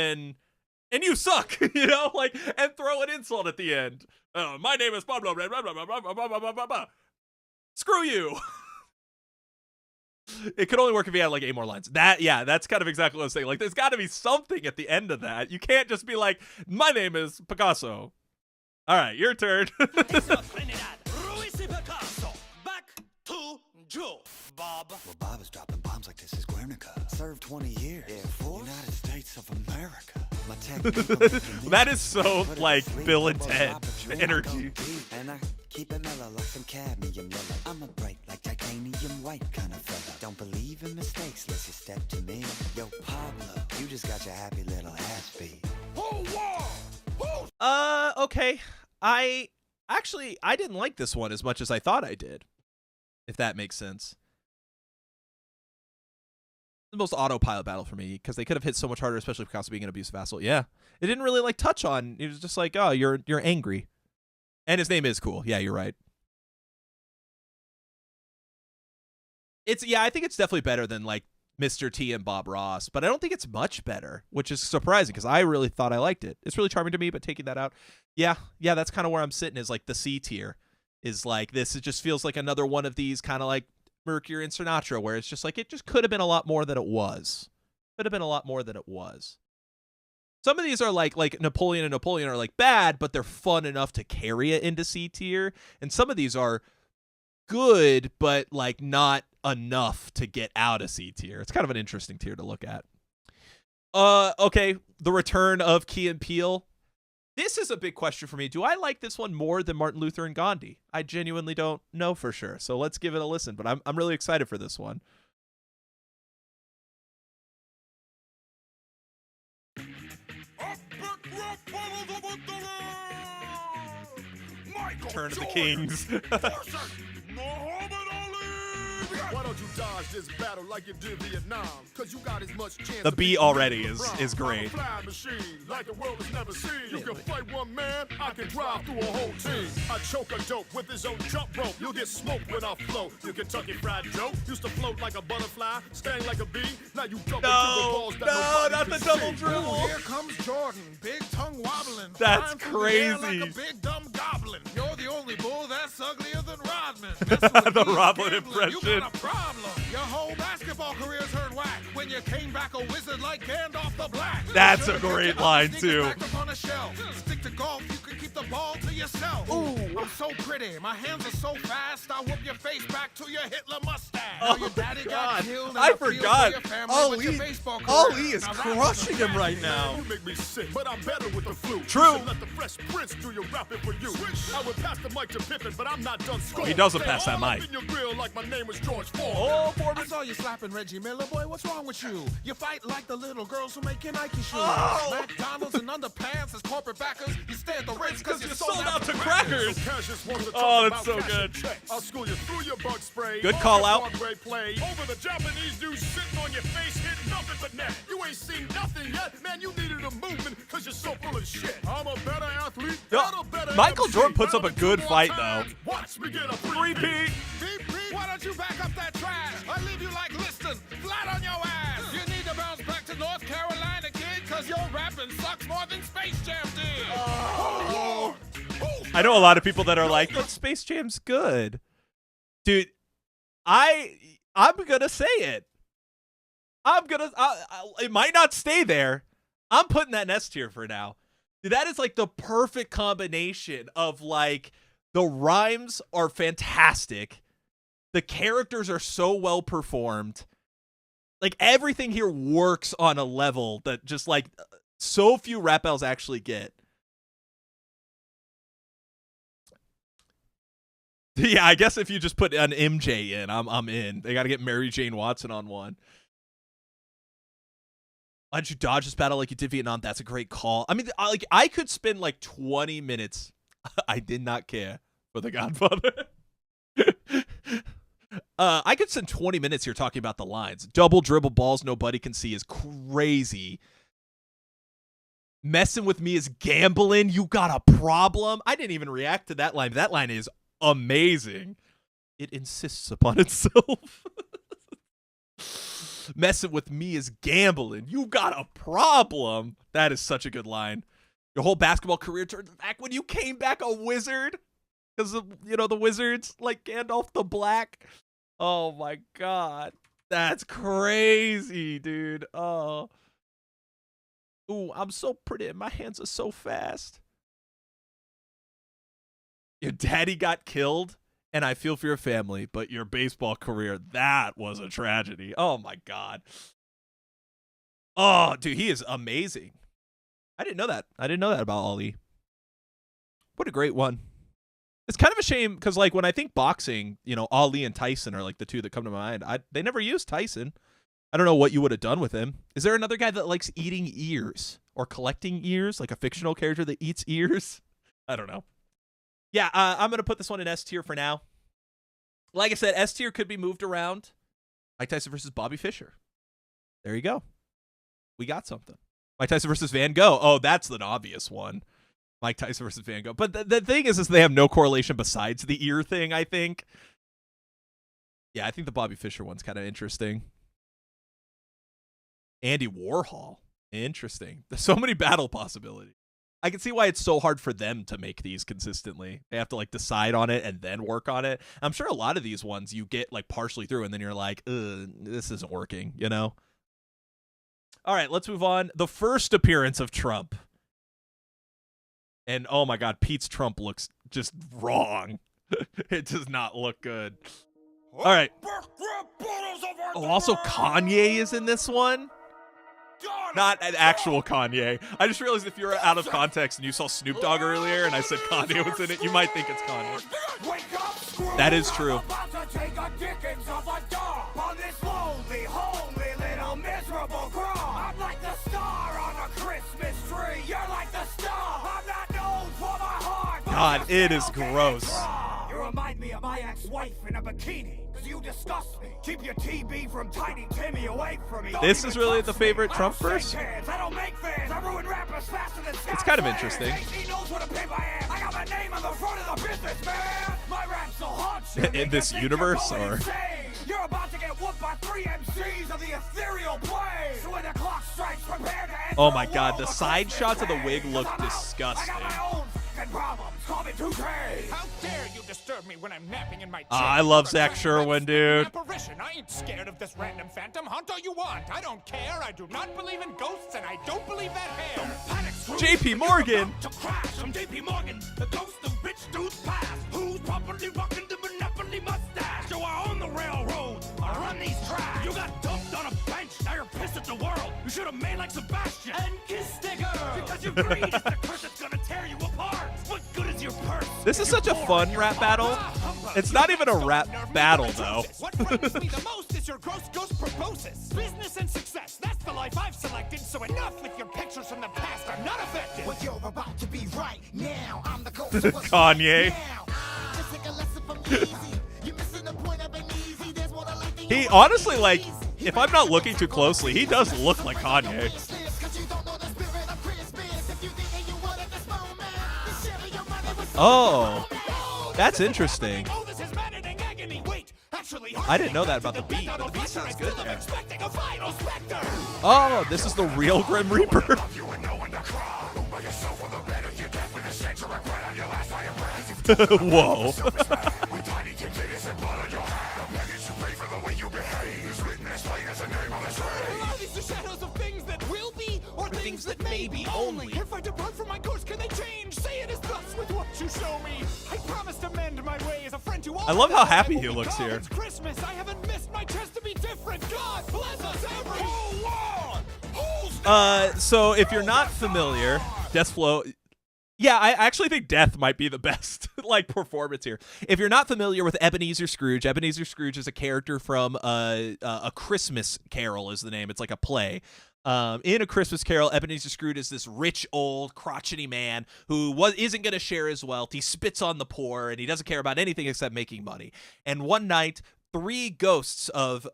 you suck, you know, like, and throw an insult at the end. My name is Pablo. Blah, blah, blah, blah, blah, blah, blah, blah, blah. Screw you. It could only work if he had like 8 more lines. That's kind of exactly what I'm saying. Like, there's got to be something at the end of that. You can't just be like, my name is Picasso. All right, your turn. Bob. Well, Bob is dropping bombs like this is Guernica. Served 20 years. Air Force. United States of America. My That is so like Bill and Ted energy. And I keep it mellow like some cadmium yellow. I'm a bright like titanium white kind of fella. Don't believe in mistakes unless you step to me. Yo, Pablo, you just got your happy little ass beat. Okay. I didn't like this one as much as I thought I did. If that makes sense. the most autopilot battle for me because they could have hit so much harder, especially for Costa being an abusive asshole. Yeah, it didn't really like touch on. It was just like, oh, you're angry, and his name is cool. Yeah, you're right. I think it's definitely better than like Mr. T and Bob Ross, but I don't think it's much better, which is surprising because I really thought I liked it. It's really charming to me, but taking that out, yeah, that's kind of where I'm sitting. Is like the C tier, is like this. It just feels like another one of these kind of like Mercury and Sinatra, where it's just like it just could have been a lot more than it was. Could have been a lot more than it was. Some of these are like Napoleon and Napoleon are like bad, but they're fun enough to carry it into C tier, and some of these are good, but like not enough to get out of C tier. It's kind of an interesting tier to look at. Okay, the return of Key and Peele. This is a big question for me. Do I like this one more than Martin Luther and Gandhi? I genuinely don't know for sure. So let's give it a listen. But I'm really excited for this one. Return of the Kings. Why don't you dodge this battle like you did Vietnam? Cause you got as much chance. The beat already is great. Machine, like the world has never seen. You can fight one man, I can drive through a whole team. I choke a dope with his own jump rope. You'll get smoked when I float. You Kentucky Fried Joe used to float like a butterfly, sting like a bee. Now you double balls that not the double dribble. Here comes Jordan, big tongue wobbling. That's crazy. Like a big dumb goblin. You're the only bull that's uglier than Rodman. The Rodman impression. Problem. Your whole basketball career turned whack when you came back a wizard like Gandalf the Black. That's a great line too. Stick to golf, you can keep the ball to yourself. Ooh, I'm so pretty, my hands are so fast. I whoop your face back to your Hitler mustache. Oh your daddy got killed. I forgot. Ali is crushing him right now. You make me sick, but I'm better with the flu. True. Let the Fresh Prince do your rapping for you. I would pass the mic to Pippin, but I'm not done scoring. He doesn't pass that mic. In your grill like my name was George Ford. Oh, I saw you slapping Reggie Miller, boy. What's wrong with you? You fight like the little girls who make your Nike shoes. Oh. McDonald's and underpants as corporate backers. You stay at the Ritz because you sold out to crackers. Oh, that's so good. I'll school you through your bug spray. Good call out. Broadway play. Over the Japanese dude sitting on your face, hitting nothing but net. You ain't seen nothing yet, man. You needed a movement because you're so full of shit. I'm a better athlete. Michael Jordan puts up a good fight though. Watch me get a Repeat. Why don't you back up that trash? I leave you like Liston, flat on your ass. You need to bounce back to North Carolina, kid, cause your rapping sucks more than Space Jam did. I know a lot of people that are like, but Space Jam's good. Dude, I'm gonna say it. It might not stay there. I'm putting that in S tier for now. Dude, that is like the perfect combination of like, the rhymes are fantastic. The characters are so well performed. Like everything here works on a level that just like so few rap battles actually get. Yeah, I guess if you just put an MJ in, I'm in. They got to get Mary Jane Watson on one. Why don't you dodge this battle like you did Vietnam? That's a great call. I mean, like I could spend like 20 minutes. I did not care for The Godfather. I could spend 20 minutes here talking about the lines. Double dribble balls nobody can see is crazy. Messing with me is gambling. You got a problem. I didn't even react to that line. That line is amazing. It insists upon itself. Messing with me is gambling. You got a problem. That is such a good line. Your whole basketball career turned back when you came back a wizard. Because, you know, the wizards like Gandalf the Black. Oh, my God. That's crazy, dude. Oh. Ooh, I'm so pretty. My hands are so fast. Your daddy got killed, and I feel for your family, but your baseball career, that was a tragedy. Oh, my God. Oh, dude, he is amazing. I didn't know that. I didn't know that about Ali. What a great one. It's kind of a shame because, like, when I think boxing, you know, Ali and Tyson are, like, the two that come to mind. They never used Tyson. I don't know what you would have done with him. Is there another guy that likes eating ears or collecting ears, like a fictional character that eats ears? I don't know. Yeah, I'm going to put this one in S tier for now. Like I said, S tier could be moved around. Mike Tyson versus Bobby Fischer. There you go. We got something. Mike Tyson versus Van Gogh. Oh, that's an obvious one. Mike Tyson versus Van Gogh. But the thing is they have no correlation besides the ear thing, I think. Yeah, I think the Bobby Fischer one's kind of interesting. Andy Warhol. Interesting. There's so many battle possibilities. I can see why it's so hard for them to make these consistently. They have to like decide on it and then work on it. I'm sure a lot of these ones you get like partially through and then you're like, this isn't working, you know? All right, let's move on. The first appearance of Trump. And oh my God, Pete's Trump looks just wrong. It does not look good. All right. Oh, also Kanye is in this one. Not an actual Kanye. I just realized if you're out of context and you saw Snoop Dogg earlier and I said Kanye was in it, you might think it's Kanye. That is true. God, it is gross. You remind me of my ex-wife in a bikini. You disgust me. Keep your TB from Tiny Timmy away from me. This is really the favorite Trump verse? I don't make fans. I ruin rappers faster than It's kind of interesting. He knows what a pimp I am. I got my name on the front of the business, man. My rap's so hot. In this universe, or? You're about to get whooped by 3 MCs of the ethereal plane. So when the clock strikes, prepare to enter. Oh my God, the side shots of the wig look disgusting. How dare you disturb me when I'm napping in my chair? I love Zach Sherwin, dude. Apparition. I ain't scared of this random phantom. Hunt all you want. I don't care. I do not believe in ghosts, and I don't believe that hair. JP Morgan. To crash from JP Morgan, the ghost of rich dudes past. Who's properly rocking the monopoly mustache? You are on the railroad, or on these tracks. You got dumped on a bench. Now you're pissed at the world. You should have made like Sebastian and kissed the girl. Because your greed is the curse that's gonna tear you apart. What good is your purse? This is such a fun rap battle. It's not even a rap battle, though. What frightens me the most is your gross ghost proboscis. Business and success, that's the life I've selected. So enough with your pictures from the past. I'm not affected. What you're about to be right now. I'm the ghost. Kanye. He honestly, like, if I'm not looking too closely, he does look like Kanye. Oh, that's interesting. I didn't know that about the beat, but the beat sounds good there. Oh, this is the real Grim Reaper. Whoa. Things that may be only. If I depart from my course, can they change? Say it is thus with what you show me. I promise to mend my way as a friend to all. I love how happy he looks here. It's Christmas. I haven't missed my chance to be different. God bless us, every. Hold on. So if you're not familiar, Death Flow. Yeah, I actually think Death might be the best like performance here. If you're not familiar with Ebenezer Scrooge is a character from a Christmas Carol is the name. It's like a play. In A Christmas Carol, Ebenezer Scrooge is this rich, old, crotchety man who isn't going to share his wealth. He spits on the poor, and he doesn't care about anything except making money. And one night, 3 ghosts of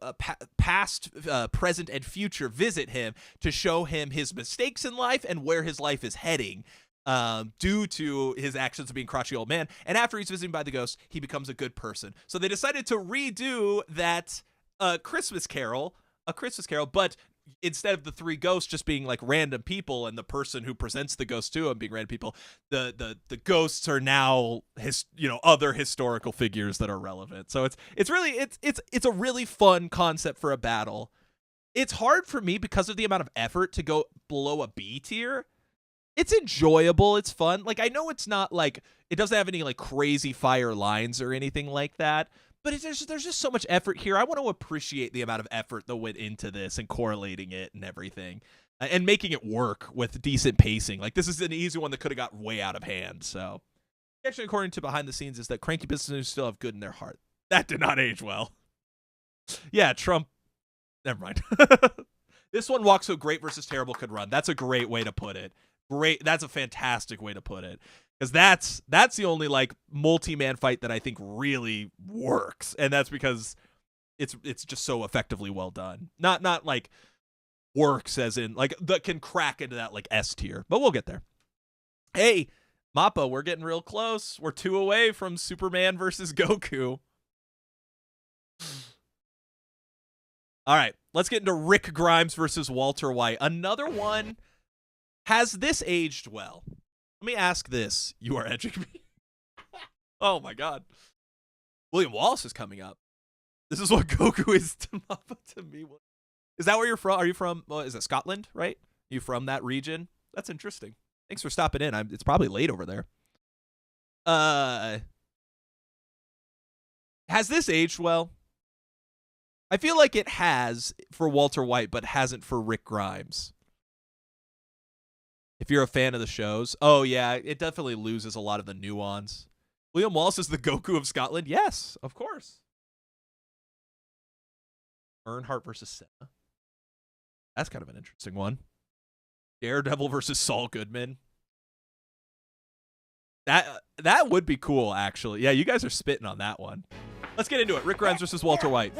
past, present, and future visit him to show him his mistakes in life and where his life is heading due to his actions of being a crotchety old man. And after he's visited by the ghosts, he becomes a good person. So they decided to redo that Christmas Carol, but instead of the 3 ghosts just being like random people and the person who presents the ghost to him being random people, the ghosts are now other historical figures that are relevant. So it's a really fun concept for a battle. It's hard for me because of the amount of effort to go below a B tier. It's enjoyable. It's fun. Like, I know it's not like it doesn't have any like crazy fire lines or anything like that. But there's just so much effort here. I want to appreciate the amount of effort that went into this and correlating it and everything and making it work with decent pacing. Like, this is an easy one that could have got way out of hand. So, actually, according to behind the scenes, is that cranky businesses still have good in their heart. That did not age well. Yeah, Trump. Never mind. This one walks so great versus terrible could run. That's a great way to put it. Great. That's a fantastic way to put it. Because that's the only like multi-man fight that I think really works, and that's because it's just so effectively well done. Not like works as in like that can crack into that like S tier. But we'll get there. Hey, Mappa, we're getting real close. We're 2 away from Superman versus Goku. All right, let's get into Rick Grimes versus Walter White. Another one. Has this aged well? Let me ask this. You are edging me. Oh my God. William Wallace is coming up. This is what Goku is to Mappa to me. Is that where you're from? Are you from? Well, is it Scotland, right? You from that region? That's interesting. Thanks for stopping in. It's probably late over there. Has this aged well? I feel like it has for Walter White, but hasn't for Rick Grimes. If you're a fan of the shows, oh yeah, it definitely loses a lot of the nuance. William Wallace is the Goku of Scotland? Yes, of course. Earnhardt versus Senna. That's kind of an interesting one. Daredevil versus Saul Goodman. That would be cool, actually. Yeah, you guys are spitting on that one. Let's get into it. Rick Grimes versus Walter White.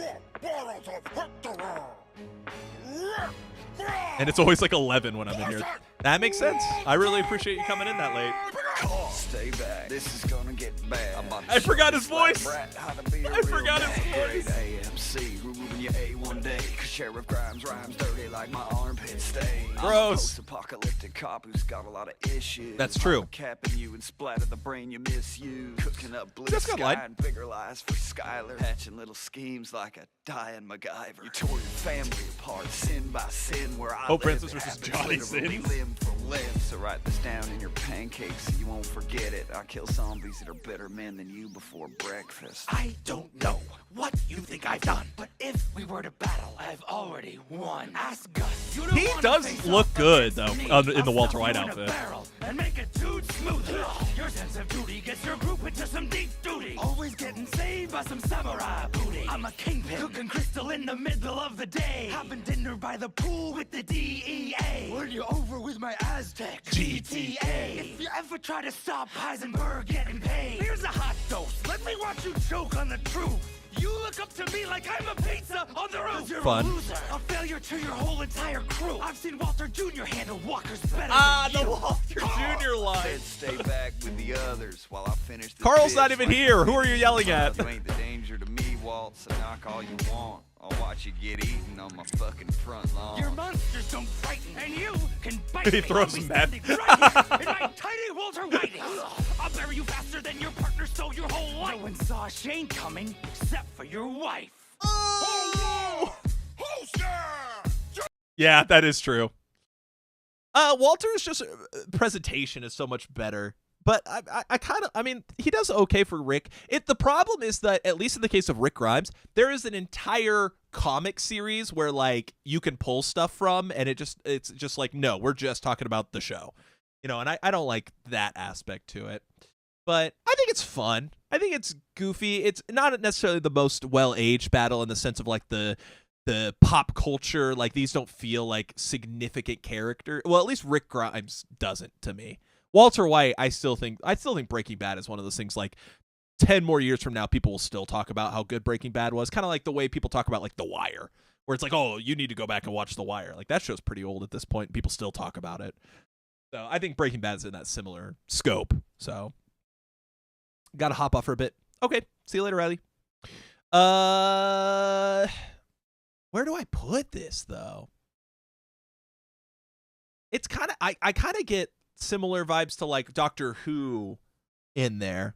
And it's always like 11 when I'm in here. That makes sense. I really appreciate you coming in that late. Stay back. This is gonna get bad. I forgot his voice. I forgot his voice. AMC, removing your A1 day. Cause Sheriff Grimes rhymes dirty like my armpit stain. Gross. Post-apocalyptic cop who's got a lot of issues. That's true. I'm capping you and splatter the brain you misuse. Cooking up blue sky and bigger lies for Skylar. Hatching little schemes like a dying MacGyver. You tore your family apart, sin by sin, where I Pope live. Francis versus Johnny Sins. Limb for limb. So write this down in your pancakes so you won't forget it. I kill zombies that are better men than you before breakfast. I don't know what you think I've done, but if we were to battle, I've already won. Ask Gus. You don't He wanna does face look off good, against though, me. in the I'll Walter stuff White you in a outfit. barrel and make it dude smooth. Your sense of duty gets your group into some deep duty. Always getting saved by some samurai booty. I'm a kingpin, cooking crystal in the middle of the day. Having dinner by the pool with the DEA. When you're over with my Aztec GTA. If you ever try to stop Heisenberg getting paid, here's a hot dose. Let me watch you choke on the truth. You look up to me like I'm a pizza on the roof. You're Fun. a loser, a failure to your whole entire crew. I've seen Walter Jr. handle walkers better Ah, than the you. Walter Jr. line. Stay back with the others while I finish this. Carl's not bitch even like here. a Who are you yelling at? You ain't the danger to me, Walt, so knock all you want. I'll watch you get eaten on my fucking front lawn. Your monsters don't frighten, and you can bite He me. throws I'll be meth. standing right here in my tiny Walter Whiting. I'll bury you faster than your partner stole your whole life. No one saw Shane coming except for your wife. Oh! Yeah, that is true. Walter's just presentation is so much better. But I mean, he does okay for Rick. The problem is that, at least in the case of Rick Grimes, there is an entire comic series where like you can pull stuff from, and it's just like, no, we're just talking about the show, and I don't like that aspect to it. But I think it's fun. I think it's goofy. It's not necessarily the most well-aged battle in the sense of like the pop culture. Like, these don't feel like significant character. Well, at least Rick Grimes doesn't to me. Walter White, I still think Breaking Bad is one of those things, like 10 more years from now, people will still talk about how good Breaking Bad was. Kind of like the way people talk about like The Wire, where it's like, oh, you need to go back and watch The Wire. Like, that show's pretty old at this point. People still talk about it. So I think Breaking Bad is in that similar scope. So got to hop off for a bit. Okay. See you later, Riley. Where do I put this though? It's kind of, I kind of get similar vibes to like Doctor Who in there.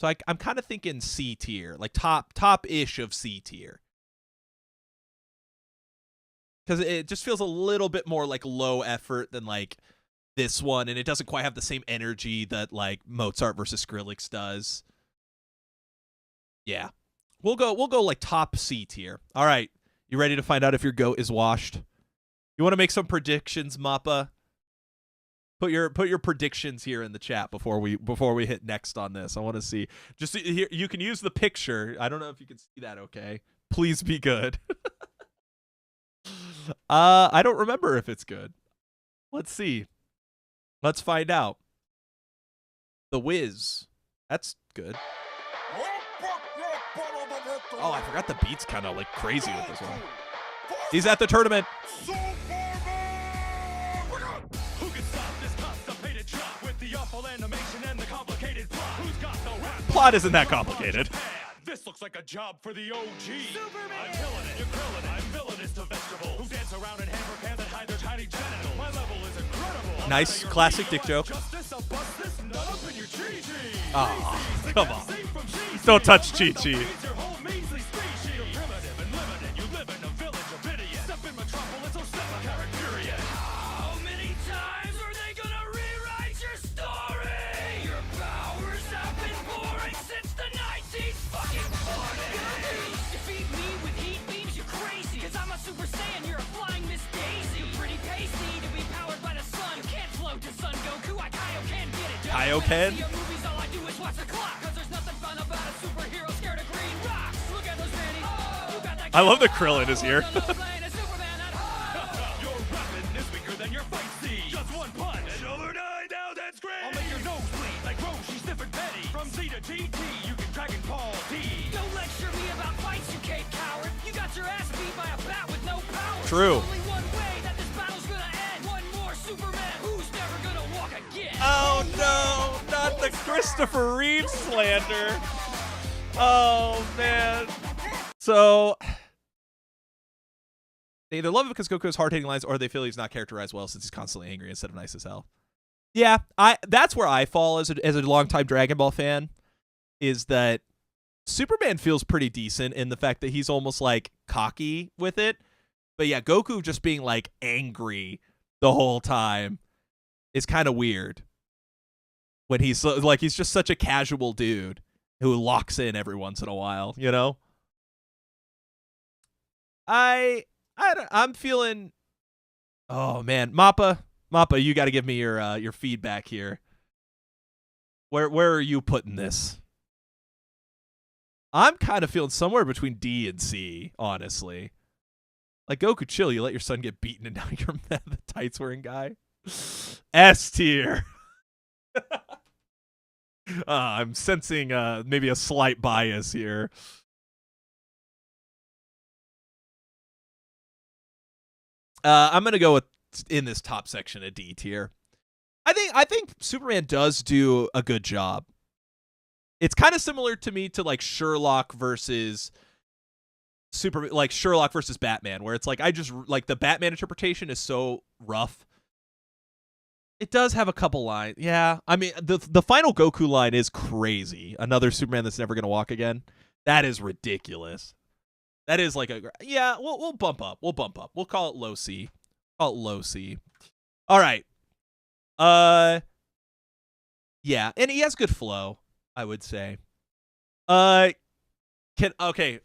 So I'm kind of thinking C tier, like top-ish of C tier. Because it just feels a little bit more like low effort than like this one, and it doesn't quite have the same energy that like Mozart versus Skrillex does. Yeah. We'll go like top C tier. All right. You ready to find out if your goat is washed? You want to make some predictions, Mappa? Put your predictions here in the chat before we hit next on this. I want to see. Just here, you can use the picture. I don't know if you can see that. Okay, please be good. I don't remember if it's good. Let's see. Let's find out. The Wiz. That's good. Oh, I forgot the beat's kind of like crazy with this one. He's at the tournament. Who can stop this constipated chop with the awful animation and the complicated plot? Who's got the rap? Plot isn't that complicated. This looks like a job for the OG. Superman! I'm killing it, you're grilling it. I'm villainous to vegetables who dance around in hammer pants and hide their tiny genitals. My level is incredible. Nice classic dick joke. Justice, I'll bust this nut up in your Chi-Chi. Aw, come on. Don't touch Chi-Chi. Your whole measly species. You're primitive and limited. You live in a village of idiots. Step in metropolis, oh step a character. How many times are they gonna rewrite your story? Your powers have been boring since the 1940s. Defeat me with heat beams, you're crazy. Cause I'm a Super Saiyan, you're a flying Miss Daisy. You're pretty pasty to be powered by the sun. You can't float to Sun Goku, I Kaioken, get it done. Kaioken? When I see your movies, all I do is watch the clock. Cause there's nothing fun about a superhero scared of green rocks. Look at those grannies. You got that I love the krill in his ear. Your weapon is weaker than your fight scene. Just one punch. And overnight, now that's great. I'll make your nose bleed like Roshi, stiff and petty. From Z to GT, you can Dragon Ball D. Don't lecture me about fights, you cape coward. You got your ass beat by a bat with no power. True. There's only one way that this battle's gonna end. One more Superman who's never gonna walk again. Oh no, not the Christopher Reeve slander. Oh man. So they either love it because Goku has hard-hitting lines, or they feel he's not characterized well since he's constantly angry instead of nice as hell. Yeah, that's where I fall as a longtime Dragon Ball fan, is that Superman feels pretty decent in the fact that he's almost like cocky with it. But yeah, Goku just being like angry the whole time is kind of weird. When he's like, he's just such a casual dude who locks in every once in a while, you know? I'm feeling, oh man, Mappa, you got to give me your feedback here. Where are you putting this? I'm kind of feeling somewhere between D and C, honestly. Like, Goku, chill. You let your son get beaten and now you're mad at the tights wearing guy. S tier. I'm sensing maybe a slight bias here. I'm gonna go with in this top section a D tier. I think Superman does do a good job. It's kind of similar to me to like Sherlock versus Sherlock versus Batman, where it's like I just like the Batman interpretation is so rough. It does have a couple lines. Yeah, I mean the final Goku line is crazy. Another Superman that's never gonna walk again. That is ridiculous. That is like yeah. We'll bump up. We'll bump up. We'll call it low C. Call it low C. All right. Yeah, and he has good flow, I would say. Okay,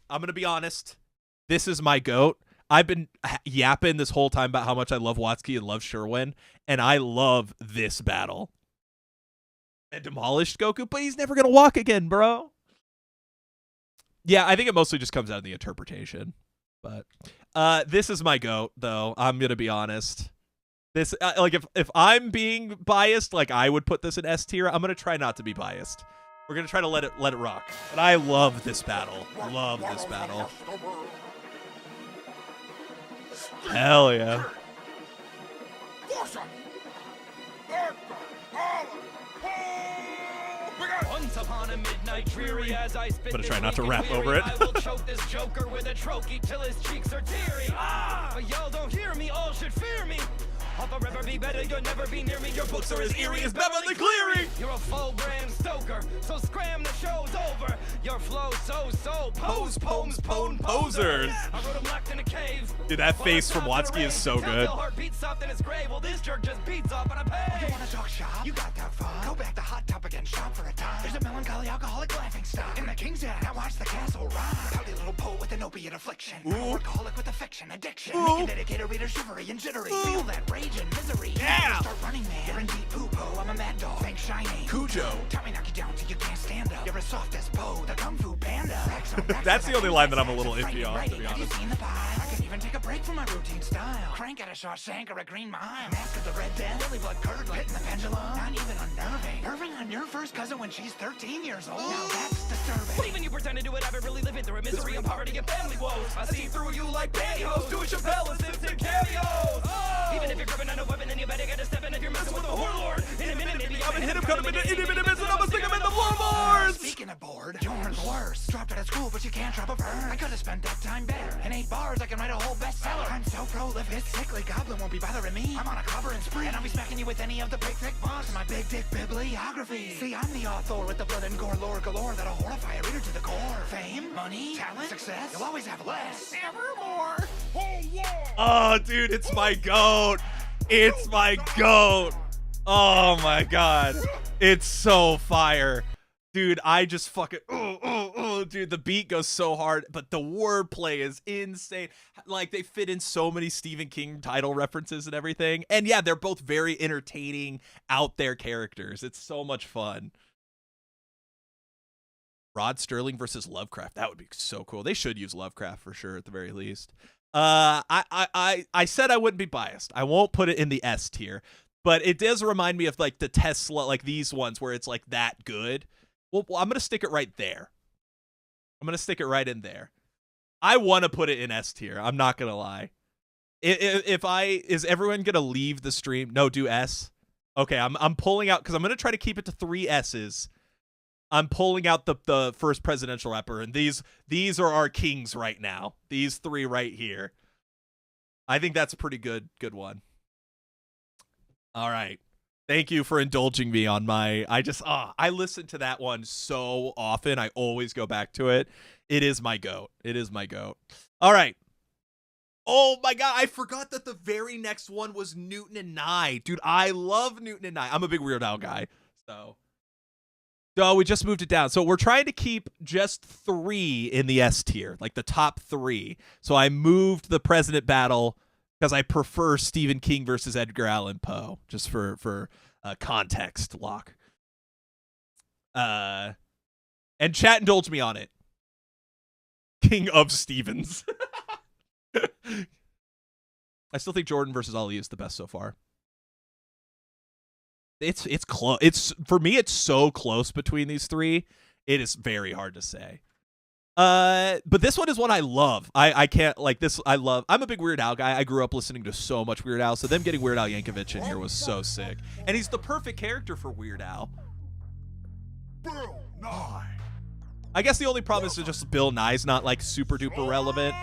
I'm gonna be honest. This is my GOAT. I've been yapping this whole time about how much I love Watsky and love Sherwin, and I love this battle. And demolished Goku, but he's never gonna walk again, bro. Yeah, I think it mostly just comes out of the interpretation. But this is my GOAT, though. I'm gonna be honest. This like if I'm being biased, like I would put this in S tier. I'm gonna try not to be biased. We're gonna try to let it rock. But I love this battle. Love this battle. Hell yeah. Once upon a midnight dreary as I spit Gonna try not to rap over it. I will choke this joker with a trochee till his cheeks are teary. But y'all don't hear me, all should fear me. I'll forever be better, you'll never be near me. Your books are as eerie as Beverly Cleary. You're a full brand stoker, so scram, the show's over. Your flow so pose poems, posers. I wrote them locked in a cave. Dude, that face from Watsky is so good. Heart beats soft in his grave. Well, this jerk just beats off on a page. You wanna talk shop? You got that fun. Go back to Hot Topic and shop for a time. There's a melancholy alcoholic laughing stock in the King's Head. Now watch the castle rise. Pouty little poet with an opiate affliction. Workaholic with affection, addiction. Making dedicated reader shivery and jittery. Feel that rage and misery. Yeah. Start running, man. You're in deep poo-po. I'm a mad dog. Fang shiny. Cujo. Tommy knock you down till you can't stand up. You're as soft as Poe, the Kung Fu Panda. That's the only line that I'm a little iffy on, to be Have you honest. seen the pie? I can even take a break from my routine style. Crank at a Shawshank or a Green Mile. Mask of the Red Death. Billy Blood curdling. Hitting the pendulum. Not even unnerving. Irving on your first cousin when she's 13 years old. Now that's disturbing. Even you pretended into it, I've been really living through it. Misery and poverty and family woes. I see through you like pantyhose. Doing Chappelle and Simpson cameos. Even if you're gripping on a weapon, then you better get a step in if you're messing with a warlord. In a minute, maybe I'm gonna hit him, cut him into itty bitty bits, and I'm gonna stick him in the floorboards. Speaking of bored, you're the worst. Dropped out of school, but you can't drop a verse. I could've spent that time better. In 8 bars, I can write a whole bestseller. I'm so prolific, sickly goblin won't be bothering me. I'm on a covering spree, and I'll be smacking you with any of the big thick fonts in my big dick bibliography. See, I'm the author with the blood and gore lore galore that'll horrify a reader to the core. Fame, money, talent, success, you'll always have less. Nevermore. Oh, dude, it's my goat. It's my goat. Oh my god. It's so fire. Dude, I just fucking dude, the beat goes so hard, but the wordplay is insane. Like, they fit in so many Stephen King title references and everything. And yeah, they're both very entertaining, out there characters. It's so much fun. Rod Sterling versus Lovecraft. That would be so cool. They should use Lovecraft for sure, at the very least. I said I wouldn't be biased. I won't put it in the S tier, but it does remind me of like the Tesla, like these ones where it's like that good. Well, I'm going to stick it right there. I'm going to stick it right in there. I want to put it in S tier. I'm not going to lie. Is everyone going to leave the stream? No, do S. Okay, I'm pulling out, because I'm going to try to keep it to 3 S's. I'm pulling out the first presidential rapper, and these are our kings right now. These 3 right here. I think that's a pretty good one. All right. Thank you for indulging me on my... I listen to that one so often. I always go back to it. It is my goat. It is my goat. All right. Oh my god, I forgot that the very next one was Newton and Nye. Dude, I love Newton and Nye. I'm a big Weird Al guy. So we just moved it down. So we're trying to keep just 3 in the S tier, like the top 3. So I moved the President Battle because I prefer Stephen King versus Edgar Allan Poe, just for context, Locke. And chat indulged me on it. King of Stevens. I still think Jordan versus Ali is the best so far. It's close. For me, it's so close between these 3. It is very hard to say. But this one is one I love. I can't, like, this I love. I'm a big Weird Al guy. I grew up listening to so much Weird Al, so them getting Weird Al Yankovic in here was so sick. And he's the perfect character for Weird Al. Bill Nye. I guess the only problem is that just Bill Nye's not like super duper relevant,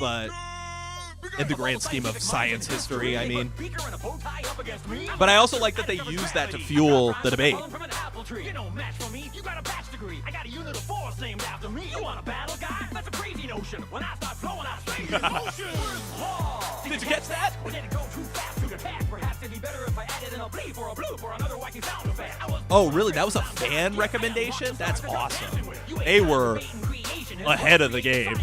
but in the grand scheme of science history, I mean. But I also like that they use that to fuel the debate. You don't match for me. You got a bachelor's degree. I got a unit of force named after me. You want a battle, guy? That's a crazy notion. When I start flowing, I say emotion. Did you catch that? Or did it go too fast to attack? Perhaps it'd be better if I added in a bleep or a bloop or another wacky sound effect. Oh, really? That was a fan recommendation? That's awesome. They were ahead of the game.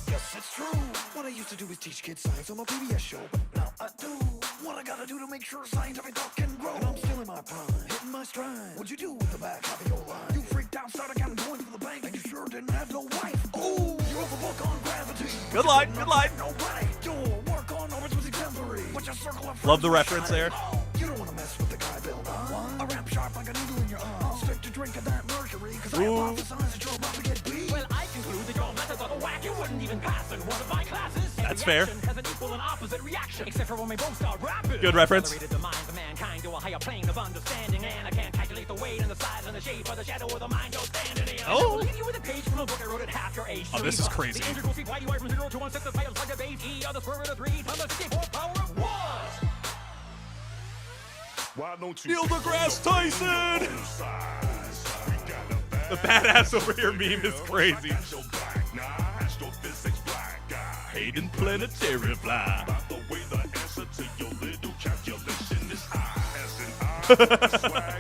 Yes, it's true. What I used to do is teach kids science on my PBS show, but now I do what I gotta do to make sure scientific thought can grow. And I'm still in my prime, hitting my stride. What'd you do with the back half of your line? You freaked out, started counting coins for the bank, and you sure didn't have no wife. Oh, you wrote the book on gravity. Good line, good line. No right. Your work on orbits was exemplary. But your circle of Love the reference there. You don't want to mess with the guy Bill Nye. A rap sharp like a needle in your eye. I'll stick to drinking that Mercury, cause I hypothesize that you're about to get beat. Well, I conclude that your methods are the whack. You wouldn't even pass in one of my classes. That's fair. Has an equal and opposite reaction, except for when we both start rapping. Good reference. The mind of mankind to a higher plane of understanding, and I can't calculate the weight and the size and the shape of the shadow of the mind you're standing in. Oh. I'll leave you with a page from a book I wrote at half your age. Oh, this is crazy. The integral sequence from 0 to 1 6 the titles like the base E of the square root of 3 times the 64 power of 1. Why don't you Neil deGrasse Tyson? The badass over here meme is crazy. Hayden Planetary Fly. By the way, the answer to your little calculation is swag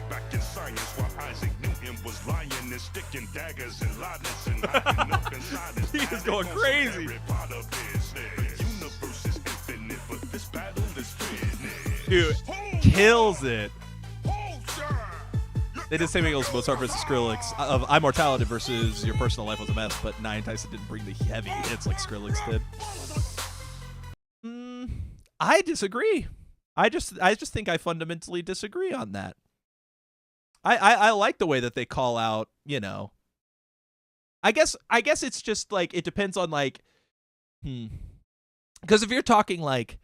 back in science while Isaac Newton was lying and sticking daggers and lightnings and hiding up inside his He is going crazy. Harry Potter business. The universe is infinite, but this battle is finished. Dude, kills it. They did the same thing as Mozart versus Skrillex of I'm Mortality versus Your Personal Life Was a Mess, but Nye and Tyson didn't bring the heavy hits like Skrillex did. I disagree. I just think I fundamentally disagree on that. I like the way that they call out, you know, I guess it's just like it depends on like because if you're talking like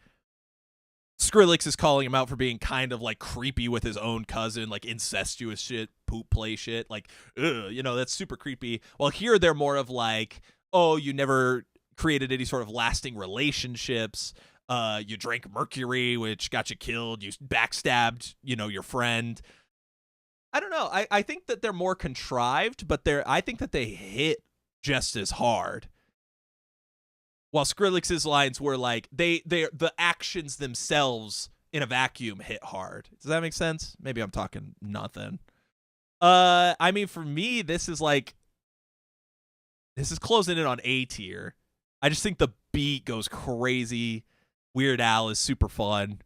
Skrillex is calling him out for being kind of like creepy with his own cousin, like incestuous shit, poop play shit, like you know, that's super creepy. Well, here they're more of like, oh, you never created any sort of lasting relationships. You drank Mercury, which got you killed. You backstabbed, you know, your friend. I don't know. I think that they're more contrived, but I think that they hit just as hard. While Skrillex's lines were like the actions themselves in a vacuum hit hard. Does that make sense? Maybe I'm talking nothing. I mean, for me, this is closing in on A tier. I just think the beat goes crazy. Weird Al is super fun.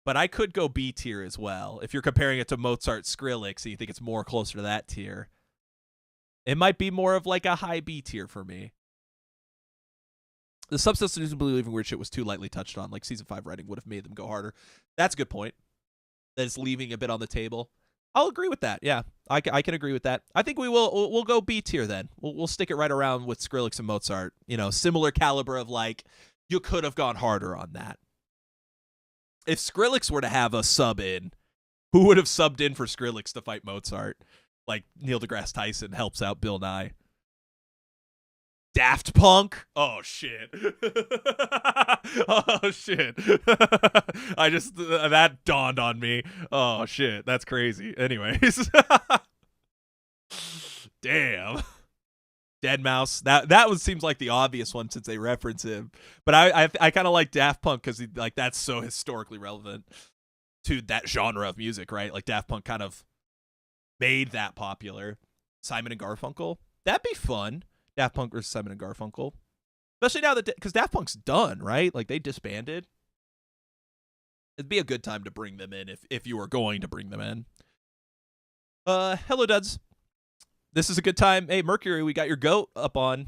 But I could go B tier as well. If you're comparing it to Mozart Skrillex and you think it's more closer to that tier, it might be more of like a high B tier for me. The substance of believing weird shit was too lightly touched on. Like season 5 writing would have made them go harder. That's a good point. That is leaving a bit on the table. I'll agree with that. Yeah, I can agree with that. I think we'll go B tier then. We'll stick it right around with Skrillex and Mozart. You know, similar caliber of like, you could have gone harder on that. If Skrillex were to have a sub in, who would have subbed in for Skrillex to fight Mozart? Like Neil deGrasse Tyson helps out Bill Nye. Daft Punk? Oh, shit. Oh, shit. That dawned on me. Oh, shit. That's crazy. Anyways. Damn. Deadmau5. That one seems like the obvious one since they reference him. But I kind of like Daft Punk because like that's so historically relevant to that genre of music, right? Like Daft Punk kind of made that popular. Simon and Garfunkel. That'd be fun. Daft Punk versus Simon and Garfunkel. Especially now that because Daft Punk's done, right? Like they disbanded. It'd be a good time to bring them in if you were going to bring them in. Hello, Duds. This is a good time. Hey, Mercury, we got your goat up on.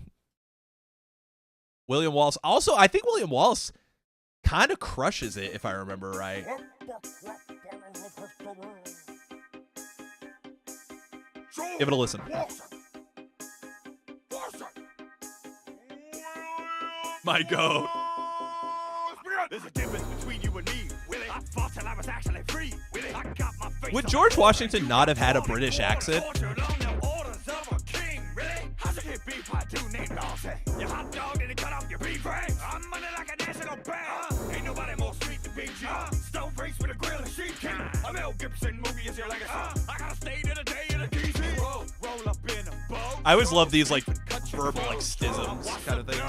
William Wallace. Also, I think William Wallace kind of crushes it, if I remember right. Give it a listen. My goat. There's a difference between you and me, Willie. I fought till I was actually free, Willie. I got my face. Would George Washington not have had a British accent? You hot dog and cut off your beef rings. I'm money like a national band. Ain't nobody more sweet than Big G. Stone face with a grill and sheep king. I'm Mel Gibson, movie is your legacy. I gotta stay to the day in a DC. Roll up in a boat. I always love these like verbal like stisms kind of things.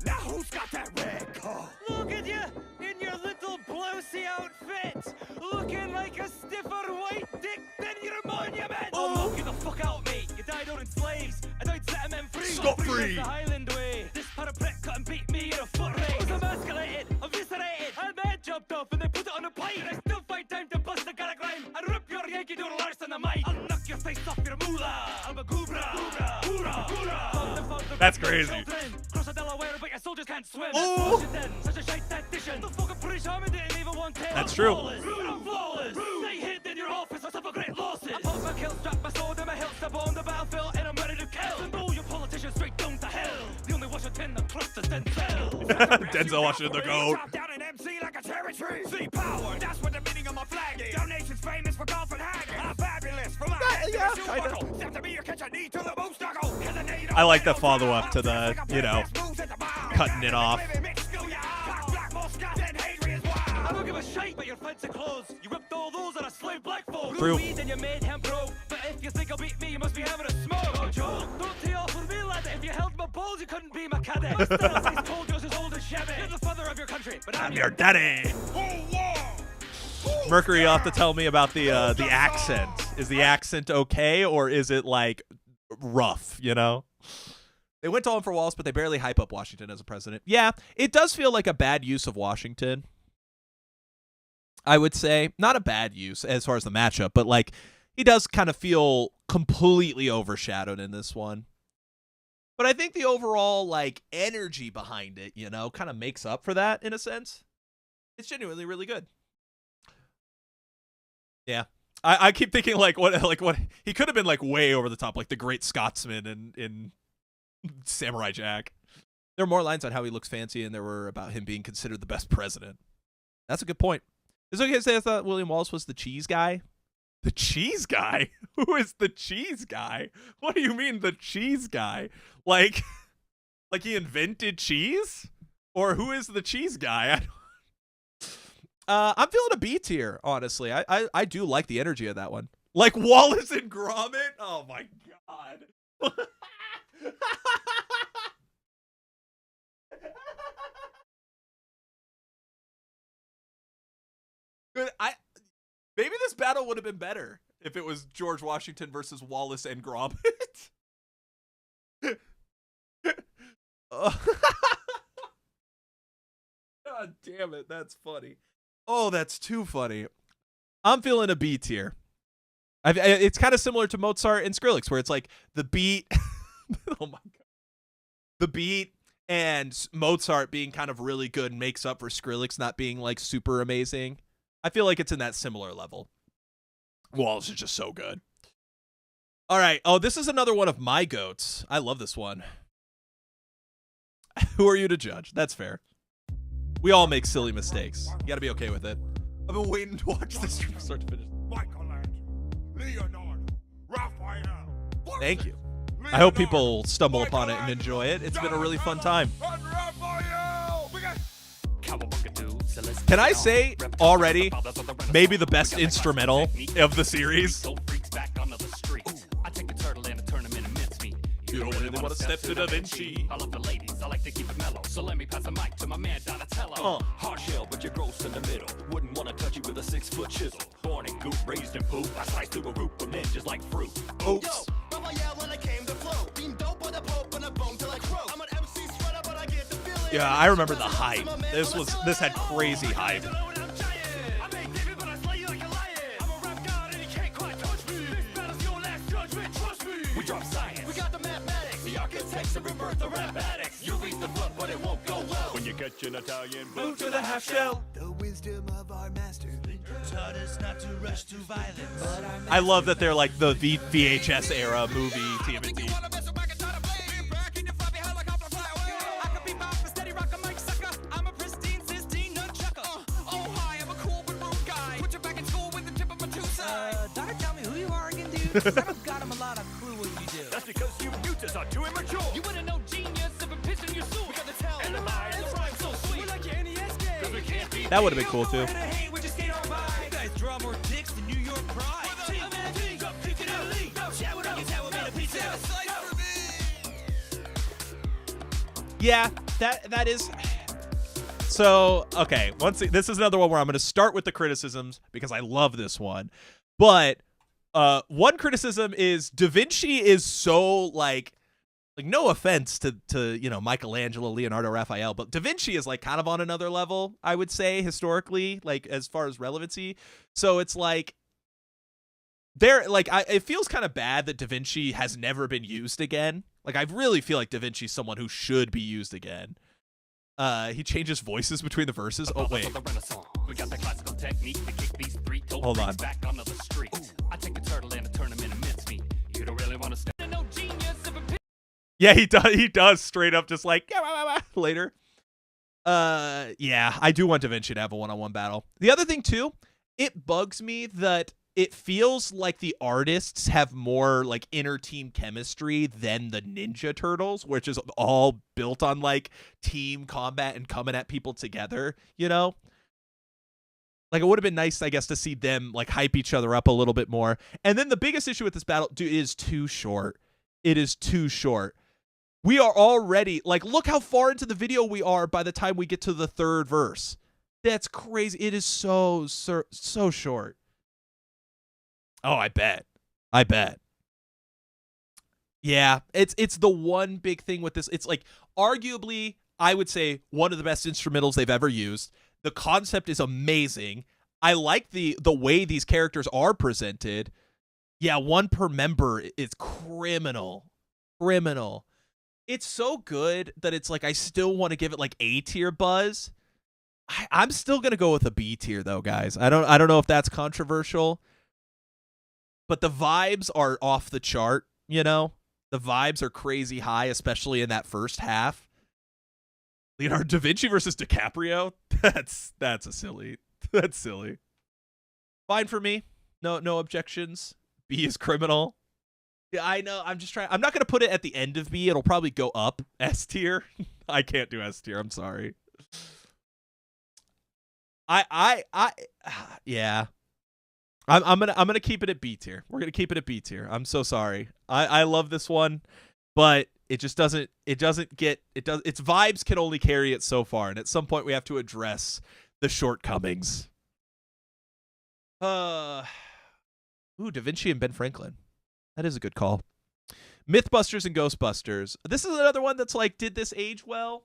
Now who's got that red car? Look at you in your little blousey outfit, looking like a stiffer white dick than your monument. Oh, knock you the fuck out, mate. You died owning slaves, and I'd set them free. Scot free. The Highland way. This parapet cut and beat me in a foot race. I was emasculated, eviscerated, and then jumped off and they put it on a plate. And I still fight time to bust the Gaga grime and rip your Yankee Doodle arse in the mic. I'll knock your face off your moolah. I'm a goobra, hoorah, hoorah. That's crazy. Cross the Delaware, but your soldiers can't swim. Ooh. Such a shite tactician. The fucking British Army didn't even want him. That's true. Flawless. They hid in your office. I suffer great losses. I pop my kill, strap my sword and my hilt, step on the battlefield, and I'm ready to kill. And blow your politicians straight down to hell. The only Washington that trusts is Denzel. Denzel Washington, the goat. Chop down an MC like a cherry tree. See power, that's what the meaning of my flag is. Donations famous for golf and hanging. I'm fabulous from my head to the shoe buckle. Step to me or catch a knee to the boot knuckle. I like the follow-up to the, you know, cutting it off. I don't give a shite about your fancy clothes. You ripped all those on a slave black folk. True. Weed and you made him broke. But if you think I'll beat me, you must be having a smoke. Oh, Joe, don't tee off with me, lad. If you held my balls, you couldn't be my cadet. My style is cold, yours is old as Chevy. You're the father of your country, but I'm your daddy. Mercury, you'll have to tell me about the accent. Is the accent okay, or is it like rough? You know. They went to him for Wallace, but they barely hype up Washington as a president. Yeah, it does feel like a bad use of Washington. I would say not a bad use as far as the matchup, but like he does kind of feel completely overshadowed in this one. But I think the overall like energy behind it, you know, kind of makes up for that in a sense. It's genuinely really good. Yeah, I keep thinking like what he could have been like way over the top, like the Great Scotsman in Samurai Jack. There are more lines on how he looks fancy, and there were about him being considered the best president. That's a good point. It's okay to say I thought William Wallace was the cheese guy. The cheese guy? Who is the cheese guy? What do you mean the cheese guy? Like he invented cheese? Or who is the cheese guy? I'm feeling a B tier, honestly. I do like the energy of that one. Like Wallace and Gromit? Oh my god. Maybe this battle would have been better if it was George Washington versus Wallace and Gromit. God damn it, that's funny. Oh, that's too funny. I'm feeling a B tier. It's kind of similar to Mozart and Skrillex, where it's like the beat. Oh my god. The beat and Mozart being kind of really good makes up for Skrillex not being like super amazing. I feel like it's in that similar level. Wallace is just so good. All right. Oh, this is another one of my goats. I love this one. Who are you to judge? That's fair. We all make silly mistakes. You got to be okay with it. I've been waiting to watch this from start to finish. Leonardo, Raphael. Thank you. I hope people stumble upon it and enjoy it. It's been a really fun time. Can I say already, maybe the best instrumental of the series? You don't really want to step to Da Vinci. I love the ladies, I like to keep it mellow. So let me pass the mic to my man Donatello. Hard shell, but you're gross in the middle. Wouldn't want to touch you with a 6-foot chisel. Born in goop, raised in poop. I slice through a root of ninjas like fruit. Oops. Yeah, I remember the hype. This had crazy hype. We drop science. We got the mathematics. The architects of rebirth the rap addicts. You read the book, but it won't go well. When you catch an Italian, Move to the half shell. The wisdom of our master taught us not to rush to violence. I love that they're like the VHS era movie TMNT. I don't got him a lot of clue what you do. That's because you mutas are too immature. You wouldn't know genius if a piss in your suit. We got the tell and the lie and the rhyme so sweet. We're like your NES game. That would have been cool too. You guys draw more dicks than New York Pride. Yeah, that is. So okay, this is another one where I'm going to start with the criticisms because I love this one, but. One criticism is Da Vinci is so like no offense to Michelangelo, Leonardo, Raphael, but Da Vinci is like kind of on another level, I would say, historically, like as far as relevancy. So it's like it feels kind of bad that Da Vinci has never been used again. Like I really feel like Da Vinci's someone who should be used again. He changes voices between the verses. Oh wait. We got the classical technique to kick these three Hold on. back onto the street. I take a turtle and turn him into mincemeat. You don't really want to step. Yeah, he does straight up just like later. Yeah, I do want Da Vinci to have a one-on-one battle. The other thing too, it bugs me that it feels like the artists have more like inner team chemistry than the Ninja Turtles, which is all built on like team combat and coming at people together, Like it would have been nice, I guess, to see them like hype each other up a little bit more. And then the biggest issue with this battle, dude, is too short. It is too short. We are already like, look how far into the video we are by the time we get to the third verse. That's crazy. It is so short. Oh, I bet. Yeah, it's the one big thing with this. It's like arguably, I would say, one of the best instrumentals they've ever used. The concept is amazing. I like the way these characters are presented. Yeah, one per member is criminal. It's so good that it's like I still want to give it like A tier buzz. I'm still gonna go with a B tier though, guys. I don't know if that's controversial. but the vibes are off the chart, you know? The vibes are crazy high, especially in that first half. Leonardo da Vinci versus DiCaprio? That's silly. That's silly. Fine for me. No objections. B is criminal. Yeah, I know. I'm not going to put it at the end of B. It'll probably go up S tier. I can't do S tier. I'm sorry. Yeah. I'm gonna keep it at B tier. We're gonna keep it at B tier. I'm so sorry. I love this one, but it just doesn't. Its vibes can only carry it so far, and at some point we have to address the shortcomings. Da Vinci and Ben Franklin. That is a good call. Mythbusters and Ghostbusters. This is another one that's like, did this age well?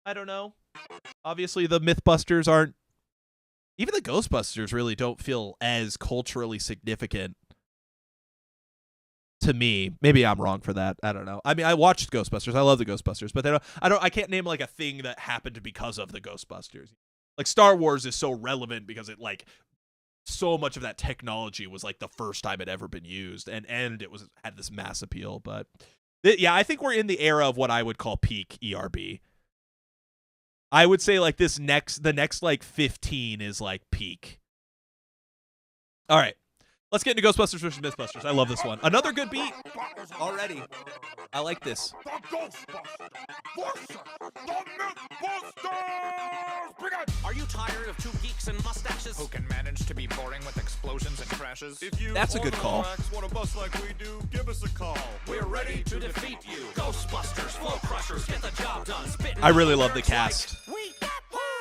I don't know. Obviously, the Mythbusters aren't. Even the Ghostbusters really don't feel as culturally significant to me. Maybe I'm wrong for that. I don't know. I mean, I watched Ghostbusters. I love the Ghostbusters, but I can't name like a thing that happened because of the Ghostbusters. Like Star Wars is so relevant because it like so much of that technology was like the first time it ever been used, and it had this mass appeal. But yeah, I think we're in the era of what I would call peak ERB. I would say like the next like 15 is like peak. All right, let's get into Ghostbusters versus Mythbusters. I love this one. Another good beat already. I like this. The Ghostbusters versus the Mythbusters! Bring it! Are you tired of two geeks and mustaches Who can manage to be boring with explosions and crashes? If you That's a good call. Want to bust like we do, give us a call. We're ready to defeat you. Ghostbusters, flow crushers, get the job done. Spitting I really love the cast. We got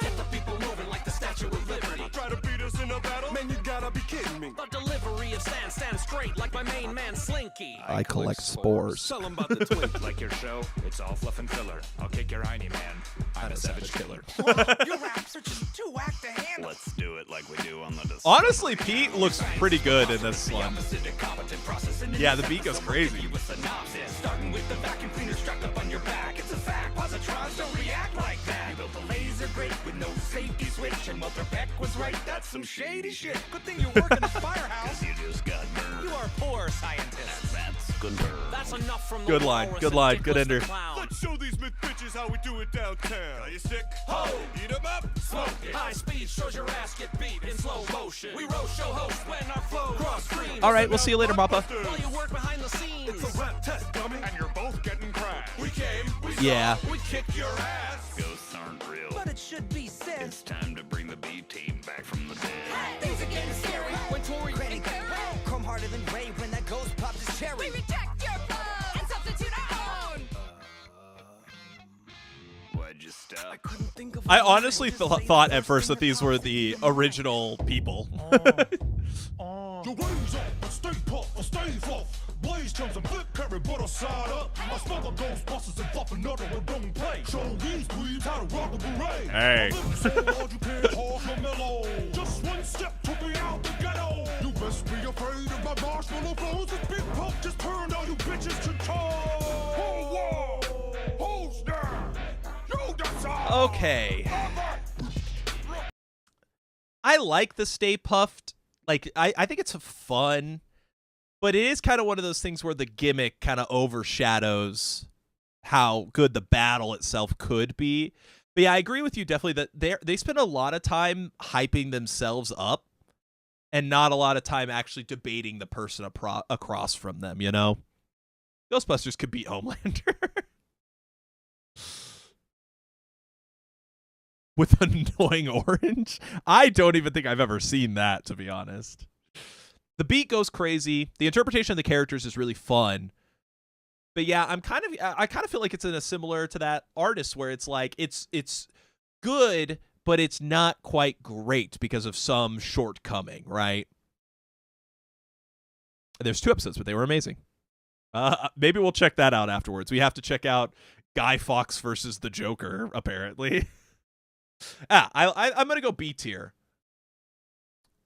get the people moving like the Statue of Liberty. Try to beat us in a battle? Man, you gotta be kidding me. The delivery of stand straight like my main man Slinky. I collect spores. Tell 'em about the twin. Like your show, it's all fluff and filler. I'll kick your hiney, man. I'm a savage killer. Your raps are just too whack to handle. Let's do it like we do on the Honestly, Pete looks pretty good in this one. Yeah, the beat goes crazy. Starting with the vacuum cleaner strapped up on your back. It's a fact. Positrons don't react like that. You built a laser grate with no safety switch, and Mother Beck was right. That's some shady shit. Good thing you work in a firehouse. You just got burned. You are poor scientist. That's good burn. That's enough from the Good line, walrus good and line, Dick good was the ender. clown. Let's show these myth bitches how we do it downtown. Are you sick? Ho! Eat 'em up. Smoke it. High speed shows your ass get beat in slow motion. We roast show host when our flow cross screen. All right, we'll see you later, Mappa. While you work behind the scenes. It's a rap test, dummy. And you're both getting crashed. We came, we saw, Yeah. we kicked your ass. Ghosts aren't real. But it should be said. It's time to bring the B team back from the dead. Things are getting scary when Tori and Gary Come harder than Ray when that ghost pops his cherry. We reject your flow and substitute our own. Why'd you stop? I honestly thought at first that these were the original people. Your wings up, stay puff, stay fluff. Blaze comes and flip carry butter side up. I smell the Ghostbusters and flop another one don't play. Show these queens how to rock the beret. Hey. So hard you can't hold your mellow. Just one step to be out the ghetto. You best be afraid of my marshmallow flows. This big pump just turned all you bitches to toes. Whoa, whoa, who's there? You decide. Okay. I like the Stay Puffed. Like, I think it's fun, but it is kind of one of those things where the gimmick kind of overshadows how good the battle itself could be. But yeah, I agree with you definitely that they spend a lot of time hyping themselves up and not a lot of time actually debating the person across from them, you know? Ghostbusters could beat Homelander. With annoying orange? I don't even think I've ever seen that, to be honest. The beat goes crazy. The interpretation of the characters is really fun. But yeah, I kind of feel like it's in a similar to that artist where it's like it's good, but it's not quite great because of some shortcoming, right? There's 2 episodes, but they were amazing. Maybe we'll check that out afterwards. We have to check out Guy Fawkes versus the Joker, apparently. I'm gonna go B tier.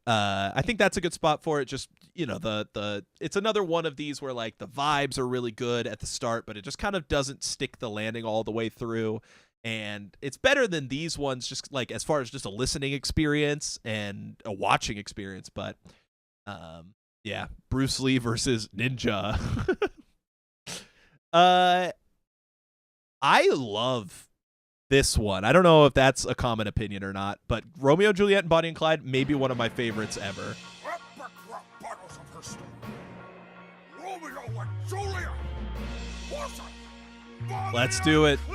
I think that's a good spot for it. Just, you know, it's another one of these where like the vibes are really good at the start, but it just kind of doesn't stick the landing all the way through. And it's better than these ones, just like as far as just a listening experience and a watching experience. But Yeah, Bruce Lee versus Ninja. I love this one. I don't know if that's a common opinion or not, but Romeo, Juliet, and Bonnie and Clyde may be one of my favorites ever. Romeo and Juliet. Let's do it. I'll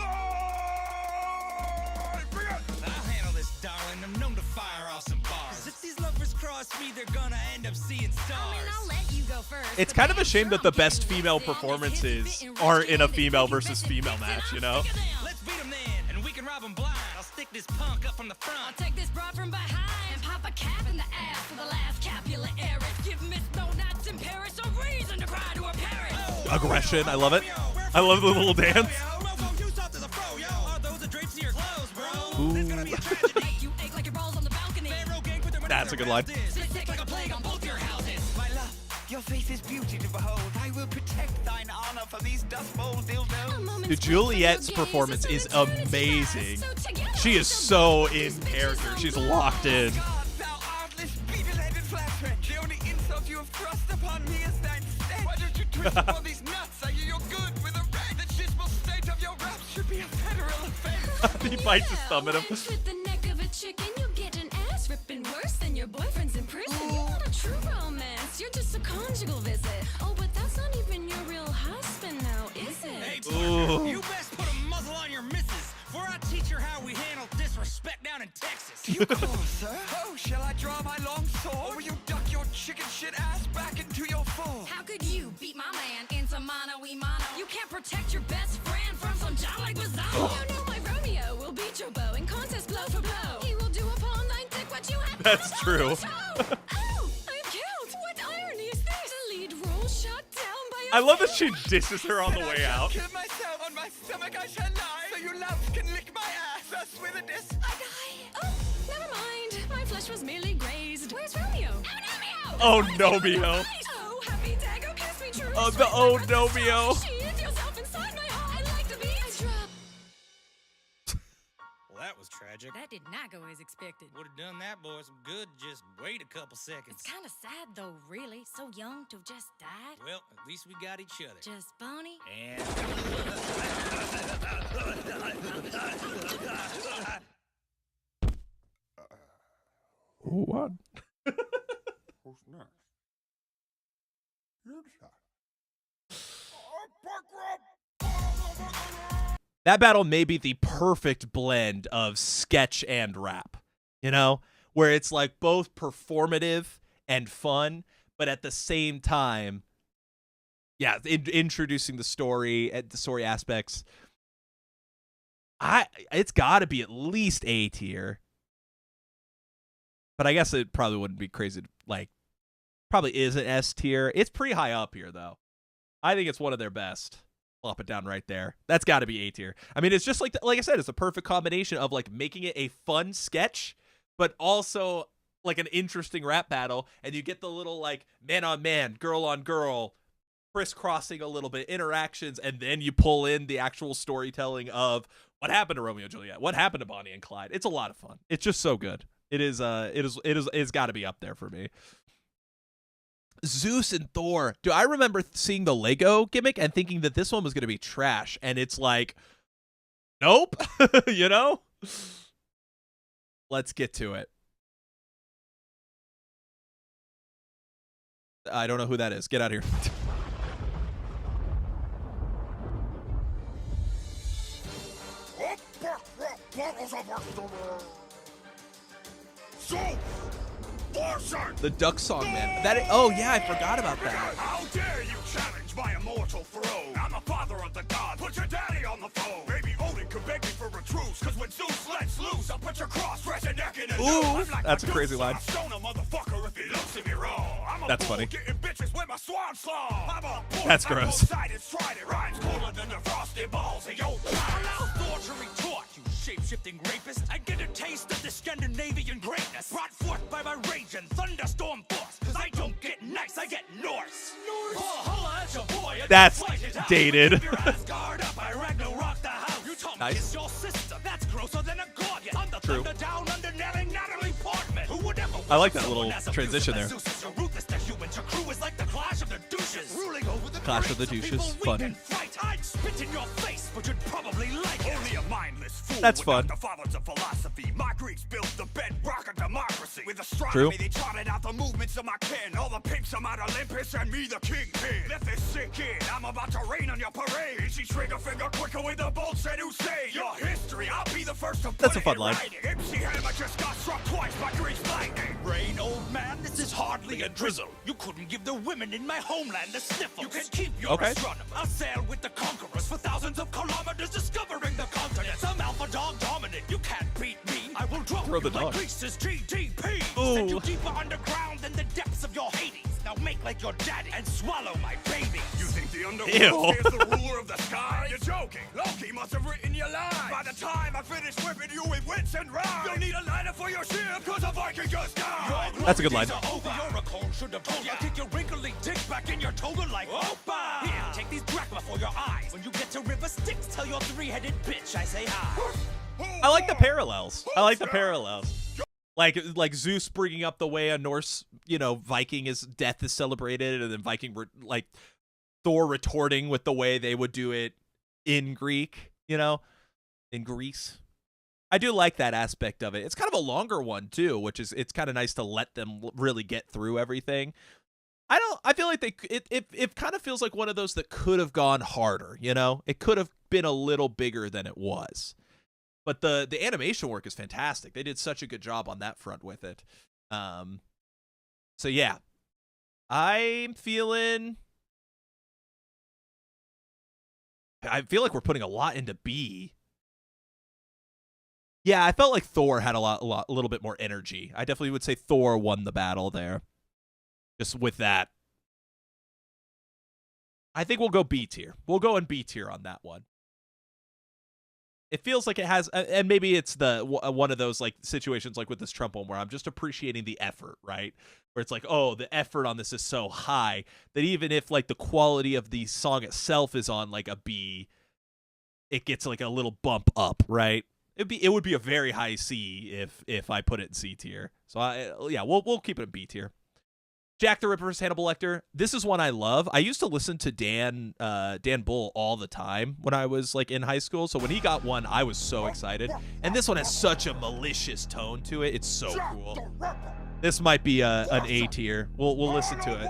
handle this, darling. I'm known to fire off some bars. If these lovers cross me, they're gonna end up seeing stars. I'll let you go first. It's kind of a shame that the best female performances are in a female versus female match, you know? Let's beat them then, and we can rob them blind. I'll stick this punk up from the front. I'll take this broad from behind and pop a cap in the ass for the last Capulet heiress. Give Miss Donuts in Paris a reason to cry to her parents. Aggression, I love it. I love the little dance. Ooh. That's a good line. Your face is beauty to behold. I will protect thine honor from these dust bowl dildos. Dude, Juliet's performance is amazing. She is so in character. She's locked in. Thou artless, beetle-headed flatterer. The only insult you have thrust upon me is thine stench. Why don't you twist upon these nuts? Are you your good with a red? The chismal state of your raps should be a federal offense. He bites his thumb at him. With the neck of a chicken, you get an ass ripping worse than your boyfriend's in prison. You're not a true romance. You're just a conjugal visit. Oh, but that's not even your real husband now, is it? Hey, partner, you best put a muzzle on your missus, for I teach her how we handle disrespect down in Texas. You call, sir? Oh, shall I draw my long sword? Or will you duck your chicken shit ass back into your fold? How could you beat my man into mono-e-mono? You can't protect your best friend from some John like Mazzano. You know my Romeo will beat your bow in contest blow for blow. He will do upon thine dick what you have. That's true. Oh, I'm killed. What irony is this? The lead role shot down by a I love that she disses her on the way out. Kill myself on my stomach, I shall lie. So you love can lick my ass. Thus with a diss. I die. Oh, never mind. My flesh was merely grazed. Where's Romeo? Oh, Nomeo. Oh, happy Dago, kiss me true. Oh, the oh, Nomeo. Sheath yourself inside my heart. I like to be a drop. Well, that was tragic. That did not go as expected. Would have done that boy some good. Just wait a couple seconds. It's kind of sad though, really. So young to have just died. Well, at least we got each other. Just Bonnie. And What? Who's next? That battle may be the perfect blend of sketch and rap, you know, where it's like both performative and fun, but at the same time, yeah, introducing the story aspects. It's got to be at least A tier, but I guess it probably wouldn't be crazy. Like, probably is an S tier. It's pretty high up here, though. I think it's one of their best. Plop it down right there. That's got to be A tier. I mean, it's just like I said, it's a perfect combination of like making it a fun sketch, but also like an interesting rap battle, and you get the little like man on man, girl on girl, crisscrossing a little bit, interactions, and then you pull in the actual storytelling of what happened to Romeo and Juliet, what happened to Bonnie and Clyde. It's a lot of fun. It's just so good. It's got to be up there for me. Zeus and Thor. Do I remember seeing the Lego gimmick and thinking that this one was going to be trash, and it's like, nope, you know? Let's get to it. I don't know who that is. Get out of here. The duck song, man. Oh yeah, I forgot about that. How dare you challenge my immortal throne? I'm the father of the gods. Put your daddy on the phone. Maybe Odin could beg me for a truce, cause when Zeus lets loose, I'll put your cross-dressed neck in a Ooh, that's a crazy line. That's funny. That's gross. Shape-shifting rapist, I get a taste of the Scandinavian greatness brought forth by my rage and thunderstorm force. Cause I don't get nice, I get Norse. That's dated. Nice. True. I like that little transition there. Clash of the Douches. Fun. I'd spit in your face, but you'd probably like it. Only a mindless fool. That's fun. The fathers of philosophy. My Greeks built the bedrock of democracy. With astronomy, True. they charted out the movements of my kin. All the pimps are Mount Olympus and me the kingpin. Let this sink in. I'm about to rain on your parade. Easy trigger finger quicker with the bolts and who say your history. I'll be the first to put That's a it fun in line. writing. MC Hammer just got struck twice by Greece lightning. Rain, old man, this is hardly a drizzle. You couldn't give the women in my homeland a sniffle. You can keep your Okay. astronomer. I'll sail with the conquerors for thousands of kilometers, discovering the continents. I'm alpha dog dominant. You can't beat me. I will drop Throw you the like dog. Greece's GDP. Ooh. Send you deeper underground than the depths of your Hades. Now make like your daddy and swallow my baby. You think the underworld is the ruler of the sky? You're joking. Loki must have written your line. By the time I finish whipping you with wits and rhymes, you'll need a ladder for your ship, cause a Viking just died. That's a good line. Oracle should have told you. Kick your wrinkly dick back in your toga like Opa. Here, take these drachma for your eyes. When you get to River Styx, tell your three-headed bitch I say hi. I like the parallels. I like the parallels. Like Zeus bringing up the way a Norse, Viking death is celebrated, and then Viking like Thor retorting with the way they would do it in Greek, in Greece. I do like that aspect of it. It's kind of a longer one too, which is it's kind of nice to let them really get through everything. I feel like it kind of feels like one of those that could have gone harder, It could have been a little bigger than it was. But the animation work is fantastic. They did such a good job on that front with it. So yeah. I feel like we're putting a lot into B. Yeah, I felt like Thor had a little bit more energy. I definitely would say Thor won the battle there. Just with that. I think we'll go B tier. We'll go in B tier on that one. It feels like it has, and maybe it's one of those like situations like with this Trump one where I'm just appreciating the effort, right? Where it's like, oh, the effort on this is so high that even if like the quality of the song itself is on like a B, it gets like a little bump up, right? It would be a very high C if I put it in C tier. So we'll keep it in B tier. Jack the Ripper's Hannibal Lecter. This is one I love. I used to listen to Dan Bull all the time when I was like in high school. So when he got one, I was so excited. And this one has such a malicious tone to it. It's so cool. This might be an A tier. We'll listen to it.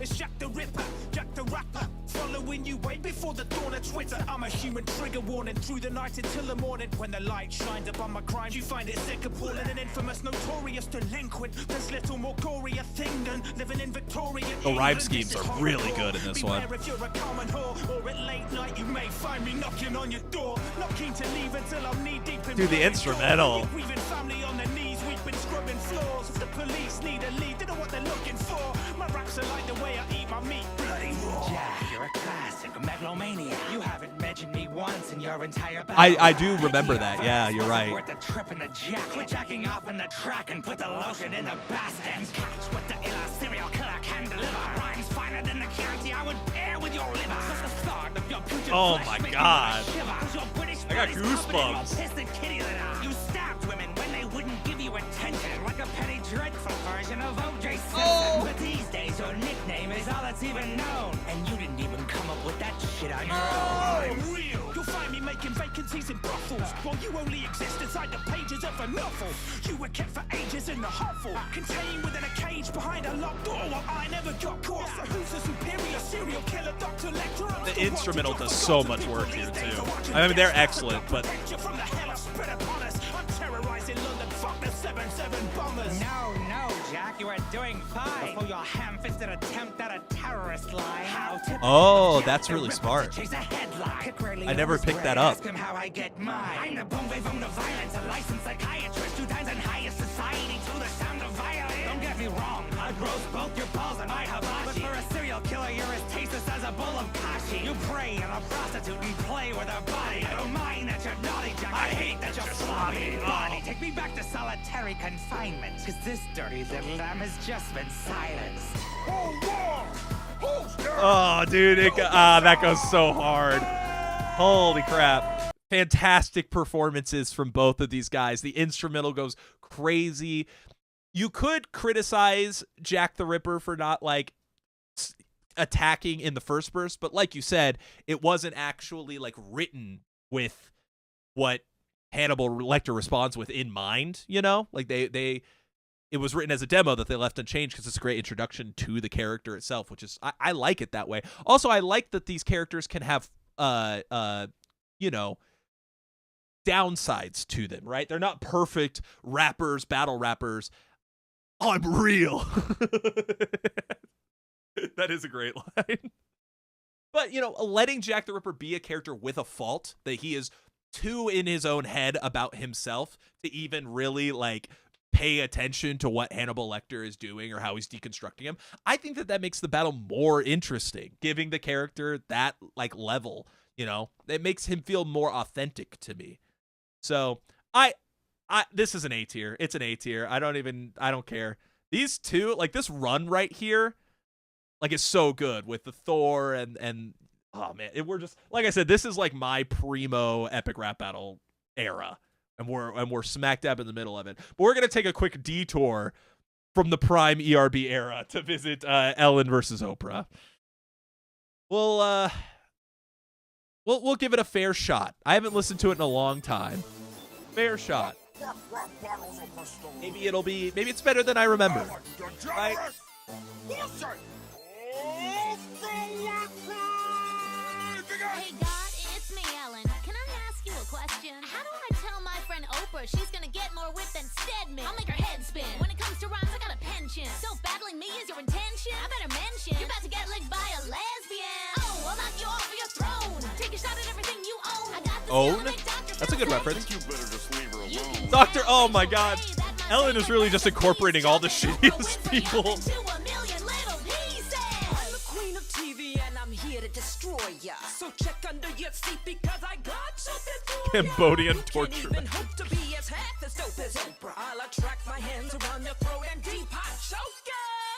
It's Jack the Ripper, Jack the Rapper. Following you way before the dawn of Twitter. I'm a human trigger warning through the night until the morning. When the light shines upon my crimes, you find it sick, appalling, and infamous, notorious delinquent. There's little more gory a thing than living in Victoria. The rhyme schemes are really good in this one. If you're a common whore, or at late night, you may find me knocking on your door. Not keen to leave until I'm knee deep in Dude, the instrumental. Weaving family on their knees, we've been scrubbing floors. If the police need a lead, they know what they're looking for. My raps are like the way I eat my meat, bloody raw. Jack, you're a classic megalomania. You haven't mentioned me once in your entire battle. I do remember that. Yeah, you're right. Worth the trip in the jack. Quit jacking off in the track and put the lotion in the basket. Catch what the illa serial killer can deliver. Rhymes finer than the county I would pair with your liver. Such the thought of your putrid Oh flesh my making God. me shiver. 'Cause your British I got belly's covered in goosebumps. your piss and kitty litter. You stabbed women when they wouldn't give you attention. Like a Penny Dreadful version of O.J. Simpson. But these days your nickname is all that's even known. And you didn't even come up with that shit on your own. I'm real. You'll find me making vacancies in brothels, while you only exist inside the pages of a novel. You were kept for ages in the hovel, contained within a cage behind a locked door. While I never got caught. So who's the superior serial killer, Dr. Lecter? The instrumental does so much work here too. I mean, they're excellent, but From the hell I spread upon us. I'm terrorizing London. Fuck the 7-7 bombers. No, Jack, you are doing fine. Before your ham-fisted attempt at a terrorist line. How typical Oh, of Jack that's the really Ripper smart. to chase a headline. Pick rarely I never knows picked where that to up. Ask him how I get mine. I'm the boom boom of violence, a licensed psychiatrist, 2 times in highest society to the sound of violin. Don't get me wrong, I'd roast both your balls and my hibachi. But for a serial killer, you're as tasteless as a bowl of kashi. You prey on a prostitute and play with her body. I don't mind that you're naughty, Jack. I hate that you're sloppy. Body, take me back to solitary confinement. 'Cause this dirty little lamb has just been silenced. oh, dude, that goes so hard. Holy crap. Fantastic performances from both of these guys. The instrumental goes crazy. you could criticize Jack the Ripper for not like attacking in the first burst, but like you said, it wasn't actually like written with what Hannibal Lecter responds with in mind, you know? Like it was written as a demo that they left unchanged because it's a great introduction to the character itself, which is I like it that way. Also, I like that these characters can have you know, downsides to them, right? They're not perfect rappers, battle rappers. I'm real. That is a great line. But, you know, letting Jack the Ripper be a character with a fault, that he is too in his own head about himself to even really, like, pay attention to what Hannibal Lecter is doing or how he's deconstructing him. I think that makes the battle more interesting, giving the character that, like, level, you know? It makes him feel more authentic to me. So, this is an A tier. It's an A tier. I don't care. These two, like, this run right here, like, it's so good with the Thor and oh man, we're just, like I said, this is like my primo epic rap battle era, and we're smack dab in the middle of it. But we're gonna take a quick detour from the prime ERB era to visit Ellen versus Oprah. We'll give it a fair shot. I haven't listened to it in a long time. Fair shot. Maybe it's better than I remember. Right? Hey God, it's me, Ellen. Can I ask you a question? How do I tell my friend Oprah she's gonna get more whip than Stedman? I'll make her head spin. When it comes to rhymes, I got a penchant. So battling me is your intention? I better mention you're about to get licked by a lesbian. Oh, I'll knock you off of your throne. Take a shot at everything you own. I got Own? That's a good reference. You better just leave her alone. Doctor, oh my God. Ellen is really just incorporating all the shittiest people. So check under your seat because I got something for Cambodian you. torture. Can't even hope to be as half as dope as Oprah. I'll attract my hands around your throat and deep hot choke ya.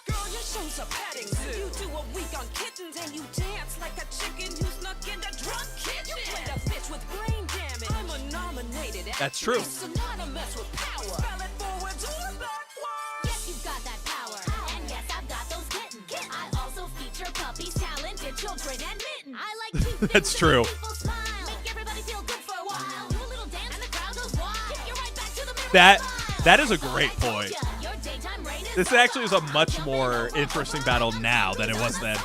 Girl, your show's a petting zoo. You do a week on kittens and you dance like a chicken who snuck in the drunk kitchen. You played a bitch with brain damage. I'm a nominated actress. That's true. Synonymous with power. Spell it forwards or backwards. Yes, you've got that power. And yes, I've got those kittens. I also feature puppies, talented children, and mittens. I like to That's true. people smile. Make everybody feel good for a while. Do a little dance and the crowd goes wild. Kick you right back to the middle That is a great point. Your daytime rate is This actually is a much more interesting battle now than it was then.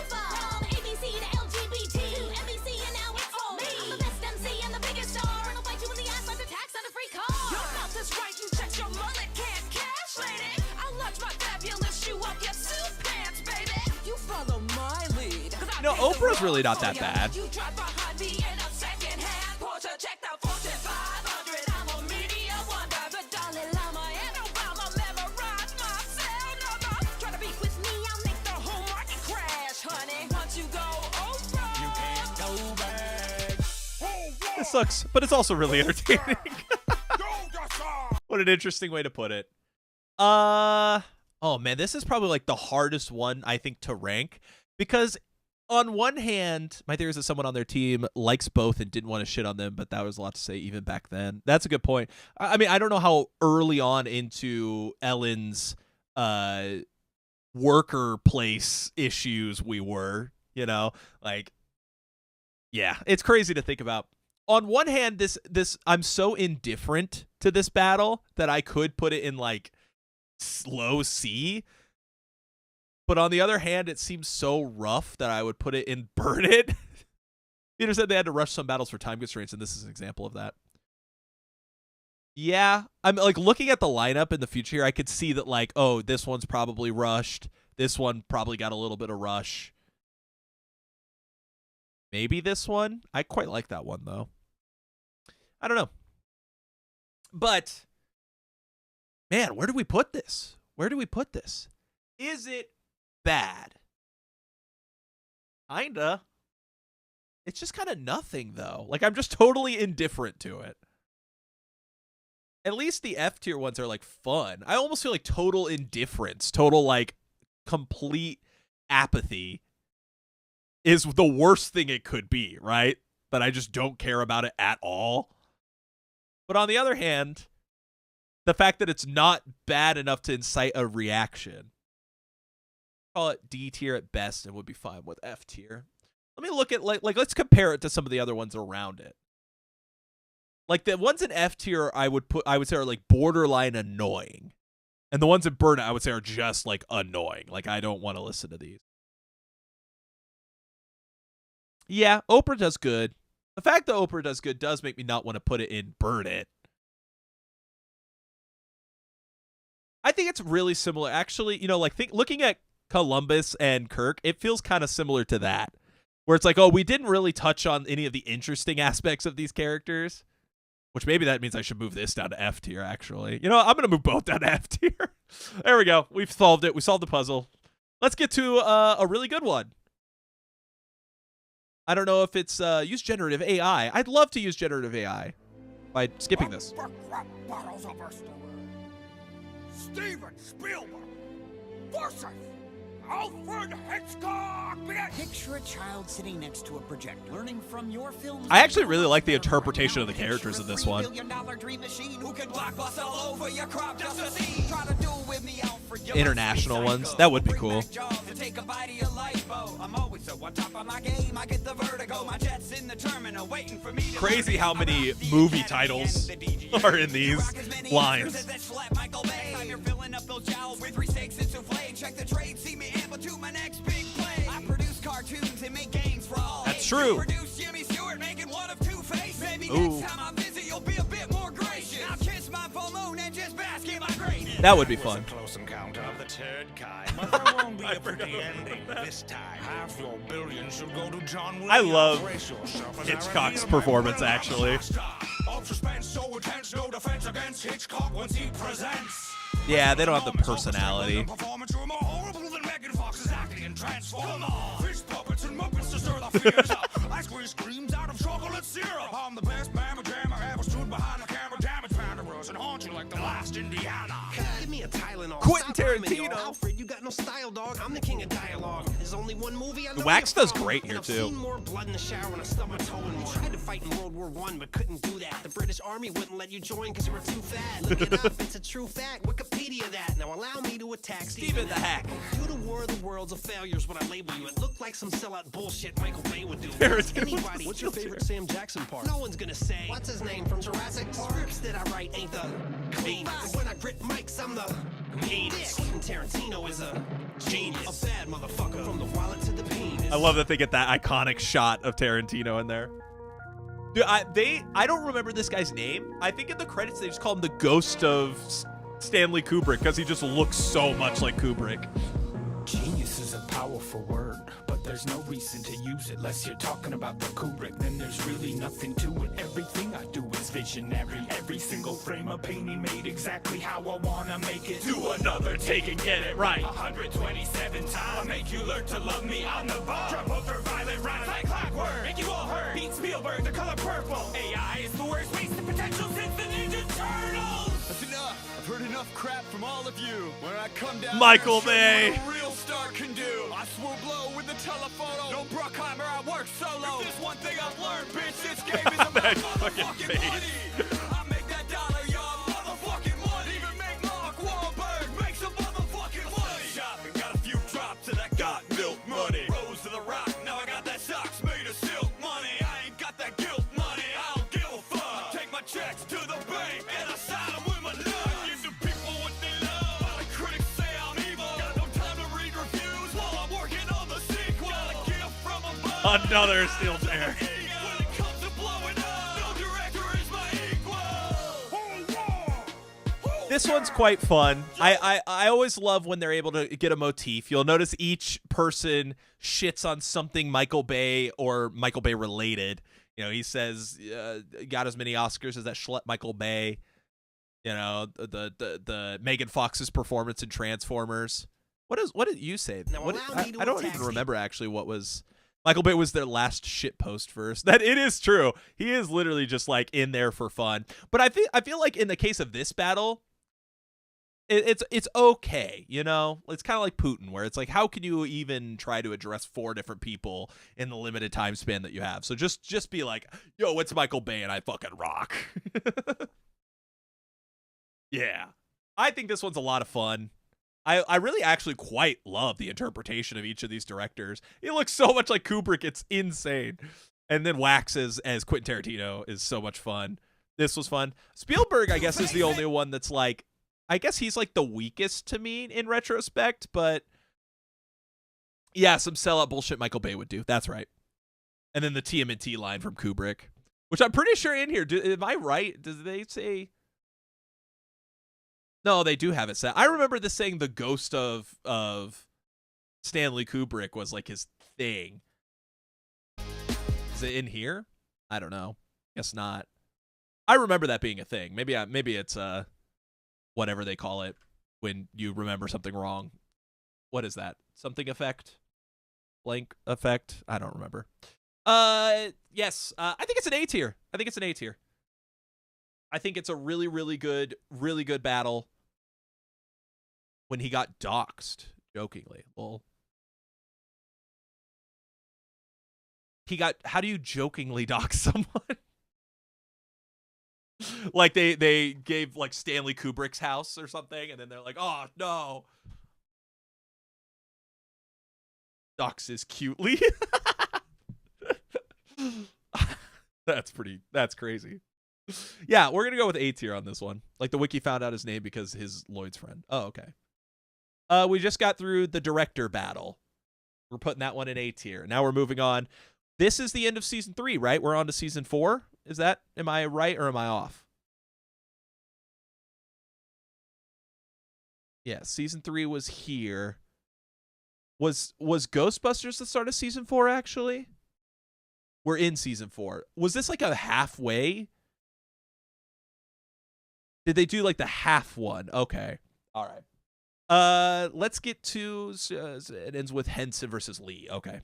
from ABC to LGBT to NBC, and now it's all me. I'm the best MC and the biggest star, and I'll fight you in the ass like the tax on a free car. Your mouth is right and check your mullet can't cash, lady. I'll launch my fabulous shoe up your suit pants, baby. You follow my lead. No, Oprah's really not that bad. You drive behind me in a second-hand Porsche, check the Fortune 500. I'm a media wonder, the Dalai Lama and Obama memorize my cell number. Try to beef with me, I'll make the whole market crash, honey. Once you go Oprah, you can't go back. This sucks, but it's also really entertaining. What an interesting way to put it. Oh man, this is probably like the hardest one I think to rank, because on one hand, my theory is that someone on their team likes both and didn't want to shit on them, but that was a lot to say even back then. That's a good point. I mean, I don't know how early on into Ellen's worker place issues we were, you know? Like, yeah, it's crazy to think about. On one hand, this I'm so indifferent to this battle that I could put it in like low C. But on the other hand, it seems so rough that I would put it in burn it. Peter said they had to rush some battles for time constraints, and this is an example of that. Yeah, I'm like looking at the lineup in the future here, I could see that like, oh, this one's probably rushed. This one probably got a little bit of rush. Maybe this one. I quite like that one, though. I don't know. But, man, where do we put this? Where do we put this? Is it bad? Kinda. It's just kind of nothing, though. Like, I'm just totally indifferent to it. At least the F tier ones are, like, fun. I almost feel like total indifference, total, like, complete apathy is the worst thing it could be, right? That I just don't care about it at all. But on the other hand, the fact that it's not bad enough to incite a reaction. Call it D tier at best and would be fine with F tier. Let me look at like let's compare it to some of the other ones around it. Like the ones in F tier I would say are like borderline annoying. And the ones in Burnout I would say are just like annoying. Like I don't want to listen to these. Yeah, Oprah does good. The fact that Oprah does good does make me not want to put it in Burn It. I think it's really similar. Actually, you know, like looking at Columbus and Kirk, it feels kind of similar to that. Where it's like, oh, we didn't really touch on any of the interesting aspects of these characters. Which maybe that means I should move this down to F tier, actually. You know, I'm going to move both down to F tier. There we go. We've solved it. We solved the puzzle. Let's get to a really good one. I don't know if it's use generative AI. I'd love to use generative AI by skipping this. Steven Spielberg versus Alfred Hitchcock. Picture a child sitting next to a projector, learning from your films. I actually really like the interpretation of the characters in this one. International ones, that would be cool. Crazy how many movie titles are in these lines. That's true. Ooh. That would be fun. Close encounter of the turd kind. But there won't be a pretty ending this time. Half your billion should go to John Williams. I love Hitchcock's performance, actually. Yeah, they don't have the personality. Quentin Tarantino. Alfred, you got no style, dog. I'm the king of dialogue. There's only one movie I know. Wax does great here I've too. seen more blood in the shower when I stubbed my toe, and we tried to fight in World War I, but couldn't do that. The British Army wouldn't let you join because you were too fat. Look it up, it's a true fact. Wikipedia that. Now allow me to attack Steven the Hack. Due to War of the Worlds of Failures, when I label you, it looked like some sellout bullshit Michael Bay would do. Anybody. What's your favorite Sam Jackson part? No one's gonna say, what's his name from Jurassic Park? Scripts that I write ain't the meanest. When I grit mics, I'm the meanest. Quentin Tarantino is a genius. A bad motherfucker from the wallet to the penis. I love that they get that iconic shot of Tarantino in there. Dude, I don't remember this guy's name. I think in the credits they just call him the ghost of Stanley Kubrick because he just looks so much like Kubrick. Genius is a powerful word, but there's no reason to use it unless you're talking about the Kubrick. Then there's really nothing to it. Everything I do is visionary. Every single frame of painting made exactly how I wanna make it. Do another take and get it right. 127 times. I'll make you learn to love me on the bar. Drop ultraviolet rhymes like clockwork. Make you all hurt. Beat Spielberg, the color purple. AI is the worst waste of potential since the Ninja Turtles. That's enough. I've heard enough crap from all of you. When I come down Michael there, Bay. show you what a real star can do. I swoop low with the telephoto. No Bruckheimer, I work solo. If there's one thing I've learned, bitch, this game is about motherfucking money. I make that dollar, y'all, motherfucking money. Even make Mark Wahlberg make some motherfucking money. Shopping, got a few drops and I got milk money. Rose to the rock, now I got that socks made of silk money. I ain't got that guilt money, I don't give a fuck. Take my checks to the bank and I sign them with my name. I give the people what they love. While the critics say I'm evil. Got no time to read reviews while I'm working on the sequel. Got a gift from above. Another steel chair. This one's quite fun. I always love when they're able to get a motif. You'll notice each person shits on something Michael Bay or Michael Bay related. You know, he says, got as many Oscars as that schlep Michael Bay. You know, the Megan Fox's performance in Transformers. What did you say? I don't even remember actually what was. Michael Bay was their last shit post first. That it is true. He is literally just like in there for fun. But I feel like in the case of this battle, it's okay, you know? It's kind of like Putin, where it's like, how can you even try to address 4 different people in the limited time span that you have? So just be like, yo, it's Michael Bay and I fucking rock. Yeah. I think this one's a lot of fun. I really actually quite love the interpretation of each of these directors. It looks so much like Kubrick. It's insane. And then Wax as Quentin Tarantino is so much fun. This was fun. Spielberg, I guess, is the only one that's like, I guess he's like the weakest to me in retrospect, but yeah, some sellout bullshit Michael Bay would do. That's right. And then the TMNT line from Kubrick, which I'm pretty sure in here. Am I right? Does they say... No, they do have it set. I remember this saying the ghost of Stanley Kubrick was like his thing. Is it in here? I don't know. Guess not. I remember that being a thing. Maybe it's whatever they call it when you remember something wrong. What is that? Something effect? Blank effect? I don't remember. Yes. I think it's an A tier. I think it's a really, really good battle when he got doxxed, jokingly. Well, how do you jokingly dox someone? Like they gave like Stanley Kubrick's house or something, and then they're like, oh no. Doxes cutely. That's crazy. Yeah, we're gonna go with A tier on this one. Like the wiki found out his name because his Lloyd's friend. Oh, okay. We just got through the director battle. We're putting that one in A tier. Now we're moving on. This is the end of season 3, right? We're on to season 4. Am I right or am I off? Yeah, season 3 was here. Was Ghostbusters the start of season 4 actually? We're in season 4. Was this like a halfway? Did they do like the half one? Okay. All right. Let's get to it ends with Henson versus Lee. Okay.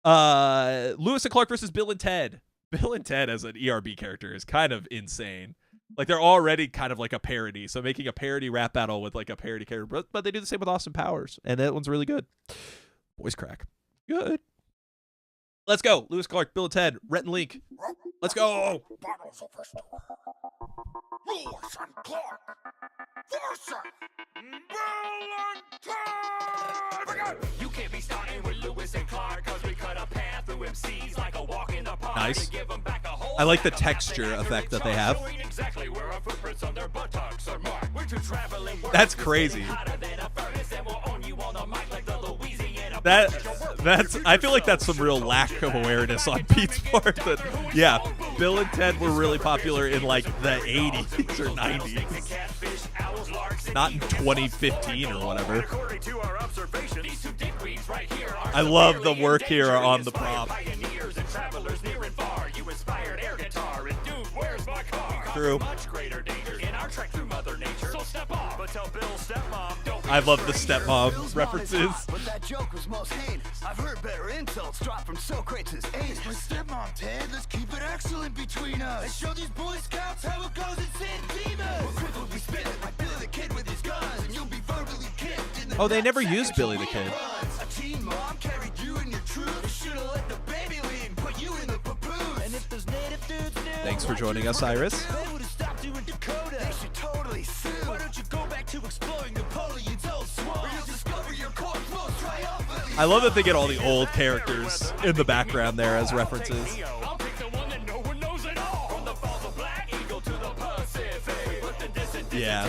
Lewis and Clark versus Bill and Ted. Bill and Ted as an ERB character is kind of insane. Like they're already kind of like a parody. So making a parody rap battle with like a parody character, but they do the same with Austin Powers, and that one's really good. Voice crack. Good. Let's go. Lewis Clark, Bill and Ted, Rhett and Link. Let's go. Lewis and Clark versus Bill and Ted. You can't be starting with Lewis and Clark because we cut a path through MCs like a walk in the park. Nice. I like the texture effect that they have. Exactly where our footprints on their buttocks are marked. We're traveling. That's crazy. That's I feel like that's some real lack of awareness on Pete's part. That yeah, Bill and Ted were really popular in like the 80s or 90s, not in 2015 or whatever. I love the work here on the prop. True. I love the stepmom references. But that joke was most heinous. I've heard better insults drop from Socrates' anus. My stepmom, Ted. Let's keep it excellent between us. And show these Boy Scouts how it goes in San Dimas. We'll quickly be spinning like Billy the Kid with his guns, and you'll be verbally kicked in the. Oh, they never used Billy the Kid. A teen mom carried you and your troops. Should've let the baby lean, put you in the papoose. And if those native dudes knew. Thanks for joining us, Iris. They would've stopped you in Dakota. They should totally sue. Why don't you go back to exploring Napoleon's old swamp? Or you'll discover your corpse most triumphantly. I love that they get all the old characters in the background there as references. I'll pick the one that no one knows at all. From the falls of Black Eagle to the Pacific. But the distant Yeah.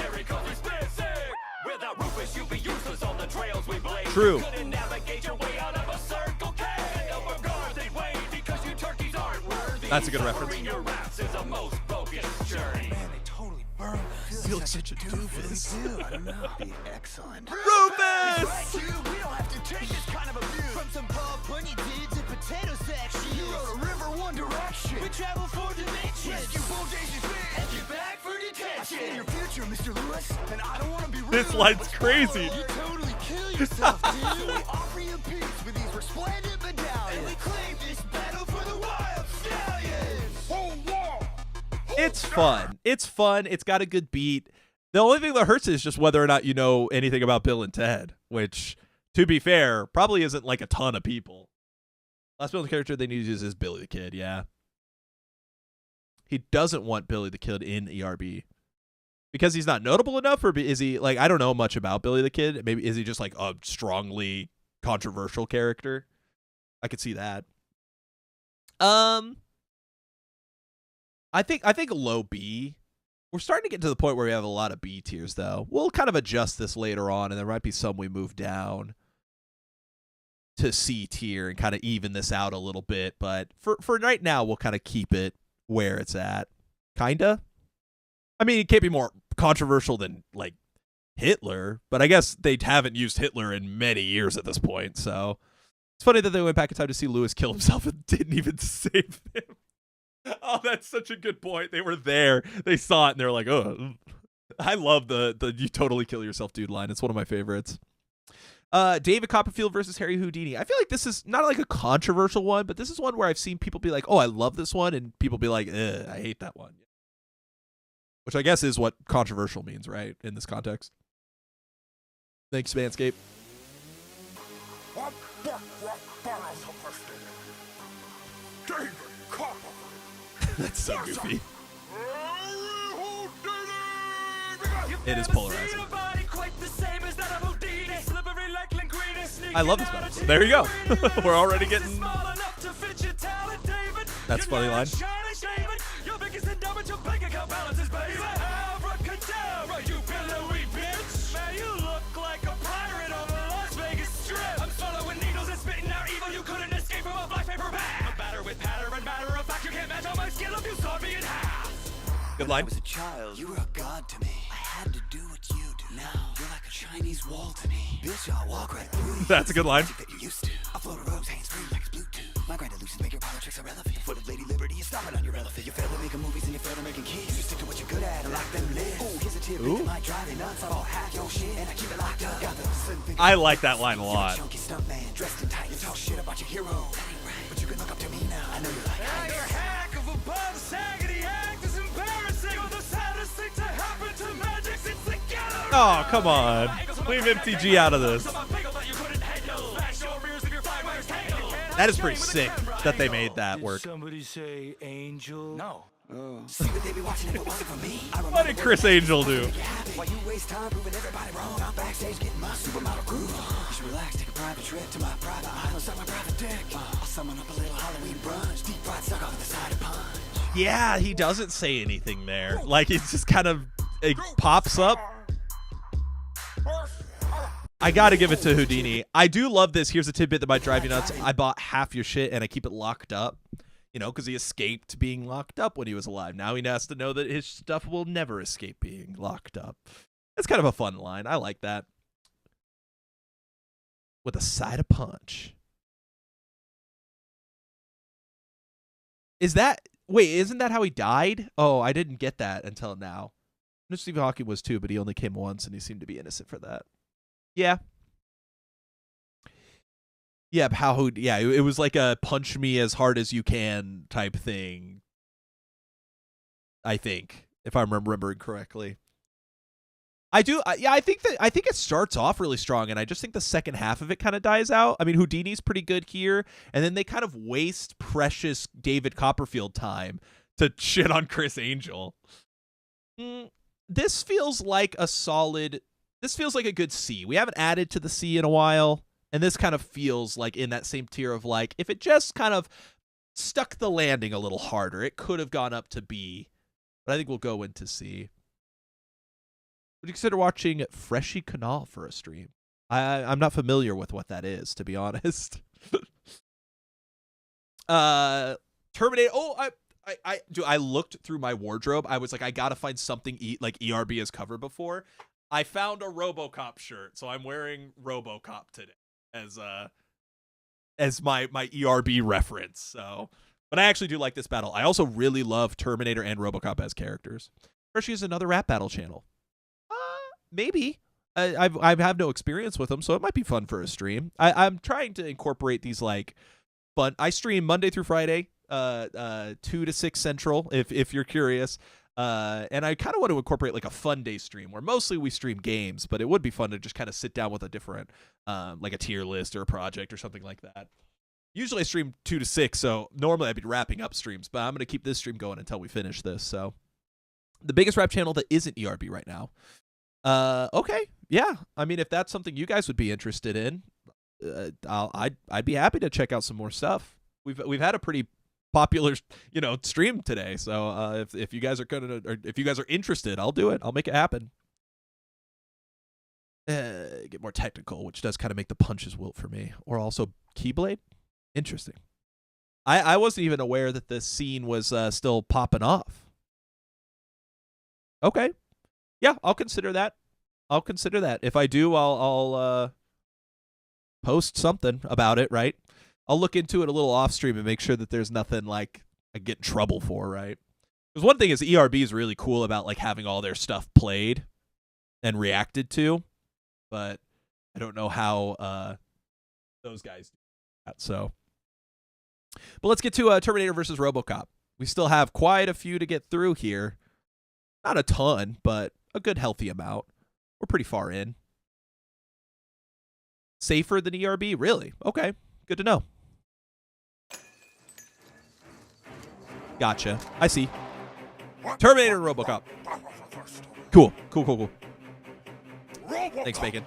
Without Rufus, you'd be useless on the trails we blaze. True. You couldn't navigate your way out of a Circle K. Over guards they'd wait because you turkeys aren't worthy. That's a good reference. Your raps is a most bogus journey. Man, they totally burned. You look such a doofus. I don't know. Be excellent. Rufus! Right, dude, we don't have to take this kind of abuse. From some Paul Bunyan dudes and potato section. You wrote a river one direction. We travel 4 dimensions. Rescue Bojays and get back for detention. I see your future, Mr. Lewis, and I don't want to be rude. This line's crazy. You totally kill yourself, dude. So we offer you peace with these resplendent medallions. And we claim this battle for the wild stallions. Oh, yeah. It's fun. It's fun. It's got a good beat. The only thing that hurts is just whether or not you know anything about Bill and Ted, which, to be fair, probably isn't like a ton of people. Last Bill character they need to use is Billy the Kid, yeah. He doesn't want Billy the Kid in ERB. Because he's not notable enough, or is he like, I don't know much about Billy the Kid. Maybe is he just like a strongly controversial character? I could see that. I think low B. We're starting to get to the point where we have a lot of B tiers, though. We'll kind of adjust this later on, and there might be some we move down to C tier and kind of even this out a little bit. But for right now, we'll kind of keep it where it's at. Kinda. I mean, it can't be more controversial than, like, Hitler, but I guess they haven't used Hitler in many years at this point, so it's funny that they went back in time to see Lewis kill himself and didn't even save him. Oh, that's such a good point. They were there. They saw it, and they're like, oh. I love the you totally kill yourself dude line. It's one of my favorites. David Copperfield versus Harry Houdini. I feel like this is not like a controversial one, but this is one where I've seen people be like, oh, I love this one, and people be like, I hate that one. Which I guess is what controversial means, right, in this context. Thanks, Manscaped. That's so goofy. It is polarizing. I love this battle. There you go. We're already getting... That's a funny line. Good line. I was a child. You were a god to me. I had to do what you do. Now you're like a Chinese wall to me. Bitch, I'll walk right through you. That's a good line. That you used to. I float a rose, hands free like it's Bluetooth. My grand illusions make your politics irrelevant. Foot of Lady Liberty is stomping on your elephant. You fail at making movies and you fail at making kids. You stick to what you're good at and lock them lids. Oh, here's a tip that might drive you nuts. I'll hack your shit and I keep it locked up. Got the slim finger. I like that line a lot. Chunky stunt man, dressed in tight. You talk shit about your hero. That ain't right. But you can look up to me now. I know you're like ice. You're a hack of a bum, saggedy act is embarrassing. You're the saddest thing to happen to magic since the gallery. Oh, come on. Leave MTG out of this. That is pretty sick that they made that work. Did somebody say angel? No. See what they be watching if it wasn't for me. What did Chris Angel do? Why you waste time proving everybody wrong? I'm backstage getting my supermodel groove on. You should relax, take a private trip to my private island, suck my private dick. I'll summon up a little Halloween brunch, deep fried suck off the side of punch. Yeah, he doesn't say anything there. Like, it's just kind of, it pops up. I gotta give it to Houdini. I do love this. Here's a tidbit that might drive you nuts. I bought half your shit and I keep it locked up. You know, because he escaped being locked up when he was alive. Now he has to know that his stuff will never escape being locked up. That's kind of a fun line. I like that. With a side of punch. Is that... Wait, isn't that how he died? Oh, I didn't get that until now. I know Stephen Hawking was too, but he only came once and he seemed to be innocent for that. Yeah. Yeah, it was like a punch me as hard as you can type thing. I think, if I'm remembering correctly. I think it starts off really strong, and I just think the second half of it kind of dies out. I mean, Houdini's pretty good here, and then they kind of waste precious David Copperfield time to shit on Chris Angel. This feels like a solid... This feels like a good C. We haven't added to the C in a while. And this kind of feels like in that same tier of like, if it just kind of stuck the landing a little harder, it could have gone up to B. But I think we'll go into C. Would you consider watching Freshie Canal for a stream? I'm not familiar with what that is, to be honest. Terminator. Oh, I looked through my wardrobe. I was like, I gotta find something like ERB has covered before. I found a RoboCop shirt, so I'm wearing RoboCop today as my ERB reference. So, but I actually do like this battle. I also really love Terminator and RoboCop as characters. Freshie is another rap battle channel. Maybe. I have no experience with them, so it might be fun for a stream. I'm trying to incorporate these like fun. I stream Monday through Friday, 2 to 6 Central. If you're curious. And I kind of want to incorporate like a fun day stream where mostly we stream games, but it would be fun to just kind of sit down with a different, like a tier list or a project or something like that. Usually I stream 2 to 6, so normally I'd be wrapping up streams, but I'm going to keep this stream going until we finish this. So The biggest rap channel that isn't ERB right now. Okay, yeah. I mean, if that's something you guys would be interested in, I'd be happy to check out some more stuff. We've had a pretty popular, stream today. So if you guys are if you guys are interested, I'll do it. I'll make it happen. Get more technical, which does kind of make the punches wilt for me. Or also Keyblade. Interesting. I wasn't even aware that this scene was still popping off. Okay. Yeah, I'll consider that. If I do, I'll post something about it, right? I'll look into it a little off stream and make sure that there's nothing like I get in trouble for, right? Because one thing is ERB is really cool about like having all their stuff played and reacted to, but I don't know how those guys do that. So, but let's get to Terminator versus RoboCop. We still have quite a few to get through here. Not a ton, but a good healthy amount. We're pretty far in. Safer than ERB? Really? Okay. Good to know. Gotcha. I see. Terminator and RoboCop. Cool. Thanks, Bacon.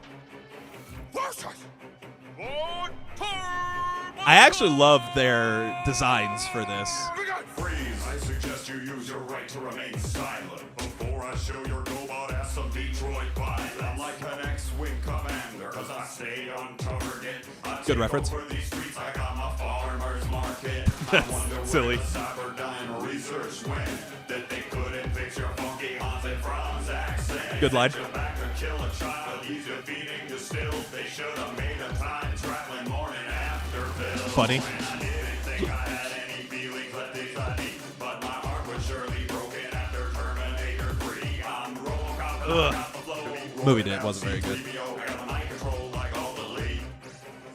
I actually love their designs for this. Freeze! I suggest you use your right to remain silent before I show your robot ass some Detroit violence. I'm like an X-Wing commander, cause I stay on target. Good reference. Over these streets, I got my farmer's market. That's silly. Cyberdyne research went that they couldn't fix your funky haunted Franz accent. Good line. Sent you back to kill a child, he's defeating the still. They should have made a time traveling morning after pill. Funny. I didn't think I had any feelings left inside me, but my heart was surely broken after Terminator 3. I'm RoboCop and I got the flow. Movie wasn't very good. I got the mind control like all the lead.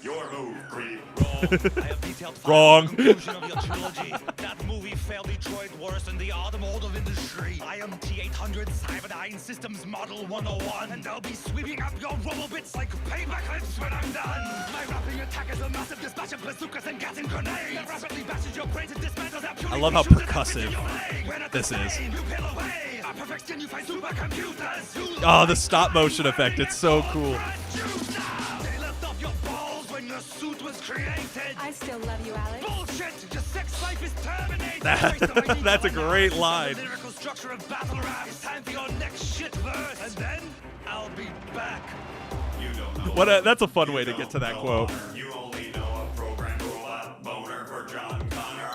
Your move, creep. I have detailed Wrong. conclusion of your trilogy. That movie failed Detroit worse than the automotive industry. I am T800 Cyberdyne Systems Model 101, and I'll be sweeping up your robo-bits like paper clips when I'm done. My rapping attack is a massive dispatch of bazookas and gas and grenades that rapidly bashes your brains and dismantles their purely I love how percussive this is. Oh, the stop motion effect. It's so cool. Your suit was created. I still love you, Alex. Bullshit! Your sex life is terminated. That's a great line. The lyrical structure of battle rap. It's time for your next shit verse, and then I'll be back. You don't know. That's a fun way to get to that quote. You only know a program robot boner for John Connor.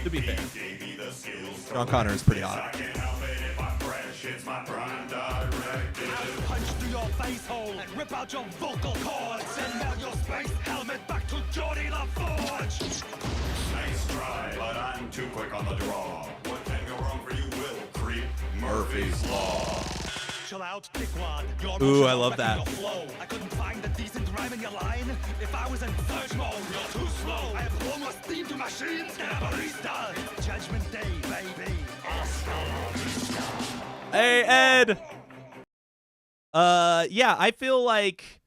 To be fair, gave me the skills. John Connor is pretty hot. I can't help it if I'm fresh. It's my prime directive. I'll punch through your face hole and rip out your vocal cords. Send out your space helmet back to Geordie LaForge. Nice try, but I'm too quick on the draw. What can go wrong for you will creep. Murphy's Law. Chill out, dickwad. Your Ooh, I emotions love are that. wrecking your flow. I couldn't find a decent rhyme in your line. If I was in surge mode, you're too slow. I have almost steam to machines. Get a barista. It's Judgment Day, baby. Hey, Ed. Yeah, I feel like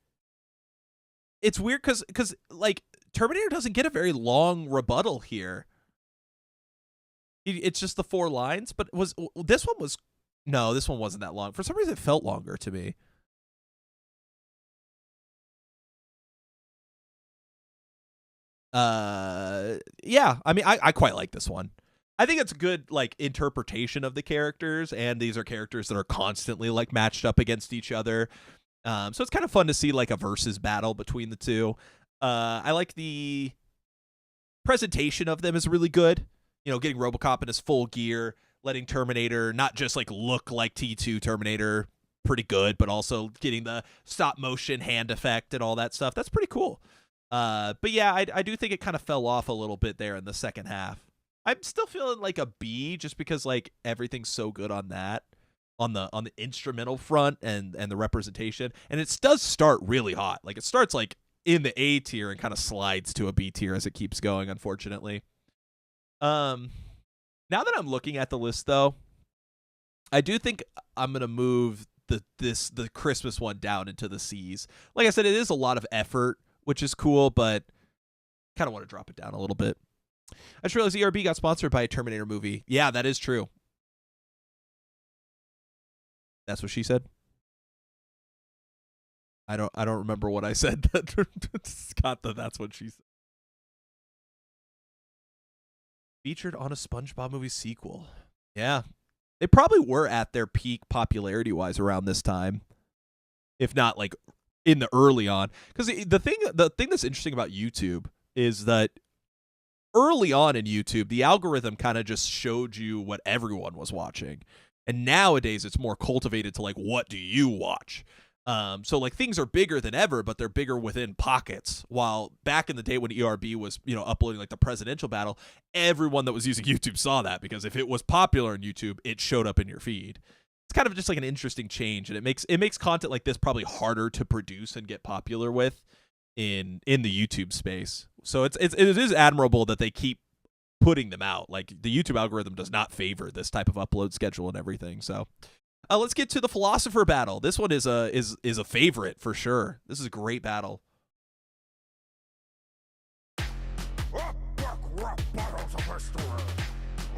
it's weird because like Terminator doesn't get a very long rebuttal here. It's just the 4 lines, but this one wasn't that long. For some reason, it felt longer to me. Yeah, I mean, I quite like this one. I think it's a good like interpretation of the characters, and these are characters that are constantly like matched up against each other. So it's kind of fun to see like a versus battle between the two. I like the presentation of them is really good. You know, getting RoboCop in his full gear, letting Terminator not just like look like T2 Terminator, pretty good, but also getting the stop motion hand effect and all that stuff. That's pretty cool. But yeah, I do think it kind of fell off a little bit there in the second half. I'm still feeling like a B just because like everything's so good on that, on the instrumental front and the representation. And it does start really hot. Like it starts like in the A tier and kind of slides to a B tier as it keeps going, unfortunately. Now that I'm looking at the list though, I do think I'm gonna move the Christmas one down into the C's. Like I said, it is a lot of effort, which is cool, but kind of want to drop it down a little bit. I just realized ERB got sponsored by a Terminator movie. Yeah, that is true. That's what she said. I don't remember what I said. Scott, that's what she said. Featured on a SpongeBob movie sequel. Yeah. They probably were at their peak popularity-wise around this time. If not, like, in the early on. Because the thing that's interesting about YouTube is that early on in YouTube, the algorithm kind of just showed you what everyone was watching. And nowadays, it's more cultivated to, like, what do you watch? So, like, things are bigger than ever, but they're bigger within pockets. While back in the day when ERB was, uploading, like, the presidential battle, everyone that was using YouTube saw that, because if it was popular on YouTube, it showed up in your feed. It's kind of just like an interesting change, and it makes content like this probably harder to produce and get popular with in the YouTube space. So it is admirable that they keep putting them out. Like, the YouTube algorithm does not favor this type of upload schedule and everything. So let's get to the philosopher battle. This one is a favorite for sure. This is a great battle. Battles of history.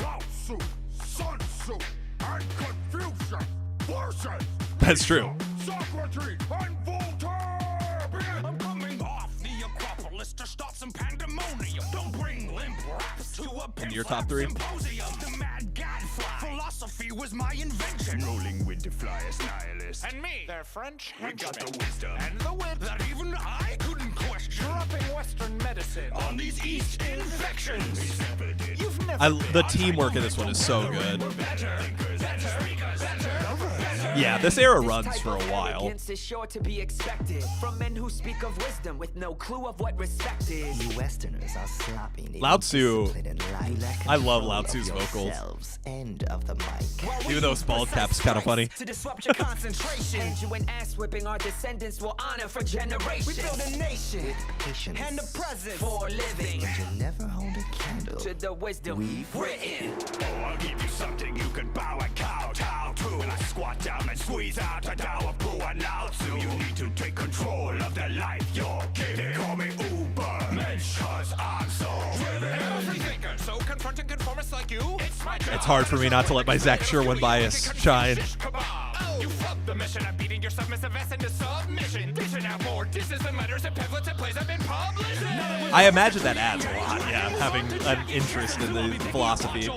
Lao Tzu, Sun Tzu, and Confucius versus That's true. Socrates and Voltaire. I'm coming off the Acropolis to start some pandemonium. Don't bring limp raps to a In your top three? symposium. The mad gadfly. Philosophy was my invention. Rolling with the flyest nihilist. And me, their French we got the wisdom and the wit that even I couldn't question. Dropping Western medicine on these East infections. You've never The teamwork in this one is so good. Yeah, this era runs for a while. Is sure to be expected from men who speak of wisdom with no clue of what respect is. You Westerners are sloppy. Lao Tzu. I love Lao Tzu's vocals. End of the mic. Even though his bald cap's kind of funny. To disrupt your concentration. And you an ass whipping our descendants will honor for generations. We build a nation with patience and a presence for living. But you never hold a candle to the wisdom we've written. Oh, I'll give you something you can bow and kowtow to. When I squat down and squeeze out a Tao Poo and Lao Tzu, you need to take control of the life you're giving. Call me Uber Mensch, cause I'm so driven. Every thinker, so confronting conformists like you, it's my job. It's hard for me not to let my Zach Sherwin bias shine. You fucked the mission of beating your submissive ass into submission. Dishing out more disses and letters and pamphlets and plays have been published. I imagine that adds a lot, yeah, having an interest in the philosophy.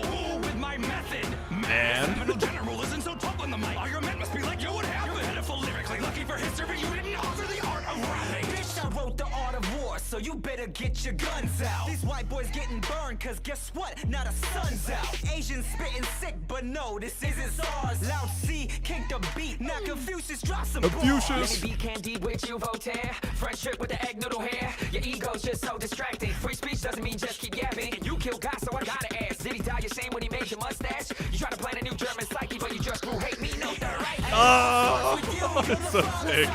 Man. General isn't so tough on the mic. All your men must be like you would have. You're pitiful lyrically lucky for history. You didn't offer the art of rapping. Bitch, I wrote the art of war, so you better get your guns out. These white boys getting burned, cause guess what? Not a sun's out. Asians spitting sick, but no, this isn't SARS. Loud C, kick the beat. Now Confucius drop some Confucius. Let me be candid with you, Voltaire. Friendship with the egg noodle hair. Your ego's just so distracting. Free speech doesn't mean just keep yapping. And you killed God, so I gotta ask. Did he dye your shame when he made your mustache? You try to plan a new German psyche, but you just grew hate me. No, they're right. Oh, it's so sick.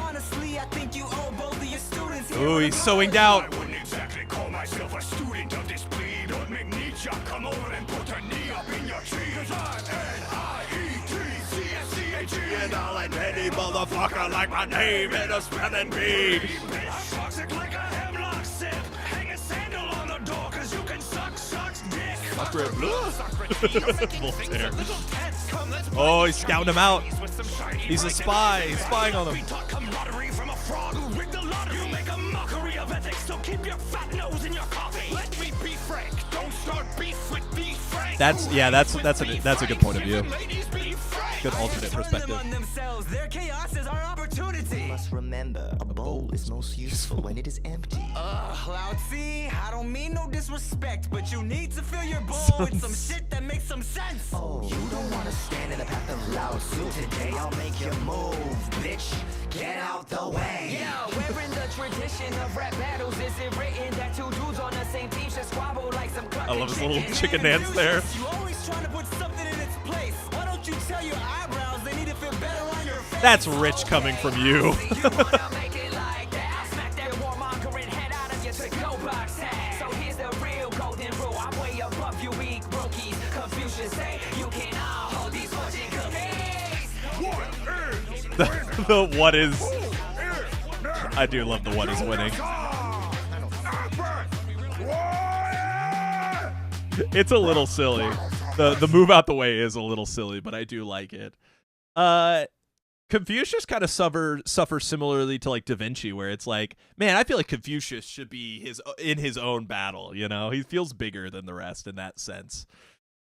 Honestly, I think you owe both of your students. Ooh, he's sewing down. I wouldn't exactly call myself a student of this breed. Don't make me come over and put a knee up in your tree. Cause I'm N-I-E-T-C-S-C-H-E and I'll let any motherfucker like my name in a spelling bee. Toxic like a hemlock sip. Hang a sandal on the door cause you can suck dick. Voltaire. Oh, he's scouting him out. He's a spy. He's spying on him. Camaraderie from a fraud who rigged the lottery. You make a mockery of ethics, so keep your fat nose in your coffee. Let me be frank. Don't start beef with be frank. That's a good point of view. Good alternate perspective. Their chaos is our opportunity. You must remember, a bowl is most useful when it is empty. Lao Tzu, I don't mean no disrespect, but you need to fill your bowl with some shit that makes some sense. Oh, you don't want to stand in the path of Lao Tzu today. I'll make you move, bitch. Get out the way. Yeah, we're in the tradition of rap battles. Is it written that two dudes on the same team should squabble like some I love his little chicken dance there. You always trying to put something in its place. Why don't you tell your eyebrows they need to fit better on your face? That's rich coming from you. The what is. I do love the what is winning. It's a little silly. The move out the way is a little silly, but I do like it. Confucius kind of suffers similarly to like Da Vinci, where it's like, man, I feel like Confucius should be in his own battle. You know, he feels bigger than the rest in that sense.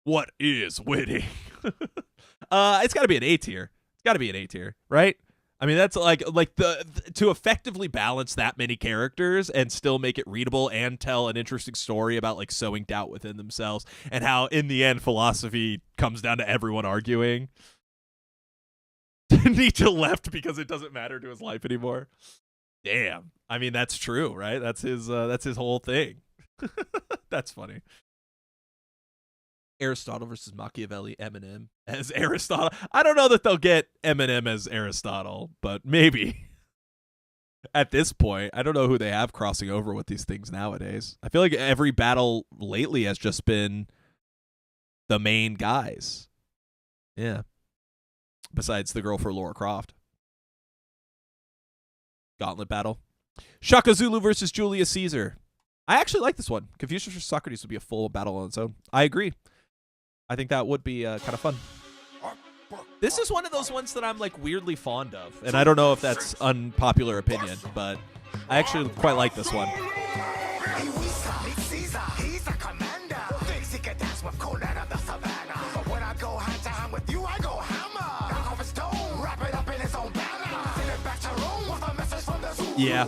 What is winning? It's got to be an A tier. It's got to be an A tier, right? I mean, that's like to effectively balance that many characters and still make it readable and tell an interesting story about like sowing doubt within themselves and how in the end philosophy comes down to everyone arguing. Nietzsche left because it doesn't matter to his life anymore. Damn. I mean, that's true, right? That's his whole thing. That's funny. Aristotle versus Machiavelli, Eminem as Aristotle. I don't know that they'll get Eminem as Aristotle, but maybe. At this point, I don't know who they have crossing over with these things nowadays. I feel like every battle lately has just been the main guys. Yeah. Besides the girl for Lara Croft. Gauntlet battle. Shaka Zulu versus Julius Caesar. I actually like this one. Confucius versus Socrates would be a full battle on its own. I agree. I think that would be kind of fun. This is one of those ones that I'm like weirdly fond of, and I don't know if that's unpopular opinion, but I actually quite like this one. Yeah.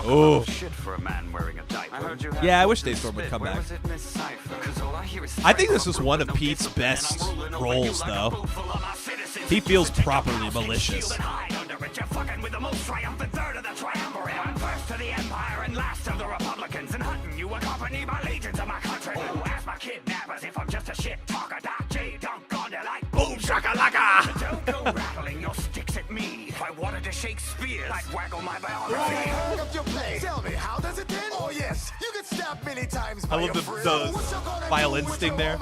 Oh. Shit for a man wearing a diaper. Yeah, I wish Daystorm would come back. I think this is one of Pete's best roles, though. He feels properly malicious. Boom shakalaka! Don't go rattling your sticks at me. If I wanted to Shakespeare, I'd waggle my biography. Tell me, how does it end? Oh yes, you get stabbed many times by I love the violin sting there.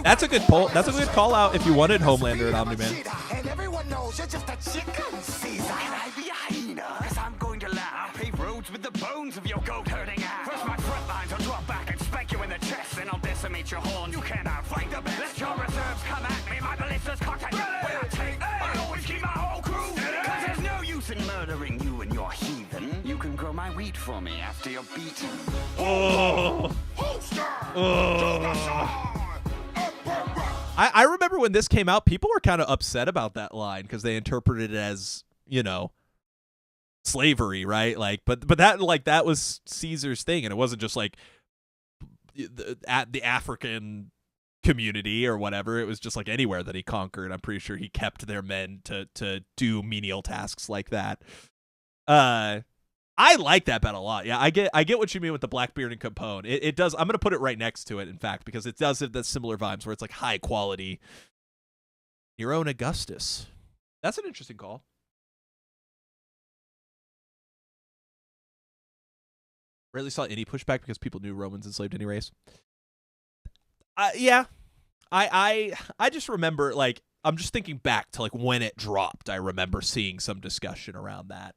That's a good poll. That's a good call out if you wanted Homelander and Omni-Man. And everyone knows you're just a chicken, Caesar. Can I be a hyena? Cause I'm going to laugh. Pave roads with the bones of your goat herding ass. First my front lines, I'll drop back and spank you in the chest. Then I'll decimate your horns. You can't outflank the best. Let your reserves come at me. My ballista's cocked at you. When I take, I always keep my whole crew. Cause there's no use in murdering you and your heathen. You can grow my wheat for me after you're beaten. Oh. I remember when this came out, people were kind of upset about that line because they interpreted it as, you know, slavery, right? Like, but that was Caesar's thing, and it wasn't just like the African community or whatever. It was just like anywhere that he conquered. I'm pretty sure he kept their men to do menial tasks like that. I like that bet a lot. Yeah, I get what you mean with the Blackbeard and Capone. It does. I'm gonna put it right next to it, in fact, because it does have the similar vibes where it's like high quality. Your own Augustus. That's an interesting call. Rarely saw any pushback because people knew Romans enslaved any race. Yeah, I just remember, like, I'm just thinking back to like when it dropped. I remember seeing some discussion around that.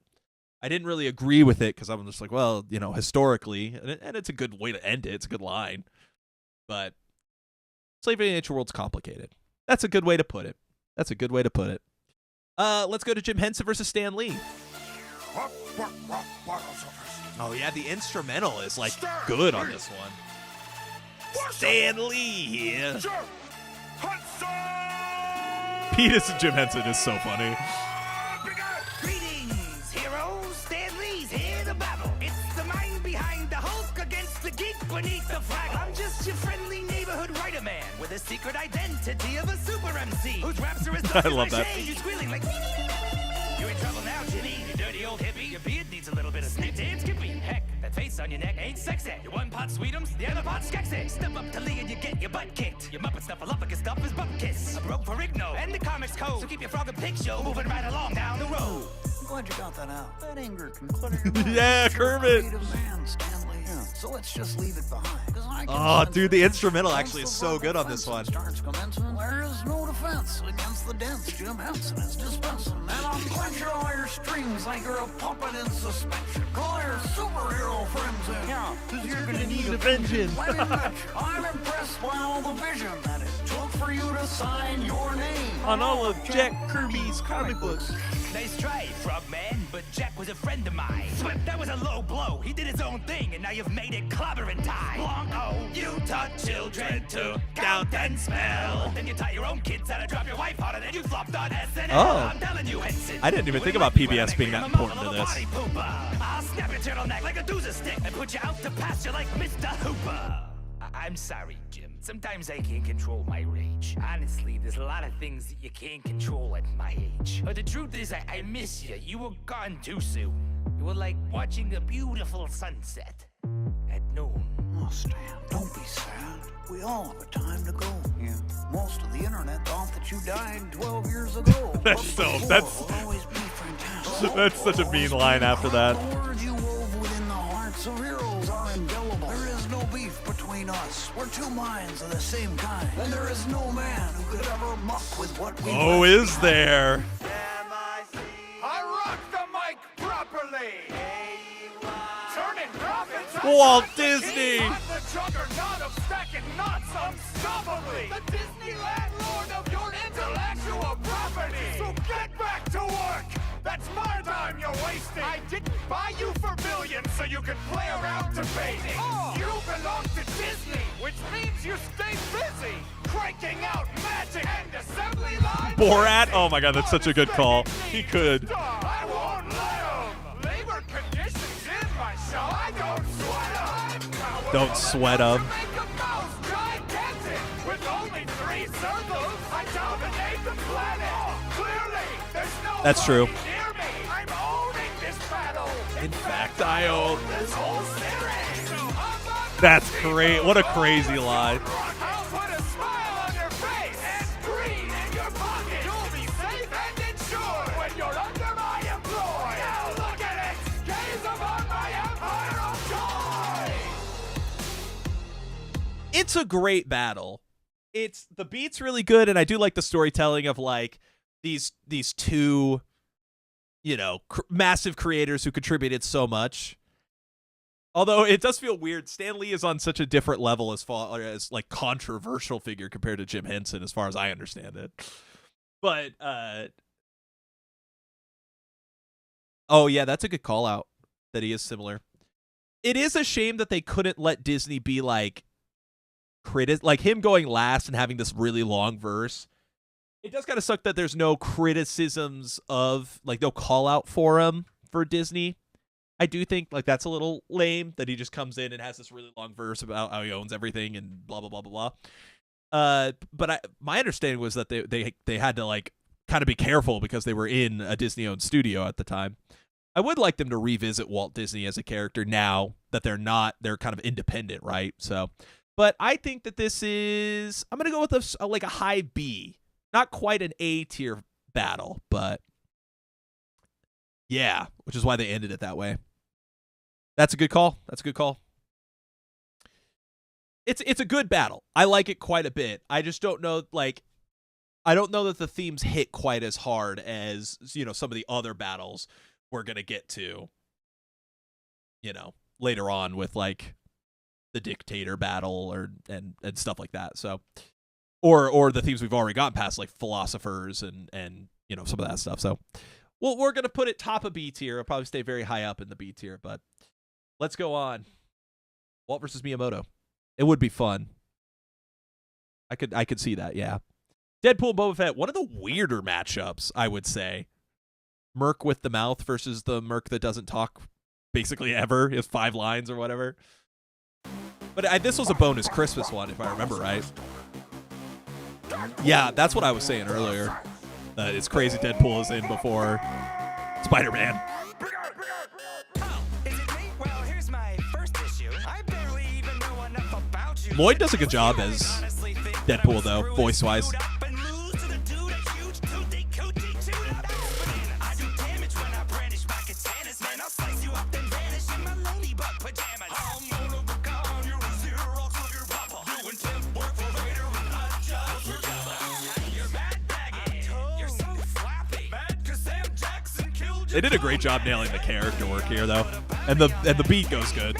I didn't really agree with it because I'm just like, well, you know, historically, and it's a good way to end it. It's a good line. But slavery in the ancient world's complicated. That's a good way to put it. Let's go to Jim Henson versus Stan Lee. Oh, yeah, the instrumental is, like, good on this one. Stan Lee here. Penis and Jim Henson is so funny. Greetings, heroes. Stan Lee's here to battle. It's the mind behind the Hulk against the geek beneath the flag. I'm just your friendly neighborhood writer man with a secret identity of a super MC whose raps are as I love that. You're squealing like you're in trouble now, Jimmy. You dirty old hippie. Your beard needs a little bit of snip. Damn Skippy. Heck, that face on your neck ain't sexy. Your one pot sweetums, the other pot skexy. Step up to Lee and you get your butt kicked. Your Muppet Snuffleupagus stuff is butt kiss. A broke for Rigno and the comics code. So keep your frog and pig show moving right along down the road. I'm glad you got that out. That anger can clutter your mind. Yeah, You're a Kermit. creative man, Stanley. Yeah. So let's just leave it behind. 'Cause I can Oh, sense dude, the that instrumental once actually is the so verbal good on this fencing one. starts commencing, there is no defense against the dents Jim Henson is dispensing. And I'm clenching all your strings like you're a puppet in suspension. Call your superhero friends in. Yeah, 'cause you're gonna need a vengeance. Let me bet you, I'm impressed by all the vision that it took for you to sign your name On all of Jack Kirby's comic books. Nice try, Frogman, but Jack was a friend of mine. But that was a low blow. He did his own thing, and now you've made it clobbering time. Blanco, you taught children to count and spell. Then you taught your own kids how to drop your wife harder than you flopped on SNL. Oh. I'm telling you, Henson. I didn't even think about PBS being that important to this. I'll snap your turtleneck like a doozer stick and put you out to pasture like Mr. Hooper. I'm sorry, Jim. Sometimes I can't control my rage. Honestly, there's a lot of things that you can't control at my age. But the truth is, I miss you. You were gone too soon. You were like watching a beautiful sunset at noon. Oh, Stan, don't be sad. We all have a time to go. Yeah. Most of the internet thought that you died 12 years ago. That's always be fantastic. That's such a mean line after that. The words you wove within the hearts of heroes are indelible. There is no beef between us. We're two minds of the same kind. And there is no man who could ever muck with what we Oh, is there? I rock the mic properly. Turning profits. Walt Disney. I'm the juggernaut of stacking knots unstoppably. The Disney landlord of your intellectual property. So get back to work. That's my time you're wasting. I didn't buy you for billions so you could play around debating. You belong to Disney, which means you stay busy cranking out magic and assembly lines. Borat? Oh my god, that's such a good call. He could. I won't let 'em. Labor conditions in my show. I don't sweat 'em. Don't sweat 'em. Make a mouse gigantic. With only 3 circles, I dominate the planet. Clearly, there's no That's true. near me. I'm owning this battle. In fact, I own this whole series. That's great. What a crazy line. I'll put a smile on your face and green in your pocket. You'll be safe and insured when you're under my employ. Now look at it. Gaze upon my empire of joy. It's a great battle. It's the beat's really good, and I do like the storytelling of like these two, you know, massive creators who contributed so much. Although it does feel weird, Stan Lee is on such a different level as far as like controversial figure compared to Jim Henson, as far as I understand it. But oh yeah, that's a good call out that he is similar. It is a shame that they couldn't let Disney be like like him going last and having this really long verse. It does kind of suck that there's no criticisms of like no call out for him for Disney. I do think like that's a little lame that he just comes in and has this really long verse about how he owns everything and blah blah blah blah blah. But my understanding was that they had to like kind of be careful because they were in a Disney-owned studio at the time. I would like them to revisit Walt Disney as a character now that they're kind of independent, right? So, but I think that this is I'm gonna go with like a high B, not quite an A tier battle, but. Yeah, which is why they ended it that way. That's a good call. That's a good call. It's a good battle. I like it quite a bit. I just don't know, like, I don't know that the themes hit quite as hard as, you know, some of the other battles we're gonna get to, you know, later on with like the dictator battle and stuff like that. So, or the themes we've already gotten past, like philosophers and you know some of that stuff. So. Well, we're going to put it top of B tier. It'll probably stay very high up in the B tier, but let's go on. Walt versus Miyamoto. It would be fun. I could see that, yeah. Deadpool and Boba Fett, one of the weirder matchups, I would say. Merc with the mouth versus the Merc that doesn't talk basically ever. He has 5 lines or whatever. But this was a bonus Christmas one, if I remember right. Yeah, that's what I was saying earlier. It's crazy Deadpool is in before Spider-Man. Lloyd does a good job as Deadpool, though, voice-wise. They did a great job nailing the character work here, though, and the beat goes good.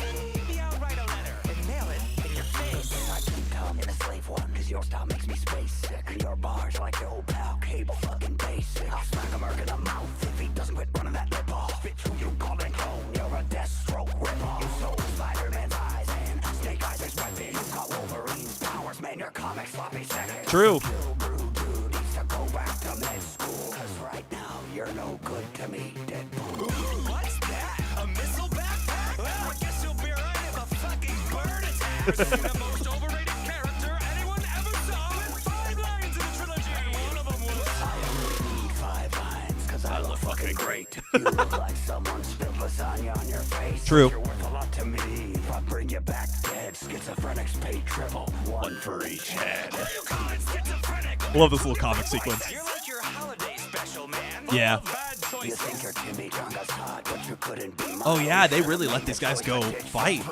Your style makes me space sick. Your bars like your old pal Cable fucking basic. I'll smack a Merc in the mouth if he doesn't quit running that lip off. Bitch, who you calling clone? You're a Deathstroke ripoff. You sold Spider-Man's eyes and Snake Eyes is wiping. You got Wolverine's powers, man. Your comic sloppy second. True. Dude needs to go back to med school. Cause right now you're no good to me, Deadpool. What's that? A missile backpack? Well, I guess you'll be right if a fucking bird attacks. The most overrated character anyone ever saw with 5 lines in the trilogy. And one of them was... I only need 5 lines, cause I look fucking great. You look like someone spilled lasagna on your face. True. You're worth a lot to me. If I bring you back dead, schizophrenics pay triple. 1 for each head. You call it schizophrenic? I love this little comic sequence. You're like your holiday special, man. Yeah. Bad choices. You think your Timmy Jonga's hot, but you couldn't be mine. Oh yeah, they really let these guys go fight.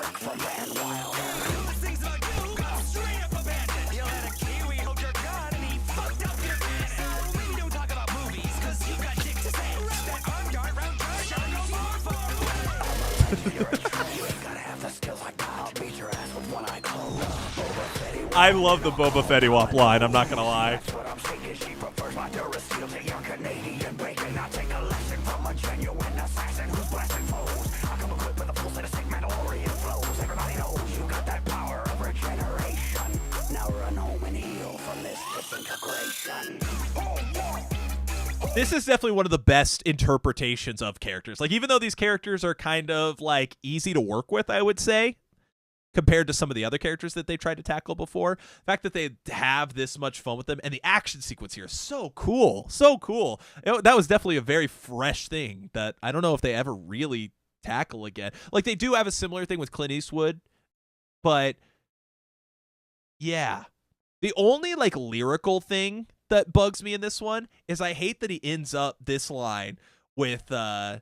Things like you got straight up abandoned. You let a Kiwi hold your gun and he fucked up your cannon. We don't talk about movies, cause you got dick to say. That arm dart round Josh, I'll go more for. You're a true, you gotta have the skills like that. I'll beat your ass with one eye closed. I love the Boba Fett Wop line, I'm not gonna lie. That's what I'm saying, she prefers my Duracell to your Canadian bacon. I'll take a lesson from a genuine assassin who's blasting foes. I come equipped with a full set of sick Mandalorian flows. Everybody knows you got that power of regeneration. Now run home and heal from this disintegration. This is definitely one of the best interpretations of characters. Like, even though these characters are kind of, like, easy to work with, I would say, compared to some of the other characters that they tried to tackle before, the fact that they have this much fun with them, and the action sequence here is so cool. So cool. That was definitely a very fresh thing that I don't know if they ever really tackle again. Like, they do have a similar thing with Clint Eastwood, but yeah. The only, like, lyrical thing that bugs me in this one is I hate that he ends up this line with because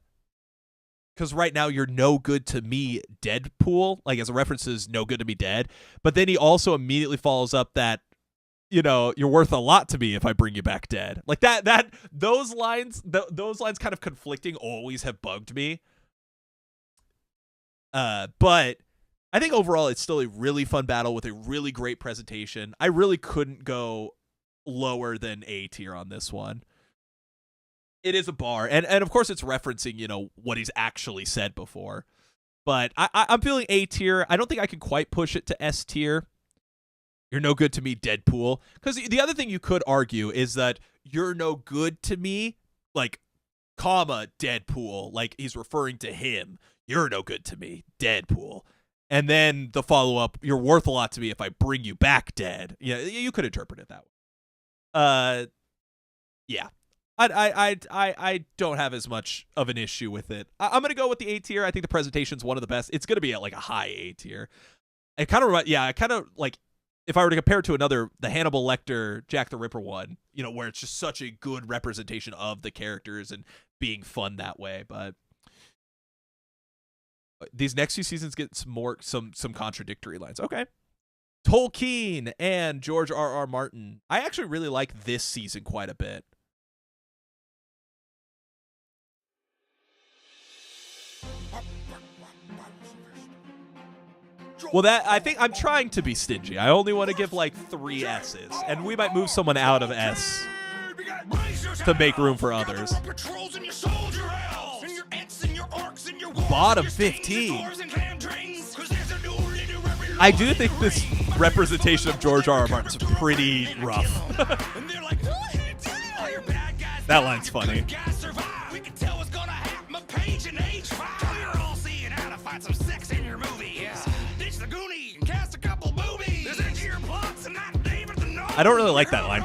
right now you're no good to me, Deadpool, like as a reference is no good to me, dead. But then he also immediately follows up that, you know, you're worth a lot to me if I bring you back dead. Like those lines kind of conflicting always have bugged me. But I think overall it's still a really fun battle with a really great presentation. I really couldn't go lower than A tier on this one. It is a bar, and of course it's referencing, you know, what he's actually said before. But I'm feeling A tier. I don't think I can quite push it to S tier. You're no good to me, Deadpool. Because the other thing you could argue is that you're no good to me, like, comma, Deadpool. Like, he's referring to him. You're no good to me, Deadpool. And then the follow-up, you're worth a lot to me if I bring you back dead. Yeah, you could interpret it that way. Yeah. I don't have as much of an issue with it. I'm gonna go with the A tier. I think the presentation's one of the best. It's gonna be at like a high A tier. It kind of like if I were to compare it to the Hannibal Lecter Jack the Ripper one, you know, where it's just such a good representation of the characters and being fun that way. But these next few seasons get some contradictory lines. Okay. Tolkien and George R.R. Martin. I actually really like this season quite a bit. Well, I think I'm trying to be stingy. I only want to give like 3 S's, and we might move someone out of S to make room for others. Bottom 15. I do think this representation of George R.R. Martin's pretty rough. That line's funny. I don't really like that line.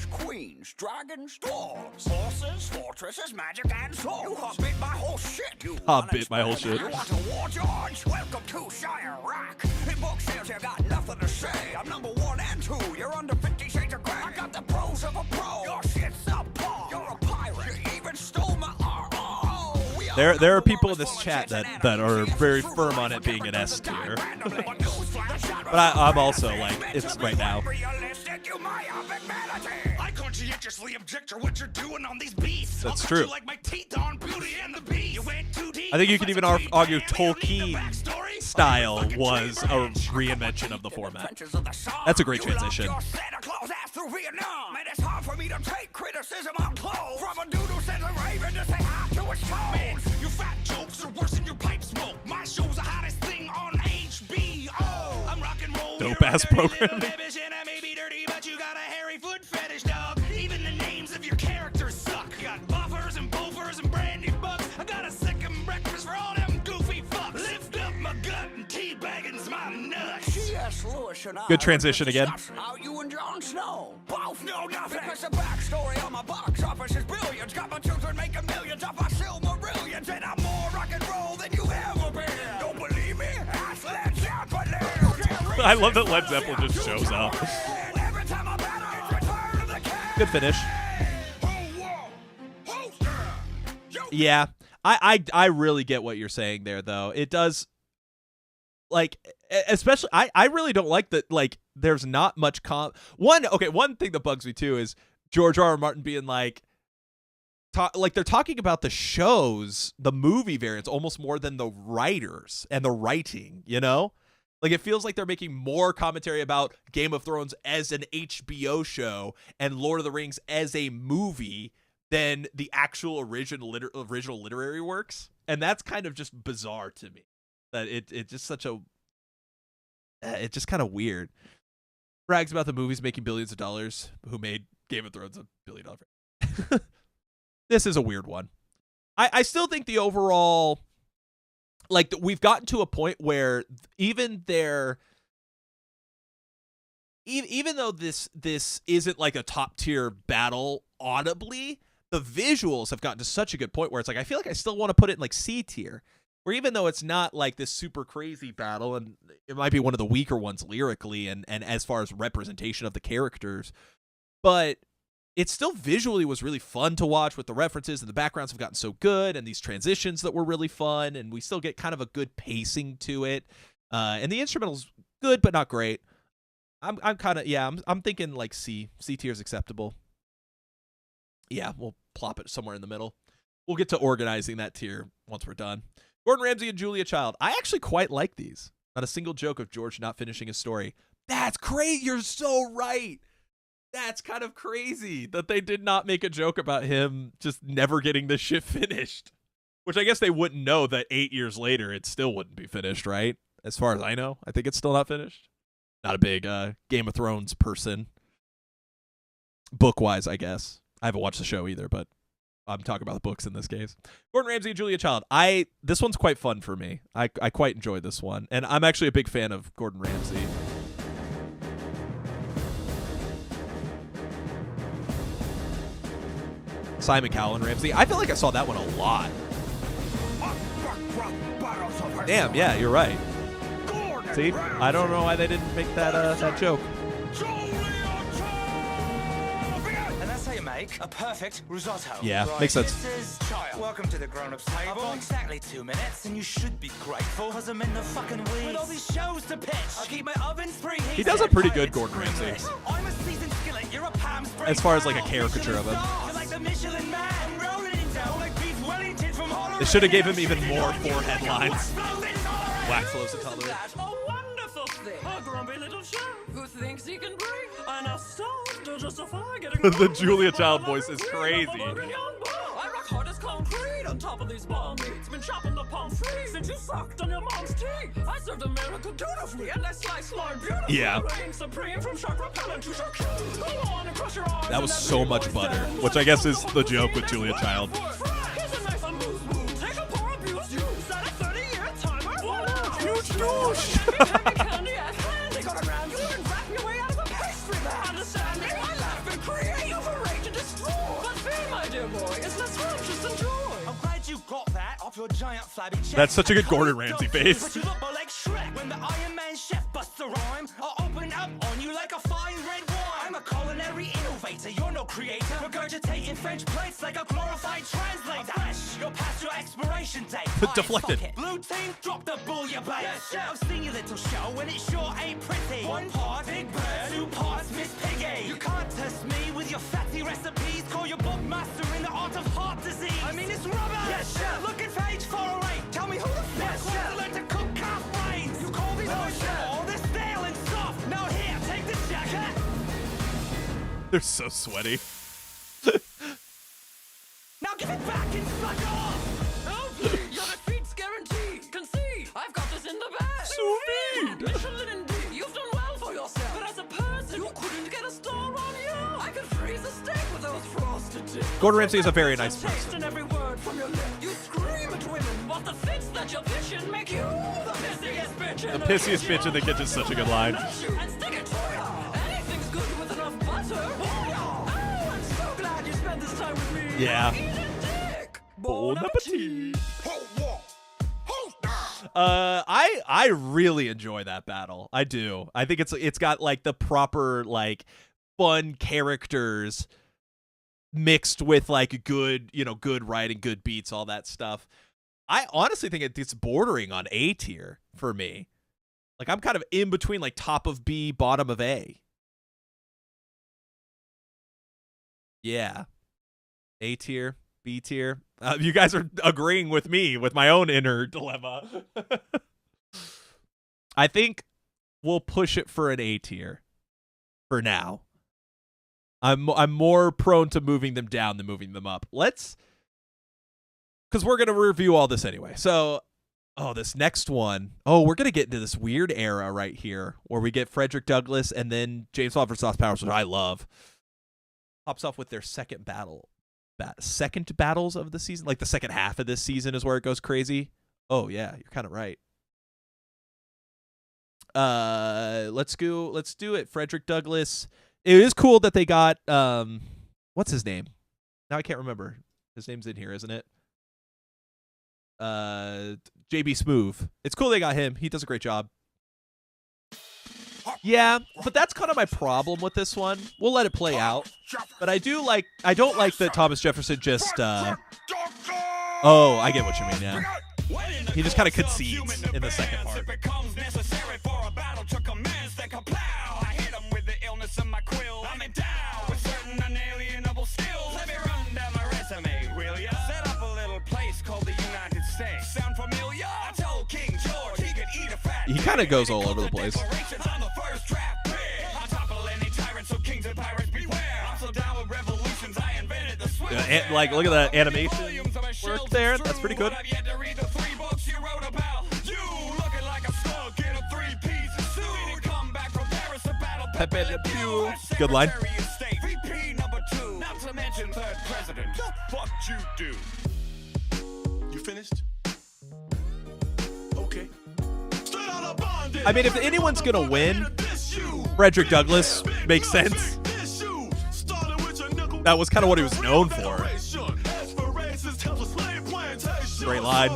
Queens, dragons, dogs, horses, fortresses, magic, and swords. You hobbit my whole shit. You hobbit my whole shit. You want a war, George? Welcome to Shire Rock. In book sales, you got nothing to say. I'm number 1 and 2. You're under 50 shades of gray. I got the pros of a pro. Your shit's a bomb. You're a pirate. You even stole my RR. There are people in this chat that are very firm on it being an S tier. But I'm also like, it's right now. I couldn't conscientiously object to what you're doing on these beats. That's I'll cut true. you like my teeth on Beauty and the Beast. You went too deep. I think you could even argue Tolkien style was a reinvention of the format. That's a great transition. Santa Claus ass through Vietnam. Man, it's hard for me to take criticism on clothes. From a dude who sends a raven to say hi to his toes. Your fat jokes are worse than your pipe smoke. My show's the hottest thing on HBO. I'm rock and roll. Dope ass programming. Maybe dirty, but you got a hairy foot fetish, dog. Even the names of your characters suck. You got buffers and bofers and brandy bugs. I got a second breakfast for all them goofy fucks. Lift up my gut and teabagging's my nuts. C.S. Lewis and I Good transition again. How you and Jon Snow both know nothing. Because the backstory on my box office is brilliant. Got my children making millions off my Silmarillions. And I'm more rock and roll than you ever been. Don't believe me? Ask Led Zeppelin. I love that Led Zeppelin just shows up. Good finish. Yeah, I really get what you're saying there, though. It does, like, especially I really don't like that. Like, there's not much one thing that bugs me too is George R.R. Martin being like, they're talking about the shows, the movie variants, almost more than the writers and the writing. You know. Like, it feels like they're making more commentary about Game of Thrones as an HBO show and Lord of the Rings as a movie than the actual original literary works. And that's kind of just bizarre to me. That it's just such a... it's just kind of weird. Brags about the movies making billions of dollars, who made Game of Thrones $1 billion. This is a weird one. I still think the overall... Like, we've gotten to a point where even though this isn't like a top tier battle audibly, the visuals have gotten to such a good point where it's like, I feel like I still want to put it in like C tier, where even though it's not like this super crazy battle, and it might be one of the weaker ones lyrically and as far as representation of the characters, but it still visually was really fun to watch with the references, and the backgrounds have gotten so good, and these transitions that were really fun, and we still get kind of a good pacing to it. And the instrumental's good, but not great. I'm thinking like C tier is acceptable. Yeah, we'll plop it somewhere in the middle. We'll get to organizing that tier once we're done. Gordon Ramsay and Julia Child. I actually quite like these. Not a single joke of George not finishing his story. That's great. You're so right. That's kind of crazy that they did not make a joke about him just never getting this shit finished. Which I guess they wouldn't know that 8 years later it still wouldn't be finished, right? As far as I know, I think it's still not finished. Not a big Game of Thrones person. Book-wise, I guess. I haven't watched the show either, but I'm talking about the books in this case. Gordon Ramsay and Julia Child. This one's quite fun for me. I quite enjoyed this one. And I'm actually a big fan of Gordon Ramsay. Simon Cowell Ramsey. I feel like I saw that one a lot. Damn, yeah, you're right. See, I don't know why they didn't make that joke. And that's how you make a perfect risotto. Yeah, makes sense. Welcome to the grown-ups table. I've got exactly 2 minutes, and you should be grateful because I'm in the fucking weeds. With all these shows to pitch, I'll keep my ovens preheated. He does a pretty good Gordon Ramsay. I'm a seasoned skillet, you're a Pam Spray. As far as like a caricature of him. You're like the Michelin man. I'm rolling in dough like beef Wellington from Holland. They should have gave him even more forehead lines. Wax loaves of color. A wonderful thing. A grumpy little chef who thinks he can bring enough salt to justify getting The Julia Child voice is crazy. I rock hard as concrete on top of these bomb meats. Been chopping the palm trees since you sucked on your mom's teeth. I served America dutifully and I sliced lard beautifully. Yeah. Reign supreme from shark repellent to shark. Go on and crush your eyes. That was so much butter, which I guess is the joke with Julia Child. Here's a knife and moose moose. Take a poor abused you. Set a 30-year timer. Voila. Huge douche. Candy at hand. They got around you and wrap your way out of a pastry bag. Understand me? I laugh and create. You've a rage to destroy. But fear, my dear boy, is less conscious than joy. I'm glad you got that off your giant flabby chest. That's such a good Gordon Ramsay face. But you look more like Shrek. When the Iron Man chef busts a rhyme, I'll open up on you like a fine red wine. I'm a culinary innovator, you're no creator. Regurgitating French plates like a glorified translator. Fresh, you're past your expiration date. Deflected. Blue team, drop the bouillabaisse. Yes, I've seen your little show and it sure ain't pretty. 1 part Big Bird, 2 parts Miss Piggy. You can't test me with your fatty recipe. They're so sweaty. Now give it back and suck off! Oh, please, your defeat's guaranteed. Concede, I've got this in the bag. Sweet. Michelin indeed, you've done well for yourself. But as a person, you couldn't get a star on you. I could freeze a steak with those frosted tips. Gordon Ramsay is a very nice person. In every word from your lips. You scream at women, but the fits that you're pitching make you the pissiest bitch in The pissiest bitch in the kitchen is such a good line. And stick it to ya. Anything's good with enough butter. Oh, I'm so glad you spent this time with me. Yeah. Bon appetit. I really enjoy that battle. I do. I think it's got like the proper like fun characters mixed with like good writing, good beats, all that stuff. I honestly think it's bordering on A tier for me. Like I'm kind of in between like top of B, bottom of A. Yeah. A tier, B tier. You guys are agreeing with me with my own inner dilemma. I think we'll push it for an A tier for now. I'm more prone to moving them down than moving them up. Because we're going to review all this anyway. So, this next one. We're going to get into this weird era right here where we get Frederick Douglass and then James Bond versus Austin Powers, which I love. Pops off with their second battles of the season. Like the second half of this season is where it goes crazy. Oh, yeah, you're kind of right. Let's do it. Frederick Douglass. It is cool that they got what's his name? Now I can't remember. His name's in here, isn't it? JB Smoove. It's cool they got him. He does a great job. Yeah, but that's kind of my problem with this one. We'll let it play out. But I don't like that Thomas Jefferson just I get what you mean, yeah. He just kind of concedes in the second part. He kind of goes all over the place. Like, look at that animation work there. That's pretty good. Pepe Le Pew. Good line. Not to mention third president. What you do? You finished? Okay. I mean, if anyone's gonna win, Frederick Douglass makes sense. That was kind of what he was known for. Great line.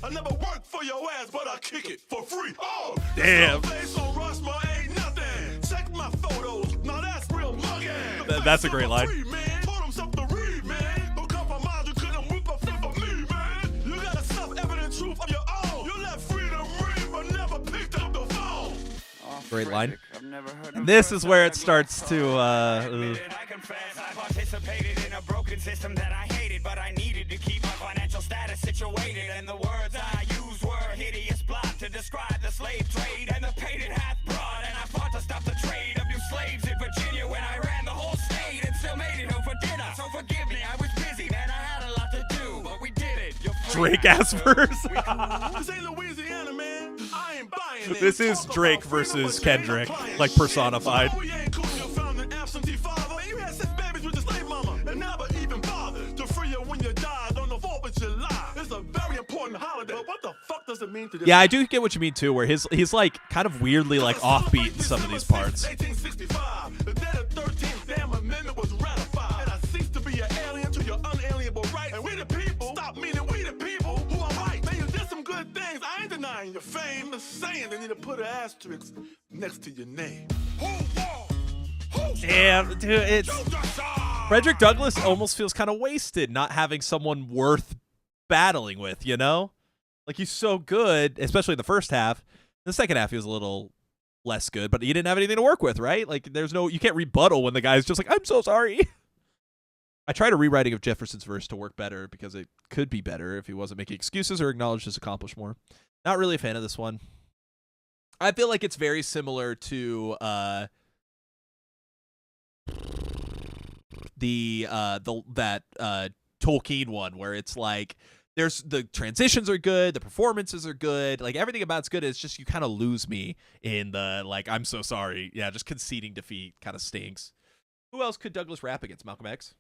I never worked for your ass, but I kick it for free. Oh, damn. Check my photos. Now that's real monkey. That's a great line. Great line. And this is where it starts to I confess I participated in a broken system that I hated, but I needed to keep my financial status situated, and the words I used were hideous blot to describe the slave trade and the pain it hath brought, and I fought to stop the trade of you slaves in Virginia when I ran the whole state and still made it home for dinner. So forgive me, I was busy, man, I had a lot to do, but we did it. Drake ass verse. This ain't Louisiana, man. I ain't buying it. This is Drake versus Kendrick, like personified. You had 6 babies with your slave mama and never even bothered to free you when you died on the 4th of July. It's a very important holiday. But what the fuck does it mean to this? Yeah, I do get what you mean too, where he's like kind of weirdly like offbeat in some of these parts. 1865, the day the 13th damn amendment was ratified, and I ceased to be an alien to your unalienable rights. And we the people stop meaning we the people who are right. Man, you did some good things. I ain't denying your fame. The saying they need to put an asterisk next to your name. Damn, dude, it's Frederick Douglass almost feels kind of wasted not having someone worth battling with, you know? Like, he's so good, especially in the first half. In the second half, he was a little less good, but he didn't have anything to work with, right? Like, you can't rebuttal when the guy's just like, I'm so sorry. I tried a rewriting of Jefferson's verse to work better because it could be better if he wasn't making excuses or acknowledged his accomplishment more. Not really a fan of this one. I feel like it's very similar to that Tolkien one, where it's like there's the transitions are good, the performances are good, like everything about it's good. It's just you kind of lose me in the like I'm so sorry, yeah, just conceding defeat kind of stinks. Who else could Douglas rap against? Malcolm X?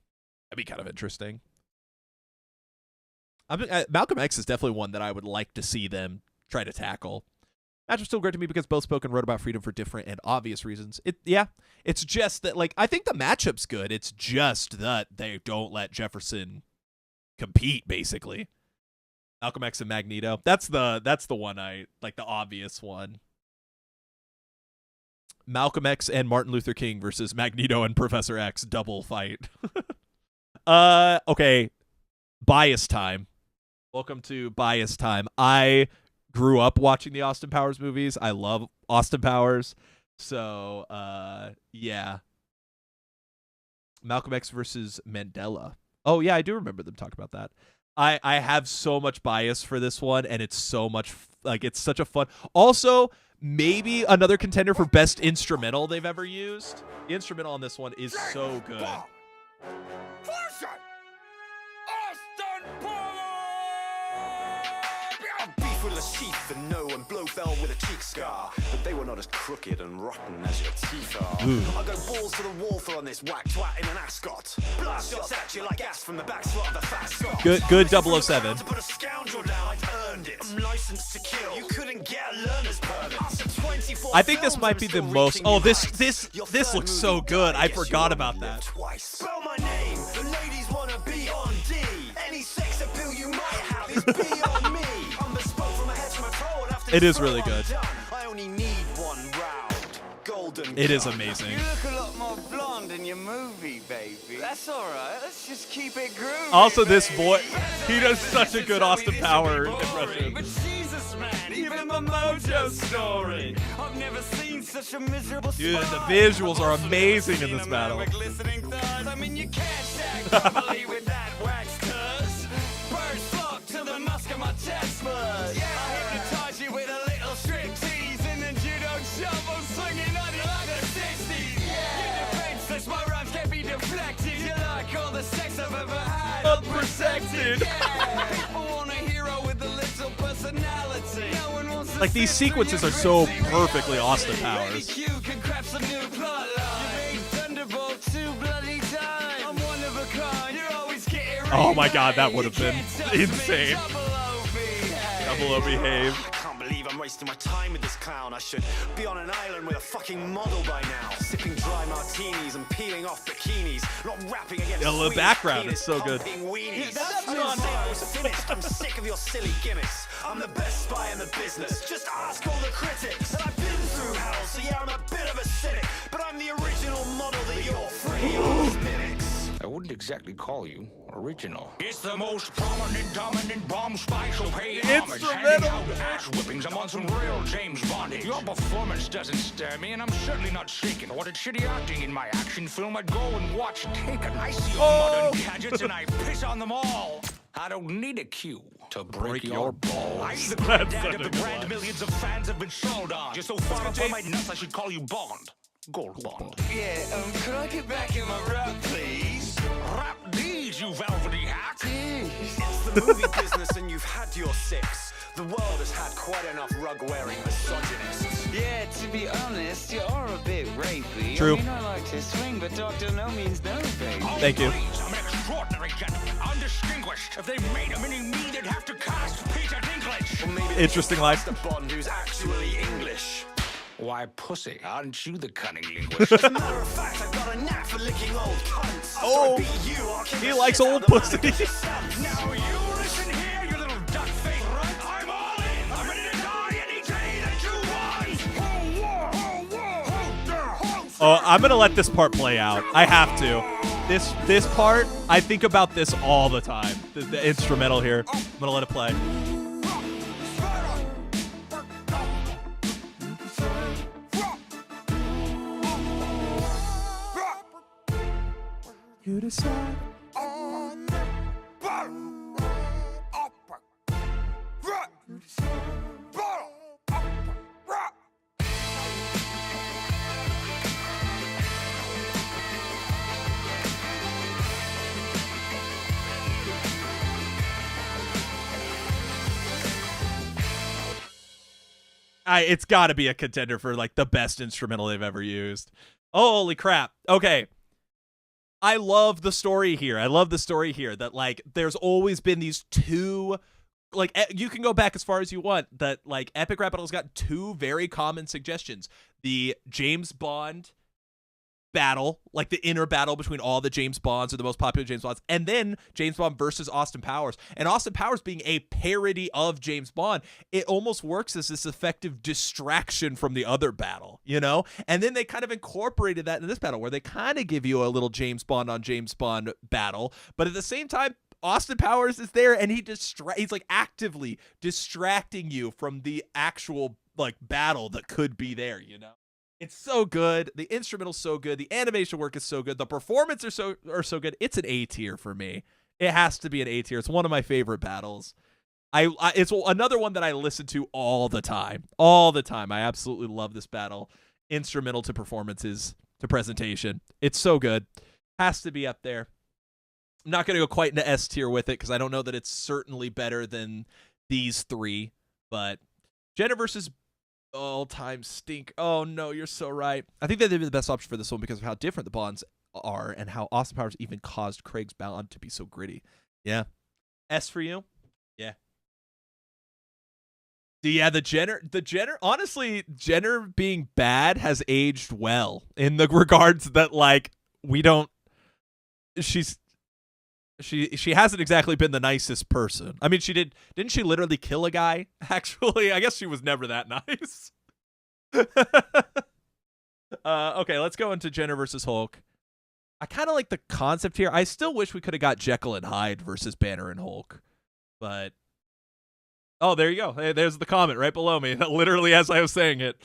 That'd be kind of interesting. Malcolm X is definitely one that I would like to see them try to tackle. Match was still great to me because both spoke and wrote about freedom for different and obvious reasons. It's just that, like, I think the matchup's good. It's just that they don't let Jefferson compete, basically. Malcolm X and Magneto. That's the one I like, the obvious one. Malcolm X and Martin Luther King versus Magneto and Professor X, double fight. Okay. Bias time. Welcome to Bias time. I grew up watching the Austin Powers movies. I love Austin Powers. So, yeah. Malcolm X versus Mandela. Oh, yeah, I do remember them talk about that. I have so much bias for this one, and it's so much, like, it's such a fun. Also, maybe another contender for best instrumental they've ever used. The instrumental on this one is so good. Full of sheath and no and Blofeld with a cheek scar, but they were not as crooked and rotten as your teeth are. I go balls to the wall for on this whack twat in an ascot. Blast shots at you like ass from the back slot of the fat Scot. Good 007. To put a scoundrel down, I've earned it. I'm licensed to kill. You couldn't get a learner's permit. After 24 I think this might be the most. Oh, this looks so good. I forgot about that. Twice. Spell my name. The ladies wanna be on D. Any sex appeal you might have is be on me. I'm bespoke from a head to my toe, and after It is really good. I only need one round. Golden. It is amazing. You look a lot more blonde in your movie, baby. That's all right. Let's just keep it groovy. Also, this boy, he does such a good Austin Powers impression. But Jesus, man, even my mojo story. I've never seen such a miserable. Dude, the visuals are amazing in this battle. I mean, you can't stack properly with that wax cuz. Birds flock to the musk of my chest bud. Yeah, I hypnotize you with a little strip tease and then judo jump. I'm swinging on you like the 60s. Yeah, you're defenseless, my rhymes can't be deflected. You like all the sex I've ever had. Unprotected. Yeah, people want a hero with a little personality. No one wants to Like, these sequences are so perfectly Austin Powers. you can craft some new plot line. You made Thunderbolt 2 bloody time. I'm one of a kind. You're always getting Oh my god, that would have been insane. Double O behave. I can't believe I'm wasting my time with this clown. I should be on an island with a fucking model by now. Sipping dry martinis and peeling off bikinis. Not rapping against Yeah, the sweet background is so good. pumping weenies. Yeah, that's I didn't not say I nice. was finished. I'm sick of your silly gimmicks. I'm the best spy in the business. Just ask all the critics. And I've been through hell, so yeah, I'm a bit of a cynic. But I'm the original model that you're free of mimics. I wouldn't exactly call you original. It's the most prominent, dominant bomb spy, so pay homage. Handing out ass whippings, I'm on some real James Bondage. Your performance doesn't stir me, and I'm certainly not shaken. I wanted shitty acting in my action film, I'd go and watch Taken. I see your modern gadgets, and I piss on them all. I don't need a cue to break your balls. I'm the granddad of the brand millions of fans have been sold on. You're so far up on my nuts, I should call you Bond. Gold Bond. Yeah, could I get back in my rap, please? Rap these, you velvety hack. It's the movie business and you've had your six. The world has had quite enough rug-wearing misogynists. Yeah, to be honest, you are a bit rapey. True. I mean, I like to swing, but doctor no means no, baby. Thank you. I'm an extraordinary gentleman, undistinguished. If they made a mini me, they'd have to cast Peter Dinklage. Well, maybe Interesting life. the Bond who's actually English. Why, pussy, aren't you the cunning linguist? As a matter of fact, I've got a knack for licking old cunts. Oh, he likes old pussy. Now you listen here, you little duck-faced runt. I'm all in. I'm ready to die any day that you want. Oh, I'm gonna let this part play out. I have to. This part, I think about this all the time. The instrumental here. I'm gonna let it play. You decide. On the bottom. It's got to be a contender for like the best instrumental they've ever used. Holy crap. Okay. I love the story here. That like there's always been these two, like you can go back as far as you want, that like Epic Rap Battle's got two very common suggestions. The James Bond battle, like the inner battle between all the James Bonds or the most popular James Bonds, and then James Bond versus Austin Powers. And Austin Powers being a parody of James Bond, it almost works as this effective distraction from the other battle, you know? And then they kind of incorporated that in this battle where they kind of give you a little James Bond on James Bond battle, but at the same time, Austin Powers is there and he's like actively distracting you from the actual like battle that could be there, you know? It's so good. The instrumental's so good. The animation work is so good. The performances are so good. It's an A tier for me. It has to be an A tier. It's one of my favorite battles. It's another one that I listen to all the time. All the time. I absolutely love this battle. Instrumental to performances to presentation. It's so good. Has to be up there. I'm not going to go quite into S tier with it because I don't know that it's certainly better than these three. But Jenner versus all-time stink. Oh, no, you're so right. I think that they'd be the best option for this one because of how different the Bonds are and how Austin Powers even caused Craig's Bond to be so gritty. Yeah. S for you? Yeah. Yeah, the Jenner, honestly, Jenner being bad has aged well in the regards that, like, she hasn't exactly been the nicest person. I mean, didn't she literally kill a guy? Actually, I guess she was never that nice. Okay, let's go into Jenner versus Hulk. I kind of like the concept here. I still wish we could have got Jekyll and Hyde versus Banner and Hulk. But, oh, there you go. Hey, there's the comment right below me. Literally as I was saying it.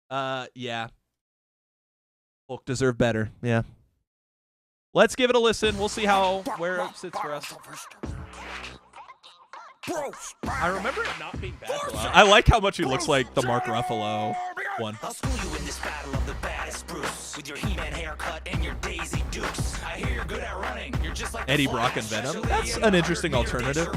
Yeah. Hulk deserved better. Yeah. Let's give it a listen. We'll see where it sits for us. I remember it not being bad for a while. I like how much he looks like the Mark Ruffalo one. I'll school you in this battle of the baddest Bruce with your He-Man haircut and your Daisy Dukes. I hear you're good at running. You're just like Eddie Brock and Venom. That's an interesting alternative.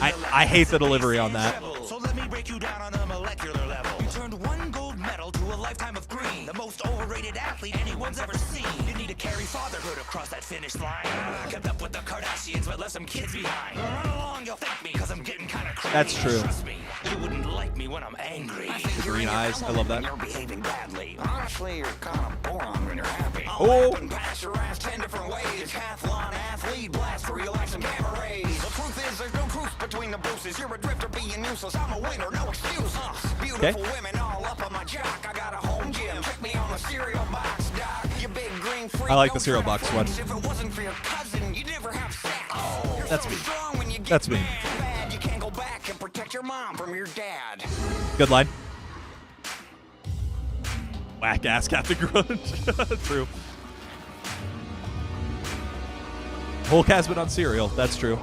I hate the delivery on that. So let me break you down on a molecular level. You turned one gold medal to a lifetime of green. The most overrated athlete anyone's ever seen. You need to carry fatherhood across that finish line. Kept up with the Kardashians, but left some kids behind. Run along, you'll thank me, cause I'm getting kind of crazy. That's true. Trust me, you wouldn't like me when I'm angry. The green eyes, I love that. You're behaving badly. Honestly, you're kind of boring when you're happy. Oh. And pass your ass 10 different ways. Decathlon athlete, blast for your life, some gamma rays. The truth is, there's no truce between the Bruces. You're a drifter being useless. I'm a winner, no excuse. Beautiful women all up on my jock. I got a home gym. Check me on the cereal box, doc. You big green freak. I like the cereal box one. If it wasn't for your cousin, you'd never have sex. That's me. That's me. You can't go back and protect your mom from your dad. Good line. Whack ass Captain Grunge. True. Hulk has been on cereal. That's true.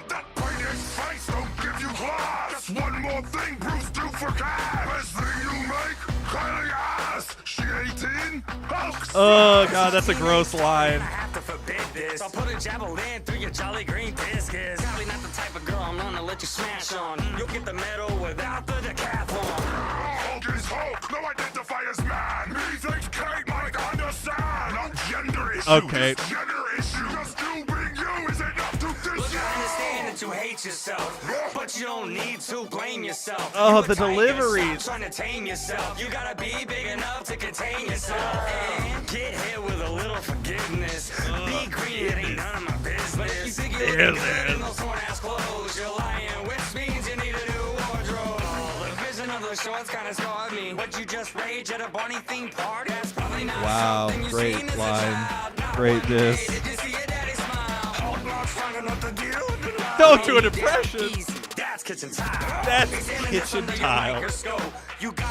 That pointed face don't give you class. Just one more thing, Bruce, do for cash. Best thing you make, curly ass. She 18, Hulk. Oh god, that's a gross line. To forbid this, I'll put a javelin through your jolly green discus. Probably not the type of girl I'm gonna let you smash on. You'll get the medal without the decathlon. Hulk is Hulk, no identify as man. Methinks Kate might understand. No gender issue, okay. It's gender issue. Just you being you is enough to diss. Look, I understand that you hate yourself, but you don't need to blame yourself. Oh, You the a tiger, delivery. stop trying to tame yourself. You gotta be big enough to contain yourself. And get hit with a little forgiveness. Be green, it ain't none of my business. You think you look good in those torn ass clothes. You're lying, which means you need a new wardrobe. The vision of the shorts kinda scarred me. But you just rage at a Barney themed party. That's probably not Wow, something you've great seen as a line. child. Not Great one day diss. did you see your daddy smile. Hulk not strong enough to deal with the Don't do an impression. That's kitchen tile. That's kitchen tile.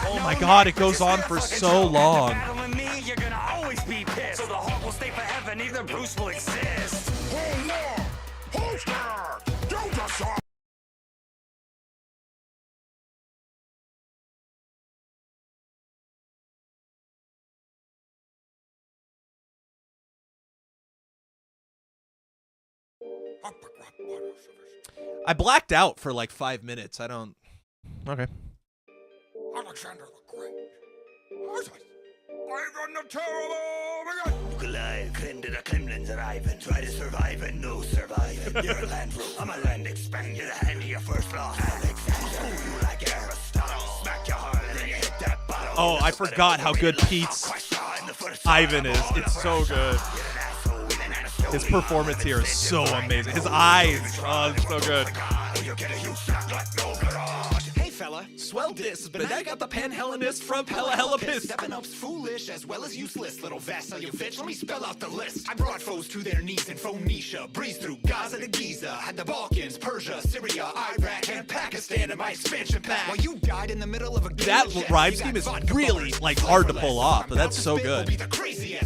Oh my god, it goes on for so long. Battling me, you're gonna always be pissed. So the Hulk will stay forever, neither Bruce will exist. Hold on, holster. You just saw I blacked out for like 5 minutes. I don't. Okay. Alexander the Great. Ivan the Terrible. Look alive, creme de la Kremlin's arriving. Try to survive and no surviving. You're a land rover, I'm a land expander. You're the hand of your first loss. Alexander, school you like Aristotle. Smack your heart and then you hit that bottle. Oh, I forgot how good Pete's Ivan is. It's so good. His performance here is so amazing. His eyes, oh, it's so good. Hey fella, swell this, but I got the Pan-Hellenist from Pelahellapist. Stepping up's foolish as well as useless. Little Vassilievich, let me spell out the list. I brought foes to their knees in Phoenicia, breezed through Gaza to Giza, had the Balkans, Persia, Syria, Iraq, and Pakistan in my expansion pack. While you died in the middle of a That rhyme scheme is really like hard to pull off, but that's so good.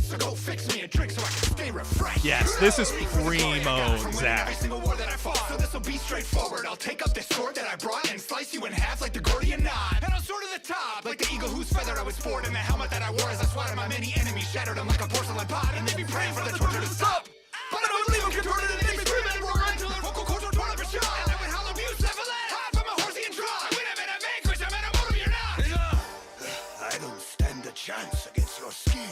So go fix me a drink so I can stay refreshed. Yes, this is primo Zach. Every single war that I fought, so this will be straightforward. I'll take up this sword that I brought and slice you in half like the Gordian knot. And I'll soar to the top like the eagle whose feather I was sporting. The helmet that I wore as I swatted my many enemies, shattered them like a porcelain pot. And they'd be praying for the torture to stop. But I would leave them contorted and make me scream and roar until their vocal cords were torn up and shot. And I would howl abuse, nevertheless. Hide from a horsey and draw. I win him in a vanquish, I'm in a motive, you're not. I don't stand a chance against your skill.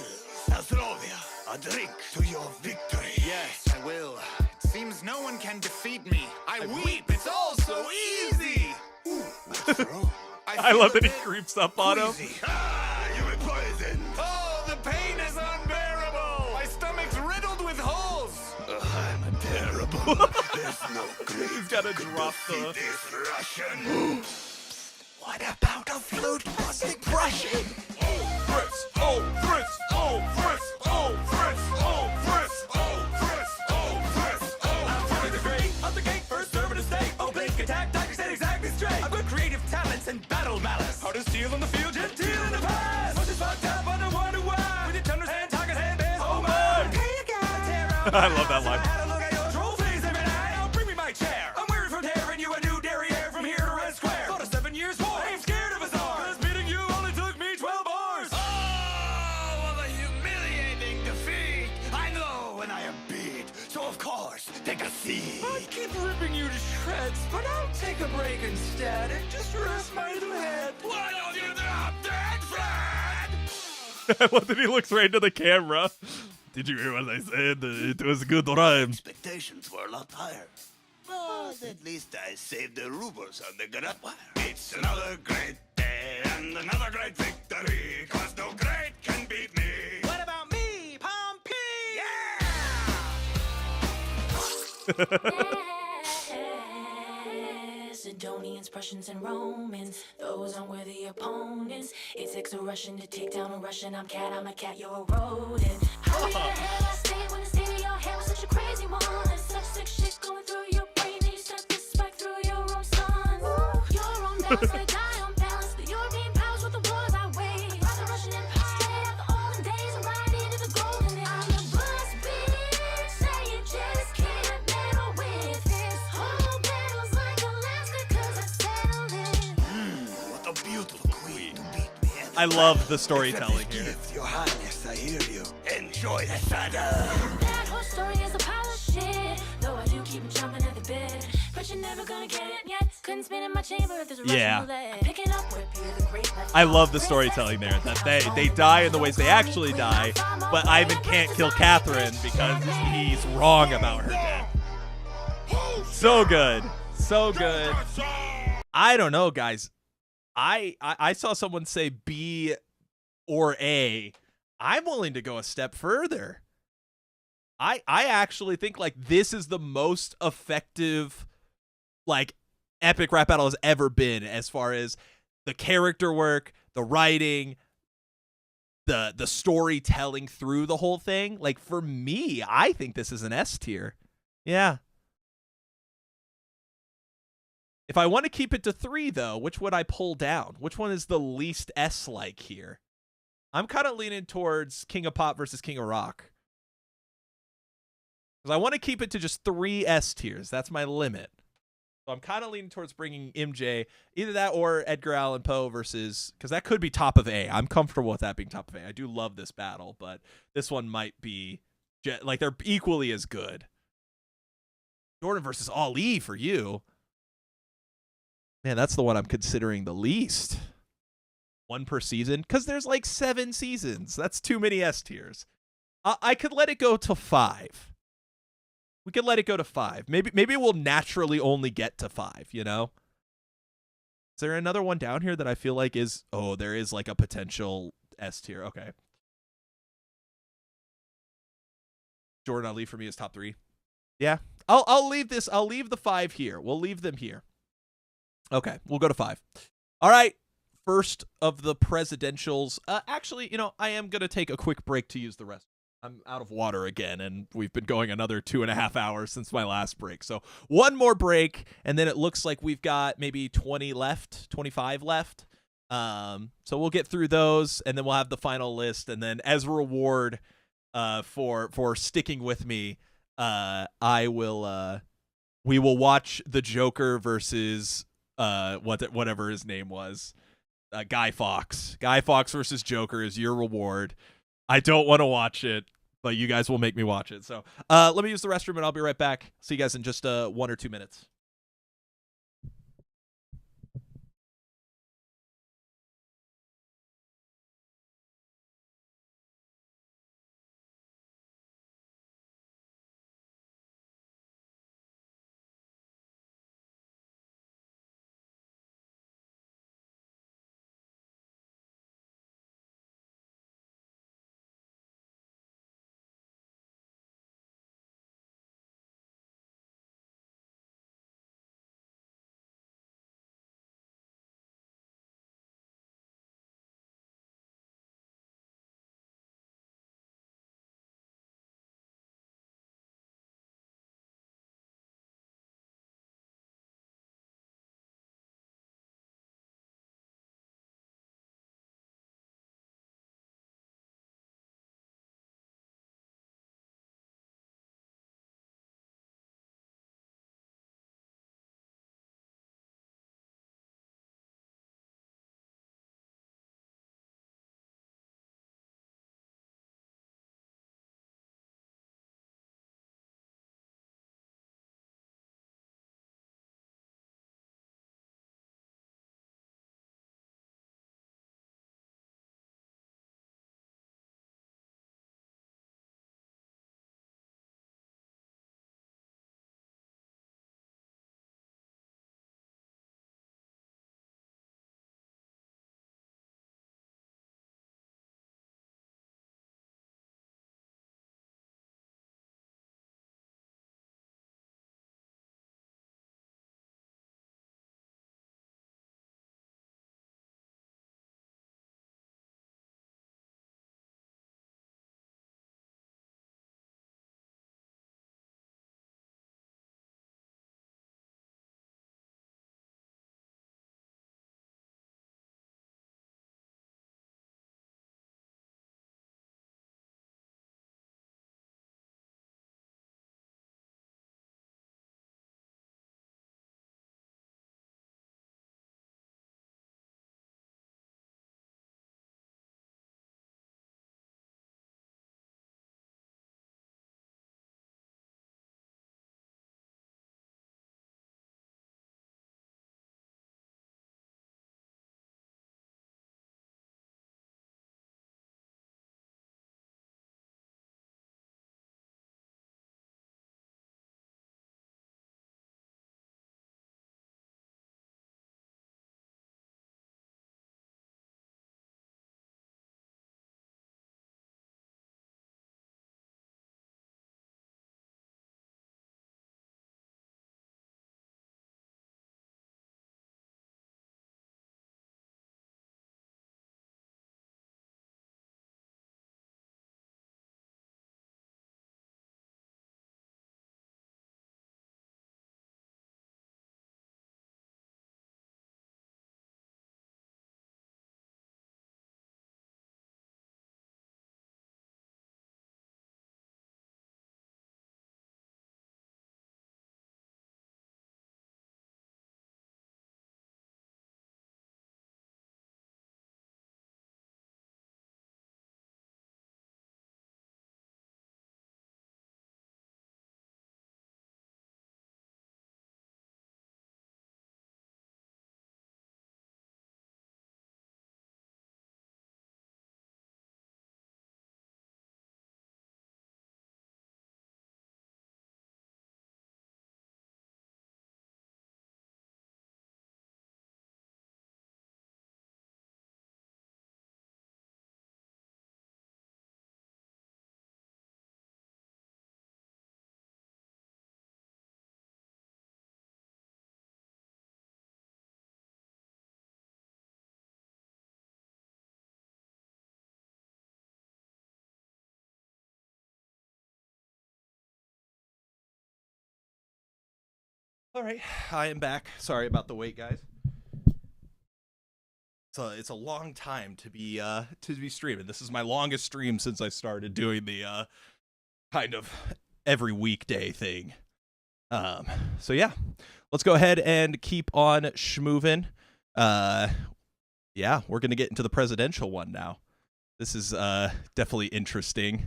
Althrovia, a drink to your victory. Yes, I will. It seems no one can defeat me. I weep, it's all so easy. I love that he creeps up on him. You were poisoned. Oh, the pain is unbearable. My stomach's riddled with holes. I'm terrible. There's no great. He's gotta drop the. This Russian. What about a flute busting Prussian? Fritz, oh, Fritz, oh, Fritz, oh, Fritz, oh, Fritz, oh, Fritz, oh, Fritz, oh. I'm Freddie the Great, out the gate, first serving a state. Oblique attack, doctors said exactly straight. I've got creative talents and battle malice. Hard as steel in the field, genteel in the past. Much is fucked up, I don't wonder why. With your tenders and target hand, bears, oh my. I love that line. Had a look at your trophies every night. Now bring me my chair. I'm weary from tearing you a new derriere from here to Red Square. Fought a 7 years war. I ain't scared of a czar. 'Cause beating you only took me 12 bars. Oh, what a humiliating defeat. I know when I am beat, so of course, take a seat. I keep ripping you to shreds, but I'll take a break instead and just rest my little head. Why don't you drop that, Fred? I love that he looks right into the camera. Did you hear what I said? It was a good rhyme. Expectations were a lot higher. But at least I saved the rubles on the grapwire. It's another great day and another great victory. 'Cause no great can beat me. What about me, Pompey? Macedonians, Prussians, and Romans, those unworthy opponents. It takes a Russian to take down a Russian. I'm a cat, you're a rodent. How the hell I stay when the state of your head was such a crazy one? There's such sick shit going through your brain that you sent this spike through your own son. Your own balance, they die unbalanced. The European powers with the wars I wage. The Russian Empire, straight out the olden days, and right into the golden age. I'm your boss, bitch. Say you just can't meddle with this. Whole battle's like Alaska, 'cause I settled it. What a beautiful queen to beat me. I love the storytelling here. Gift, Your Highness, I hear you. Enjoy the saddle. That whole story is a pile of shit. Though I do keep jumping at the bit. But you're never gonna get it yet. Couldn't spin in my chamber if there's a Yeah. Russian roulette. Picking up where Peter the Great left I love the storytelling there. That they die in the ways they actually die, but Ivan can't kill Catherine because he's wrong about her death. So good. So good. I don't know, guys. I saw someone say B or A. I'm willing to go a step further. I actually think like this is the most effective like epic rap battle has ever been as far as the character work, the writing, the storytelling through the whole thing. Like for me, I think this is an S tier. Yeah. If I want to keep it to 3 though, which would I pull down? Which one is the least S-like here? I'm kind of leaning towards King of Pop versus King of Rock. Because I want to keep it to just 3 S tiers. That's my limit. So I'm kind of leaning towards bringing MJ, either that or Edgar Allan Poe versus, because that could be top of A. I'm comfortable with that being top of A. I do love this battle, but this one might be, like, they're equally as good. Jordan versus Ali for you. Man, that's the one I'm considering the least. 1 per season, because there's like 7 seasons. That's too many S tiers. I could let it go to 5. We could let it go to 5. Maybe we'll naturally only get to 5, you know? Is there another one down here that I feel like is... Oh, there is like a potential S tier. Okay. Jordan Ali for me is top 3. Yeah. I'll leave this. I'll leave the 5 here. We'll leave them here. Okay. We'll go to 5. All right. First of the presidentials. Actually, you know, I am going to take a quick break to use the restroom. I'm out of water again, and we've been going another 2.5 hours since my last break. So one more break, and then it looks like we've got maybe 25 left. So we'll get through those, and then we'll have the final list. And then as a reward for sticking with me, we will watch the Joker versus whatever his name was. Guy Fawkes. Guy Fawkes versus Joker is your reward. I don't want to watch it, but you guys will make me watch it. So let me use the restroom, and I'll be right back. See you guys in just 1 or 2 minutes. All right, I am back. Sorry about the wait, guys. It's a long time to be streaming. This is my longest stream since I started doing the kind of every weekday thing. So yeah, let's go ahead and keep on schmoovin'. Yeah, we're gonna get into the presidential one now. This is definitely interesting.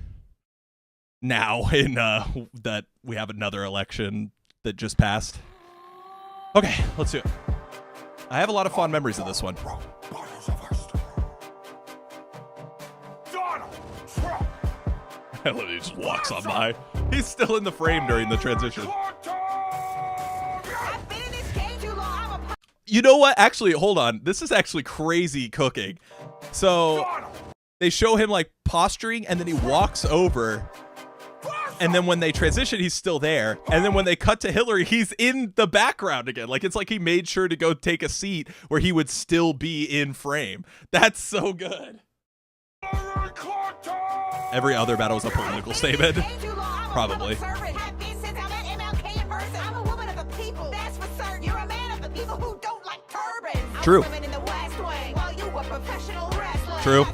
Now in that we have another election that just passed. Okay, let's do it. I have a lot of fond memories of this one. He just walks on by. He's still in the frame during the transition. You know what? Actually, hold on. This is actually crazy cooking. So they show him like posturing, and then he walks over. And then when they transition, he's still there. And then when they cut to Hillary, he's in the background again. Like, it's like he made sure to go take a seat where he would still be in frame. That's so good. Every other battle is a political statement. Probably. True. True.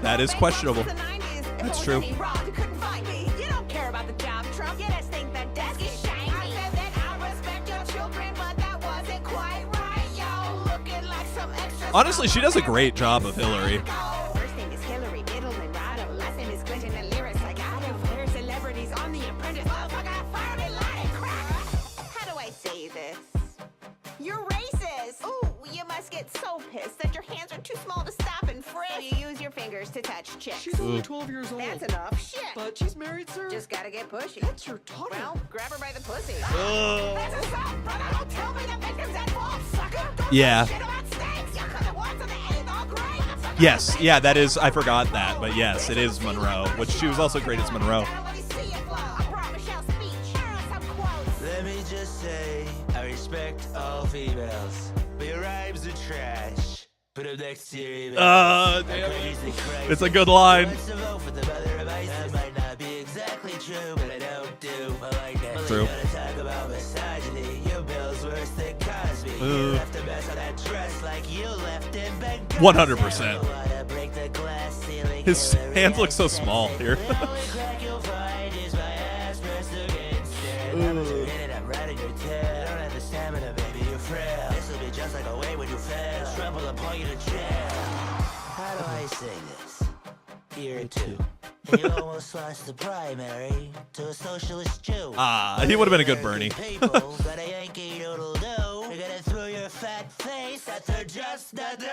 That is questionable. That's true. Honestly, she does a great job of Hillary. First name is Hillary, middle name Rado, last name is Clinton, and lyrics like Otto. They're celebrities on The Apprentice. Motherfucker, I fired it like crack. How do I say this? You're racist. Ooh, you must get so pissed that your hands are too small to stop and frisk. You use your fingers to touch chicks. She's only 12 years old. That's enough. Shit. But she's married, sir. Just gotta get pushy. That's your daughter. Well, grab her by the pussy. That's assault, brother. Don't tell me the victim's at fault, sucker. Don't Yeah. shit about snakes. You could have walked to the eighth all great. Yes, yeah, that is. I forgot that, but yes, it is Monroe, which she was also great as Monroe. Let me just say, I respect all females, but your rhymes are trash. Put them next to your emails. Damn it. It's a good line. That might not be exactly true, but I don't do. I like that. True. You gotta talk about misogyny. Your bill's worse than Cosby. You left a mess on that dress like you left in Benghazi. 100%. His hands look so small here. Just like a way when you fail, trouble upon you to jail. How do I say this? Year two. And you almost lost the primary to a socialist Jew. He would have been a good Bernie. People got a Yankee doodle do. You're gonna throw your fat face that they're just not into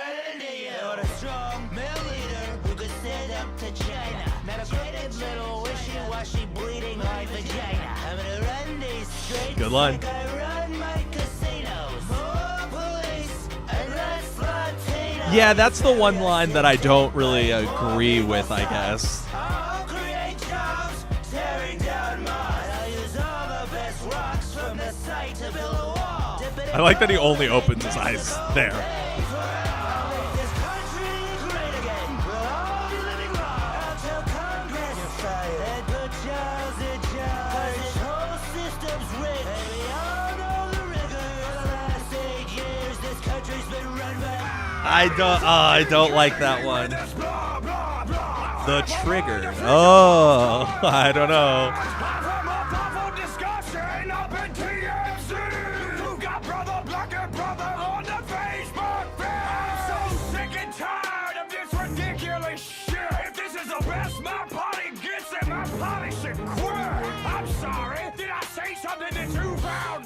you. They want a strong male leader who could stand up to China. Not a pretty little wishy-washy bleeding heart vagina. I'm gonna run these streets Good line. like I run my casinos. More police and less Latinos. Yeah, that's the one line that I don't really agree with, I guess. I'll create jobs, tearing down Mars. I'll use all the best rocks from the site to build a wall. I like that he only opens his eyes there. I don't like that one. The trigger. Oh, I don't know.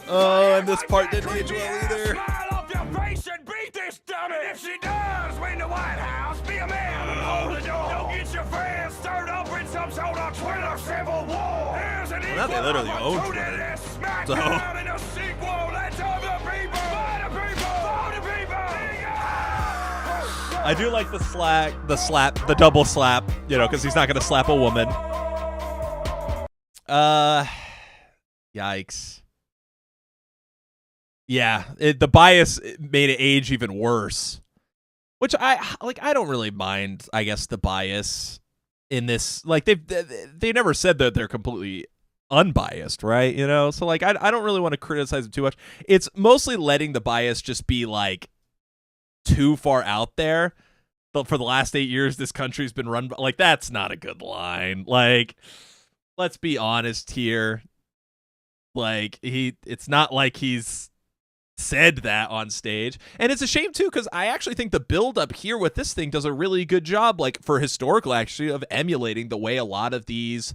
Oh, and this part didn't age well either. If she does win the White House, be a man and hold the door. Don't get your fans stirred up in some sort of Twitter civil war. Here's an Well, now they literally own Twitter. So. in a sequel. Let's have the people. For the people. For the people. I do like the double slap, you know, because he's not going to slap a woman. Yikes. Yeah, the bias made it age even worse. Which I don't really mind, I guess, the bias in this. Like they never said that they're completely unbiased, right? You know, so like I don't really want to criticize him too much. It's mostly letting the bias just be like too far out there. But for the last 8 years, this country's been run by, like, that's not a good line. Like, let's be honest here. Like, it's not like he's said that on stage. And it's a shame, too, because I actually think the build-up here with this thing does a really good job, like, for historical, actually, of emulating the way a lot of these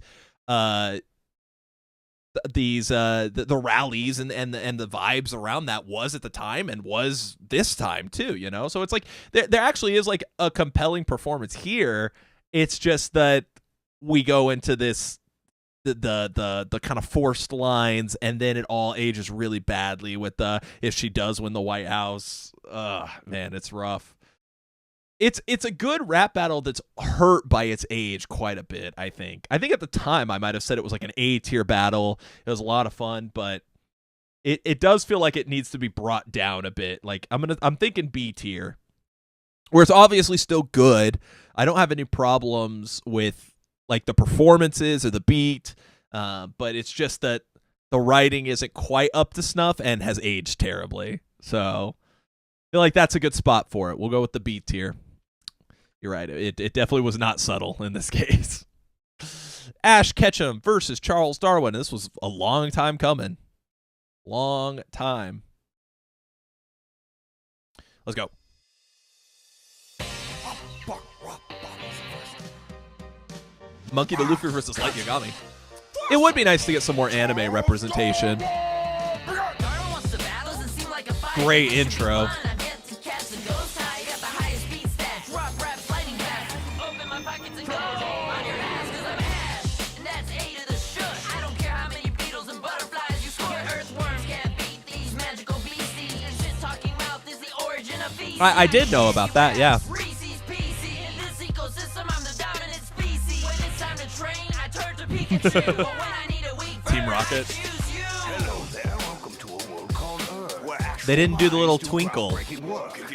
the rallies and the vibes around that was at the time and was this time too, you know? So it's like there actually is like a compelling performance here. It's just that we go into this the kind of forced lines, and then it all ages really badly with the if she does win the White House. Man, it's rough. It's a good rap battle that's hurt by its age quite a bit, I think. I think at the time I might have said it was like an A-tier battle. It was a lot of fun, but it does feel like it needs to be brought down a bit. Like I'm thinking B-tier, where it's obviously still good. I don't have any problems with like the performances or the beat, but it's just that the writing isn't quite up to snuff and has aged terribly. So I feel like that's a good spot for it. We'll go with the B tier. You're right. It definitely was not subtle in this case. Ash Ketchum versus Charles Darwin. This was a long time coming. Long time. Let's go. Monkey D. Luffy versus Light Yagami. It would be nice to get some more anime representation. Great intro. I did know about that, yeah. Team Rocket. They didn't do the little twinkle. If you're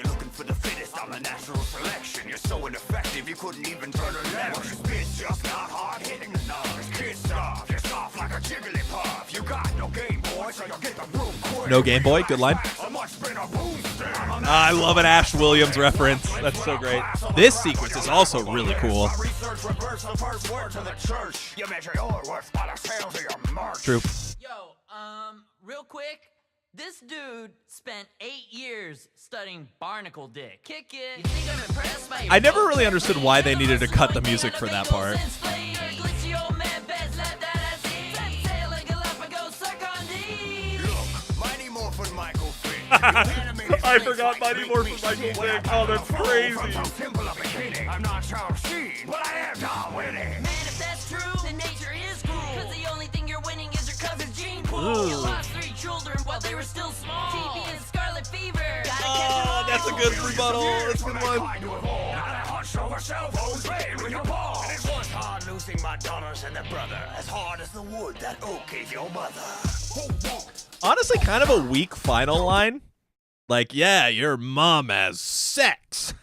looking for the fittest on the natural selection, you're so ineffective you couldn't even turn a lemon. It's just not hard hitting the numbers. Kids off, you're soft like a jigglypuff. You got no Game Boy, so you'll get the room quick. No Game Boy, good line. I love an Ash Williams reference. That's so great. This sequence is also really cool. True. Yo, real quick, this dude spent 8 years studying barnacle dick. Kick it. You think I'm impressed by your I never really understood why they needed to cut the music for that part. I forgot Mighty Morphin Michael Vick. Oh, that's crazy. I'm not Charles Sheen, but I am Tom Winning. Man, if that's true, then nature is cruel. Cause the only thing you're winning is your cousin's gene pool. You lost 3 children while they were still small. TB and scarlet fever. Oh, that's a good rebuttal. That's a good one. Over cell phones playing with your paw. And it was hard losing my daughters and their brother, as hard as the wood that oak gave your mother. Honestly, kind of a weak final line. Like, yeah, your mom has sex.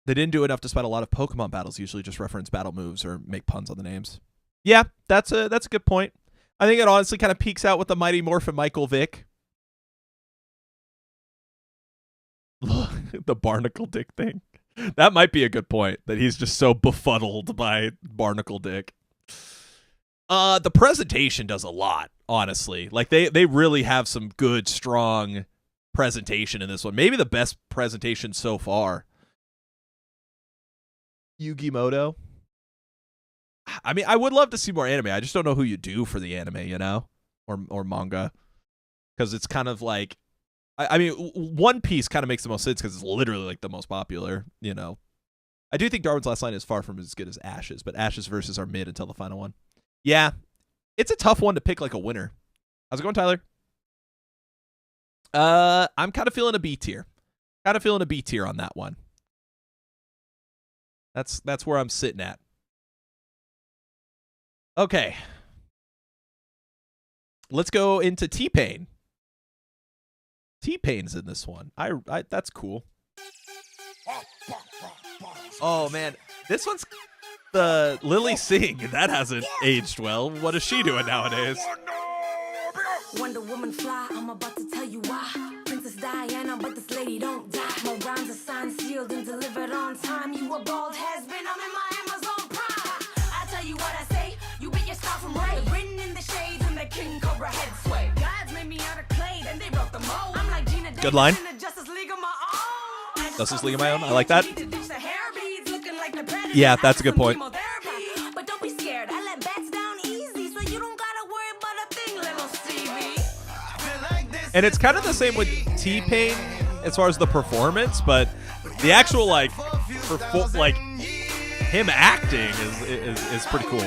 They didn't do enough despite a lot of Pokemon battles usually just reference battle moves or make puns on the names. Yeah, that's a good point. I think it honestly kind of peaks out with the Mighty Morphin Michael Vick. The barnacle dick thing. That might be a good point, that he's just so befuddled by barnacle dick. The presentation does a lot, honestly. Like they really have some good, strong presentation in this one. Maybe the best presentation so far. Yugi Moto. I mean, I would love to see more anime. I just don't know who you do for the anime, you know? Or manga. Because it's kind of like, I mean, One Piece kind of makes the most sense because it's literally like the most popular, you know. I do think Darwin's Last Line is far from as good as Ash's, but Ash's verses are mid until the final one. Yeah, it's a tough one to pick like a winner. How's it going, Tyler? I'm kind of feeling a B tier. Kind of feeling a B tier on that one. That's where I'm sitting at. Okay. Let's go into T-Pain. T-Pain's in this one. I that's cool. Oh man, this one's the Lily Singh. That hasn't aged well. What is she doing nowadays? Wonder Woman fly, I'm about to tell you why. Princess Diana, but this lady don't die. My rhymes are signed, sealed, and delivered on time. You a bald has-been, I'm in my Amazon Prime. I tell you what I say, you bet your star from Ray. Written in the shades and the King Cobra head sway. Gods made me out of clay, then they broke the mold. I'm like Gina Good line. in the Justice League of my own. Justice League of my own. I like that. The hair beads looking like the Predator. Yeah, that's a good point. But don't be scared, I let bats down easy, so you don't gotta worry about a thing, little Stevie. And it's kind of the same with T-Pain as far as the performance, but the actual like him acting is pretty cool.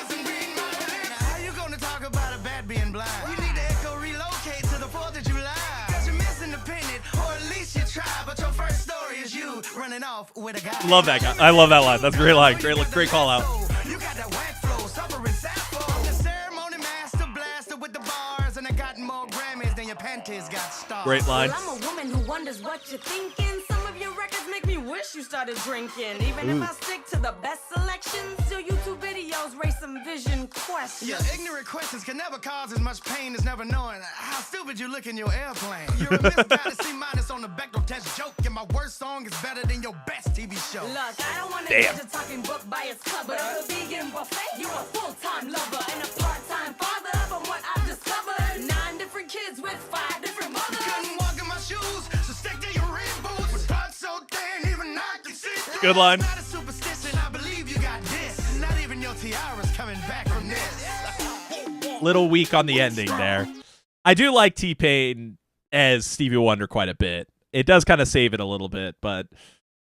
How you gonna talk about a bat being blind? You need to echo relocate to the 4th of July. Cause you're missing the pennant, or at least you try. But your first story is you running off with a guy. Love that guy. I love that line. That's a great line. Great call out. You got that whack flow, suffering sappho. The ceremony master blaster with the bars, and I got more Grammys than your panties got stars. Great line. Well, I'm a woman who wonders what you're thinking. Some of your records make me wish you started drinking. Even if I stick to the best selections, your YouTube videos raise some vision questions. Your ignorant questions can never cause as much pain as never knowing how stupid you look in your airplane. You're a misguided C- on the Bechdel test joke, and my worst song is better than your best TV show. Look, I don't want to Damn. judge a talking book by its cover. A vegan buffet, you're a full-time lover and a part-time father. From what I've discovered, 9 different kids with 5 different mothers. You couldn't walk in my shoes, so stick to your red boots. With spots so thin, even I can see through. Good line. Not a superstition, I believe you got this. Not even your tiara's coming back from this. Little weak on the ending there. I do like T-Pain as Stevie Wonder quite a bit. It does kind of save it a little bit, but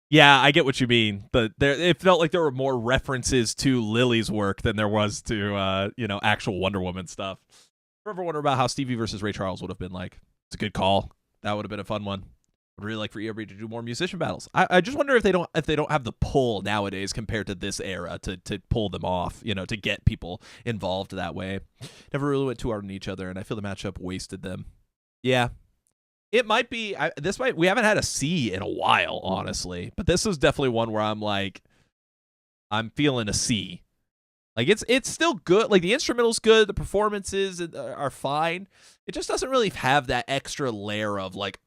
yeah, I get what you mean. But it felt like there were more references to Lily's work than there was to actual Wonder Woman stuff. Ever wonder about how Stevie versus Ray Charles would have been like? It's a good call. That would have been a fun one. I'd really like for ERB to do more musician battles. I just wonder if they don't have the pull nowadays compared to this era to pull them off, to get people involved that way. Never really went too hard on each other, and I feel the matchup wasted them. Yeah. It might be we haven't had a C in a while, honestly, but this is definitely one where I'm feeling a C. Like it's still good. Like the instrumental's good, the performances are fine. It just doesn't really have that extra layer of like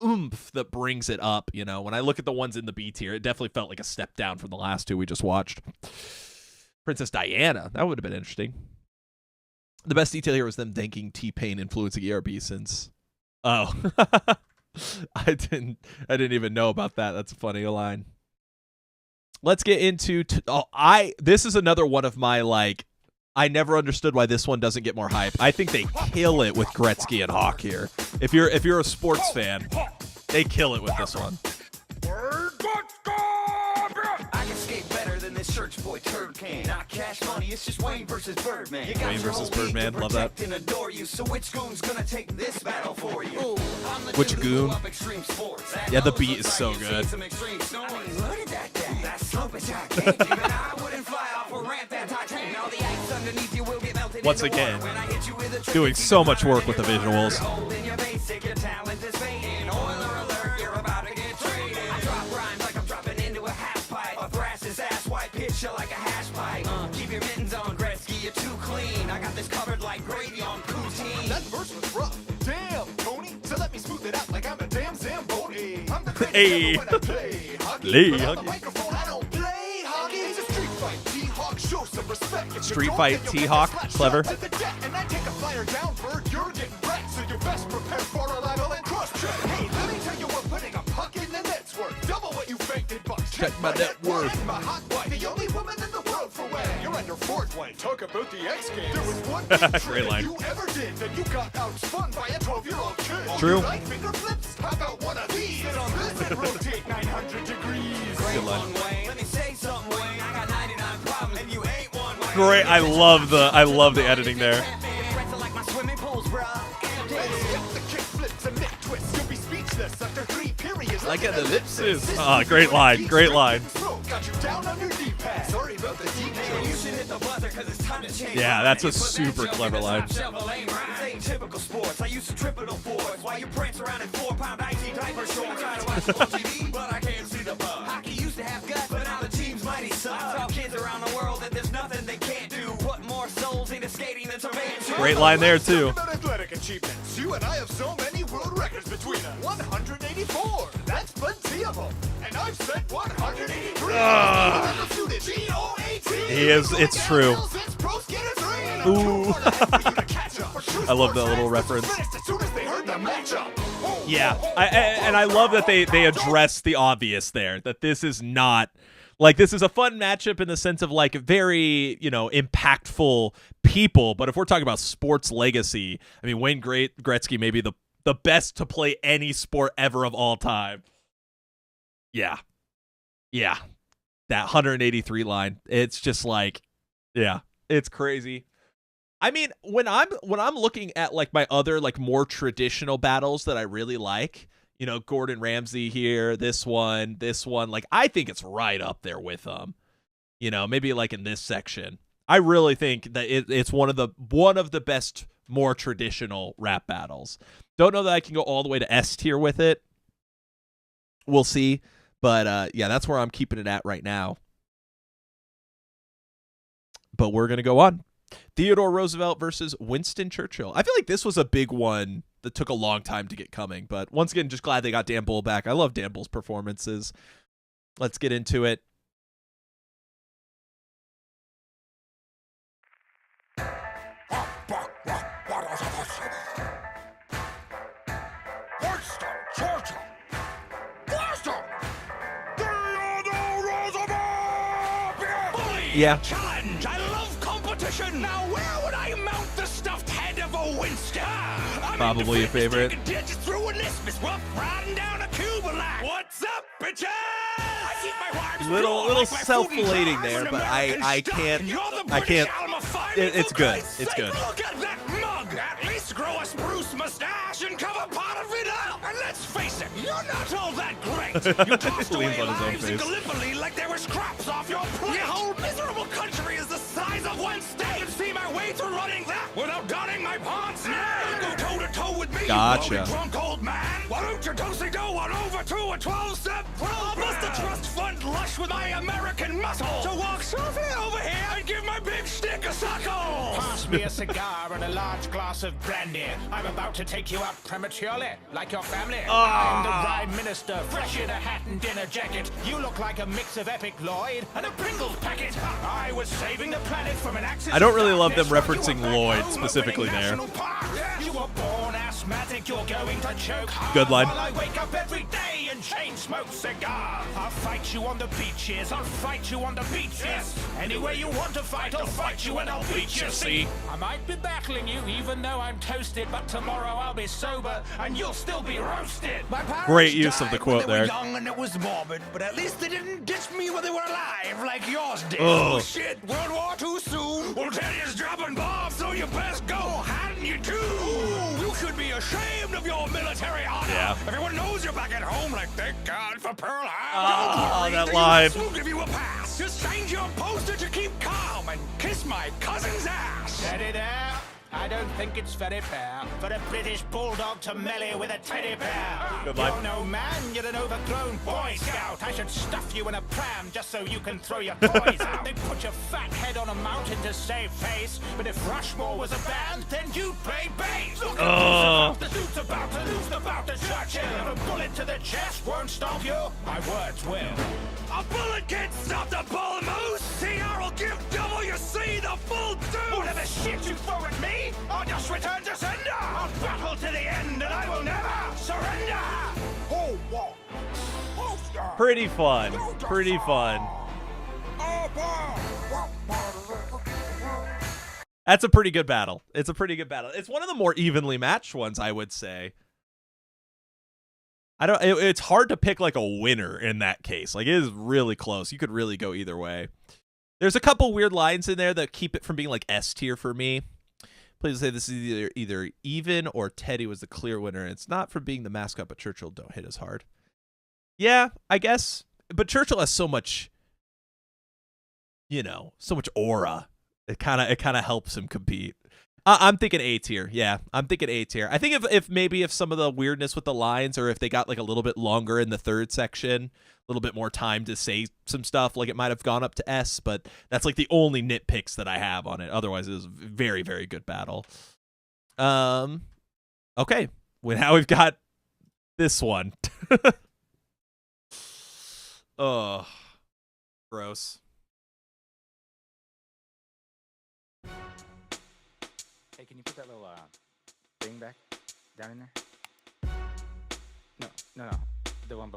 oomph that brings it up. When I look at the ones in the B tier, it definitely felt like a step down from the last two we just watched. Princess Diana, that would have been interesting. The best detail here was them thanking T-Pain influencing ERB since. Oh, I didn't even know about that. That's a funny line. Let's get into this is another one of my I never understood why this one doesn't get more hype. I think they kill it with Gretzky and Hawk here. If you're a sports fan, they kill it with this one. I can skate better than this church boy turd can. Not cash money, it's just Wayne versus Birdman. You got Wayne your versus whole league Birdman, to love that. protect and adore you. So which goon's gonna take this battle for you? Ooh, I'm the Which dude who goon? love extreme sports. Yeah, the beat is so good. Some extreme stories. I mean, look at that thing. That slope is gigantic. Even I wouldn't fly off a ramp that Titanic. All the ice underneath you will get melted. Once in the again, water when I hit you with a doing so much work with the visuals. Holding your basic, your talent is fading. Oiler alert, you're about to get traded. I drop rhymes like I'm dropping into a half pipe. A Thrash's ass white pitch you like a hash pipe. Keep your mittens on, Gretzky, you're too clean. I got this covered like gravy on poutine. That verse was rough. Damn, Tony. So let me smooth it out like I'm a damn Zamboni. I'm the Hey. when I play hockey. Play But on the hockey. microphone, I don't play hockey. It's a street fight. T-Hawk, show some respect. If you Street don't, fight, then you'll T-Hawk, get a slap clever. shot to the deck, and I take a flyer down, bird. You're getting wrecked, so you best prepare for a level and cross check. Hey, let me tell you what putting a puck in the net's worth. Double what you faked in bucks. Check my net worth. And my hot wife, the only woman in the world for wear. You're under fourth way. Talk about the X Games. There was one big Great trick line. you ever did that you got outspun by a 12-year-old kid. Oh, True. you like finger flips? How about one of these? Sit on this and rotate 900 degrees. Good line. Let me say something, Wayne. I got 99 problems and you ain't one. Wayne. Great. I love the editing there. Threats are like my swimming pools, bruh. Skip the kick flips and neck twists. You'll be speechless after 3 periods. Like an ellipsis. Ah, great line. Great line. Got you down on your D-pad. Sorry about the You details. should hit the buzzer cause it's time to change. Yeah, that's a You put that super junk clever in the line. top shelf of lame rhymes. This ain't typical sports. I used to triple the boards while you prance around in 4-pound IT diaper shorts. Trying to watch sport TV, but I can't see the bug. Hockey used to have guts, but now the team's mighty suck. I tell kids around the world that there's nothing they can't do. Put more souls into skating than some band. Great line there too. About athletic achievements. You and I have so many world records between us. 184. That's plenty of them. And I've set 183. He is. It's true. Ooh. I love that little reference. Yeah, I love that they address the obvious there. That this is not like this is a fun matchup in the sense of like very impactful people. But if we're talking about sports legacy, I mean Wayne Gretzky may be the best to play any sport ever of all time. Yeah. That 183 line. It's just like, yeah, it's crazy. I mean, when I'm looking at like my other like more traditional battles that I really like, Gordon Ramsay here, this one, like I think it's right up there with them. Maybe like in this section. I really think that it's one of the best more traditional rap battles. Don't know that I can go all the way to S tier with it. We'll see. But yeah, that's where I'm keeping it at right now. But we're going to go on. Theodore Roosevelt versus Winston Churchill. I feel like this was a big one that took a long time to get coming. But once again, just glad they got Dan Bull back. I love Dan Bull's performances. Let's get into it. Yeah. Challenge! I love competition! Now where would I mount the stuffed head of a Winston? Probably your favorite. Through an isthmus, riding down a Cuba line. What's up, bitches? I keep my wives Little self-relating there, but I can't. It's good. It's good. Look at that mug! At least grow a spruce mustache and cover part of it up! And let's face it, you're not all that great! You tossed away Leans on his own lives in face. Gallipoli like they were scraps off your plate! Your whole miserable country is the size of one state! And see my way through running that without donning my pants? Now go toe-to-toe with me, Gotcha. you drunk old man! Why don't you do-si-do on over to a 12-step program? I'll bust a trust fund lush with my American muscle! So walk softly over here and give my big stick a suckle! Pass me a cigar and a large glass of brandy. I'm about to take you out prematurely, like your family. I'm the Prime Minister, fresh in a hat and dinner jacket. You look like a mix of EpicLLOYD and a Pringles packet. I was saving the planet from an accident. I don't really love them referencing Lloyd specifically there. You were born asthmatic, you're going to choke. Good line. While I wake up every day and chain smoke cigar. I'll fight you on the beaches, I'll fight you on the beaches. Any way you want to fight, I'll fight you and I'll beat you. See, I might be battling you even though I'm toasted, but tomorrow I'll be sober and you'll still be roasted. My parents Great use of the died quote when they there. were young and it was morbid, but at least they didn't ditch me when they were alive like yours did. Oh. Oh shit, World War II soon. Well, Teddy's dropping bombs, so you best go. Hadn't you too? Ooh, you should be ashamed of your military honor. Yeah. Everyone knows you're back at home, like thank God for Pearl Harbor. Oh, Don't worry, that the line. US will give you a pass. Just change your poster to keep calm and kiss my cousin's ass. Steady there. I don't think it's very fair for a British bulldog to melee with a teddy bear. Good line. You're no man, you're an overgrown Boy Scout. I should stuff you in a pram just so you can throw your toys out. They put your fat head on a mountain to save face, but if Rushmore was a band, then you'd play bass. Look at the dude's about to lose the bout to Churchill. A bullet to the chest won't stop you, my words will. A bullet can't stop the bull moose. TR will give WC the full deuce. Whatever shit you throw at me, I'll just return to sender. I'll battle to the end and I will never surrender. Oh, whoa. Pretty fun. Pretty fun. That's a pretty good battle. It's a pretty good battle. It's one of the more evenly matched ones, I would say. It's hard to pick like a winner in that case. Like it is really close. You could really go either way. There's a couple weird lines in there that keep it from being like S tier for me. Please say this is either even or Teddy was the clear winner. It's not for being the mascot, but Churchill don't hit as hard. Yeah, I guess. But Churchill has so much, so much aura It kind of helps him compete. I'm thinking A tier. Yeah, I'm thinking A tier. I think if maybe if some of the weirdness with the lines, or if they got like a little bit longer in the third section, a little bit more time to say some stuff, like it might have gone up to S. But that's like the only nitpicks that I have on it. Otherwise, it was a very, very good battle. Okay, well, now we've got this one. Oh, gross. Hey, can you put that little thing back down in there? No, the one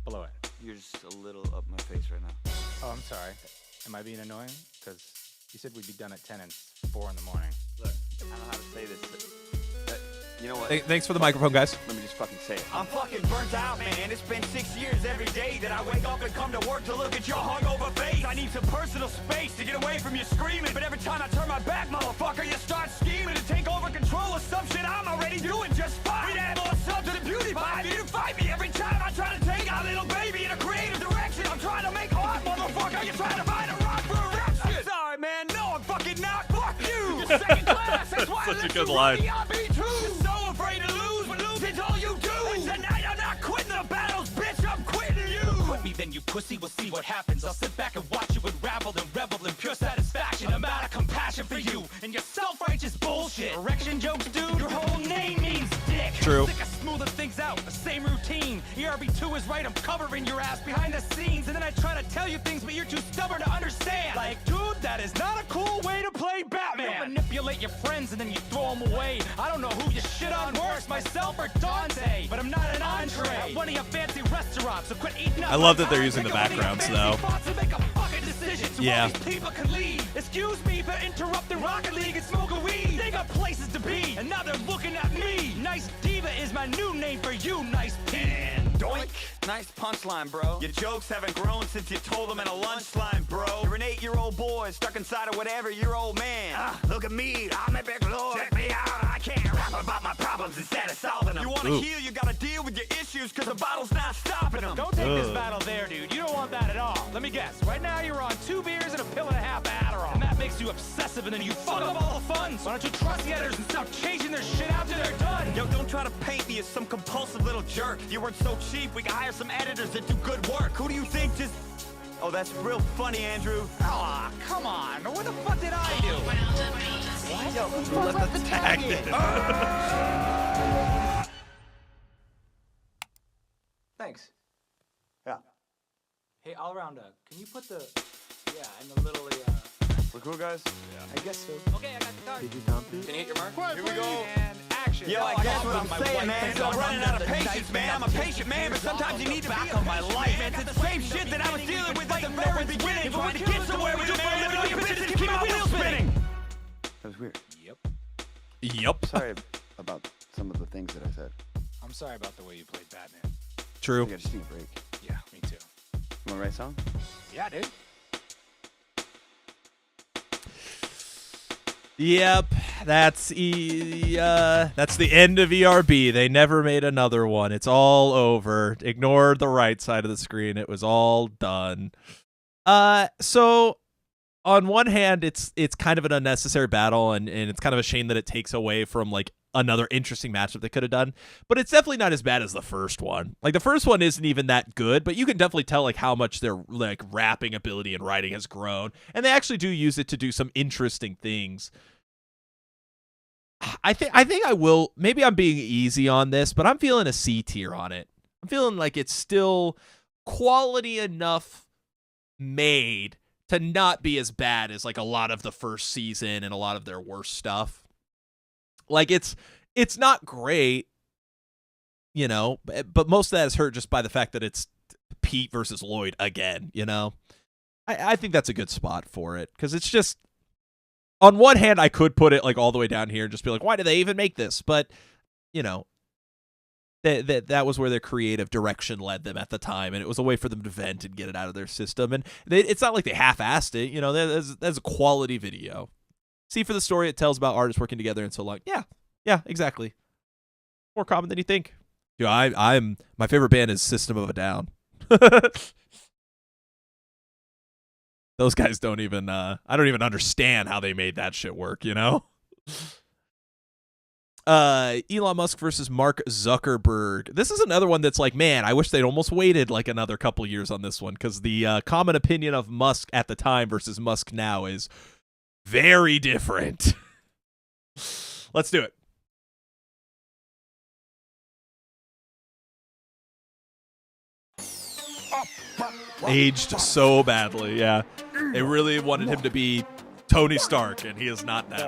below it. You're just a little up my face right now. Oh, I'm sorry. Am I being annoying? Because you said we'd be done at 10 and 4 in the morning. Look, I don't know how to say this. You know what? Thanks for the microphone, guys. Let me just fucking say it. I'm fucking burnt out, man. It's been 6 years every day that I wake up and come to work to look at your hungover face. I need some personal space to get away from you screaming, but every time I turn my back, motherfucker, you start scheming to take over control of some shit I'm already doing just fine. We'd add more sub to the beauty vibe. You fight me every time I try to take our little baby in a creative direction. I'm trying to make art, motherfucker. You're trying to find a rock for erection. I'm sorry, man. No, I'm fucking not. Fuck you. You're second class. That's why Such I a good line. You're so afraid to lose, but losing's all you do. And tonight I'm not quitting the battles, bitch. I'm quitting you. Quit me, then you pussy will see what happens. I'll sit back and watch you unravel and revel in pure satisfaction. I'm out of compassion for you and your self-righteous bullshit. Erection jokes, dude. Your whole name means dick. True. Sick of smoothing things out, the same routine. ERB2 is right, I'm covering your ass behind the scenes. And then I try to tell you things, but you're too stubborn to understand. Like, dude, that is not a cool way to play Batman. You manipulate your friends and then you throw them away. I don't know who you shit on worse, myself or Dante. But I'm not an entree at one of your fancy restaurants, so quit eating up. I love that they're using the backgrounds, though. Yeah. People can leave. Excuse me for interrupting Rocket League and smoking weed. They got places to be, and now they're looking at me. Nice Diva is my new name for you, nice pan. Doink. Nice punchline, bro. Your jokes haven't grown since you told them in a lunchline, bro. You're an 8-year-old boy stuck inside of whatever your old man. Look at me, I'm EpicLLOYD. Check me out, I can't rap about my problems instead of solving them. You want to heal, you gotta deal with your issues, cause the bottle's not stopping them. Don't take this battle there, dude. You don't want that at all. Let me guess. Right now you're on 2 beers and a pill and a half of Adderall. And that makes you obsessive, and then you fuck up all the fun. Why don't you trust the editors and stop changing their shit after they're done? Yo, don't try to paint me as some compulsive little jerk. You weren't so cheap, we could hire some editors that do good work. Who do you think just... Oh, that's real funny, Andrew. Aw, come on. What the fuck did I do? What? Yo, let the tag in. Thanks. Yeah. Hey, all around, can you put the... Yeah, in the little, We're cool, guys? I guess so. Okay, I got the card. Did you dump it? Can you hit your mark? Here we go. And action. Yo, I guess what I'm saying, man, is I'm running out of patience, man. I'm a patient man, but sometimes you need to back on my life, man. It's the same shit that I was dealing with at the very beginning, trying to get somewhere with it, man. Living on your business, keep my wheels spinning. That was weird. Yep. Sorry about some of the things that I said. I'm sorry about the way you played Batman. True. I just need a break. Yeah, me too. You want to write a song? Yeah, dude. Yep, that's the end of ERB. They never made another one. It's all over. Ignore the right side of the screen. It was all done. So on one hand, it's kind of an unnecessary battle, and it's kind of a shame that it takes away from like another interesting matchup they could have done. But it's definitely not as bad as the first one. Like the first one isn't even that good, but you can definitely tell like how much their like rapping ability and writing has grown, and they actually do use it to do some interesting things. I think I will. Maybe I'm being easy on this, but I'm feeling a C tier on it. I'm feeling like it's still quality enough made to not be as bad as like a lot of the first season and a lot of their worst stuff. Like it's not great, you know, but most of that is hurt just by the fact that it's Pete versus Lloyd again, you know. I think that's a good spot for it, because it's just, on one hand, I could put it like all the way down here and just be like, why did they even make this? But, you know, that was where their creative direction led them at the time, and it was a way for them to vent and get it out of their system. And it's not like they half-assed it, you know. That's a quality video. See, for the story it tells about artists working together and so long. Yeah, exactly. More common than you think. Dude, my favorite band is System of a Down. Those guys don't even I don't even understand how they made that shit work, you know? Elon Musk versus Mark Zuckerberg. This is another one that's like, man, I wish they'd almost waited like another couple years on this one, because the common opinion of Musk at the time versus Musk now is very different. Let's do it. Aged so badly, yeah. They really wanted him to be Tony Stark, and he is not that.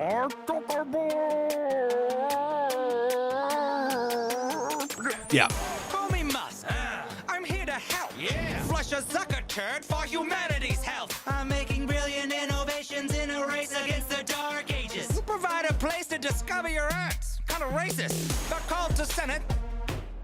Yeah. Call me Musk. I'm here to help. Yeah. Flush a Zucker turd for humanity's health. I'm making brilliant innovations in a race against the Dark Ages. Provide a place to discover your acts. Kind of racist. Got called to Senate.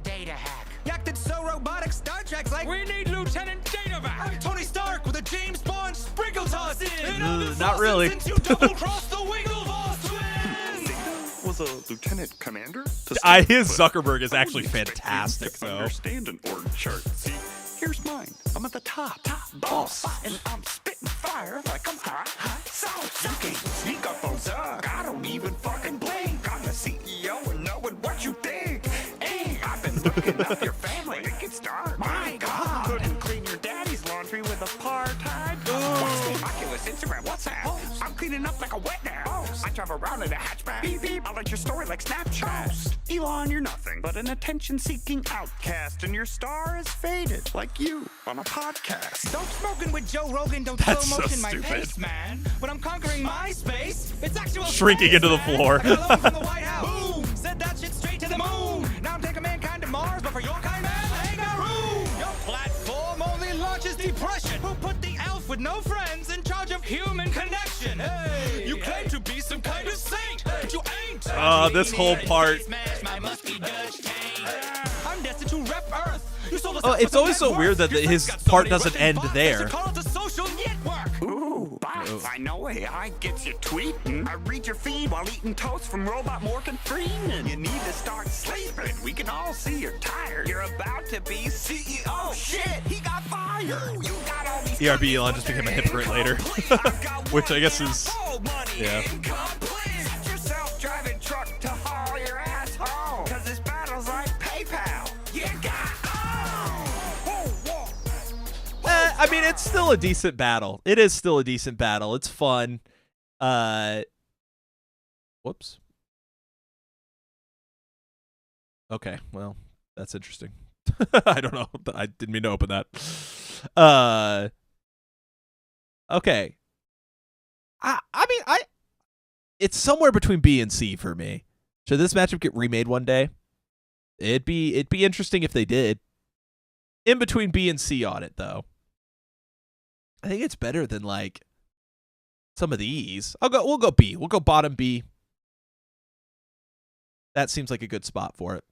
Data hack. Acted so robotic, Star Trek's like, we need Lieutenant Datavac. I'm Tony Stark with a James Bond sprinkle toss in. Not really. Since you double-cross the Wiggles twins. Was a lieutenant commander? His Zuckerberg is actually fantastic, though. Understand an org chart. See, here's mine. I'm at the top boss, and I'm spitting fire like I'm hot, so sucky. Sneak up on Zuck. I don't even fucking blink. I'm the CEO and knowing what you think. Hey, I've been looking up your family. Think it's dark. My God, couldn't clean your daddy's laundry with a part-time. Watch the Oculus, Instagram, WhatsApp. I'm cleaning up like a wet now. I drive around in a hatchback. Beep beep. I like your story like Snapchat. Elon, you're nothing but an attention-seeking outcast, and your star is faded like you on a podcast. Don't smoking with Joe Rogan, don't That's slow so motion my stupid. pace, man. When I'm conquering my space, it's actual Shrinking space, into the man. floor. I got a loan from the White House. Boom! Said that shit straight to the moon. Now I'm taking mankind to Mars, but for your kind, man, ain't got room. Your platform only launches depression. Who put the elf with no friends in charge of human connection? Hey, you claim to be some kind of saint, but you ain't. This whole part. I'm destined to rep Earth. You sold us Oh, out it's for always some so net weird worth. that Your his friends got so part many doesn't Russian end bots, there. they should call it the social network. Ooh, boss, I know AI gets you tweeting. I read your feed while eating toast from Robot Morgan Freeman. You need to start sleeping. We can all see you're tired. You're about to be CEO. Shit, he got fired. You got all these ERB Elon just became a hypocrite later. Which I guess is, yeah. Set your self-driving truck to haul your ass home. Cause this battle's like PayPal. You got I mean, it's still a decent battle. It is still a decent battle. It's fun. Whoops. Okay, well, that's interesting. I don't know. I didn't mean to open that. Okay. I mean, it's somewhere between B and C for me. Should this matchup get remade one day? It'd be interesting if they did. In between B and C on it, though. I think it's better than like some of these. We'll go B. We'll go bottom B. That seems like a good spot for it.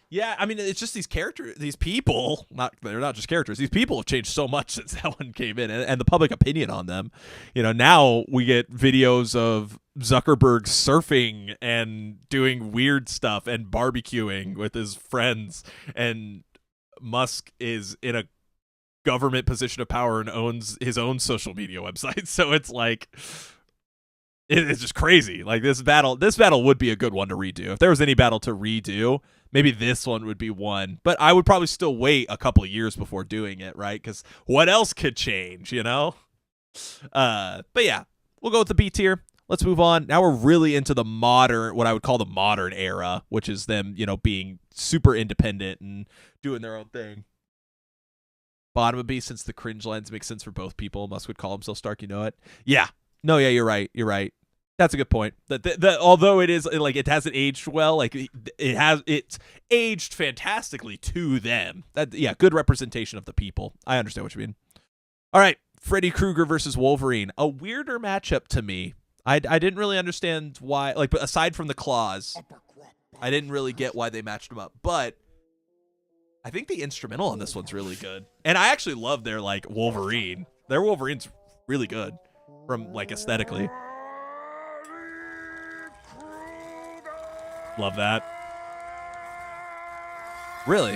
Yeah, I mean, it's just these characters, these people, they're not just characters. These people have changed so much since that one came in, and the public opinion on them. You know, now we get videos of Zuckerberg surfing and doing weird stuff and barbecuing with his friends, and Musk is in a government position of power and owns his own social media website. So it's like, it's just crazy. Like this battle would be a good one to redo. If there was any battle to redo, maybe this one would be one. But I would probably still wait a couple of years before doing it, right? Because what else could change, you know? But yeah, we'll go with the B tier. Let's move on. Now we're really into the modern, what I would call the modern era, which is them, you know, being super independent and doing their own thing. Bottom of B, since the cringe lines make sense for both people. Musk would call himself Stark, you know it. Yeah. No, yeah, you're right. You're right. That's a good point. That although it is like it hasn't aged well, like it's aged fantastically to them. Yeah, good representation of the people. I understand what you mean. All right, Freddy Krueger versus Wolverine. A weirder matchup to me. I didn't really understand why. Like, but aside from the claws, I didn't really get why they matched them up. But I think the instrumental on this one's really good, and I actually love their like Wolverine. Their Wolverine's really good from like aesthetically. Love that. Really?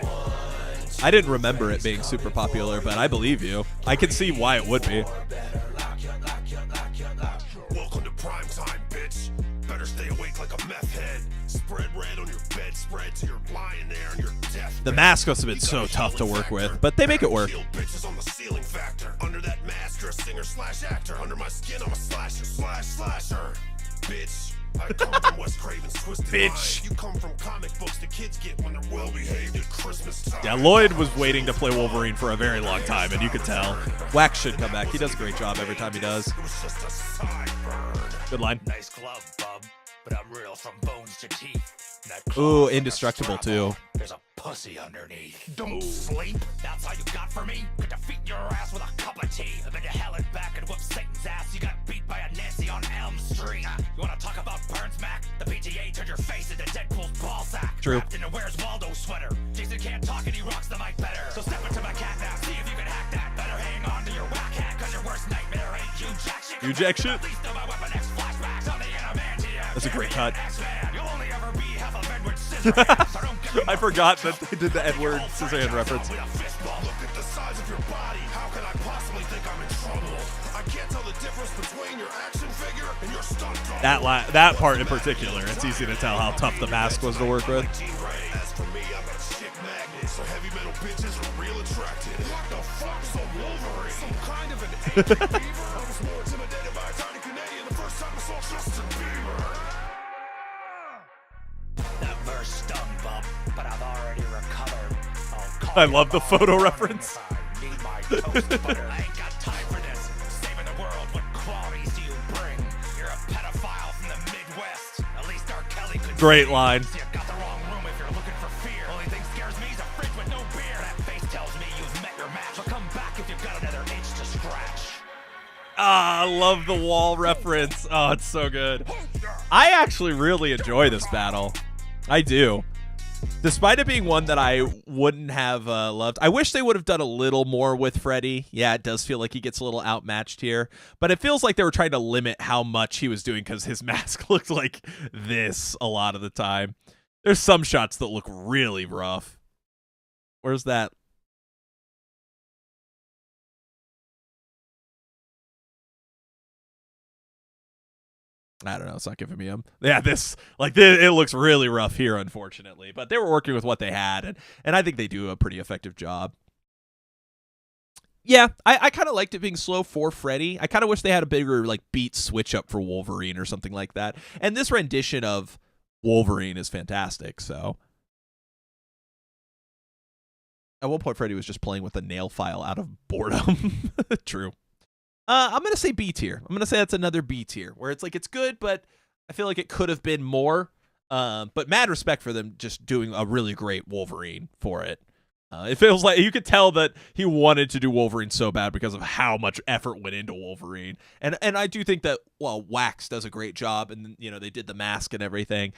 1, 2, I didn't remember it being super popular, but I believe you. I can see why it would be. Welcome to prime time, bitch. Better stay awake like a meth head. Spread red on your bedspread till you're lying there on your death. The mask must have been so tough to work with, but they make it work. Bitches on the ceiling factor. Under that mask, you're a singer slash actor. Under my skin, I'm a slasher slash slasher. Bitch. I come from West Craven's twisted Bitch. mind. You come from comic books the kids get when they're well behaved at Christmas time. Yeah, Lloyd was waiting to play Wolverine for a very long time, and you could tell. Wax should come back. He does a great job every time he does. Good line. Nice glove, bub, but I'm real from bones to teeth. Ooh, indestructible too. There's a pussy underneath. Don't sleep. That's all you got for me. Could defeat your ass with a cup of tea. I've been to hell and back and whooped Satan's ass. You got beat by a Nancy on Elm Street. You wanna talk about Burns Mac? The PTA turned your face into Deadpool's ball sack. True. Wrapped in a Where's Waldo sweater. Jason can't talk and he rocks the mic better. So step into my cat now. See if you can hack that. Better hang on to your whack hat, cause your worst nightmare ain't you jack shit. You jack shit? At least know my Weapon X flashbacks on the Adamantium. That's a great cut. You'll only ever be half of Edward Scissorhands. I forgot that they did the Edward Scissorhand reference. Look at the size of your body. How can I possibly think I'm in trouble? I can't tell the difference between your action figure and your stunt double. That part in particular, it's easy to tell how tough the mask was to work with. As for me, I'm a chick magnet, so heavy metal bitches are real attracted. What the fuck's a Wolverine? Some kind of an ancient beaver? I was more intimidated by a tiny Canadian the first time I saw Justin Bieber. That verse stung, bub, but I've already recovered. I love the photo reference. Need my toast butter. I ain't got time for this. Saving the world, what qualities do you bring? You're a pedophile from the Midwest. At least R. Kelly could. Great line. You got the wrong room if you're looking for fear. Only thing scares me is a fridge with no beer. That face tells me you've met your match. So come back if you've got another itch to scratch. Ah, I love the wall reference. Oh, it's so good. I actually really enjoy this battle. I do. Despite it being one that I wouldn't have loved. I wish they would have done a little more with Freddie. Yeah, it does feel like he gets a little outmatched here. But it feels like they were trying to limit how much he was doing because his mask looked like this a lot of the time. There's some shots that look really rough. Where's that? I don't know. It's not giving me them. Yeah, it looks really rough here, unfortunately. But they were working with what they had, and I think they do a pretty effective job. Yeah, I kind of liked it being slow for Freddie. I kind of wish they had a bigger beat switch up for Wolverine or something like that. And this rendition of Wolverine is fantastic. So at one point, Freddie was just playing with a nail file out of boredom. True. I'm going to say B tier. I'm going to say that's another B tier where it's it's good, but I feel like it could have been more. But mad respect for them just doing a really great Wolverine for it. It feels like you could tell that he wanted to do Wolverine so bad because of how much effort went into Wolverine. And I do think that, Wax does a great job and, they did the mask and everything.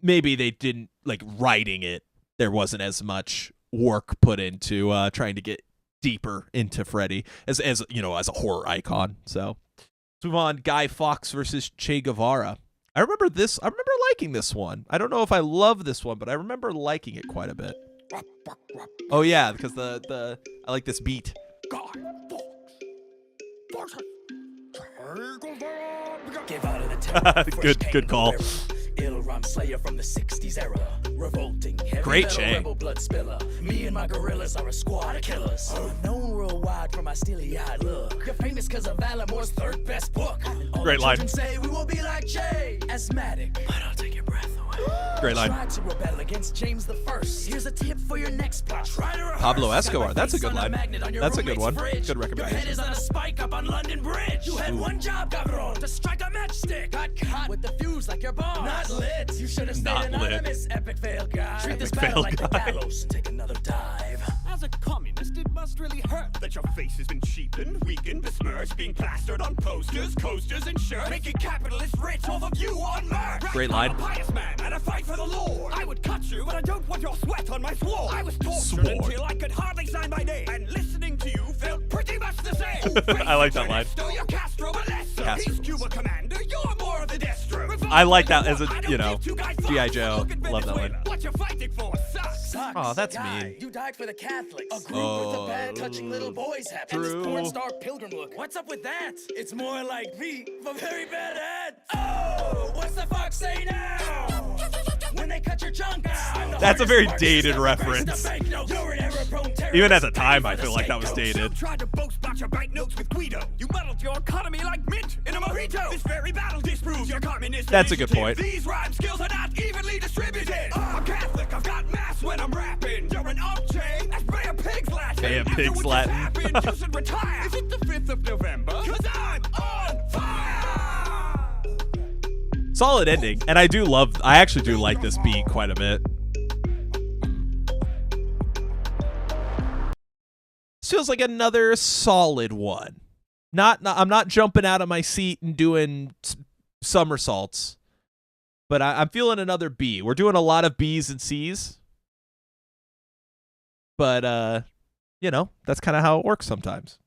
Maybe they didn't, writing it, there wasn't as much work put into trying to get deeper into Freddie as a horror icon. So let's move on. Guy Fawkes versus Che Guevara. I remember liking this one. I don't know if I love this one, but I remember liking it quite a bit. Oh yeah, because I like this beat. Good call. Ill rhyme slayer from the 60s era. Revolting, heavy great metal Che. rebel blood spiller. Me and my gorillas are a squad of killers. Known worldwide for my steely-eyed look. You're famous cause of Alamore's third best book. All Great the line. children say we will be like Che. Asthmatic, but I'll take your breath away. Great line. Try to rebel against James the First. Here's a tip for your next plot. Try to rehearse. Pablo Escobar. That's a good line. That's a good one. Good Your recommendation. head is on a spike up on London Bridge. You had one job, cabron, to strike a matchstick. Got caught with the fuse like your boss. Not lit. You should have stayed Not lit. anonymous. Epic fail guy. Treat this Epic battle fail like the guy. gallows and take another dive. As a communist, it must really hurt that your face has been cheapened, weakened, besmirched, being plastered on posters, coasters, and shirts, making capitalists rich off of you on merch. Great line. I'm a pious man and a fight for the Lord. I would cut you, but I don't want your sweat on my sword. I was tortured until I could hardly sign my name, and listening to you felt pretty much the same. I like that line. You're Castro, but less so. Castro. He's Cuba commander, you're more of the Destro. I like that as a G.I. Joe. Love that one. What you're fighting for sucks. sucks. Oh, that's Guy, mean. You died for the Catholics. A group with a bad touching little boys happened. And this porn star pilgrim look. What's up with that? It's more like me for very bad ads. Oh, what's the fuck say now? When they cut your junk out. That's a very dated reference. Even at the time, I feel like that was dated. Tried to boast about your banknotes with Guido. You muddled your economy like mint in a mojito. This very battle disproves your communist That's a good initiative. point. These rhyme skills are not evenly distributed. I'm Catholic, I've got mass when I'm rapping. You're an up-chain, that's Bay of Pigs Latin. Bay of Pigs Latin. You should retire. Is it the 5th of November? Cause I'm on fire! Solid ending, and I actually do like this beat quite a bit. This feels like another solid one. I'm not jumping out of my seat and doing somersaults, but I'm feeling another B. We're doing a lot of B's and C's, but that's kind of how it works sometimes.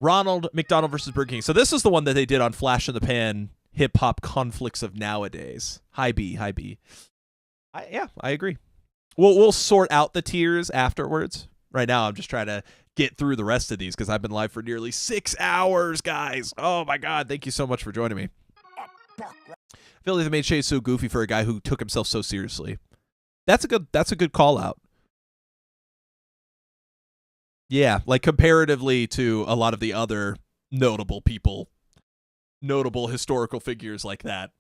Ronald McDonald versus Burger King. So this is the one that they did on Flash in the Pan, Hip Hop Conflicts of Nowadays. High B. I agree. We'll sort out the tiers afterwards. Right now, I'm just trying to get through the rest of these because I've been live for nearly 6 hours, guys. Oh my God! Thank you so much for joining me. I feel like the main shade is so goofy for a guy who took himself so seriously. That's a good call out. Yeah, like comparatively to a lot of the other notable people, notable historical figures like that,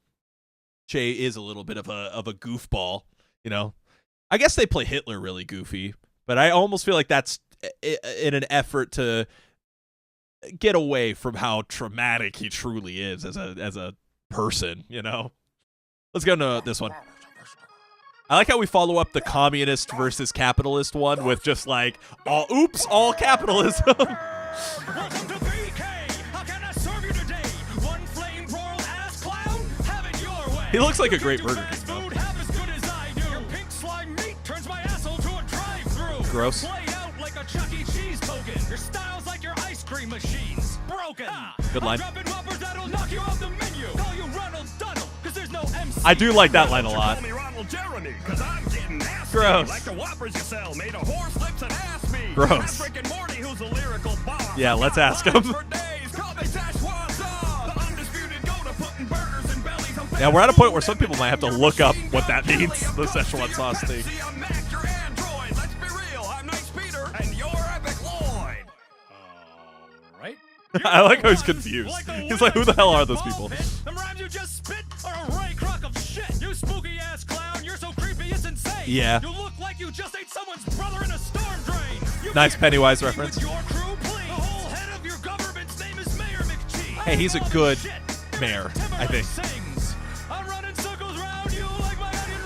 Che is a little bit of a goofball, you know. I guess they play Hitler really goofy, but I almost feel like that's in an effort to get away from how traumatic he truly is as a person, you know. Let's go to this one. I like how we follow up the communist versus capitalist one with just like, all capitalism. Welcome to BK. How can I serve you today? One flame broiled ass clown, have it your way. He looks like a great Burger King. Food, have as good as I do. Your pink slime meat turns my asshole to a drive-through. Gross. Played out like a Chuck E. Cheese token. Your style's like your ice cream machines. Broken. Good line. I'm dropping whoppers that'll knock you off the menu. Call you Ronald Donald, cause there's no MC. I do like that line a lot. Call me Ronald Jeremy, cause I'm getting nasty. Gross. Like the whoppers you sell, made of horse lips and ass meat. Gross. I'm Rick and Morty, who's a lyrical boss. Yeah, let's ask him. Yeah, we're at a point where some people might have to look up what that means, the Szechuan sauce thing. Right? I like how he's confused. He's like, who the hell are those people? Them rhymes you just spit are a right crock of shit. You spooky ass clown, you're so creepy it's insane. Yeah. You look like you just ate someone's brother in a storm drain. You Nice can't Pennywise compete reference. with your crew, please. The whole head of your government's name is Mayor McCheese. Hey, he's a good mayor, I think. Sings. I'm running circles around you like my onion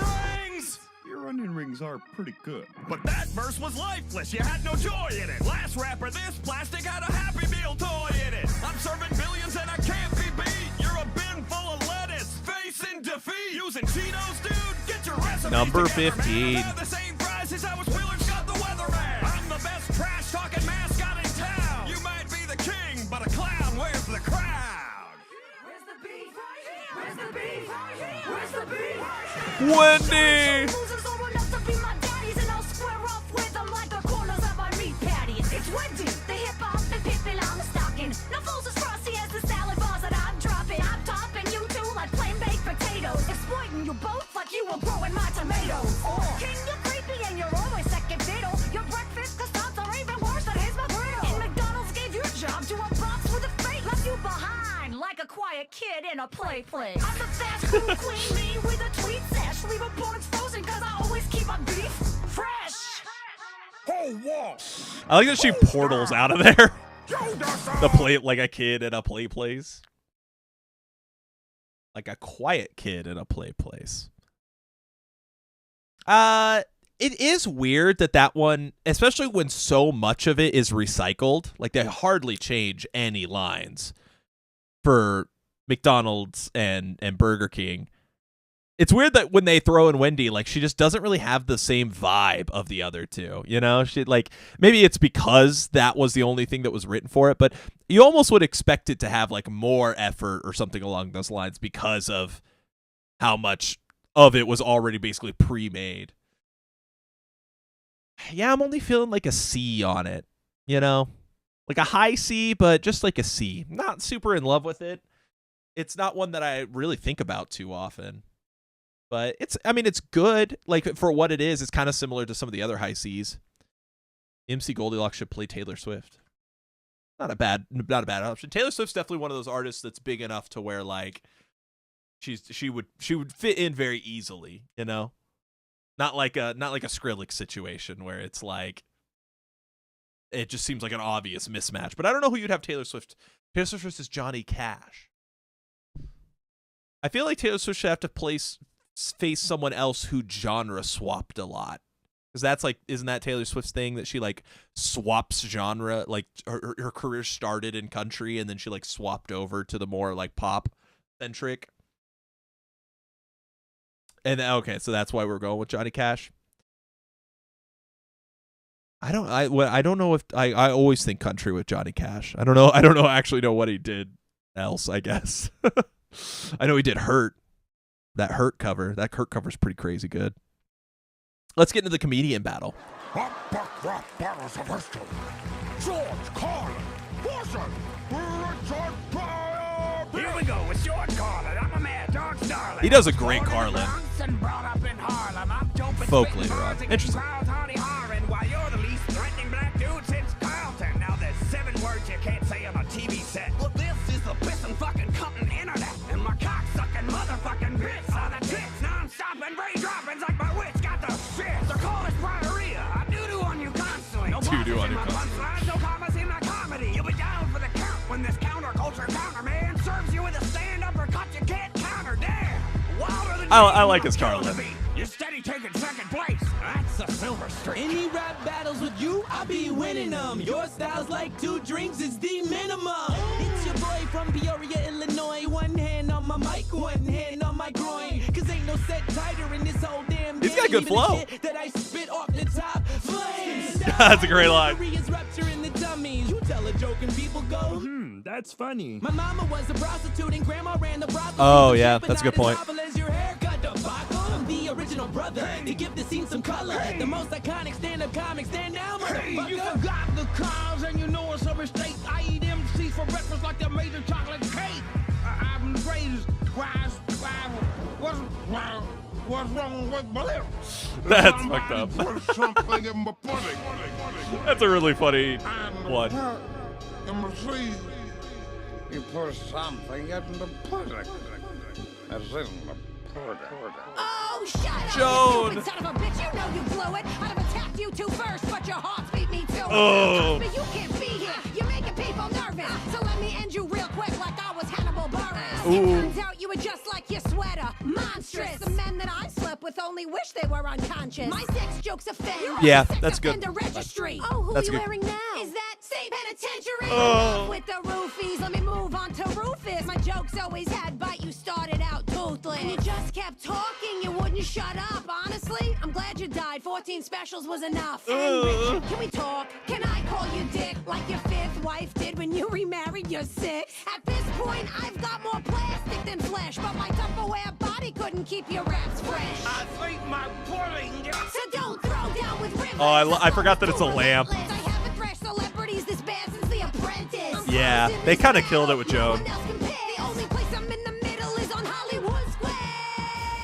rings. Your onion rings are pretty good. But that verse was lifeless, you had no joy in it. Last rapper, this plastic had a Happy Meal toy in it. I'm serving billions and I can't be beat. You're a bin full of lettuce, facing defeat. Using Cheetos, dude, get your resume Number together. 15. Have the same prices I was Wheeler Scott the weatherman. I'm the best trash talking mascot in town. You might be the king, but a clown wears the crown. Where's the beef? Where's the beef? Where's the beef? Wendy! Losers are enough to be my daddies, and I'll square off with them like the corners of my meat patties. It's Wendy, the hip-hop and pippin' I'm stocking. No fools as frosty as the salad bars that I'm dropping. I'm topping you two like plain baked potatoes. Exploiting you both like you were growing my tomatoes. King, you're creepy and you're always second fiddle. Your breakfast croissants are even worse than his McGriddle. And McDonald's gave your job to a box with a fate. Left you behind like a quiet kid in a play place. I'm the fast food queen, me with a tweet sash. Leave opponents frozen cause I always keep my beef fresh. I like that she portals out of there. The play like a kid in a play place. Like a quiet kid in a play place. It is weird that one, especially when so much of it is recycled, like they hardly change any lines for McDonald's and Burger King. It's weird that when they throw in Wendy, like she just doesn't really have the same vibe of the other two, you know? She like maybe it's because that was the only thing that was written for it, but you almost would expect it to have like more effort or something along those lines because of how much of it was already basically pre-made. Yeah, I'm only feeling like a C on it, you know? Like a high C, but just like a C. Not super in love with it. It's not one that I really think about too often. But it's good. Like, for what it is, it's kind of similar to some of the other high Cs. MC Goldilocks should play Taylor Swift. Not a bad option. Taylor Swift's definitely one of those artists that's big enough to where, like, she would fit in very easily, you know? Not like a Skrillex situation where it's like it just seems like an obvious mismatch. But I don't know who you'd have Taylor Swift. Taylor Swift is Johnny Cash. I feel like Taylor Swift should have to face someone else who genre swapped a lot. Because that's like, isn't that Taylor Swift's thing that she like swaps genre? Like her career started in country and then she like swapped over to the more like pop centric. And okay, so that's why we're going with Johnny Cash. I don't know if I always think country with Johnny Cash. I don't know actually know what he did else, I guess. I know he did Hurt. That Hurt cover. That Hurt cover's pretty crazy good. Let's get into the comedian battle. George Carlin, Boston, Richard Pryor. Here we go with George Carlin. I'm a mad dog darling. He does a great Carlin. Folk Folk later on. Interesting. While you're the least threatening black dude since Carlton. Now there's 7 words you can't say on a TV set. Well, this is the pissin' fucking cutting internet. And my cock-sucking motherfucking bits are the tits. Non-stop and brain-droppings like my wits got the shit. They're called prioria. I doo-doo on you constantly. No pauses in my punchlines, no commas in my comedy. You'll be down for the count when this counterculture counterman serves you with a stand-up or cut you can't counter. Damn! Wilder than I like his Carlin. You're steady taking second place. That's the silver streak. Any rap battles with you, I be winning them. Your style's like 2 drinks, it's the minimum. It's your boy from Peoria, Illinois. One hand on my mic, one hand on my groin. Cause ain't no set tighter in this whole damn game. He's got good flow. That I spit off the top flames. That's a great line. Rupturing the dummies. You tell a joke and people go, that's funny. My mama was a prostitute and grandma ran the brothel. Oh, yeah, that's a good point. I'm the original brother to give the scene some color. The most iconic stand-up comic, stand down, motherfucker. You forgot the cars and you know it's a mistake. I eat MCs for breakfast like they made a chocolate cake. I'm the greatest. What's wrong with my lips? That's fucked up. That's a really funny one. You put something in the pudding. That's in the pudding. Oh, shut up, Joan. you stupid son of a bitch. You know you blew it. I'd have attacked you two first, but your heart beat me too. Oh. Trust me, you can't be here. You're making people nervous. So let me end you real quick like I was Hannibal Buress. Ooh. It turns out you were just like your sweater. Monstrous. The men that I slept with only wish they were unconscious. My sex jokes offend. Yeah, that's good. Registry. Oh, who That's are you good. wearing now? Is that state penitentiary? Oh. With the roofies, let me move on to Rufus. My jokes always had bite. You started out toothless. And you just kept talking. You wouldn't shut up. Honestly, I'm glad you died. 14 specials was enough. And Richard, can we talk? Can I call you Dick like your 5th wife did when you remarried your 6th? At this point, I've got more plastic than flesh, but my Tupperware body couldn't keep your raps fresh. I think my pudding. So don't throw down with rivers. Oh, I forgot that it's a lamp. I haven't thrashed celebrities this bad since The Apprentice. Yeah, they kind of killed it with Joan. The only place I'm in the middle is on Hollywood Square.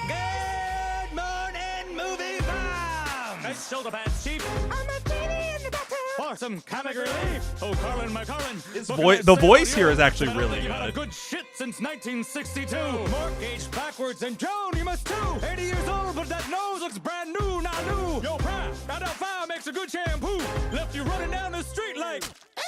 Good morning, movie bomb. Nice shoulder pads, Chief. I'm a genie in the bathtub. For some comic relief. Oh, Carlin, my Carlin. The voice here is actually really You've had a good. good shit since 1962. Mortgage backwards and Joan, you must too. 80 years old, but that nose looks brand new, now new. Yo, Prime, that fire makes a good shampoo. Left you running down the street like, oh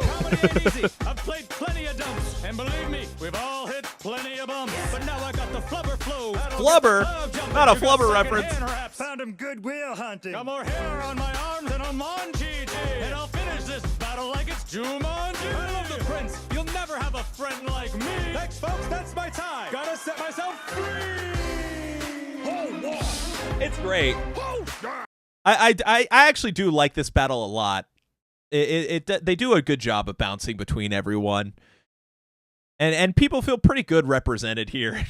no! Comedy ain't easy. I've played plenty of dumps. And believe me, we've all hit plenty of bumps. But now I got the flubber flow. Flubber? Not a flubber reference. Found him goodwill hunting. Got more hair on my arms than a Monchi. And I'll finish this battle like it's Jumanji. I love the prince. You'll never have a friend like me. Thanks, folks. That's my time. Gotta set myself free. It's great. I actually do like this battle a lot. They do a good job of bouncing between everyone. And people feel pretty good represented here.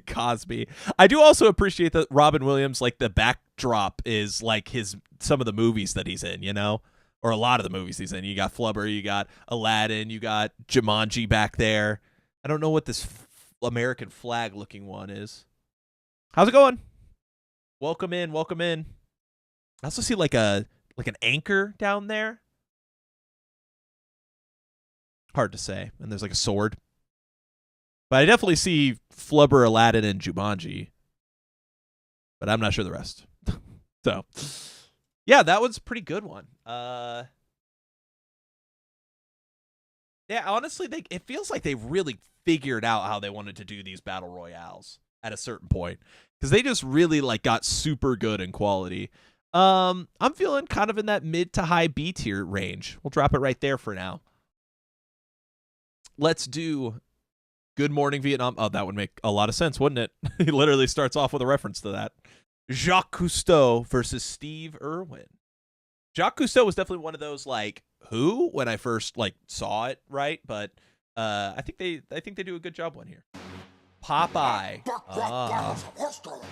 Cosby. I do also appreciate that Robin Williams, like the backdrop is like some of the movies that he's in, you know, or a lot of the movies he's in. You got Flubber, you got Aladdin, you got Jumanji back there. I don't know what this American flag looking one is. How's it going? Welcome in, welcome in. I also see like an anchor down there. Hard to say. And there's like a sword. But I definitely see Flubber, Aladdin, and Jumanji. But I'm not sure the rest. So, yeah, that was a pretty good one. Yeah, honestly, it feels like they really figured out how they wanted to do these battle royales at a certain point. Because they just really like got super good in quality. I'm feeling kind of in that mid to high B tier range. We'll drop it right there for now. Let's do Good Morning Vietnam. Oh, that would make a lot of sense, wouldn't it? He literally starts off with a reference to that. Jacques Cousteau versus Steve Irwin. Jacques Cousteau was definitely one of those like who when I first like saw it, right? But I think they do a good job one here. Popeye.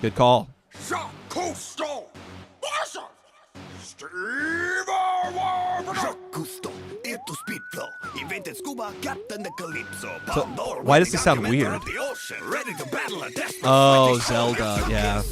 Good call. Jacques Cousteau versus Steve Irwin. Jacques Cousteau, into speed flow. Invented scuba, captain the Calypso. So, why does this sound weird? Ready to battle a desperate Oh, Zelda, yeah.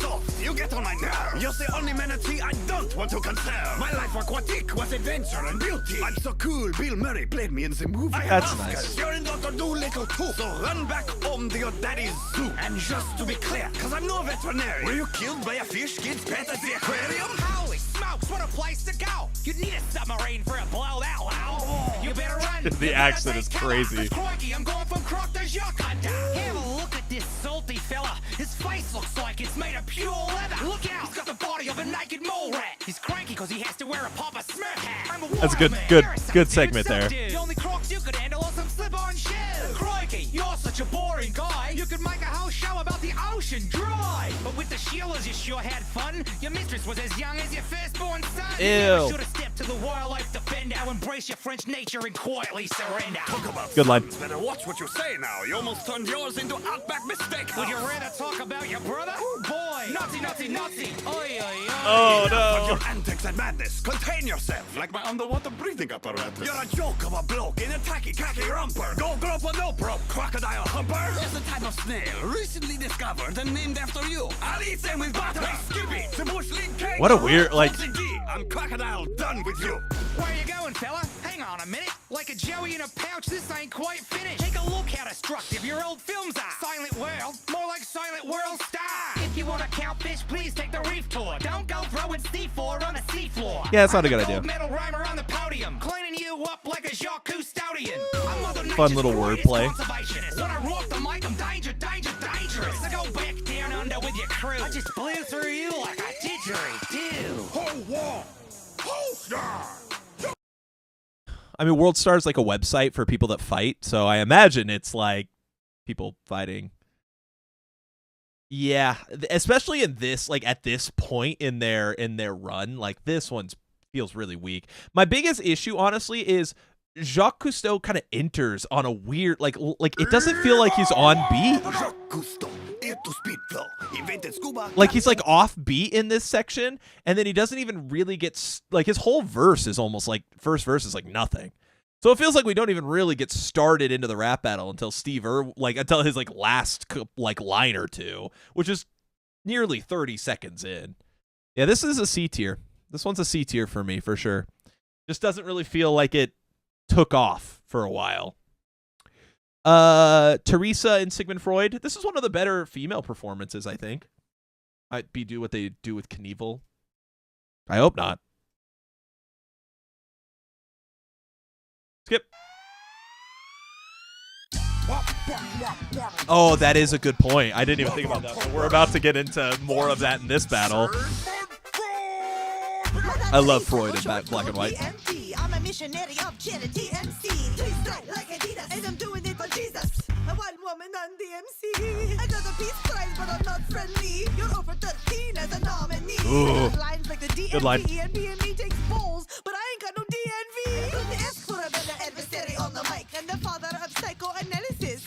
You get on my nerve. You're the only manatee I don't want to conserve. My life aquatic was adventure and beauty. I'm so cool, Bill Murray played me in the movie. That's nice. You're in Dr. Doolittle too. So run back home to your daddy's zoo. And just to be clear, cause I'm no veterinarian. Were you killed by a fish kid's pet at the aquarium? Holy smokes, what a place to go! You'd need a submarine for a blow that loud. You better run. The accent is crazy. Crikey, I'm going from Croc to Jacques Hunter. Have a look at this salty fella. His face looks like it's made of pure leather. Look out, he's got the body of a naked mole rat. He's cranky because he has to wear a Papa Smurf hat. That's a good segment there. The only Crocs you could handle are some slip-on shoes. Crikey, you're such a boring guy. You could make a whole show about the ocean dry. But with the Sheilas, you sure had fun. Your mistress was as young as your firstborn son. Ew. You should have stepped to the wildlife defender. Embrace your French nature and quietly surrender. Talk about Good line. better watch what you say now. You almost turned yours into Outback mistake. Would you rather talk about your brother? Oh boy! Nazi, Nazi, Nazi! Oi, oi, oi! Oh Enough of no! your antics and madness. Contain yourself, like my underwater breathing apparatus. You're a joke of a bloke in a tacky romper. Go grope a nope rope, crocodile humper. There's a type of snail recently discovered and named after you. I'll eat them with butter. Hey, Skippy, the bush league king. What a weird like. I'm crocodile done with you. Where you going, fella? Hang on a minute. Like a Joey in a pouch, this ain't quite finished. Take a look how destructive your old films are. Silent World, more like Silent World Star. If you want to count fish, please take the reef tour. Don't go throwing C4 on the seafloor. Yeah, that's not a good idea. Gold medal rhymer on the podium, cleaning you up like a Jacques Cousteaudian. I'm Mother Fun Nature's little greatest wordplay. conservationist. When I rock the mic, I'm dangerous. So go back down under with your crew. I just blew through you like a didgeridoo. Whole wall. Whole star. I mean, World Star is like a website for people that fight, so I imagine it's like people fighting. Yeah, especially in this, like at this point in their run, like this one feels really weak. My biggest issue, honestly, is Jacques Cousteau kind of enters on a weird, like it doesn't feel like he's on beat. Jacques Cousteau, into speed flow. Invented scuba. Like he's like off beat in this section, and then he doesn't even really get like his whole verse is almost like first verse is like nothing. So it feels like we don't even really get started into the rap battle until until his like last like line or two, which is nearly 30 seconds in. Yeah, this is a C tier. This one's a C tier for me for sure. Just doesn't really feel like it took off for a while. Teresa and Sigmund Freud. This is one of the better female performances, I think. Might be do what they do with Knievel. I hope not. Skip. Oh, that is a good point. I didn't even think about that. But we're about to get into more of that in this battle. I love Freud in black and white. I'm a missionary of charity MC. Please strike like Adidas, and I'm doing it for Jesus. A one woman on DMC. I got a peace prize, but I'm not friendly. You're over 13 as a nominee. Ooh. Lines like the DMV. Good line. And BME takes polls, but I ain't got no DNV. Couldn't ask for a better adversary on the mic, and the father of psychoanalysis.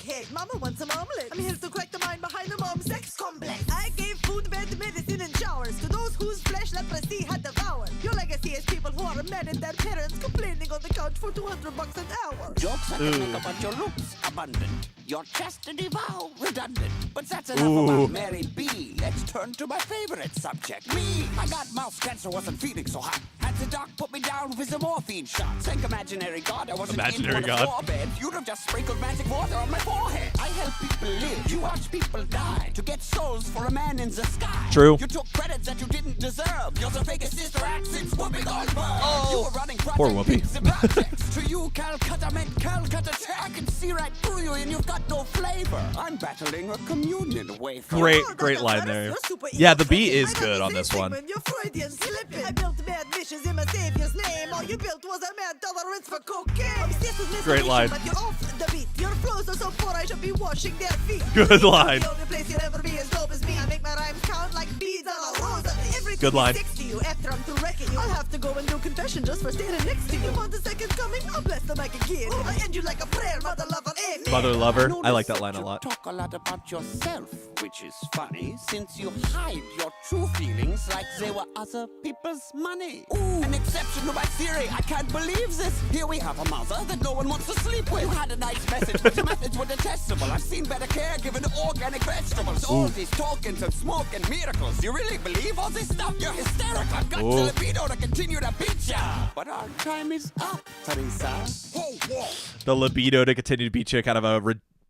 Hey, mama wants some omelet. I'm here to crack the mind behind the mom sex complex. I gave food, bed, medicine, and showers to those whose flesh leprosy had devoured. Your legacy is people who are mad at their parents complaining on the couch for $200 an hour. Jokes I can make about your looks abundant, your chastity vow redundant. But that's enough about Mary B. Let's turn to my favorite subject, me. I got mouth cancer, wasn't feeling so hot. Had the doc put me down with the morphine shot. Think imaginary God, I wasn't Imaginary in God. the floor bed. You'd have just sprinkled magic water on my forehead. I help people live, you watch people die to get souls for a man in the sky. True. You took credits that you didn't deserve. You're the biggest sister act since Whoopi Goldberg. You were running Poor Whoopi. projects. To you, Calcutta meant Calcutta. I can see right through you and you've got no flavor. I'm battling a communion wafer. Great line there. Yeah, the beat is good on this one. You're Freudian slipping. I built mad wishes in my savior's name. All you built was a mad tolerance for cocaine. Obsessed with Great line. But you're off the beat. Your flows are so poor I should be washing their feet. Good line. The only place you'll ever be as dope as me. I make my rhymes count like beads on a rose. Everything Good line. sticks to you after I'm through wrecking you. I'll have to go and do confession just for standing next to you. Want the second coming? I'll bless the mic again. I'll end you like a prayer, mother lover, amen. Mother lover. I like that line a lot. Talk a lot about yourself, which is funny since you hide your true feelings like they were other people's money. Ooh, an exception to my theory. I can't believe this. Here we have a mother that no one wants to sleep with. You had a nice message, but your methods were detestable. I've seen better care given to organic vegetables. All these tokens of smoke and miracles. You really believe all this stuff? You're hysterical. I've got the libido to continue to beat ya. But our time is up, Teresa. Hey, yeah. The libido to continue to beat you, kind of a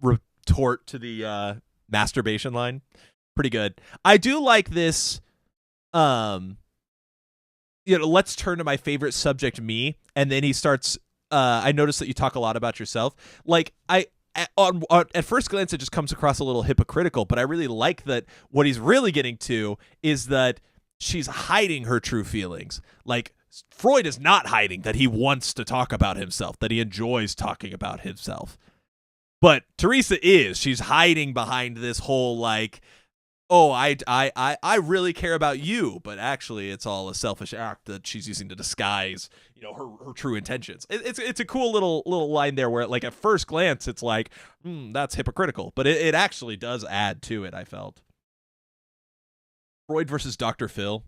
retort to the masturbation line. Pretty good. I do like this. Let's turn to my favorite subject, me, and then he starts. I noticed that you talk a lot about yourself. Like at first glance, it just comes across a little hypocritical, but I really like that. What he's really getting to is that she's hiding her true feelings. Like Freud is not hiding that he wants to talk about himself, that he enjoys talking about himself. But Teresa is. She's hiding behind this whole like, oh, I really care about you, but actually it's all a selfish act that she's using to disguise, her true intentions. It's a cool little line there where like at first glance it's like, that's hypocritical, but it actually does add to it, I felt. Freud versus Dr. Phil.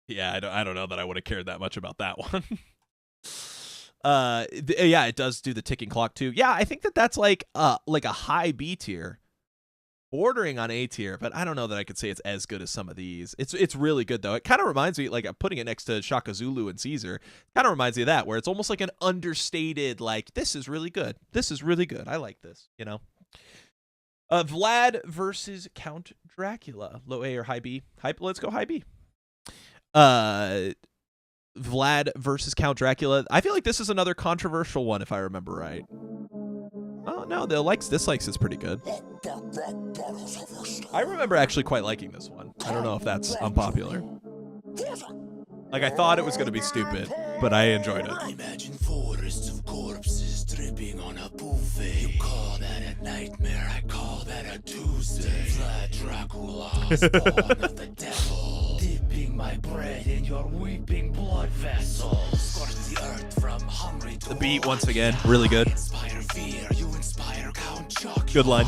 Yeah, I don't know that I would have cared that much about that one. Yeah, it does do the ticking clock too. Yeah, I think that's like a high B tier, bordering on A tier, but I don't know that I could say it's as good as some of these. It's really good though. It kind of reminds me, like I'm putting it next to Shaka Zulu and Caesar. Kind of reminds me of that, where it's almost like an understated, like this is really good. This is really good. I like this. Vlad versus Count Dracula. Low A or high B? Let's go high B. Vlad versus Count Dracula. I feel like this is another controversial one, if I remember right. Oh no, the dislikes is pretty good. I remember actually quite liking this one. I don't know if that's unpopular. Like I thought it was going to be stupid, but I enjoyed it. Imagine forests of corpses dripping on a buffet. You call that a nightmare, I call that a Tuesday. Vlad Dracula, spawn of the devil, dipping my bread in your weeping blood vessels. Scorch the earth from hungry to the beat once again, really good. Inspire fear, you inspire Count Chuck. Good line.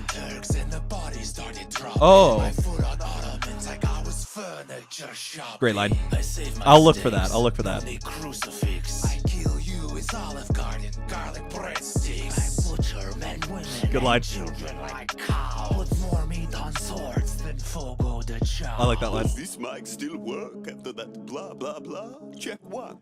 Turks and the body started dropping. Oh. My foot on ottomans like I was furniture shopping. Great line. I save my I'll look for steaks that. I'll look for that. from the crucifix. I kill you with Olive Garden garlic breadsticks. I butcher men, women, Good line. and children like cows. Put more meat on swords than Fogo de Chao. I like that line. Does this mic still work after that blah blah blah? Check 1,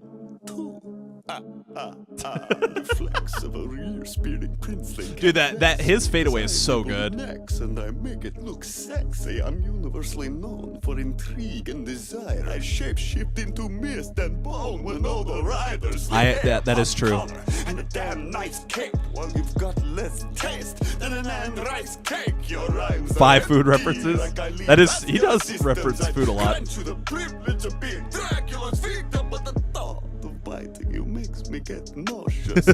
2. The flex of a real spearing princeling. Dude, that his fadeaway is so good. Next, and I make it look sexy. I'm universally known for intrigue and desire. I shapeshift into mist and bone when all the riders. That is true. And a damn nice cake while you've got less taste than an and rice cake. Your rhymes 5 food references. That is, he does reference food a lot. To the privilege of being Dracula's victim, but the thought of biting you makes me get nauseous.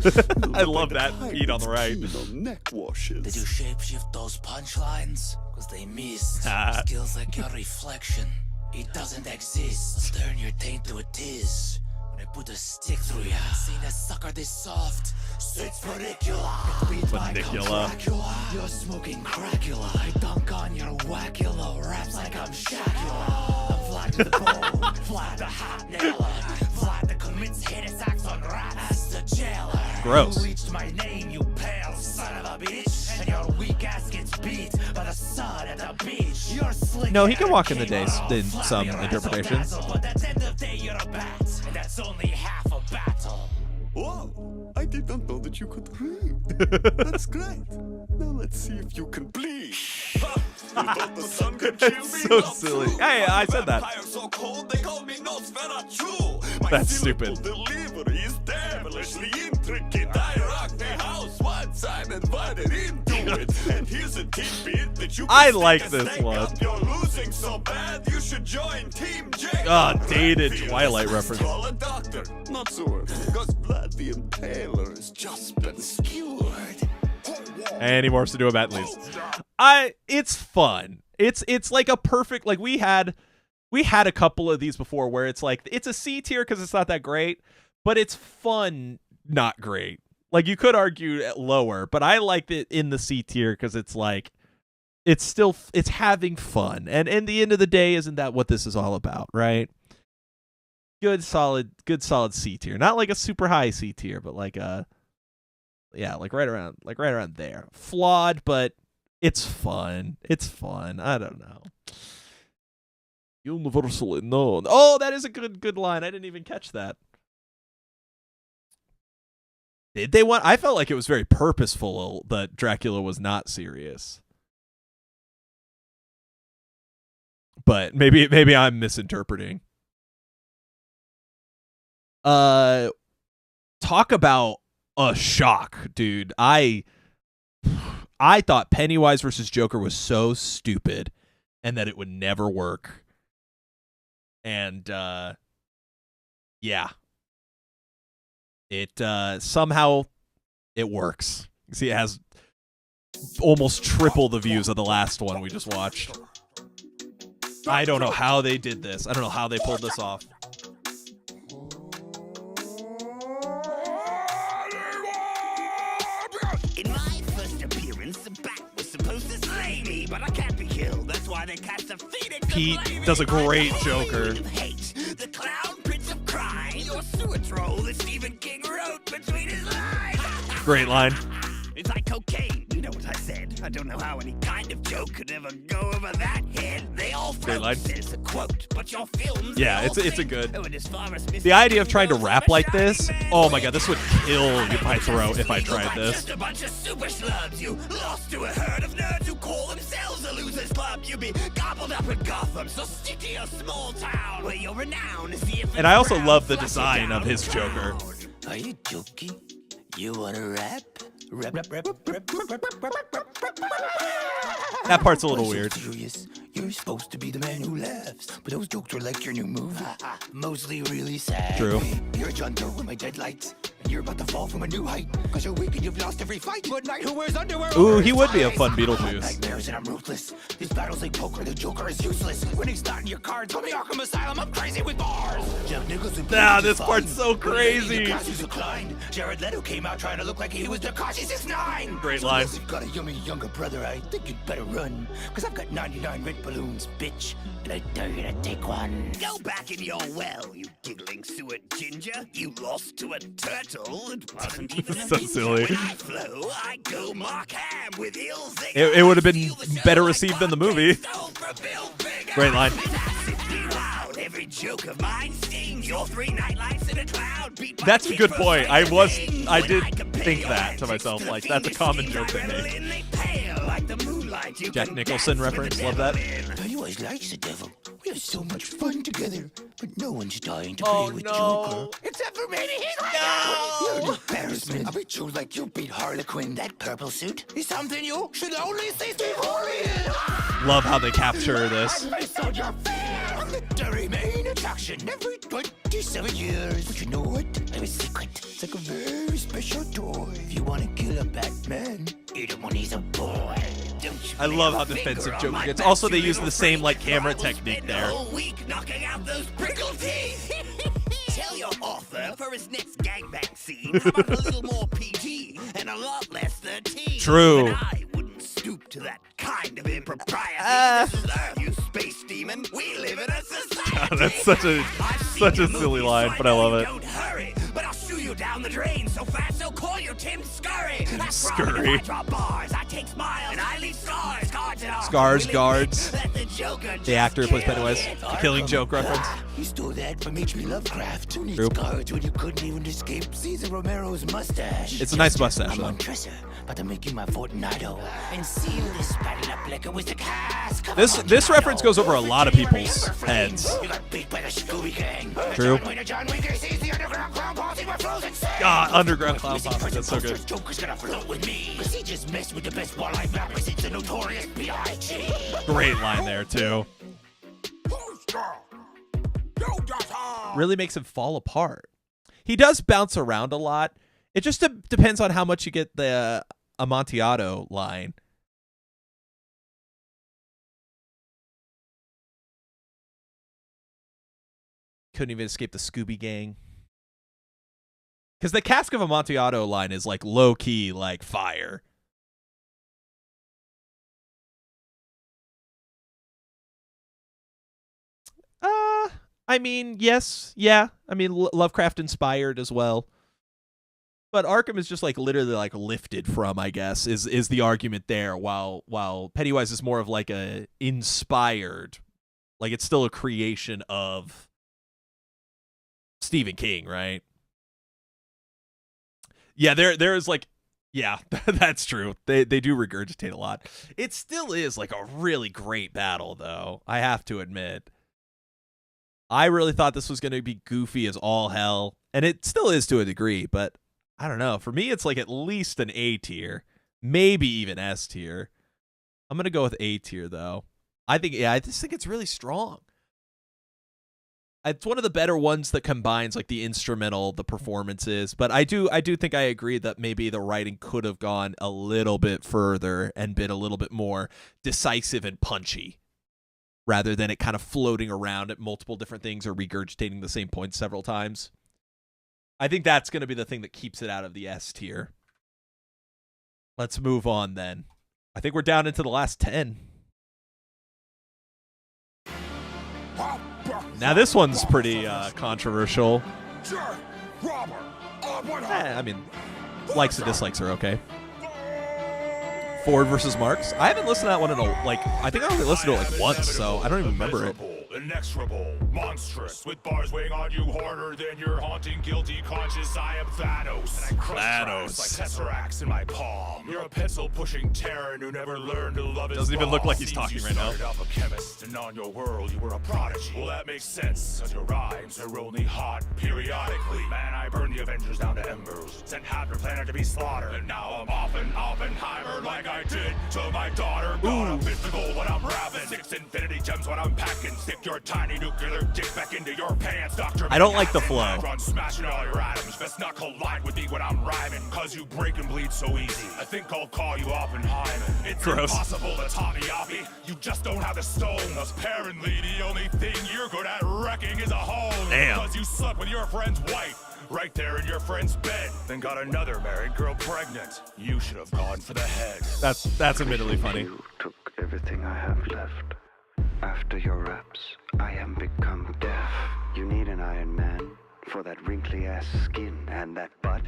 I love that beat on the right. Neck washes. Did you shapeshift those punchlines? Cause they missed. Skills like your reflection. It doesn't exist. Turn your taint to a tiz. I put a stick through ya. See that sucker this soft? It's Funicula. Funicula. You're smoking Cracula. I dunk on your wackula. Raps like I'm Shacula. I'm flat to the bone. Flat the hot nailer. Flat that commits hit attacks on rats. That's the jailer. Gross. You reached my name, you pale son of a bitch. And your weak ass gets beat by the sun at the beach. You're slick. No, he can walk in the days in some interpretations. But at the end of the day, you're a bat. And that's only half a battle. Whoa, I did not know that you could read. That's great. Now let's see if you can bleed. That's so silly. Hey, I said that. So cold, they call me Nosferatu. That's stupid. Delivery is devilishly intricate. I rocked the house once, I'm invited into it. And here's a tidbit that you I can like stick a this snake one. up. You're losing so bad, you should join Team J. Dated Twilight reference. Call a doctor. Not so, because Vlad the Impaler has just been skewered. Any more to do about Bentleys? It's fun. It's like a perfect, like we had a couple of these before where it's like it's a C tier because it's not that great, but it's fun, not great. Like you could argue lower, but I liked it in the C tier because it's like it's having fun, and in the end of the day, isn't that what this is all about, right? Good solid C tier, not like a super high C tier, but like a like right around there. Flawed, but it's fun. It's fun. I don't know. Universally known. Oh, that is a good line. I didn't even catch that. Did they want? I felt like it was very purposeful that Dracula was not serious. But maybe I'm misinterpreting. Talk about a shock, dude. I thought Pennywise versus Joker was so stupid and that it would never work. And yeah. It somehow it works. You see, it has almost triple the views of the last one we just watched. I don't know how they did this. I don't know how they pulled this off. In my first appearance, the bat was supposed to slay me, but I can't be killed. That's why they cast a phoenix. Pete does a great Joker. The clown prince of crime, your sewer troll that Stephen King wrote between his lines. Great line. It's like cocaine, you know what I said. I don't know how any kind of joke could ever go over that head. They all Great line. There's a quote, but your films. Yeah, they all it's a sing. good. Oh, and as far as The idea of trying to rap like this, oh my god, this would kill my throat if I tried this. Just a bunch of super slubs, you lost to a herd of nerds who call themselves a losers club. You be gobbled up in Gotham, so stick to your small town where your renown is the. And I also love the design of his Joker. Are you joking? You wanna rap? Rap. That part's a little weird. Serious. You're supposed to be the man who laughs, but those jokes are like your new movie. Mostly really sad. True. You're a John Doe with my deadlights, and you're about to fall from a new height, cause you're weak and you've lost every fight. Good night, who wears underwear? Ooh, he would be a fun Beetlejuice. Nightmares and I'm ruthless. This battle's like poker, the Joker is useless. When he's not in your cards, from the Arkham Asylum, I'm crazy with bars. Jack Nicholson. Nah, this part's so crazy. Jared Leto came out trying to look like he was Tekashi 6ix9ine. Great line. Unless you've got a yummy younger brother, I think you'd better run, cause I've got 99 red balloons, bitch, and I dare you to take one. Go back in your well, you giggling sewer ginger. You lost to a turtle that wasn't even a So ninja. silly. When I flow, I go Mark Ham with ill zing. It would have been better received than the movie. Great line. Every joke of mine stings. Your 3 nightlights in a cloud. Beat my That's a kid good for point. I flaming. did think that to myself. Like, that's a common joke they make. Marilyn, they pale like the moonlight. You Jack can Nicholson dance with reference. the Love that. Pennywise likes the devil. We have so much fun together, but no one's dying to Oh, play with no. Joker. Except for me, he's right now. You're an embarrassment. I bet you like you beat Harlequin. That purple suit is something you should only see Steve Harley in. Love how they capture this. I saw your face. The main attraction every 27 years. But you know what? I have a secret. It's like a very special toy. If you want to kill a Batman, eat him when he's a boy. Don't you I love how defensive Joker gets. Also, they use the same like camera technique there. all week knocking out those prickle teeth. Tell your off author for his next gangbang scene. How about a little more PG and a lot less 13? True. And I wouldn't stoop to that kind of impropriety. This is Earth, you space demon. We live in a society. That's such a silly line, but I love it. Don't hurry, but I'll shoo you down the drain so fast they'll call you Tim Scurry. Scurry. I drop bars, I take smiles, and I leave scars. Scars guards. The actor who plays Pennywise. The Killing Joke reference. You stole that from H.P. Lovecraft. Who needs True. guards when you couldn't even escape Cesar Romero's mustache? It's a nice mustache, I'm though. on Tresser, about to make you my Fortunato and seal this battle up like it was the cast. Come on, This Johnno. reference goes over a lot of people's heads. You got beat by the Scooby Gang. True. John Wayne Gacy's the underground clown posse where flows insane. God, underground clown posse. That's so good. Joker's gonna float with me. Cause he just messed with the best wildlife rappers. It's the notorious B.I.G. Great line there, too. Really makes him fall apart. He does bounce around a lot. It just depends on how much you get the Amontillado line. Couldn't even escape the Scooby Gang. Because the Cask of Amontillado line is like low-key, like fire. I mean, yes, yeah. I mean, Lovecraft inspired as well. But Arkham is just like literally like lifted from, I guess, is the argument there. While Pennywise is more of like a inspired, like it's still a creation of Stephen King, right? Yeah, there is like, yeah, that's true. They do regurgitate a lot. It still is like a really great battle, though. I have to admit. I really thought this was going to be goofy as all hell, and it still is to a degree, but I don't know. For me, it's like at least an A tier, maybe even S tier. I'm going to go with A tier, though. I just think it's really strong. It's one of the better ones that combines like the instrumental, the performances, but I do think I agree that maybe the writing could have gone a little bit further and been a little bit more decisive and punchy, rather than it kind of floating around at multiple different things or regurgitating the same points several times. I think that's going to be the thing that keeps it out of the S tier. Let's move on then. I think we're down into the last 10. Now this one's pretty controversial. I mean, likes and dislikes are okay. Ford versus Marx. I haven't listened to that one in I think I only listened to it like once, so I don't even remember it. Inexorable, monstrous, with bars weighing on you harder than your haunting, guilty conscience. I am Thanos, and I crush tracks like tesseracts in my palm. You're a pencil-pushing Terran who never learned to love his Doesn't even look like he's Seems talking you right now. started off a chemist, and on your world you were a prodigy. Well, that makes sense, cause your rhymes are only hot periodically. Man, I burned the Avengers down to embers, sent half your planet to be slaughtered, and now I'm off in Oppenheimer like I did to my daughter. Got a mystical when I'm rapping, 6 infinity gems when I'm packing. Stick your tiny nuclear dick back into your pants, Dr. I don't like the flow. Run smashing all your atoms. Best not collide with me when I'm rhyming, cause you break and bleed so easy. I think I'll call you Oppenheimer. It's Gross. impossible to top me off me. You just don't have the stone. Apparently the only thing you're good at wrecking is a home. Damn. Cause you slept with your friend's wife right there in your friend's bed, then got another married girl pregnant. You should have gone for the head. That's admittedly funny. You took everything I have left. After your raps, I am become deaf. You need an Iron Man for that wrinkly ass skin and that butt.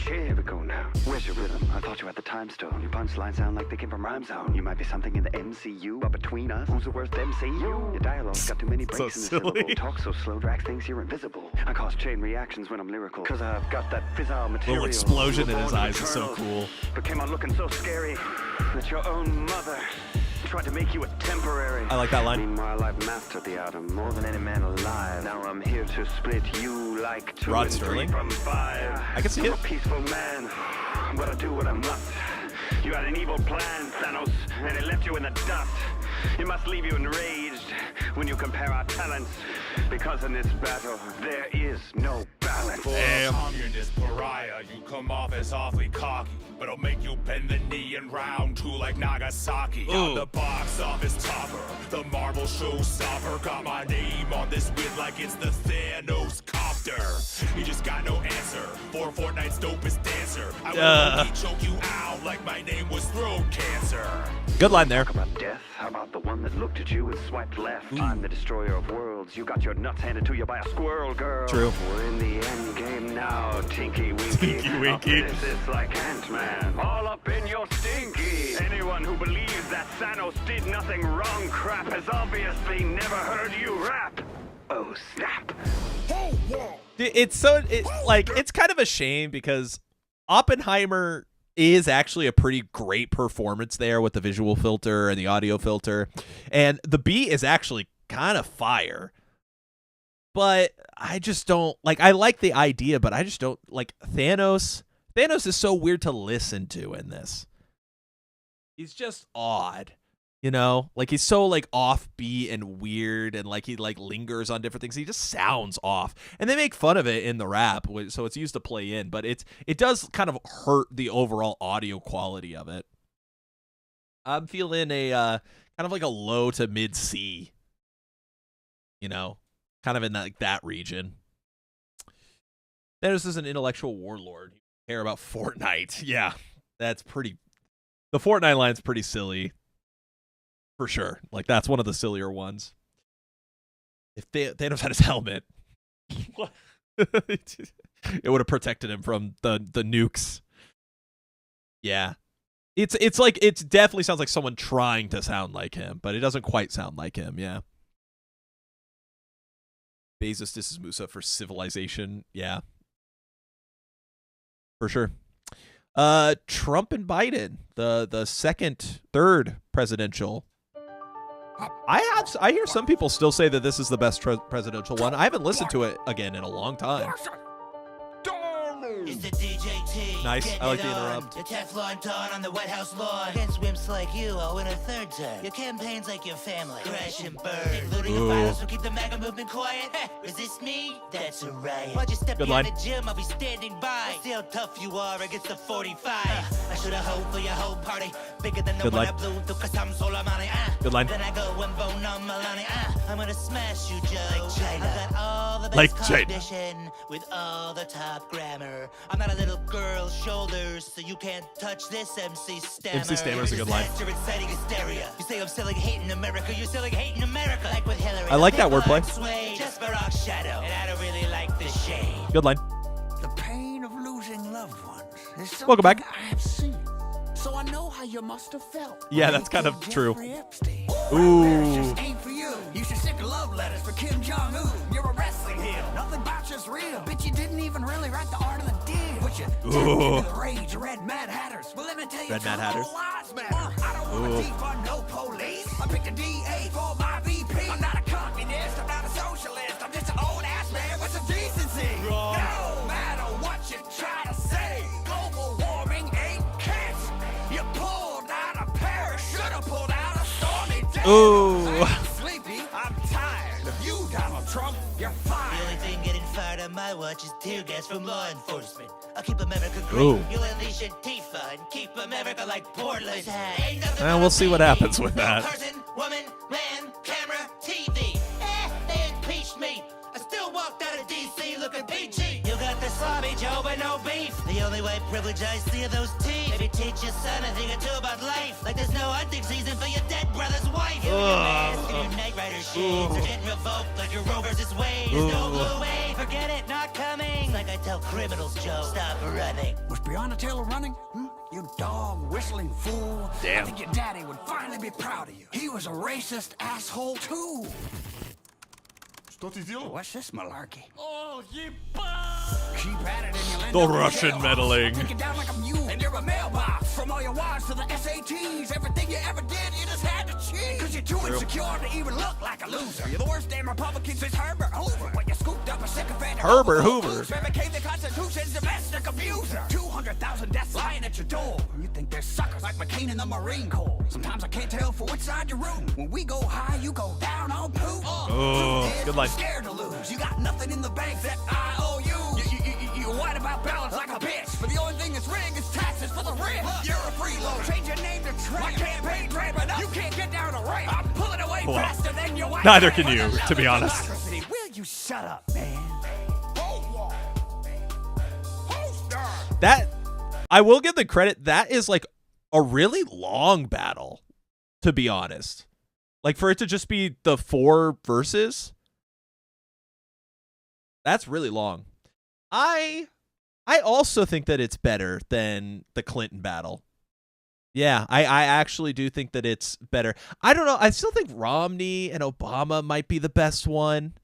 Here we go now. Where's your rhythm? I thought you had the time stone. Your punchlines sound like they came from Rhyme Zone. You might be something in the MCU, but between us, who's the worst MCU? Your dialogue's got too many breaks So in the silly. syllable. Talk so slow, Drax thinks you're invisible. I cause chain reactions when I'm lyrical, cause I've got that fizzle material. Little explosion You in were his born eyes is so eternal, cool. but came out looking so scary that your own mother tried to make you a temporary. I like that line. Meanwhile, I've mastered the atom more than any man alive. Now I'm here to split you like 2 Rod and 3 Sterling? from 5. I can see I'm it. a peaceful man, but I do what I must. You had an evil plan, Thanos, and it left you in the dust. It must leave you enraged when you compare our talents, because in this battle there is no balance. For a communist pariah, you come off as awfully cocky, but I'll make you bend the knee in round 2 like Nagasaki. Out the box, box office topper, the Marvel showstopper. Got my name on this win like it's the Thanos copter. He just got no answer for Fortnite's dopest dancer. I will really choke you out like my name was throat cancer. Good line there. Talk about death. How about the one that looked at you and swiped left? I'm the destroyer of worlds. You got your nuts handed to you by a squirrel, girl. True. We're in the end game now, Tinky Winky. Tinky Winky. Up this is like Ant-Man. All up in your stinky. Anyone who believes that Thanos did nothing wrong crap has obviously never heard you rap. Oh, snap. It's it's kind of a shame because Oppenheimer is actually a pretty great performance there with the visual filter and the audio filter, and the beat is actually kind of fire. But I just don't I like the idea, but I just don't like Thanos. Thanos is so weird to listen to in this. He's just odd. You know, he's so offbeat and weird, and he lingers on different things. He just sounds off, and they make fun of it in the rap, so it's used to play in. But it does kind of hurt the overall audio quality of it. I'm feeling a kind of a low to mid C. You know, kind of in that region. Thanos is an intellectual warlord. You care about Fortnite? Yeah, that's pretty. The Fortnite line's pretty silly. For sure. That's one of the sillier ones. If Thanos had his helmet, it would have protected him from the nukes. Yeah. It definitely sounds like someone trying to sound like him, but it doesn't quite sound like him, yeah. Bezos disses Musa for civilization, yeah. For sure. Trump and Biden, the third presidential. I hear some people still say that this is the best presidential one. I haven't listened to it again in a long time. It's the DJT. Nice. I like the interrupt. The Teflon Dawn on the White House lawn. Against wimps like you, I'll win a third term. Your campaign's like your family. Crash and burn. Looting and violence will keep the MAGA movement quiet. Resist me? That's a riot. While you step behind the gym, I'll be standing by. See how tough you are against the 45. I should have hoped for your whole party. Bigger than the one I blew through cause I'm Soleimani. Good line. Then I go and bone on Melania. I'm gonna smash you, Joe. Like China. I got all the best Like China. condition with all the top grammar. I'm not a little girl's shoulders, so you can't touch this MC Stammer. MC Stammer's a good line. You're inciting hysteria. You say I'm selling hate in America, you're selling hate in America. Like with Hillary. I like that wordplay. Just Barack Shadow, and I don't really like the shade. Good line. The pain of losing loved ones is something Welcome back. I have seen. So I know how you must have felt. Yeah, that's kind of true. Ooh. Ain't for you. You should stick love letters for Kim Jong-un. You're a wrestling heel. Nothing about you's real. Bitch, you didn't even really write the art of the deal. But you into the rage. Red Mad Hatters. Well, let me tell you, Red Mad Hatters. lives matter. I don't want to defund no police. I picked a DA for my VP. I'm not a communist. I'm not a socialist. I'm just an old ass man with some decency. No matter what you try to say, global warming ain't cancer. You pulled out a parachute. Should have pulled out a stormy day. Ooh. I'm sleepy. I'm tired of you, Donald Trump. You're fired. The only thing getting fired on my watch is tear gas from law enforcement. I'll keep America great. Ooh. You'll unleash Antifa and keep America like Portland. Well, we'll see what happens with that. Person, woman, man, camera, TV. They impeached me. I still walked out of D.C. looking peachy. You got the sloppy Joe, but no beef. The only white privilege I see are those teeth. Maybe teach your son a thing or two about life. Like there's no hunting season for your dead brother's wife. You and your mask and your Knight Rider shades are getting revoked like your Roe versus Wade. There's no blue wave. Forget it, not coming. Like I tell criminals, Joe, stop running. Was Breonna Taylor running? You dog whistling fool. Damn. I think your daddy would finally be proud of you. He was a racist asshole too. What's this malarkey? Oh, you Keep at it and you'll end The up in Russian jail. meddling. Take it down like a mule and you're a mailbox. From all your wives to the SATs, everything you ever did, you just had to cheat. Cause you're too insecure to even look like a loser. You're the worst damn Republican since Herbert Hoover. When you scooped up a sycophant Herbert Hoover. and became the Constitution's domestic abuser. 200,000 deaths lying at your door. You think they're suckers like McCain in the Marine Corps. Sometimes I can't tell for which side you're rooting. When we go high, you go down on poop. Oh, good line. Scared to lose. You got nothing in the bank that I owe you. You're white about balance like a bitch. But the only thing that's rigged is taxes for the rich. You're a freeloader. Change your name to Trump. My campaign train, but you can't get down to rap. Well, neither can you, to be honest. Will you shut up, man? That, I will give the credit, that is like a really long battle, to be honest. Like, for it to just be the 4 verses, that's really long. I also think that it's better than the Clinton battle. Yeah, I actually do think that it's better. I don't know. I still think Romney and Obama might be the best one.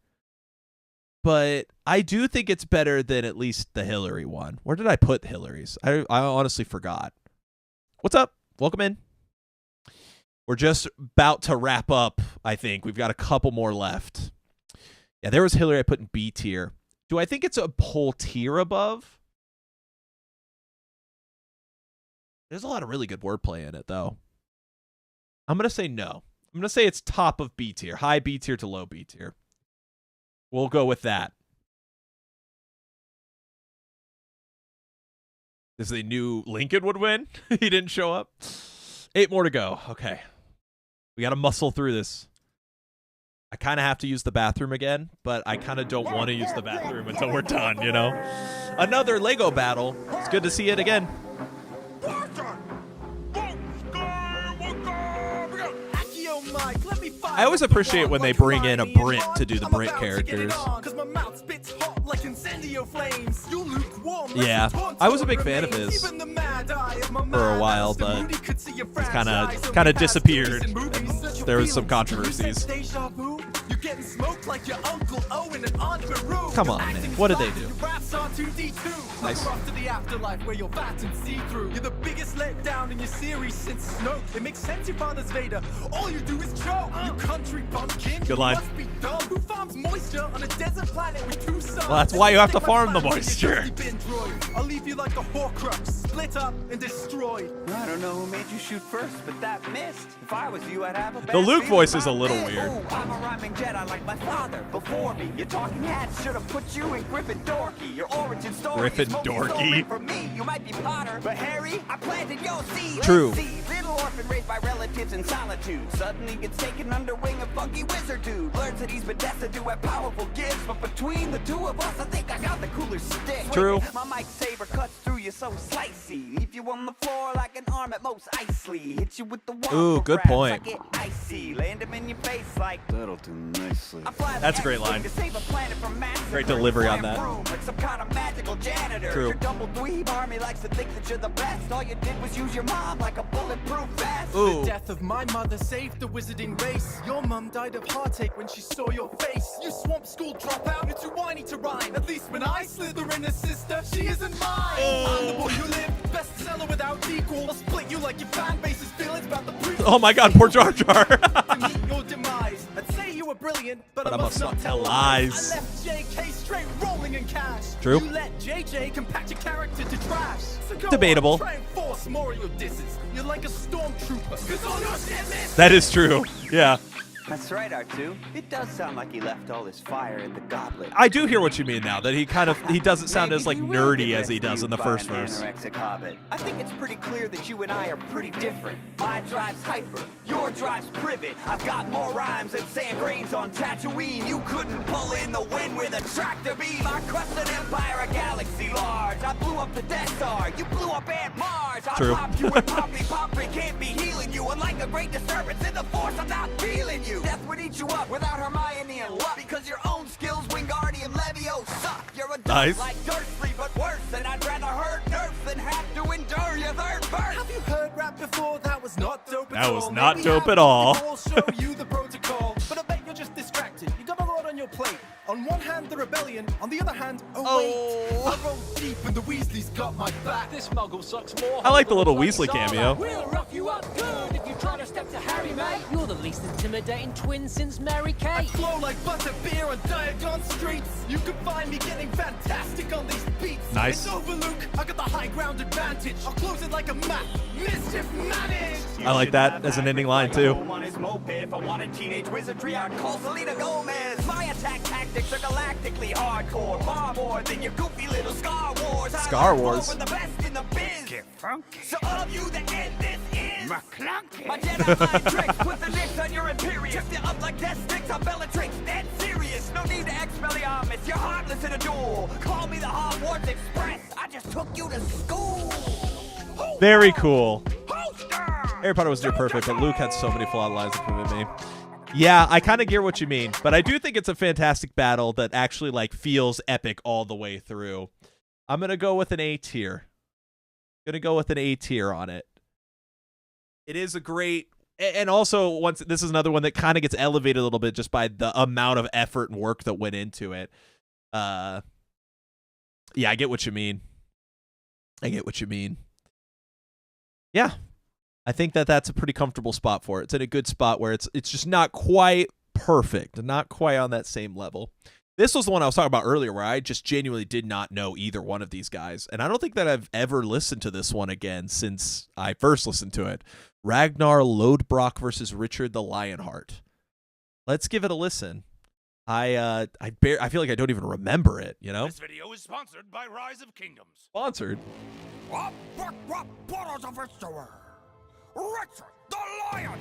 But I do think it's better than at least the Hillary one. Where did I put Hillary's? I honestly forgot. What's up? Welcome in. We're just about to wrap up, I think. We've got a couple more left. Yeah, there was Hillary I put in B tier. Do I think it's a whole tier above? There's a lot of really good wordplay in it, though. I'm going to say no. I'm going to say it's top of B tier. High B tier to low B tier. We'll go with that. Is they knew Lincoln would win? He didn't show up. 8 more to go. Okay. We got to muscle through this. I kind of have to use the bathroom again, but I kind of don't want to use the bathroom until we're done, you know? Another Lego battle. It's good to see it again. I always appreciate when they bring in a Brit to do the Brit characters. Yeah, I was a big fan of his for a while, but he's kind of disappeared, and there was some controversies. Come on, man. What did they do? Nice. You're the biggest letdown in your series since Snoke. It makes sense your father's Vader. All you do is choke. You country bumpkin. Good line. You must be dumb. Who farms moisture on a desert planet with 2 suns? Well, that's why you have to farm the moisture. I'll leave you like a Horcrux, split up and destroyed. I don't know who made you shoot first, but that missed. If I was you, I'd have a The Luke voice is a little weird. Ooh, I'm a rhyming Jedi like my father before me. Your talking hats should have put you in Griffin Dorky. Your origin story Griffin is mostly Dorky. for me. You might be Potter, but Harry, I planted your seed. True. Let's see. Little orphan raised by relatives in solitude. Suddenly gets taken under wing of funky wizard dude. Learns that he's been destined to have powerful gifts, but between the two of us, I think I got the cooler stick. True. My mic saber cuts through you so slicey. Leave you on the floor like an arm at most icely. Hit you with the wall. Ooh, good point. I get icy. Land him in your face like that'll do nicely. That's a great line. Great delivery on that. Like some kind of magical janitor. True. Your double dweeb army likes to think that you're the best. All you did was use your mom like a bulletproof vest. Ooh. The death of my mother saved the wizarding race. Your mum died of heartache when she saw your face. You swamp school dropout, you're too whiny to rhyme. At least when I slither in a sister, she isn't mine. I'm the boy who lived, bestseller without equal. I'll split you like your fan base's feelings about the pre. Oh my God, poor Jar Jar. To meet your demise. I'd say you were brilliant, but I must not tell lies. I left JK straight rolling in cash. True. You let JJ compact your character to trash. So go Debatable. On, try and force more of your disses. You're like a stormtrooper. 'Cause all your shit missed. That is true. Yeah. That's right, R2. It does sound like he left all his fire in the goblet. I do hear what you mean now, that he doesn't sound as like nerdy as he does in the first verse. I think it's pretty clear that you and I are pretty different. My drive's hyper, your drive's privet. I've got more rhymes than sand grains on Tatooine. You couldn't pull in the wind with a tractor beam. I crushed an empire, a galaxy large. I blew up the Death Star, you blew up Aunt Marge. I True. popped you and Poppy can't be healing you. Unlike a great disturbance in the Force, I'm not feeling you. Death would eat you up without Hermione and luck. Because your own skills, Wingardium Levio, suck. You're a Nice. like Dursley, but worse. And I'd rather hurt Nerf than have to endure your third birth. Have you heard rap before? That was not dope at That all. was not Maybe dope have at all. people show you the protocol. But I bet you're just distracted. You got a lot on your plate. On one hand, the rebellion. On the other hand, wait. I roll deep and the Weasleys got my back. This muggle sucks more. I like the little Weasley cameo. We'll rough you up good if you try to step to Harry, mate. You're the least intimidating twin since Mary Kate. I flow like butter beer on Diagon streets. You can find me getting fantastic on these beats. Nice. It's over, Luke. I got the high ground advantage. I'll close it like a map. Mischief managed. I like that as an ending line too. On his moped, if I wanted teenage wizardry, I'd call Selena Gomez. My attack tactics are galactically hardcore, far more than your goofy little Star Wars. Star Wars. The best in the biz. Get funky. So all of you that end this is McClunky. My Jedi mind tricks, put the nicks on your Imperius. Trip you up like death sticks on Bellatrix. Dead serious, no need to Expelliarmus. You're heartless in a duel. Call me the Hogwarts Express. I just took you to school. Very cool. Harry Potter was near perfect, but Luke had so many flawed lines that convinced me. Yeah, I kind of get what you mean, but I do think it's a fantastic battle that actually like feels epic all the way through. I'm gonna go with an A tier. Gonna go with an A tier on it. It is a great, and also once this is another one that kind of gets elevated a little bit just by the amount of effort and work that went into it. Yeah, I get what you mean. Yeah. I think that that's a pretty comfortable spot for it. It's in a good spot where it's just not quite perfect, not quite on that same level. This was the one I was talking about earlier where I just genuinely did not know either one of these guys. And I don't think that I've ever listened to this one again since I first listened to it. Ragnar Lodbrok versus Richard the Lionheart. Let's give it a listen. I feel like I don't even remember it, you know? This video is sponsored by Rise of Kingdoms. Sponsored. Richard the Lion.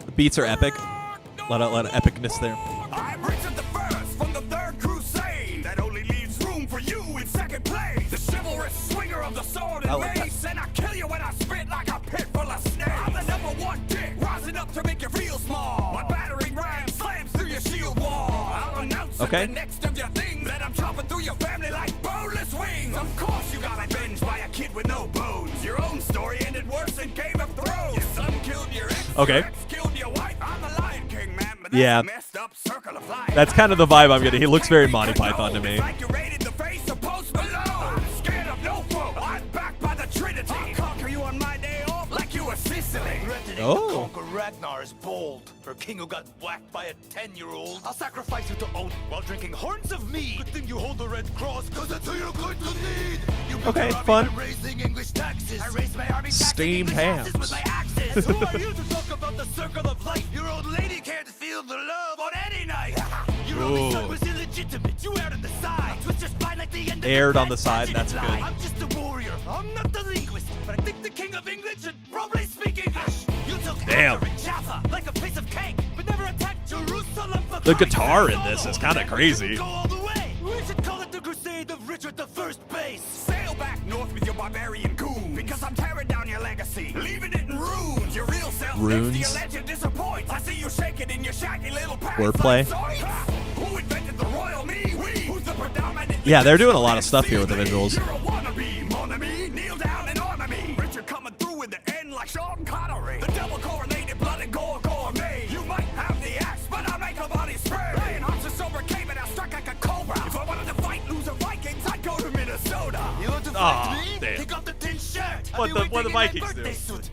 The beats are epic. A lot of epicness there. I'm Richard the First from the Third Crusade. That only leaves room for you in second place. The chivalrous swinger of the sword and mace, and I kill you when I spit like a pit full of snakes. I'm the #1 dick, rising up to make you feel small. My battering ram slams through your shield wall. I'll announce in the next of your things that I'm chopping through your family like boneless wings. Of course you got avenged by a kid with no bones. Your own story ended worse than Game of Thrones. Your son killed your ex, your ex killed your wife. I'm the Lion King, man, but that's a messed up circle of life. That's kind of the vibe I'm getting. He looks very Monty Python to me. Like you raided the face of Post Malone. I'm scared of no foe. I'm backed by the Trinity. I'll conquer you on my day off like you were Sicily. Threatening to conquer Ragnar is bold. For a king who got whacked by a 10-year-old. I'll sacrifice you to Odin while drinking horns of mead. Good thing you hold the red cross, cause that's who you're going to need. You Okay, fun. Raising English taxes. I raised my army Steamed hams. with my axes. Who are you to talk about the circle of life? Your old lady can't feel the love on any night. Your only son was illegitimate. You aired on the side. Twist your spine like the end of Aired on the side, that's good. I'm just a warrior. I'm not the linguist, but I think the king of England should probably speak English. You took Damn. Jaffa like a piece of cake, but never attacked Jerusalem. The guitar in this is kind of crazy. Go all the way. We should call it the Crusade of Richard the First Base. Sail back north with your barbarian goons, because I'm tearing down your legacy, leaving it in ruins. Your real self Runes. your legend disappoints. I see you shaking in your shaggy little Wordplay. Who invented the royal me? Who's the predominant? Yeah, they're doing a lot of stuff here with the visuals. You're a wannabe, mon ami. Kneel down and honor me. Richard coming through in the end like Sean Connery. The double coronated blood and gore gourmet. You might have the axe, but I'll make a body spray. Lion hearts are sober came and I struck like a cobra. If I wanted to fight loser Vikings, I'd go to Minnesota. You want to fight me? Damn. Take off the tin shirt. What the Vikings do?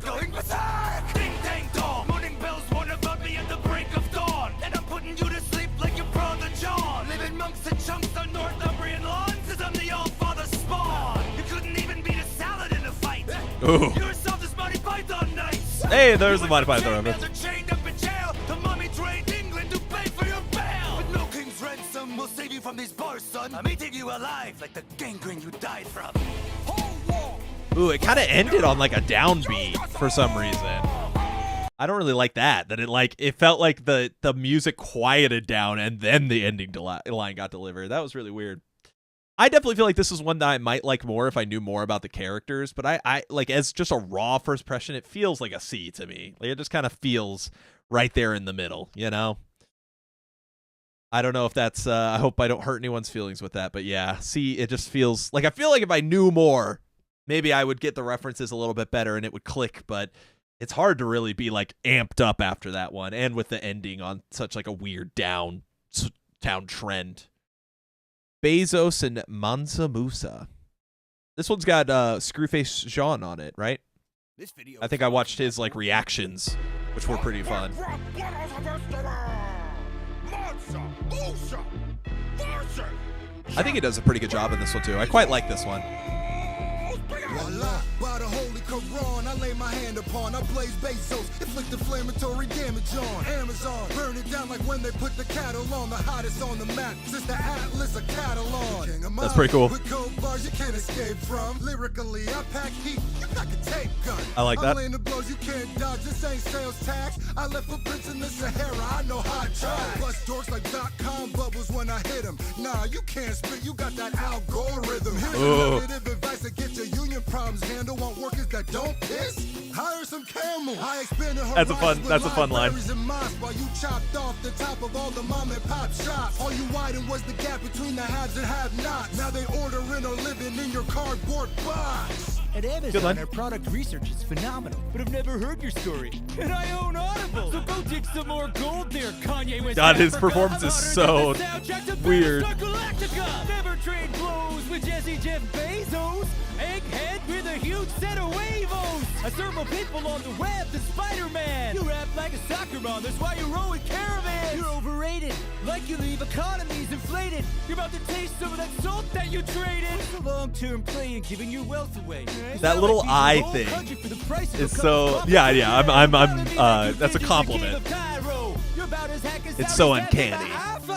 Going berserk. Ding dang dong. Morning bells warn about me at the break of dawn. And I'm putting you to sleep like your brother John. Living monks and chunks on Northumbrian lawns, cause I'm the all-father spawn. You couldn't even beat a salad in a fight. Ooh. You're yourself this Monty Python nights. Hey, there's the Monty Python reference. Chained up in jail. The mummy drained England to pay for your bail. But no king's ransom will save you from these bars, son. I'm eating you alive like the gangrene you died from. Ooh, it kind of ended on like a downbeat for some reason. I don't really like that. That it felt like the music quieted down and then the ending line got delivered. That was really weird. I definitely feel like this is one that I might like more if I knew more about the characters, but I like as just a raw first impression, it feels like a C to me. Like it just kind of feels right there in the middle, you know? I don't know if that's I hope I don't hurt anyone's feelings with that, but yeah, C, it just feels like I feel like if I knew more, maybe I would get the references a little bit better and it would click, but it's hard to really be like amped up after that one, and with the ending on such like a weird down trend. Bezos and Mansa Musa. This one's got Screwface Jean on it, right? This video I think I watched his like reactions, which were pretty fun. I think he does a pretty good job in this one too. I quite like this one. Voila, by the holy Quran, I lay my hand upon. I blaze Bezos, inflict inflammatory damage on Amazon. Burn it down like when they put the cattle on. The hottest on the map, since the Atlas a catalog. That's pretty cool. With cold bars you can't escape from. Lyrically, I pack heat, you pack a tape gun. I like that. I'm laying the you can't dodge. This ain't sales tax. I left footprints in the Sahara. I know how to try. Plus dorks like .com bubbles when I hit them. Nah, you can't spit. You got that algorithm. Here's a negative advice to get your union problems handled. Want workers that don't piss? Hire some camels. I expanded That's a fun line. While you chopped off the top of all the mom and pop shops. All you widened was the gap between the haves and have-nots. Now they ordering or living in your cardboard box. At Amazon, our product research is phenomenal, but I've never heard your story. And I own Audible, so go dig some more gold there, Kanye West. God, his performance is so weird. Never trade blows with Jesse Jeff Bezos. Egghead with a huge set of wavos. I serve more people on the web than Spider-Man. You rap like a soccer mom, that's why you roll with caravans. You're overrated, like you leave economies inflated. You're about to taste some of that salt that you traded. What's the long-term play in giving your wealth away? That little eye thing is so I'm that's a compliment. It's so uncanny.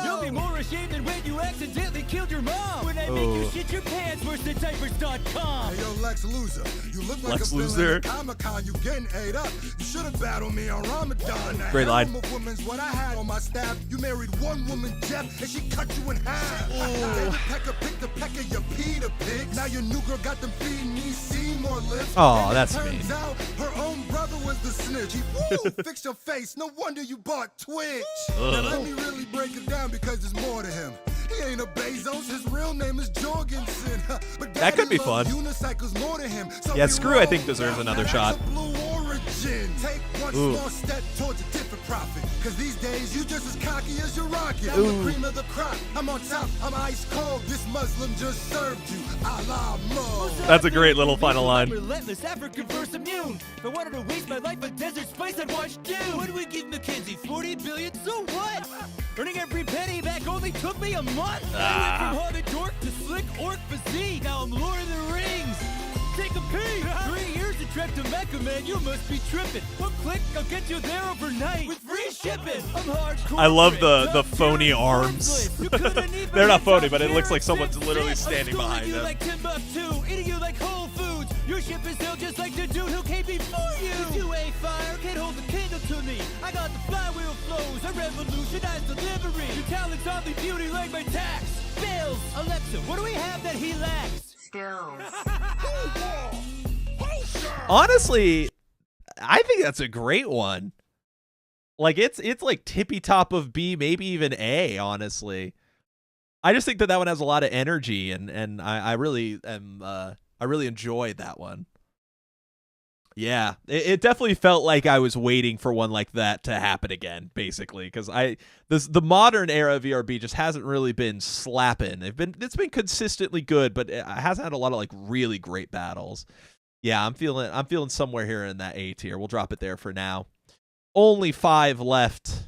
You'll be more ashamed than when you accidentally killed your mom. When I make you shit your pants, worse than diapers.com. Hey, yo, Lex Loser. You look like Lex a Loser. Comic-Con, you getting ate up. You should have battled me on Ramadan. Now, great line. Of women's what I had on my staff. You married one woman, Jeff, and she cut you in half. David Pecker picked the pecker, you Peter Pig. Now your new girl got them feeding me Seymour lips. Oh, and that's turns me. out her own brother was the snitch. He fix your face. No wonder you bought Twitch. Now let me really break it down because there's more to him. He ain't a Bezos, his real name is Jorgensen. But That could be fun. Unicycles more to him. So Yeah, we Screw I think deserves another shot. Blue origin. Take one small step towards a different profit. Cause these days you just as cocky as your rocket. I'm the cream of the crop. I'm on top. I'm ice cold. This Muslim just served you. Allah Mo. That's a great little final line. Relentless African verse immune. If I wanted to waste my life in desert space, I'd watch Dune. What do we give Mackenzie? 40 billion? So what? Earning every penny back only took me a month. I went from Harvard dork to slick orc physique. Now I'm Lord of the Rings. Take a peek. 3 years to trek to Mecca, man. You must be tripping. One click, I'll get you there overnight with free shipping. I'm hardcore. I love the phony arms. They're not phony, but it looks like someone's literally standing behind you them. like Timbuktu, eating you like Whole Foods. Your ship is sailed just like the dude who came before you. If you ain't fire, can't hold the candle to me. I got the flywheel flows. I revolutionized delivery. Your talent's only beauty like my tax bills. Alexa, what do we have that he lacks? Honestly, I think that's a great one. Like it's like tippy top of B, maybe even A, honestly. I just think that one has a lot of energy and I really enjoyed that one. Yeah, it definitely felt like I was waiting for one like that to happen again, basically, because the modern era of VRB just hasn't really been slapping. It's been consistently good, but it hasn't had a lot of like really great battles. Yeah, I'm feeling somewhere here in that A tier. We'll drop it there for now. Only 5 left.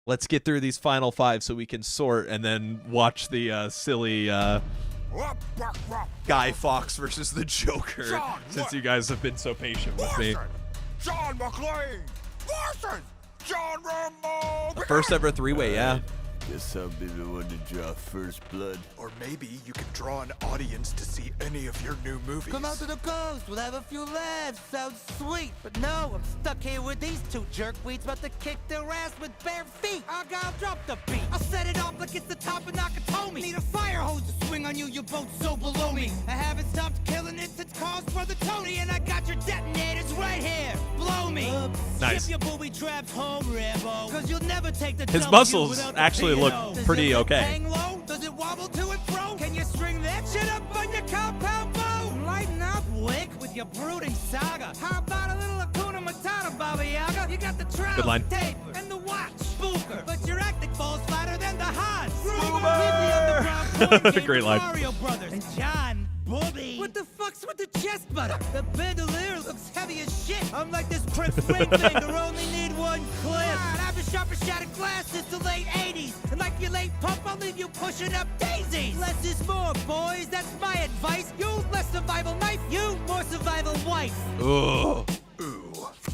Let's get through these final 5 so we can sort and then watch the silly Guy Fawkes versus the Joker, since you guys have been so patient with me. John McClane versus John Rambo. The first ever 3-way, yeah. Guess I'll be the one to draw first blood. Or maybe you could draw an audience to see any of your new movies. Come out to the coast, we'll have a few laughs, sounds sweet. But no, I'm stuck here with these two jerkweeds about to kick their ass with bare feet. I'll drop the beat. I'll set it off like it's the top of Nakatomi. Need a fire hose to swing on you, you're both so below me. I haven't stopped killing it since calls for the Tony, and I got your detonators right here. Blow me. Nice. Skip your booby traps home, Rambo. Cause you'll never take the His W muscles without the actually look Does pretty your okay. hang low? Does it wobble to and fro? Can you string that shit up on your compound bow? Lighten up, Wick, with your brooding saga. How about a little Hakuna Matata, Baba Yaga? You got the trout, Good line. taper, and the watch, spooker. But your acting falls flatter than the Hans. Great line. Mario Brothers. And John Bobby. What the fuck's with the chest butter? The bandolier looks heavy as shit. I'm like this Prince ring finger, only need one clip. I've been sharp as shattered glass since the late 80s. And like your late pump, I'll leave you pushing up daisies. Less is more, boys, that's my advice. You, less survival knife, you, more survival wife. Ooh.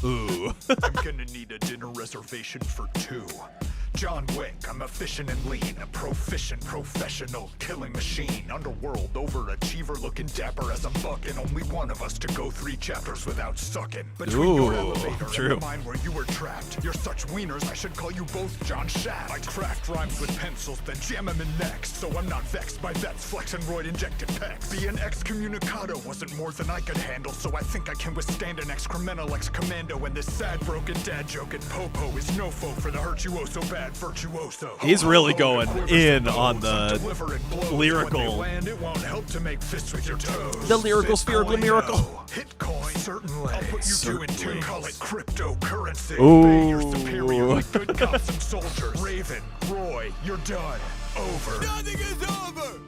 Ooh. I'm gonna need a dinner reservation for 2. John Wick, I'm efficient and lean, a proficient professional killing machine, underworld overachiever looking fucking dapper as a buck, and only one of us to go 3 chapters without sucking. Between your elevator true. and the mine where you were trapped, you're such wieners, I should call you both John Shaft. I craft rhymes with pencils, then jam them in necks, so I'm not vexed by vets flexing roid-injected pecs. Being excommunicado wasn't more than I could handle, so I think I can withstand an excremental ex-commando, and this sad broken dad joke at Popo is no folk for the virtuoso bad virtuoso. He's really going in on the lyrical, It won't help to make fists with your toes. the lyrical spherical miracle. Hit coin, certainly. I'll put you 2 and 2. Call it cryptocurrency. Ooh. Obey your superior like good cops and soldiers. Raven, Roy, you're done. Over. Nothing is over!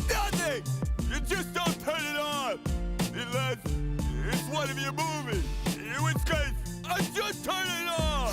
Nothing! You just don't turn it on! Unless it's one of your movies. In which case, I just turn it on!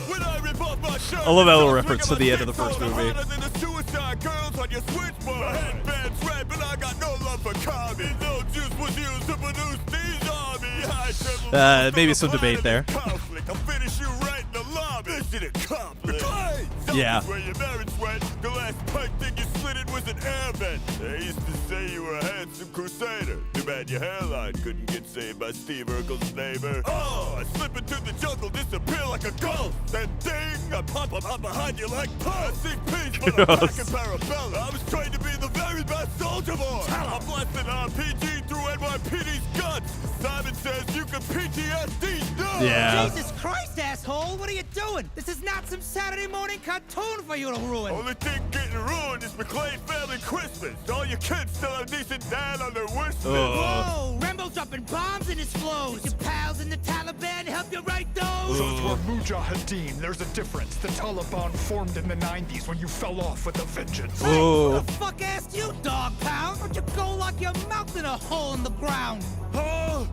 When I rip off my shirt, I love that little reference to the end of the first movie. hotter than the suicide girls on your switchboard. My headband's red, but I got no love for comedy. No juice was used to produce these armies. Maybe some debate there. Conflict. I'll finish you right in the lobby. Mission accomplished. Hey, Yeah. where your marriage went. The last pipe thing you slid in was an air vent. They used to say you were a handsome crusader. Too bad your hairline couldn't get saved by Steve Urkel's neighbor. Oh, I slip into the jungle, disappear like a ghost. Then ding, I pop up behind you like Poe. I seek peace, but I'm back in Parabella. I was trained to be the very best soldier boy. I'm blasting RPG through NYPD's guts. Simon says you can PTSD nuts. Yeah. Jesus Christ, asshole! What are you doing? This is not some Saturday morning cartoon for you to ruin. Only thing getting ruined is McLean family Christmas. All your kids still have decent dad on their wish list. Whoa! Rambo dropping bombs in his flows. Your pals in the Taliban help you write those. Those were Mujahideen. There's a difference. The Taliban formed in the 90s when you fell off with a vengeance. Hey, who the fuck asked you, dog pound? Why don't you go lock your mouth in a hole in the ground? Oh,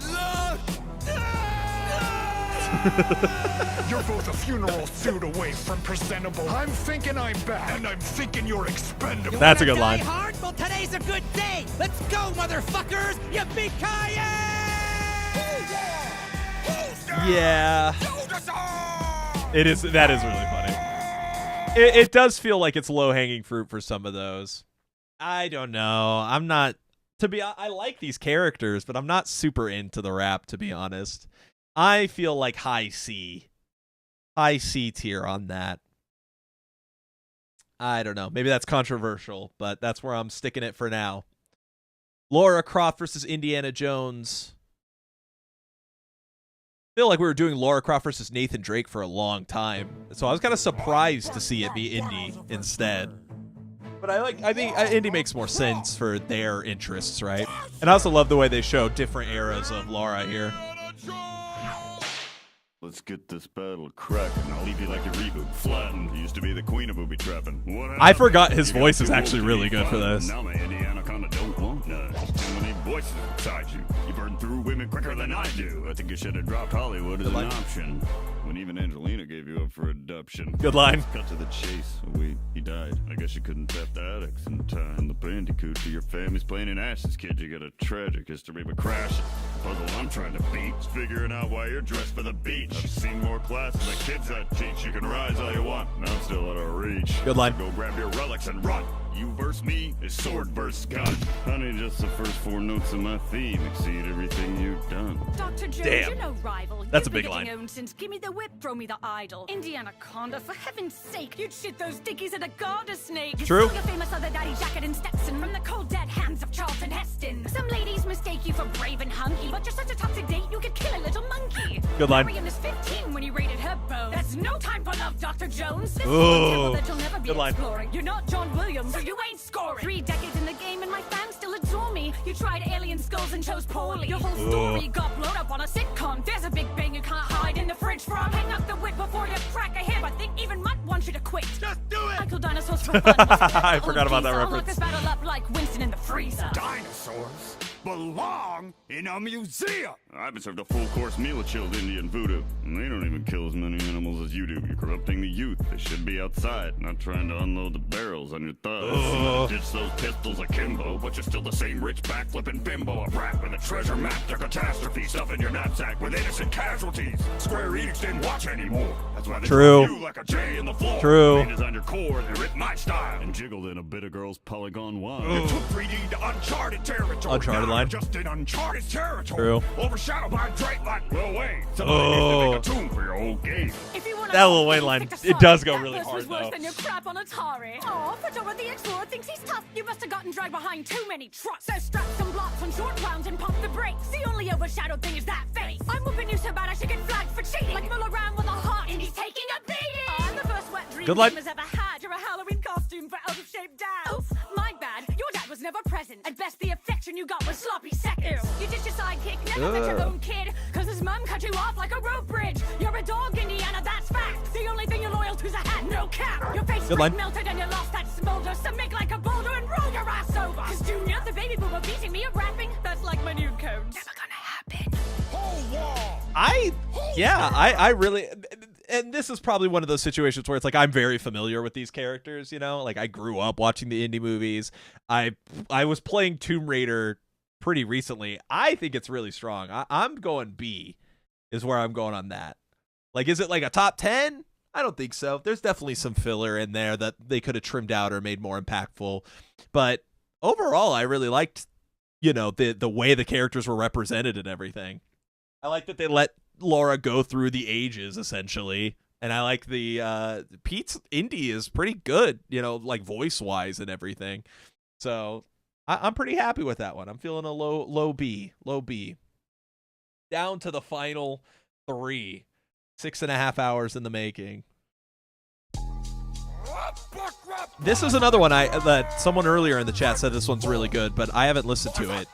look! You're both a funeral suit away from presentable. I'm thinking I'm bad, and I'm thinking you're expendable. That's a good line. Die hard? Well, today's a good day. Let's go, motherfuckers! Yippee-ki-yay! Yeah. It is. That is really funny. It does feel like it's low-hanging fruit for some of those. I don't know. I'm not. I like these characters, but I'm not super into the rap, to be honest. I feel like high C tier on that. I don't know. Maybe that's controversial, but that's where I'm sticking it for now. Laura Croft versus Indiana Jones. I feel like we were doing Laura Croft versus Nathan Drake for a long time, so I was kind of surprised to see it be Indy instead. But I think Indy makes more sense for their interests, right? And I also love the way they show different eras of Laura here. Let's get this battle cracking. I'll leave you like a reboot. Flattened. Used to be the queen of booby trapping. I forgot his voice is actually really good for this. Now my Indiana kinda don't want none. Too many voices inside you. You burn through women quicker than I do. I think you should have dropped Hollywood as an option. When even Angelina gave you up for adoption. Good line. Cut to the chase. Oh, wait, he died. I guess you couldn't theft the addicts in time. The bandicoot to your family's playing in ashes, kid. You got a tragic history, but crash. The puzzle I'm trying to beat is figuring out why you're dressed for the beach. I've seen more class than the kids I teach. You can rise all you want. Now I'm still out of reach. Good line. Go grab your relics and run. You verse me is sword versus gun. Honey, just the first 4 notes of my theme exceed everything you've done. Dr. Jones, Damn. you're no rival. That's You've a big been line. getting owned since Give Me the Whip, Throw Me the Idol. Indiana Conda, for heaven's sake, you'd shit those dickies at a garter snake. You True. stole your famous leather daddy jacket and Stetson from the cold dead hands of Charlton Heston. Some ladies mistake you for brave and hunky, but you're such a toxic date you could kill a little monkey. Good line. Marion is 15 when you raided her bones. That's no time for love, Dr. Jones. This Ooh. is a table that you'll never be Good line. exploring. You're not John Williams, so you ain't scoring. 3 decades in the game and my fans still adore me. You tried alien skulls and chose poorly. Your whole story got blown up on a sitcom. There's a big bang you can't hide in the fridge frog. Hang up the wit before you crack a hip. I think even Mutt wants you to quit. Just do it! I kill dinosaurs for fun. I forgot about that I'll reference. look this battle up like Winston in the freezer. Dinosaurs? belong in a museum. I've been served a full-course meal of chilled Indian voodoo, and they don't even kill as many animals as you do. You're corrupting the youth. They should be outside, not trying to unload the barrels on your thighs. Ditch those pistols akimbo, but you're still the same rich back-flipping bimbo. A brat with a treasure map to catastrophe, stuff in your knapsack with innocent casualties. Square Enix didn't watch anymore. That's why they True. you like a J in the floor. True. Paint is on your core, they ripped my style and jiggled in a bit of girl's polygon wine. You took 3D to uncharted territory. Uncharted Now line. you're just in uncharted territory. True. Overshadowed by Drake like Lil Wayne. Somebody needs to make a tune for your old game. That Lil Wayne line, it does go really hard, though. Than your crap on Atari. Oh, Fedora the Explorer thinks he's tough. You must have gotten dragged behind too many trucks. So strap some blocks on short rounds and pump the brakes. The only overshadowed thing is that face. I'm whooping you so bad I should get flagged for cheating. Like Muller around with a heart and he's taking a beating. I'm the first wet dream Good line. has ever had. You're a Halloween costume for out-of-shape dads. Oops, my bad. Your dad was never present. At best, the affection you got was sloppy seconds. You ditched your sidekick, never met your own kid. Cause his mum cut you off like a rope bridge. You're a dog, Indiana, that's fact. The only thing you're loyal to's a hat, no cap. Your face Good line. melted and you lost that smolder. So make like a boulder and roll your ass over. Cause Junior, the baby boomer beating me at rapping, that's like my nude codes. Never gonna happen. I really, and this is probably one of those situations where it's like I'm very familiar with these characters, you know, like I grew up watching the indie movies. I was playing Tomb Raider pretty recently. I think it's really strong. I'm going B is where I'm going on that. Like, is it like a top 10? I don't think so. There's definitely some filler in there that they could have trimmed out or made more impactful. But overall, I really liked, you know, the way the characters were represented and everything. I like that they let Laura go through the ages, essentially. And I like the Pete's indie is pretty good, you know, like voice-wise and everything. So I'm pretty happy with that one. I'm feeling a low B. Down to the final 3. 6.5 hours in the making. This is another one that someone earlier in the chat said this one's really good, but I haven't listened to it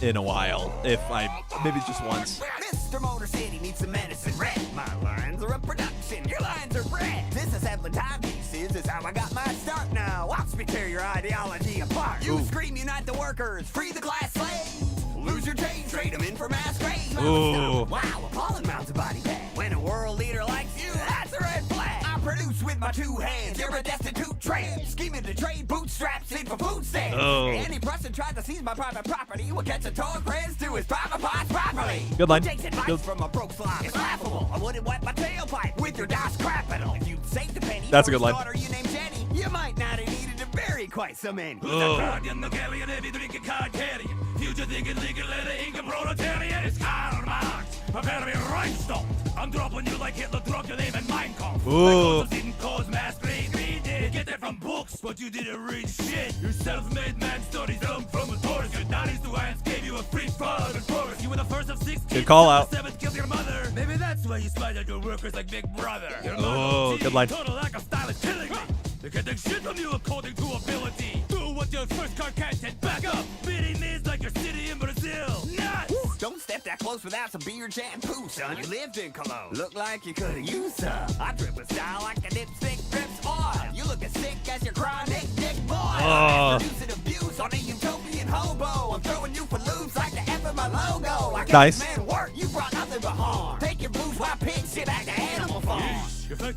in a while. Maybe just once. Mr. Motor City needs some medicine red. My lines are a production, your lines are bred. This assembling timepieces is how I got my start now. Watch me tear your ideology apart. You scream, unite the workers, free the class slaves. Lose your chain, trade them in for mass graves. Ooh. Wow, Palin mounts a body bag. When a world leader likes you, that's a red flag. I produce with my 2 hands, you're a destitute tramp. Scheming to trade bootstraps in for food stamps. Oh. Any person tried to seize my private property will catch a toll press to his private parts properly. Good line. Who takes advice Good. from a broke slime? It's laughable. I wouldn't wipe my tailpipe with your DOS capital. If you'd saved a penny That's for a good line. daughter you named Jenny, you might not have needed to bury quite so many. Who's the guardian, the galleon, heavy drinking card carrying? Future thinking, legal letter, Inca proletariat. It's Karl Marx. Prepare to be rhinestone. I'm dropping you like Hitler dropped your name in Mein Kampf. Ooh. My didn't cause mass grave. We did get that from books, but you didn't read shit. Your self-made man studies them from a tourist. Your daddy's two hands gave you a free fall and progress. You were the first of 6 kids. Good call out. The 7th killed your mother. Maybe that's why you spied at your workers like Big Brother. Your Oh, good line. Total lack of style is killing me. They're getting shit from you according to ability. Do what your first car can't and back up. Beating this like your city in Brazil. Nuts! Don't step that close without some beard shampoo, son. You lived in Cologne. Look like you could've used some. I drip a style like a dipstick drips oil. You look as sick as your chronic dick boy. Oh. Producing abuse on a utopian hobo. I'm throwing you for loops like the F of my logo. I got Nice. this man work. You brought nothing but harm. Take your bourgeois pig shit back to Animal Farm.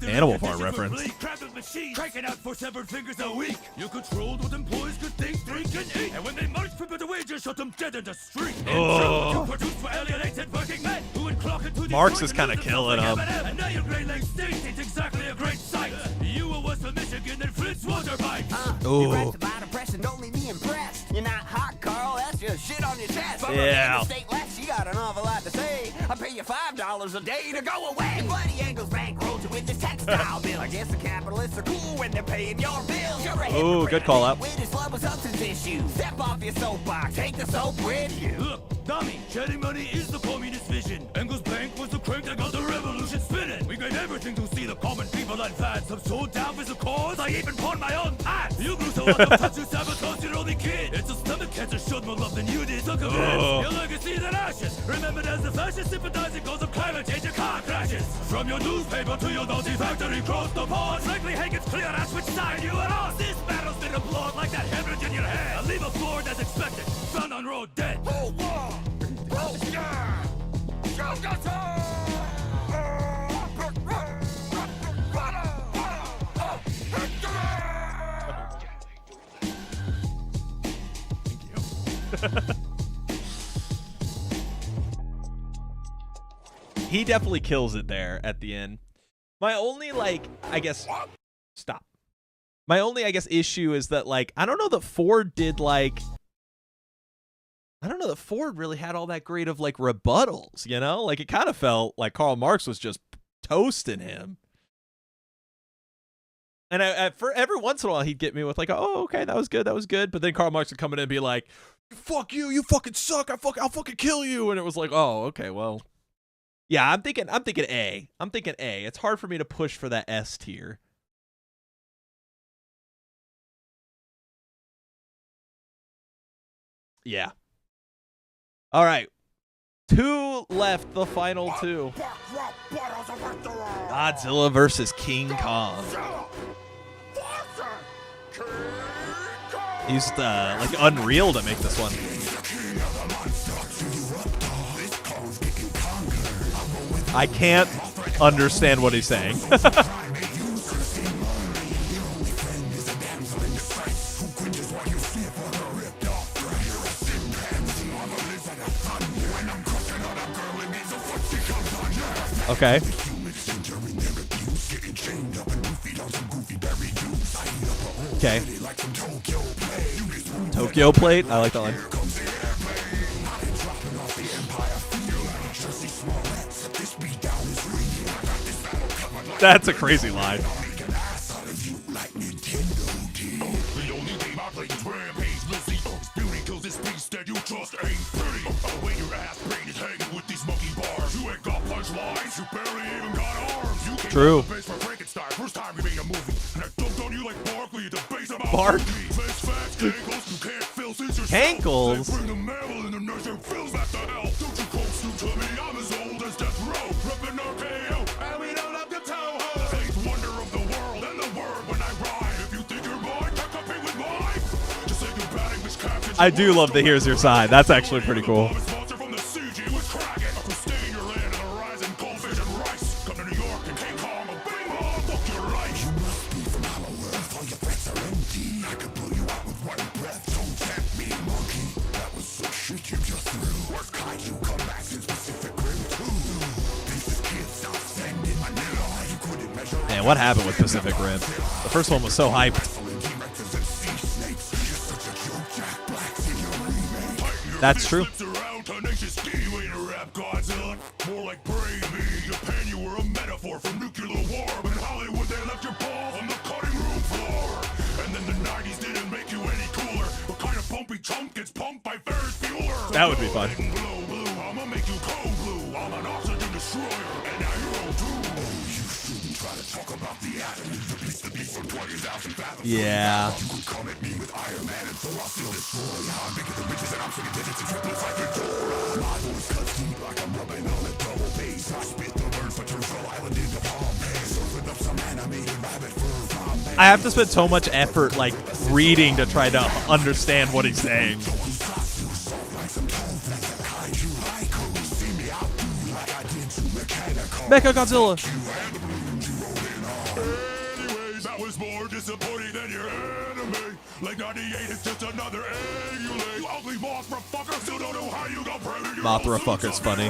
Animal Farm reference. Cranking out 4 severed fingers a week. You controlled what employees could think, drink, and eat. And when they marched for better wages, shot them dead in the street. Oh. You produced for alienated working men who would clock into Marx is kind of killing him. And now your Great Lakes State ain't exactly a great sight. You were West of Michigan and Flint's water pipes. Ooh. You're about oppression, don't leave me impressed. You're not hot, Carl, that's just shit on your chest. But Yeah. the state left, you got an awful lot to say. I pay you $5 a day to go away. Your buddy Angles bankrolled you with this textile bill. I guess the capitalists are cool when they're paying your bills. You're a Ooh, hypocrite. good call out. With his love of substance issues. Step off your soapbox, take the soap with you. Look, dummy, shedding money is the communist vision. Engels Bank was the crank that got the revolution spinning. We gave everything to see the common people advance. I'm so down with the cause, I even pawned my own pants. You grew so out of touch, you sabotage your only kid. It's a stomach cancer showed more love than you did. Look at Oh. your legacy's in ashes. Remembered as the fascist sympathizing cause of climate change and car crashes. From your newspaper to your Nazi factory, cross the pond. Frankly, Hank, it's clear as which side you are on. This battle's been applauded like that hemorrhage in your head. I leave a floor as expected, found on road dead. He definitely kills it there at the end. My only, like, I guess... Stop. My only, I guess, issue is that, like, I don't know that Ford did, like... I don't know that Ford really had all that great of, like, rebuttals, you know? Like, it kind of felt like Karl Marx was just toasting him. And for every once in a while, he'd get me with, like, oh, okay, that was good, that was good. But then Karl Marx would come in and be like, fuck you, you fucking suck, I'll fucking kill you. And it was like, oh, okay, well... Yeah, I'm thinking A. I'm thinking A. It's hard for me to push for that S tier. Yeah. All right. 2 left, the final 2. Godzilla versus King Kong. Used like Unreal to make this one. I can't understand what he's saying. Okay. Okay. Tokyo Plate? I like that line. That's a crazy line. True. Bark. Ankles. I do love the Here's Your Sign. That's actually pretty cool. Man, what happened with Pacific Rim? The first one was so hyped. That's true. That would be fun. Yeah. I have to spend so much effort, like, reading to try to understand what he's saying. Mecha Godzilla. Anyways, that was more disappointing than your enemy. Like 98 is just another emulate. You ugly Mothra fucker, still don't know how you got pregnant. Mothra fucker's funny.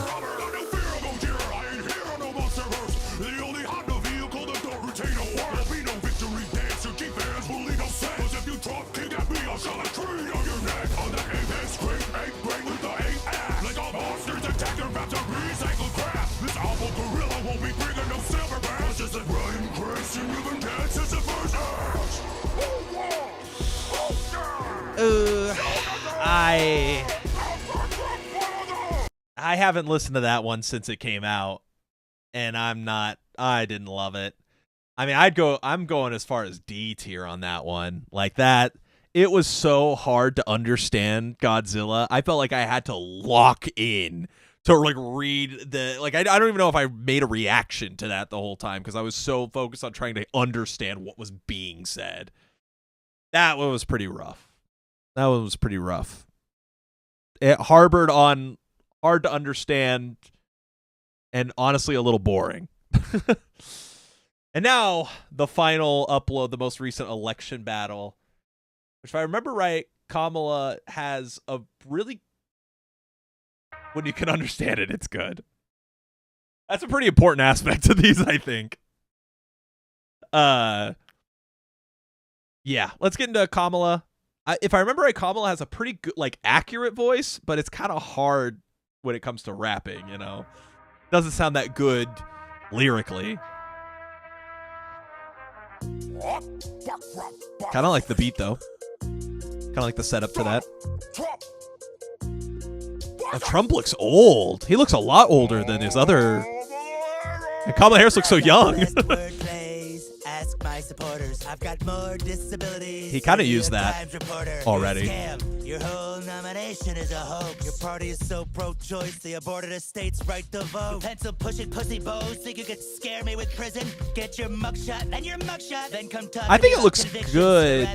The only Honda vehicle that don't retain a war. There'll be no victory dance. Your G fans will lead no sense. 'Cause if you drop king at me, I'll shove a tree on your neck. On the apex scrape, 8 brain with the 8 ass. Like all monsters attack your about to recycle crap. This awful gorilla won't be bringing no silver bags. Just like Ryan Chris and you've been dead since the first act. I haven't listened to that one since it came out, and I didn't love it. I mean, I'm going as far as D tier on that one. Like that, it was so hard to understand Godzilla. I felt like I had to lock in to like read the, like, I don't even know if I made a reaction to that the whole time because I was so focused on trying to understand what was being said. That one was pretty rough. It harbored on hard to understand and honestly a little boring. And now the final upload, the most recent election battle, which if I remember right, Kamala has a really, when you can understand it, it's good. That's a pretty important aspect to these, I think. Yeah, let's get into Kamala. If I remember right, Kamala has a pretty good, like, accurate voice, but it's kind of hard when it comes to rapping, you know? Doesn't sound that good lyrically. Kind of like the beat, though. Kind of like the setup to that. Oh, Trump looks old. He looks a lot older than his other... And Kamala Harris looks so young. Ask my supporters. I've got more disabilities. He kind of used that already. Your whole nomination is a hoax. Your party is so pro-choice they aborted a state's right to vote. Pencil pushing pussy bows think you could scare me with prison. Get your mugshot, then your mugshot, then come talk. I think it looks good,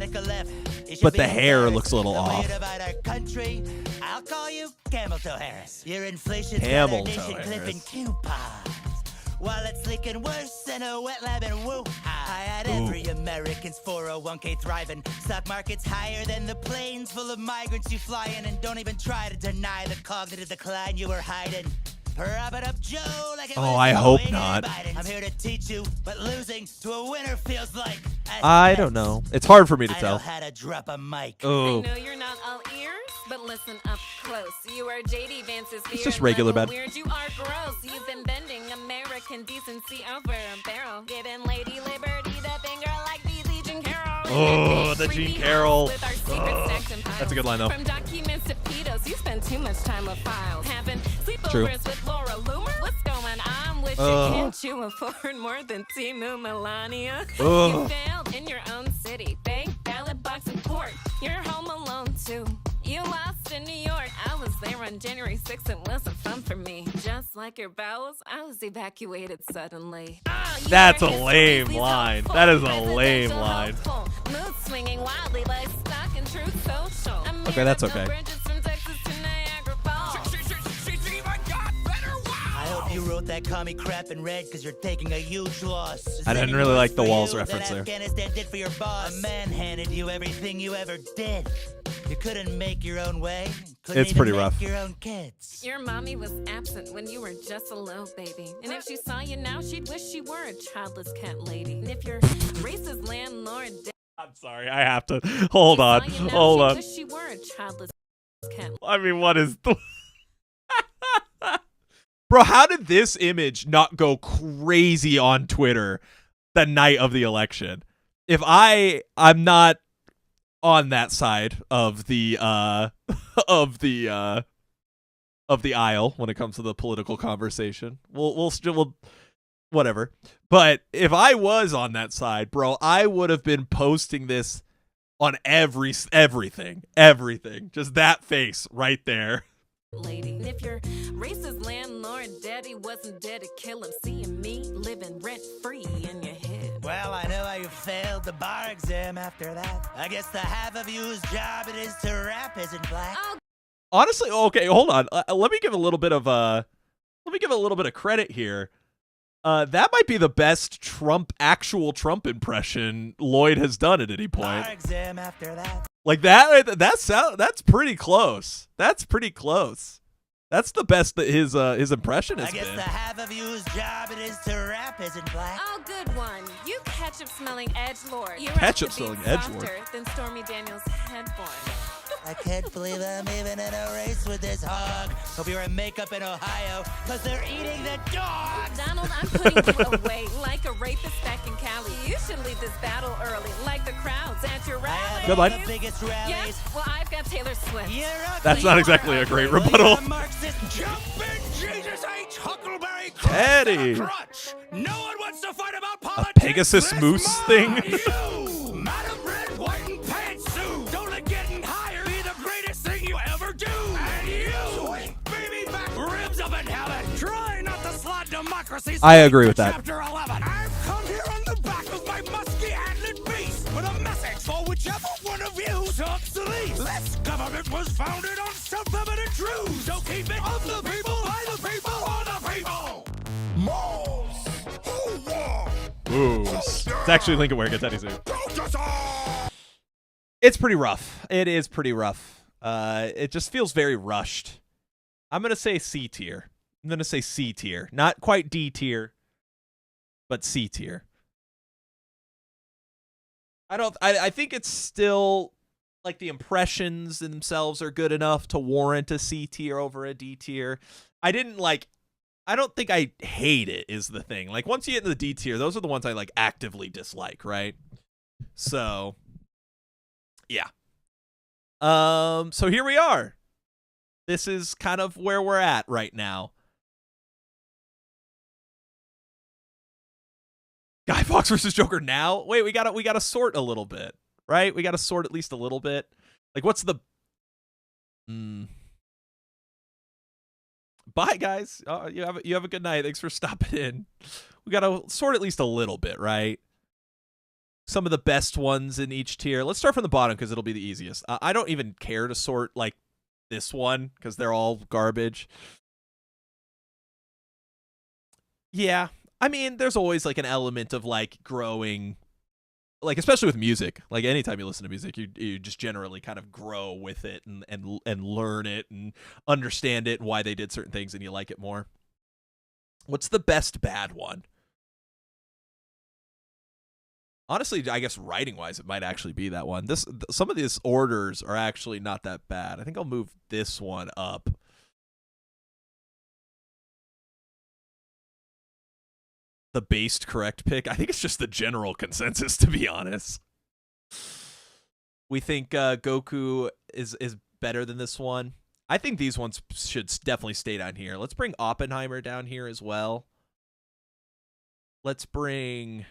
but the hair looks a little off. Country, I'll call you Camel Toe Harris. Your inflation Camel Toe Harris. While it's leaking worse than a wet lab in Wuhan. I had every American's 401k thriving. Stock market's higher than the planes full of migrants you fly in. And don't even try to deny the cognitive decline you were hiding. Prop it up, Joe, like it was I hope Joe not. Biden. I'm here to teach you what losing to a winner feels like. I don't know. It's hard for me to I tell. know how to drop a mic. Oh. I know you're not all ears, but listen up close. You are JD Vance's It's just regular bed. weird. You are gross. You've been bending American decency over a barrel. Giving Lady Liberty the finger like BZ Jean Carroll. Oh, the Jean Carroll. With our secret stacks and piles. That's a good line, though. From documents to pedos, you spend too much time with files. Having sleepovers True. with Laura Loomer. What's going on with you? Can't you afford more than Timu Melania? You failed in your own city. Fake ballot box and court. You're home alone, too. You lost in New York. I was there on January 6th. It wasn't fun for me. Just like your bowels, I was evacuated suddenly. That's a lame line. That is a lame line. Mood swinging wildly like stock and truth social. Okay, that's okay. From Texas to Niagara Falls. I hope you wrote that commie crap in red because you're taking a huge loss. I didn't really like the Walls reference there. Afghanistan did for your boss. A man handed you everything you ever did. You couldn't make your own way. It's pretty rough. Your own kids. Your mommy was absent when you were just a little baby. And if she saw you now, she'd wish she were a childless cat lady. And if your racist landlord... I'm sorry, I have to. Hold on. Hold on. Wish she were a childless cat. I mean, what is... Bro, how did this image not go crazy on Twitter the night of the election? If I'm not on that side of the of the aisle when it comes to the political conversation. We'll whatever. But if I was on that side, bro, I would have been posting this on everything. Just that face right there. Lady, and if your racist landlord daddy wasn't dead to kill him, seeing me living rent free in your head. Well, I know how you failed the bar exam after that. I guess the half of you whose job it is to rap isn't black. Honestly, okay, hold on. Let me give a little bit of credit here. That might be the best actual Trump impression Lloyd has done at any point. Bar exam after that. Like that's pretty close. That's pretty close. That's the best that his impression has been. I guess the half of you whose job it is to rap isn't black. Oh, good one. You ketchup-smelling edgelord. You Ketchup-smelling edgelord. Softer than Stormy Daniels' headboard. I can't believe I'm even in a race with this hog. Hope you're in makeup in Ohio, because they're eating the dogs. Donald, I'm putting you away like a rapist back in Cali. You should leave this battle early, like the crowds at your rally. Good line. The biggest rallies. Yes, well, I've got Taylor Swift. That's not exactly a great rebuttal. Jumping Jesus H. Huckleberry Teddy. Crutch. No one wants to fight about politics. A Pegasus moose thing. You, madam red, white, and pantsuit. Don't let getting higher be the greatest thing you ever do. And you, baby back ribs up in heaven. Try not to slide democracy. I agree with that. Chapter 11. I've come here on the back of my musky antlered beast with a message for whichever one of you sucks the least. This government was founded on self-evident truths. So keep it of the people, by the people, for the people. Moles! Who won? Ooh. It's actually Lincoln wearing a teddy suit. Protest! It's pretty rough. It is pretty rough. It just feels very rushed. I'm going to say C tier. I'm going to say C tier. Not quite D tier, but C tier. I think it's still like the impressions themselves are good enough to warrant a C tier over a D tier. I don't think I hate it is the thing. Like once you get into the D tier, those are the ones I like actively dislike, right? So yeah. So here we are. This is kind of where we're at right now. Guy Fawkes versus Joker now? Wait, we gotta sort a little bit, right? We gotta sort at least a little bit. Like, what's the... Bye, guys. You have a good night. Thanks for stopping in. We gotta sort at least a little bit, right? Some of the best ones in each tier. Let's start from the bottom because it'll be the easiest. I don't even care to sort, like, this one because they're all garbage. Yeah. I mean, there's always like an element of like growing, like especially with music. Like anytime you listen to music, you just generally kind of grow with it and learn it and understand it and why they did certain things and you like it more. What's the best bad one? Honestly, I guess writing wise, it might actually be that one. Some of these orders are actually not that bad. I think I'll move this one up. The based correct pick. I think it's just the general consensus, to be honest. We think Goku is better than this one. I think these ones should definitely stay down here. Let's bring Oppenheimer down here as well. Let's bring...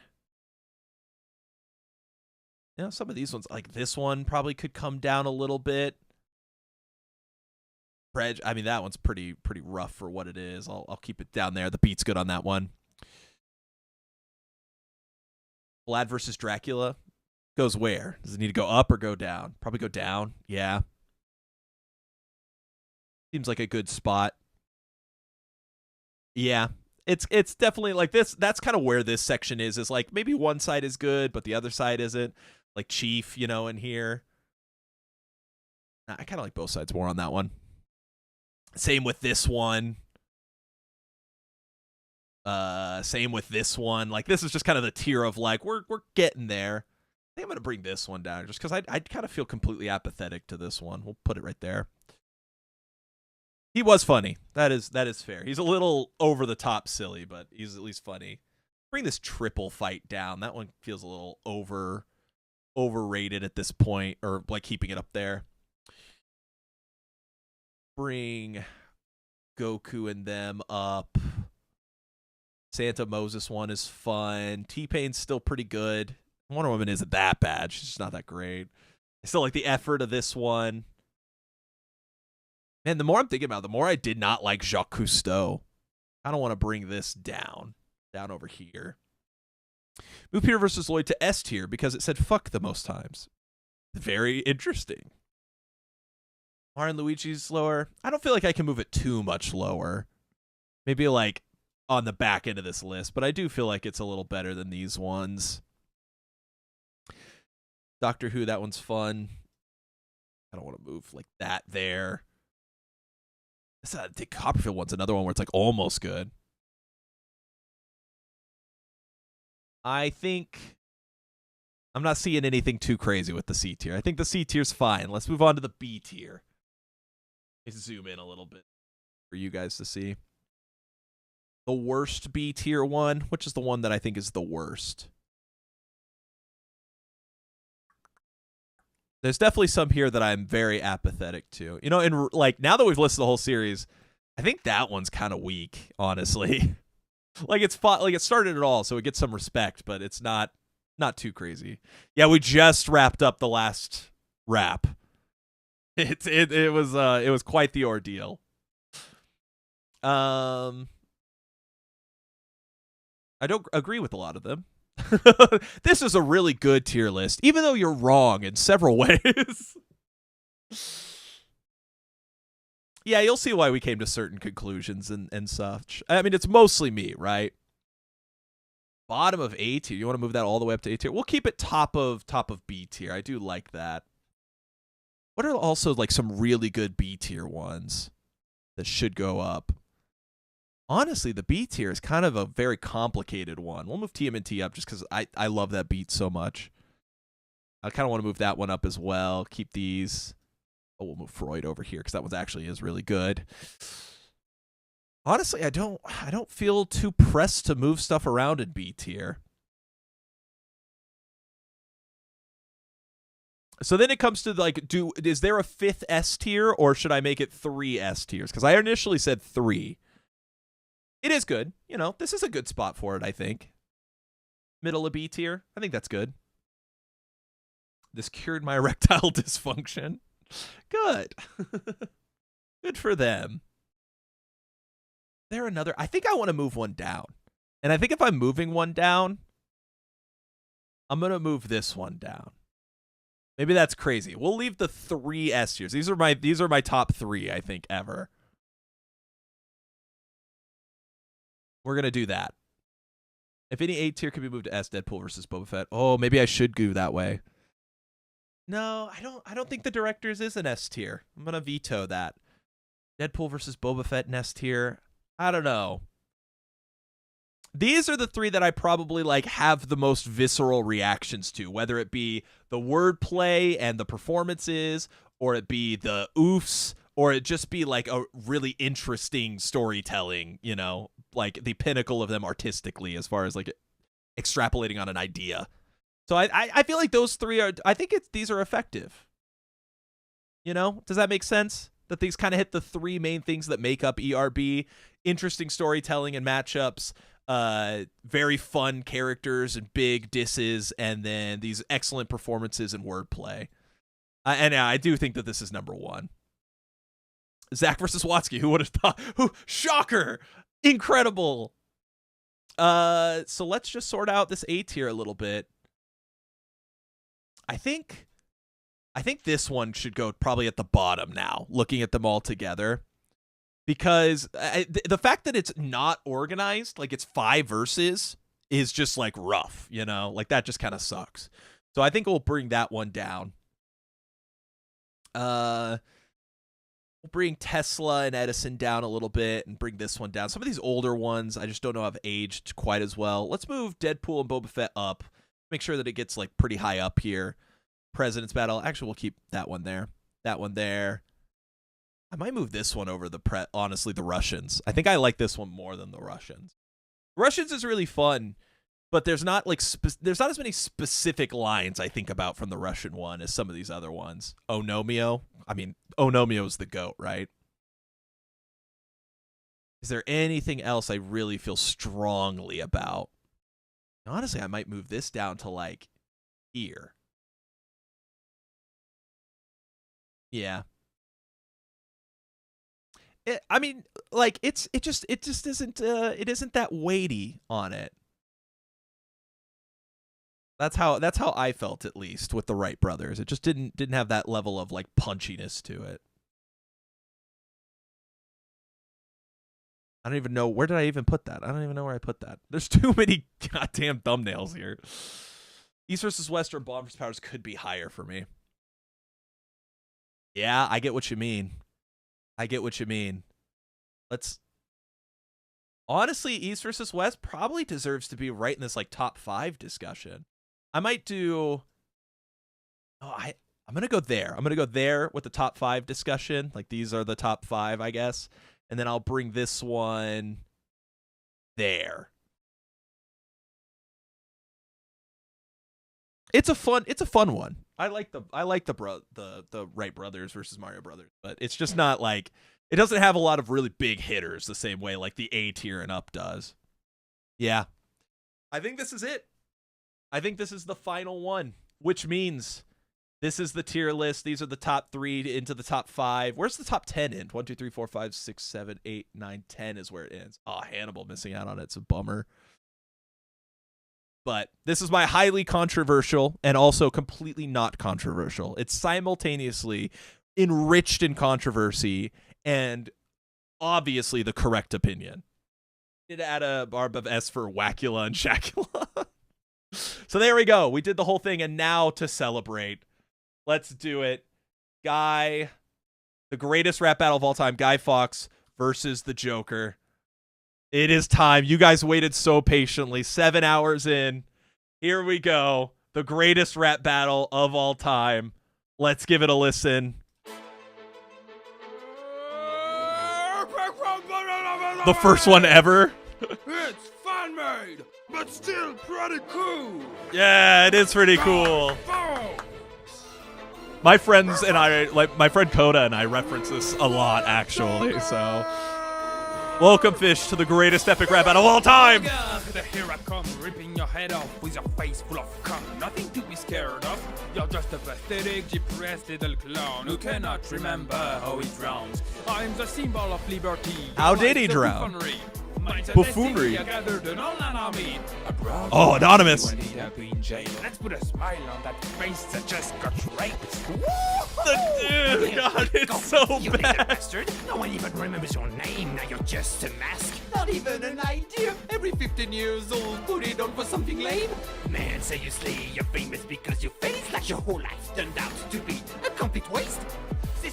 some of these ones, like this one, probably could come down a little bit. I mean, that one's pretty rough for what it is. I'll keep it down there. The beat's good on that one. Vlad versus Dracula goes where? Does it need to go up or go down? Probably go down. Yeah. Seems like a good spot. Yeah. It's definitely like this. That's kind of where this section is like maybe one side is good, but the other side isn't. Like Chief, in here. I kind of like both sides more on that one. Same with this one. Same with this one. Like this is just kind of the tier of like we're getting there. I think I'm gonna bring this one down just because I kind of feel completely apathetic to this one. We'll put it right there. He was funny. That is fair. He's a little over the top silly, but he's at least funny. Bring this triple fight down. That one feels a little overrated at this point, or like keeping it up there. Bring Goku and them up. Santa Moses one is fun. T-Pain's still pretty good. Wonder Woman isn't that bad. She's just not that great. I still like the effort of this one. And the more I'm thinking about it, the more I did not like Jacques Cousteau. I don't want to bring this down over here. Move Peter versus Lloyd to S tier because it said fuck the most times. Very interesting. Mario and Luigi's lower. I don't feel like I can move it too much lower. Maybe like on the back end of this list, but I do feel like it's a little better than these ones. Doctor Who, that one's fun. I don't want to move like that there. The Copperfield one's another one where it's like almost good. I think I'm not seeing anything too crazy with the C tier. I think the C tier's fine. Let's move on to the B tier. Let's zoom in a little bit for you guys to see. The worst B tier one, which is the one that I think is the worst. There's definitely some here that I'm very apathetic to. And like now that we've listed the whole series, I think that one's kind of weak, honestly. Like it's fun, like it started it all, so it gets some respect, but it's not too crazy. Yeah, we just wrapped up the last rap. It was quite the ordeal. I don't agree with a lot of them. This is a really good tier list, even though you're wrong in several ways. Yeah, you'll see why we came to certain conclusions and such. I mean, it's mostly me, right? Bottom of A tier. You want to move that all the way up to A tier? We'll keep it top of B tier. I do like that. What are also like some really good B tier ones that should go up? Honestly, the B tier is kind of a very complicated one. We'll move TMNT up just because I love that beat so much. I kind of want to move that one up as well. Keep these. Oh, we'll move Freud over here because that one actually is really good. Honestly, I don't feel too pressed to move stuff around in B tier. So then it comes to like, is there a 5th S tier or should I make it 3 S tiers? Because I initially said 3. It is good. You know, this is a good spot for it, I think. Middle of B tier. I think that's good. This cured my erectile dysfunction. Good. Good for them. There another. I think I want to move one down. And I think if I'm moving one down, I'm going to move this one down. Maybe that's crazy. We'll leave the 3 S tiers. These are my top 3, I think, ever. We're going to do that. If any A tier could be moved to S, Deadpool versus Boba Fett. Oh, maybe I should go that way. No, I don't think the directors is an S tier. I'm going to veto that. Deadpool versus Boba Fett in S tier. I don't know. These are the 3 that I probably like have the most visceral reactions to, whether it be the wordplay and the performances, or it be the oofs, or it just be like a really interesting storytelling, you know, like the pinnacle of them artistically as far as like extrapolating on an idea. So I feel like those 3 are, I think these are effective. You know, does that make sense? That these kind of hit the 3 main things that make up ERB: interesting storytelling and matchups, very fun characters and big disses, and then these excellent performances and wordplay. And I do think that this is number 1. Zach versus Watsky. Who would have thought? Shocker! Incredible. So let's just sort out this A tier a little bit. I think this one should go probably at the bottom now, looking at them all together. Because the fact that it's not organized, like it's 5 verses, is just like rough, you know? Like that just kind of sucks. So I think we'll bring that one down. We'll bring Tesla and Edison down a little bit and bring this one down. Some of these older ones I just don't know have aged quite as well. Let's move Deadpool and Boba Fett up. Make sure that it gets like pretty high up here. President's Battle. Actually, we'll keep that one there. That one there. I might move this one over honestly, the Russians. I think I like this one more than the Russians. Russians is really fun, but there's not like there's not as many specific lines I think about from the Russian one as some of these other ones. Onomio. I mean, Onomio is the GOAT, right? Is there anything else I really feel strongly about? Honestly, I might move this down to like here. Yeah. I mean, like it just isn't it isn't that weighty on it. That's how I felt, at least with the Wright brothers. It just didn't have that level of like punchiness to it. I don't even know, where did I even put that? I don't even know where I put that. There's too many goddamn thumbnails here. East versus West or Bomb versus Powers could be higher for me. Yeah, I get what you mean. I get what you mean. Honestly, East versus West probably deserves to be right in this like top 5 discussion. I might do. Oh, I'm gonna go there. I'm gonna go there with the top 5 discussion. Like these are the top 5, I guess, and then I'll bring this one there. It's a fun one. I like the Wright brothers versus Mario brothers, but it's just not like, it doesn't have a lot of really big hitters the same way like the A tier and up does. Yeah. I think this is it. I think this is the final one, which means this is the tier list. These are the top 3 into the top 5. Where's the top 10 end? 1, 2, 3, 4, 5, 6, 7, 8, 9, 10 is where it ends. Oh, Hannibal missing out on it. It's a bummer. But this is my highly controversial and also completely not controversial. It's simultaneously enriched in controversy and obviously the correct opinion. Did add a barb of S for Wacula and Shacula. So there we go. We did the whole thing, and now to celebrate, let's do it. the greatest rap battle of all time, Guy Fawkes versus the Joker. It is time. You guys waited so patiently. 7 hours in. Here we go. The greatest rap battle of all time. Let's give it a listen. The first one ever. It's fan-made, but still pretty cool. Yeah, it is pretty cool. My friends and I, like my friend Coda and I, reference this a lot, actually. So, welcome, Fish, to the greatest epic rap battle of all time. Here I come, ripping your head off with your face full of cum. Nothing to be scared of. You're just a pathetic, depressed little clown who cannot remember how he drowns. I'm the symbol of liberty. How did he drown? Buffoonery. Oh, anonymous. Let's put a smile on that face that just got raped. Dude, God, it's so bad. Bastard. No one even remembers your name. Now you're just a mask. Not even an idea. Every 15 years old, put it on for something lame. Man, seriously, you're famous because your face like your whole life turned out to be a complete waste.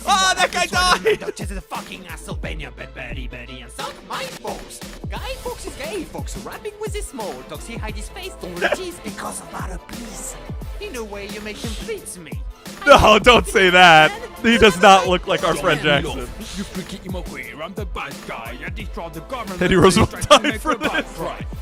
That guy died! Just a fucking asshole, Benya, Betty, and suck my folks. Guy Fawkes is gay, folks. Rapping with his small dogs, he hide his face, don't tease because of our please. In a way, you make him please me. No, don't say that. He does not look like our friend Jackson. You freaky emo queer, I'm the bad guy. I destroy the government. Teddy Roosevelt died for this.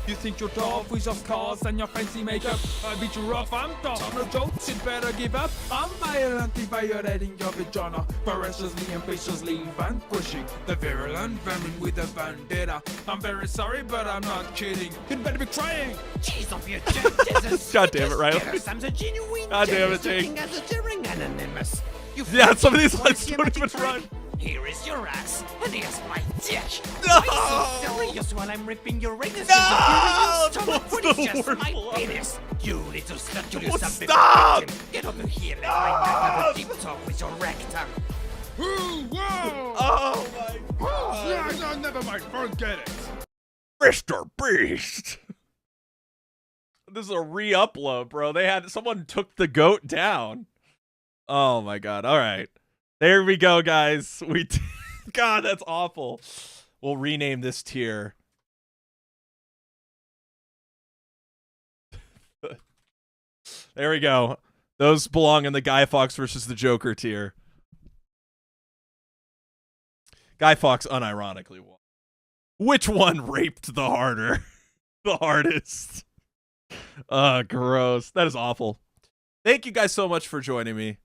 You think you're tough with your scars and your fancy makeup? I beat you rough, I'm tough. No jokes, you'd better give up. I'm violently violating your vagina. Ferociously and viciously vanquishing the virulent vermin with a vendetta. I'm very sorry, but I'm not kidding. You'd better be crying. Jeez, don't be a jerk. God damn it, Riley. I'm the genuine. God damn it, Jake. As a daring anonymous. Yeah, some of these lines don't even run. Here is your ass, and here's my dick. No! Why so serious while I'm ripping your anus? No! What is just my penis? You little slut, you little something. Stop! Get over here, let my back have a deep talk with your rectum. Whoa! Oh my God! No, never mind. Forget it. Mr. Beast. This is a re-upload, bro. Someone took the goat down. Oh my God. All right. There we go, guys. God, that's awful. We'll rename this tier. There we go. Those belong in the Guy Fawkes versus the Joker tier. Guy Fawkes unironically won. Which one raped the harder? The hardest. Gross. That is awful. Thank you guys so much for joining me.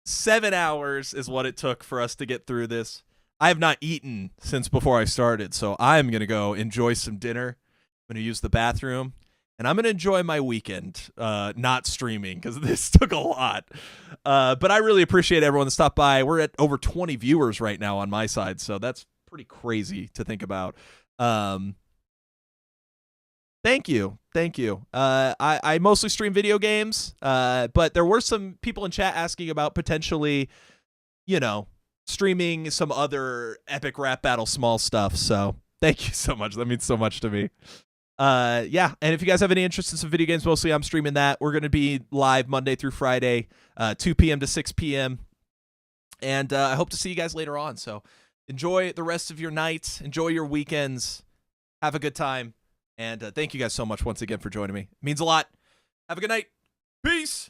7 hours is what it took for us to get through this. I have not eaten since before I started, so I'm going to go enjoy some dinner. I'm going to use the bathroom, and I'm going to enjoy my weekend, not streaming, because this took a lot. But I really appreciate everyone that stopped by. We're at over 20 viewers right now on my side, so that's pretty crazy to think about. Thank you. I mostly stream video games, but there were some people in chat asking about potentially, streaming some other epic rap battle small stuff. So thank you so much. That means so much to me. Yeah, and if you guys have any interest in some video games, mostly I'm streaming that. We're going to be live Monday through Friday, 2 p.m. to 6 p.m. And I hope to see you guys later on. So enjoy the rest of your nights. Enjoy your weekends. Have a good time. And thank you guys so much once again for joining me. It means a lot. Have a good night. Peace.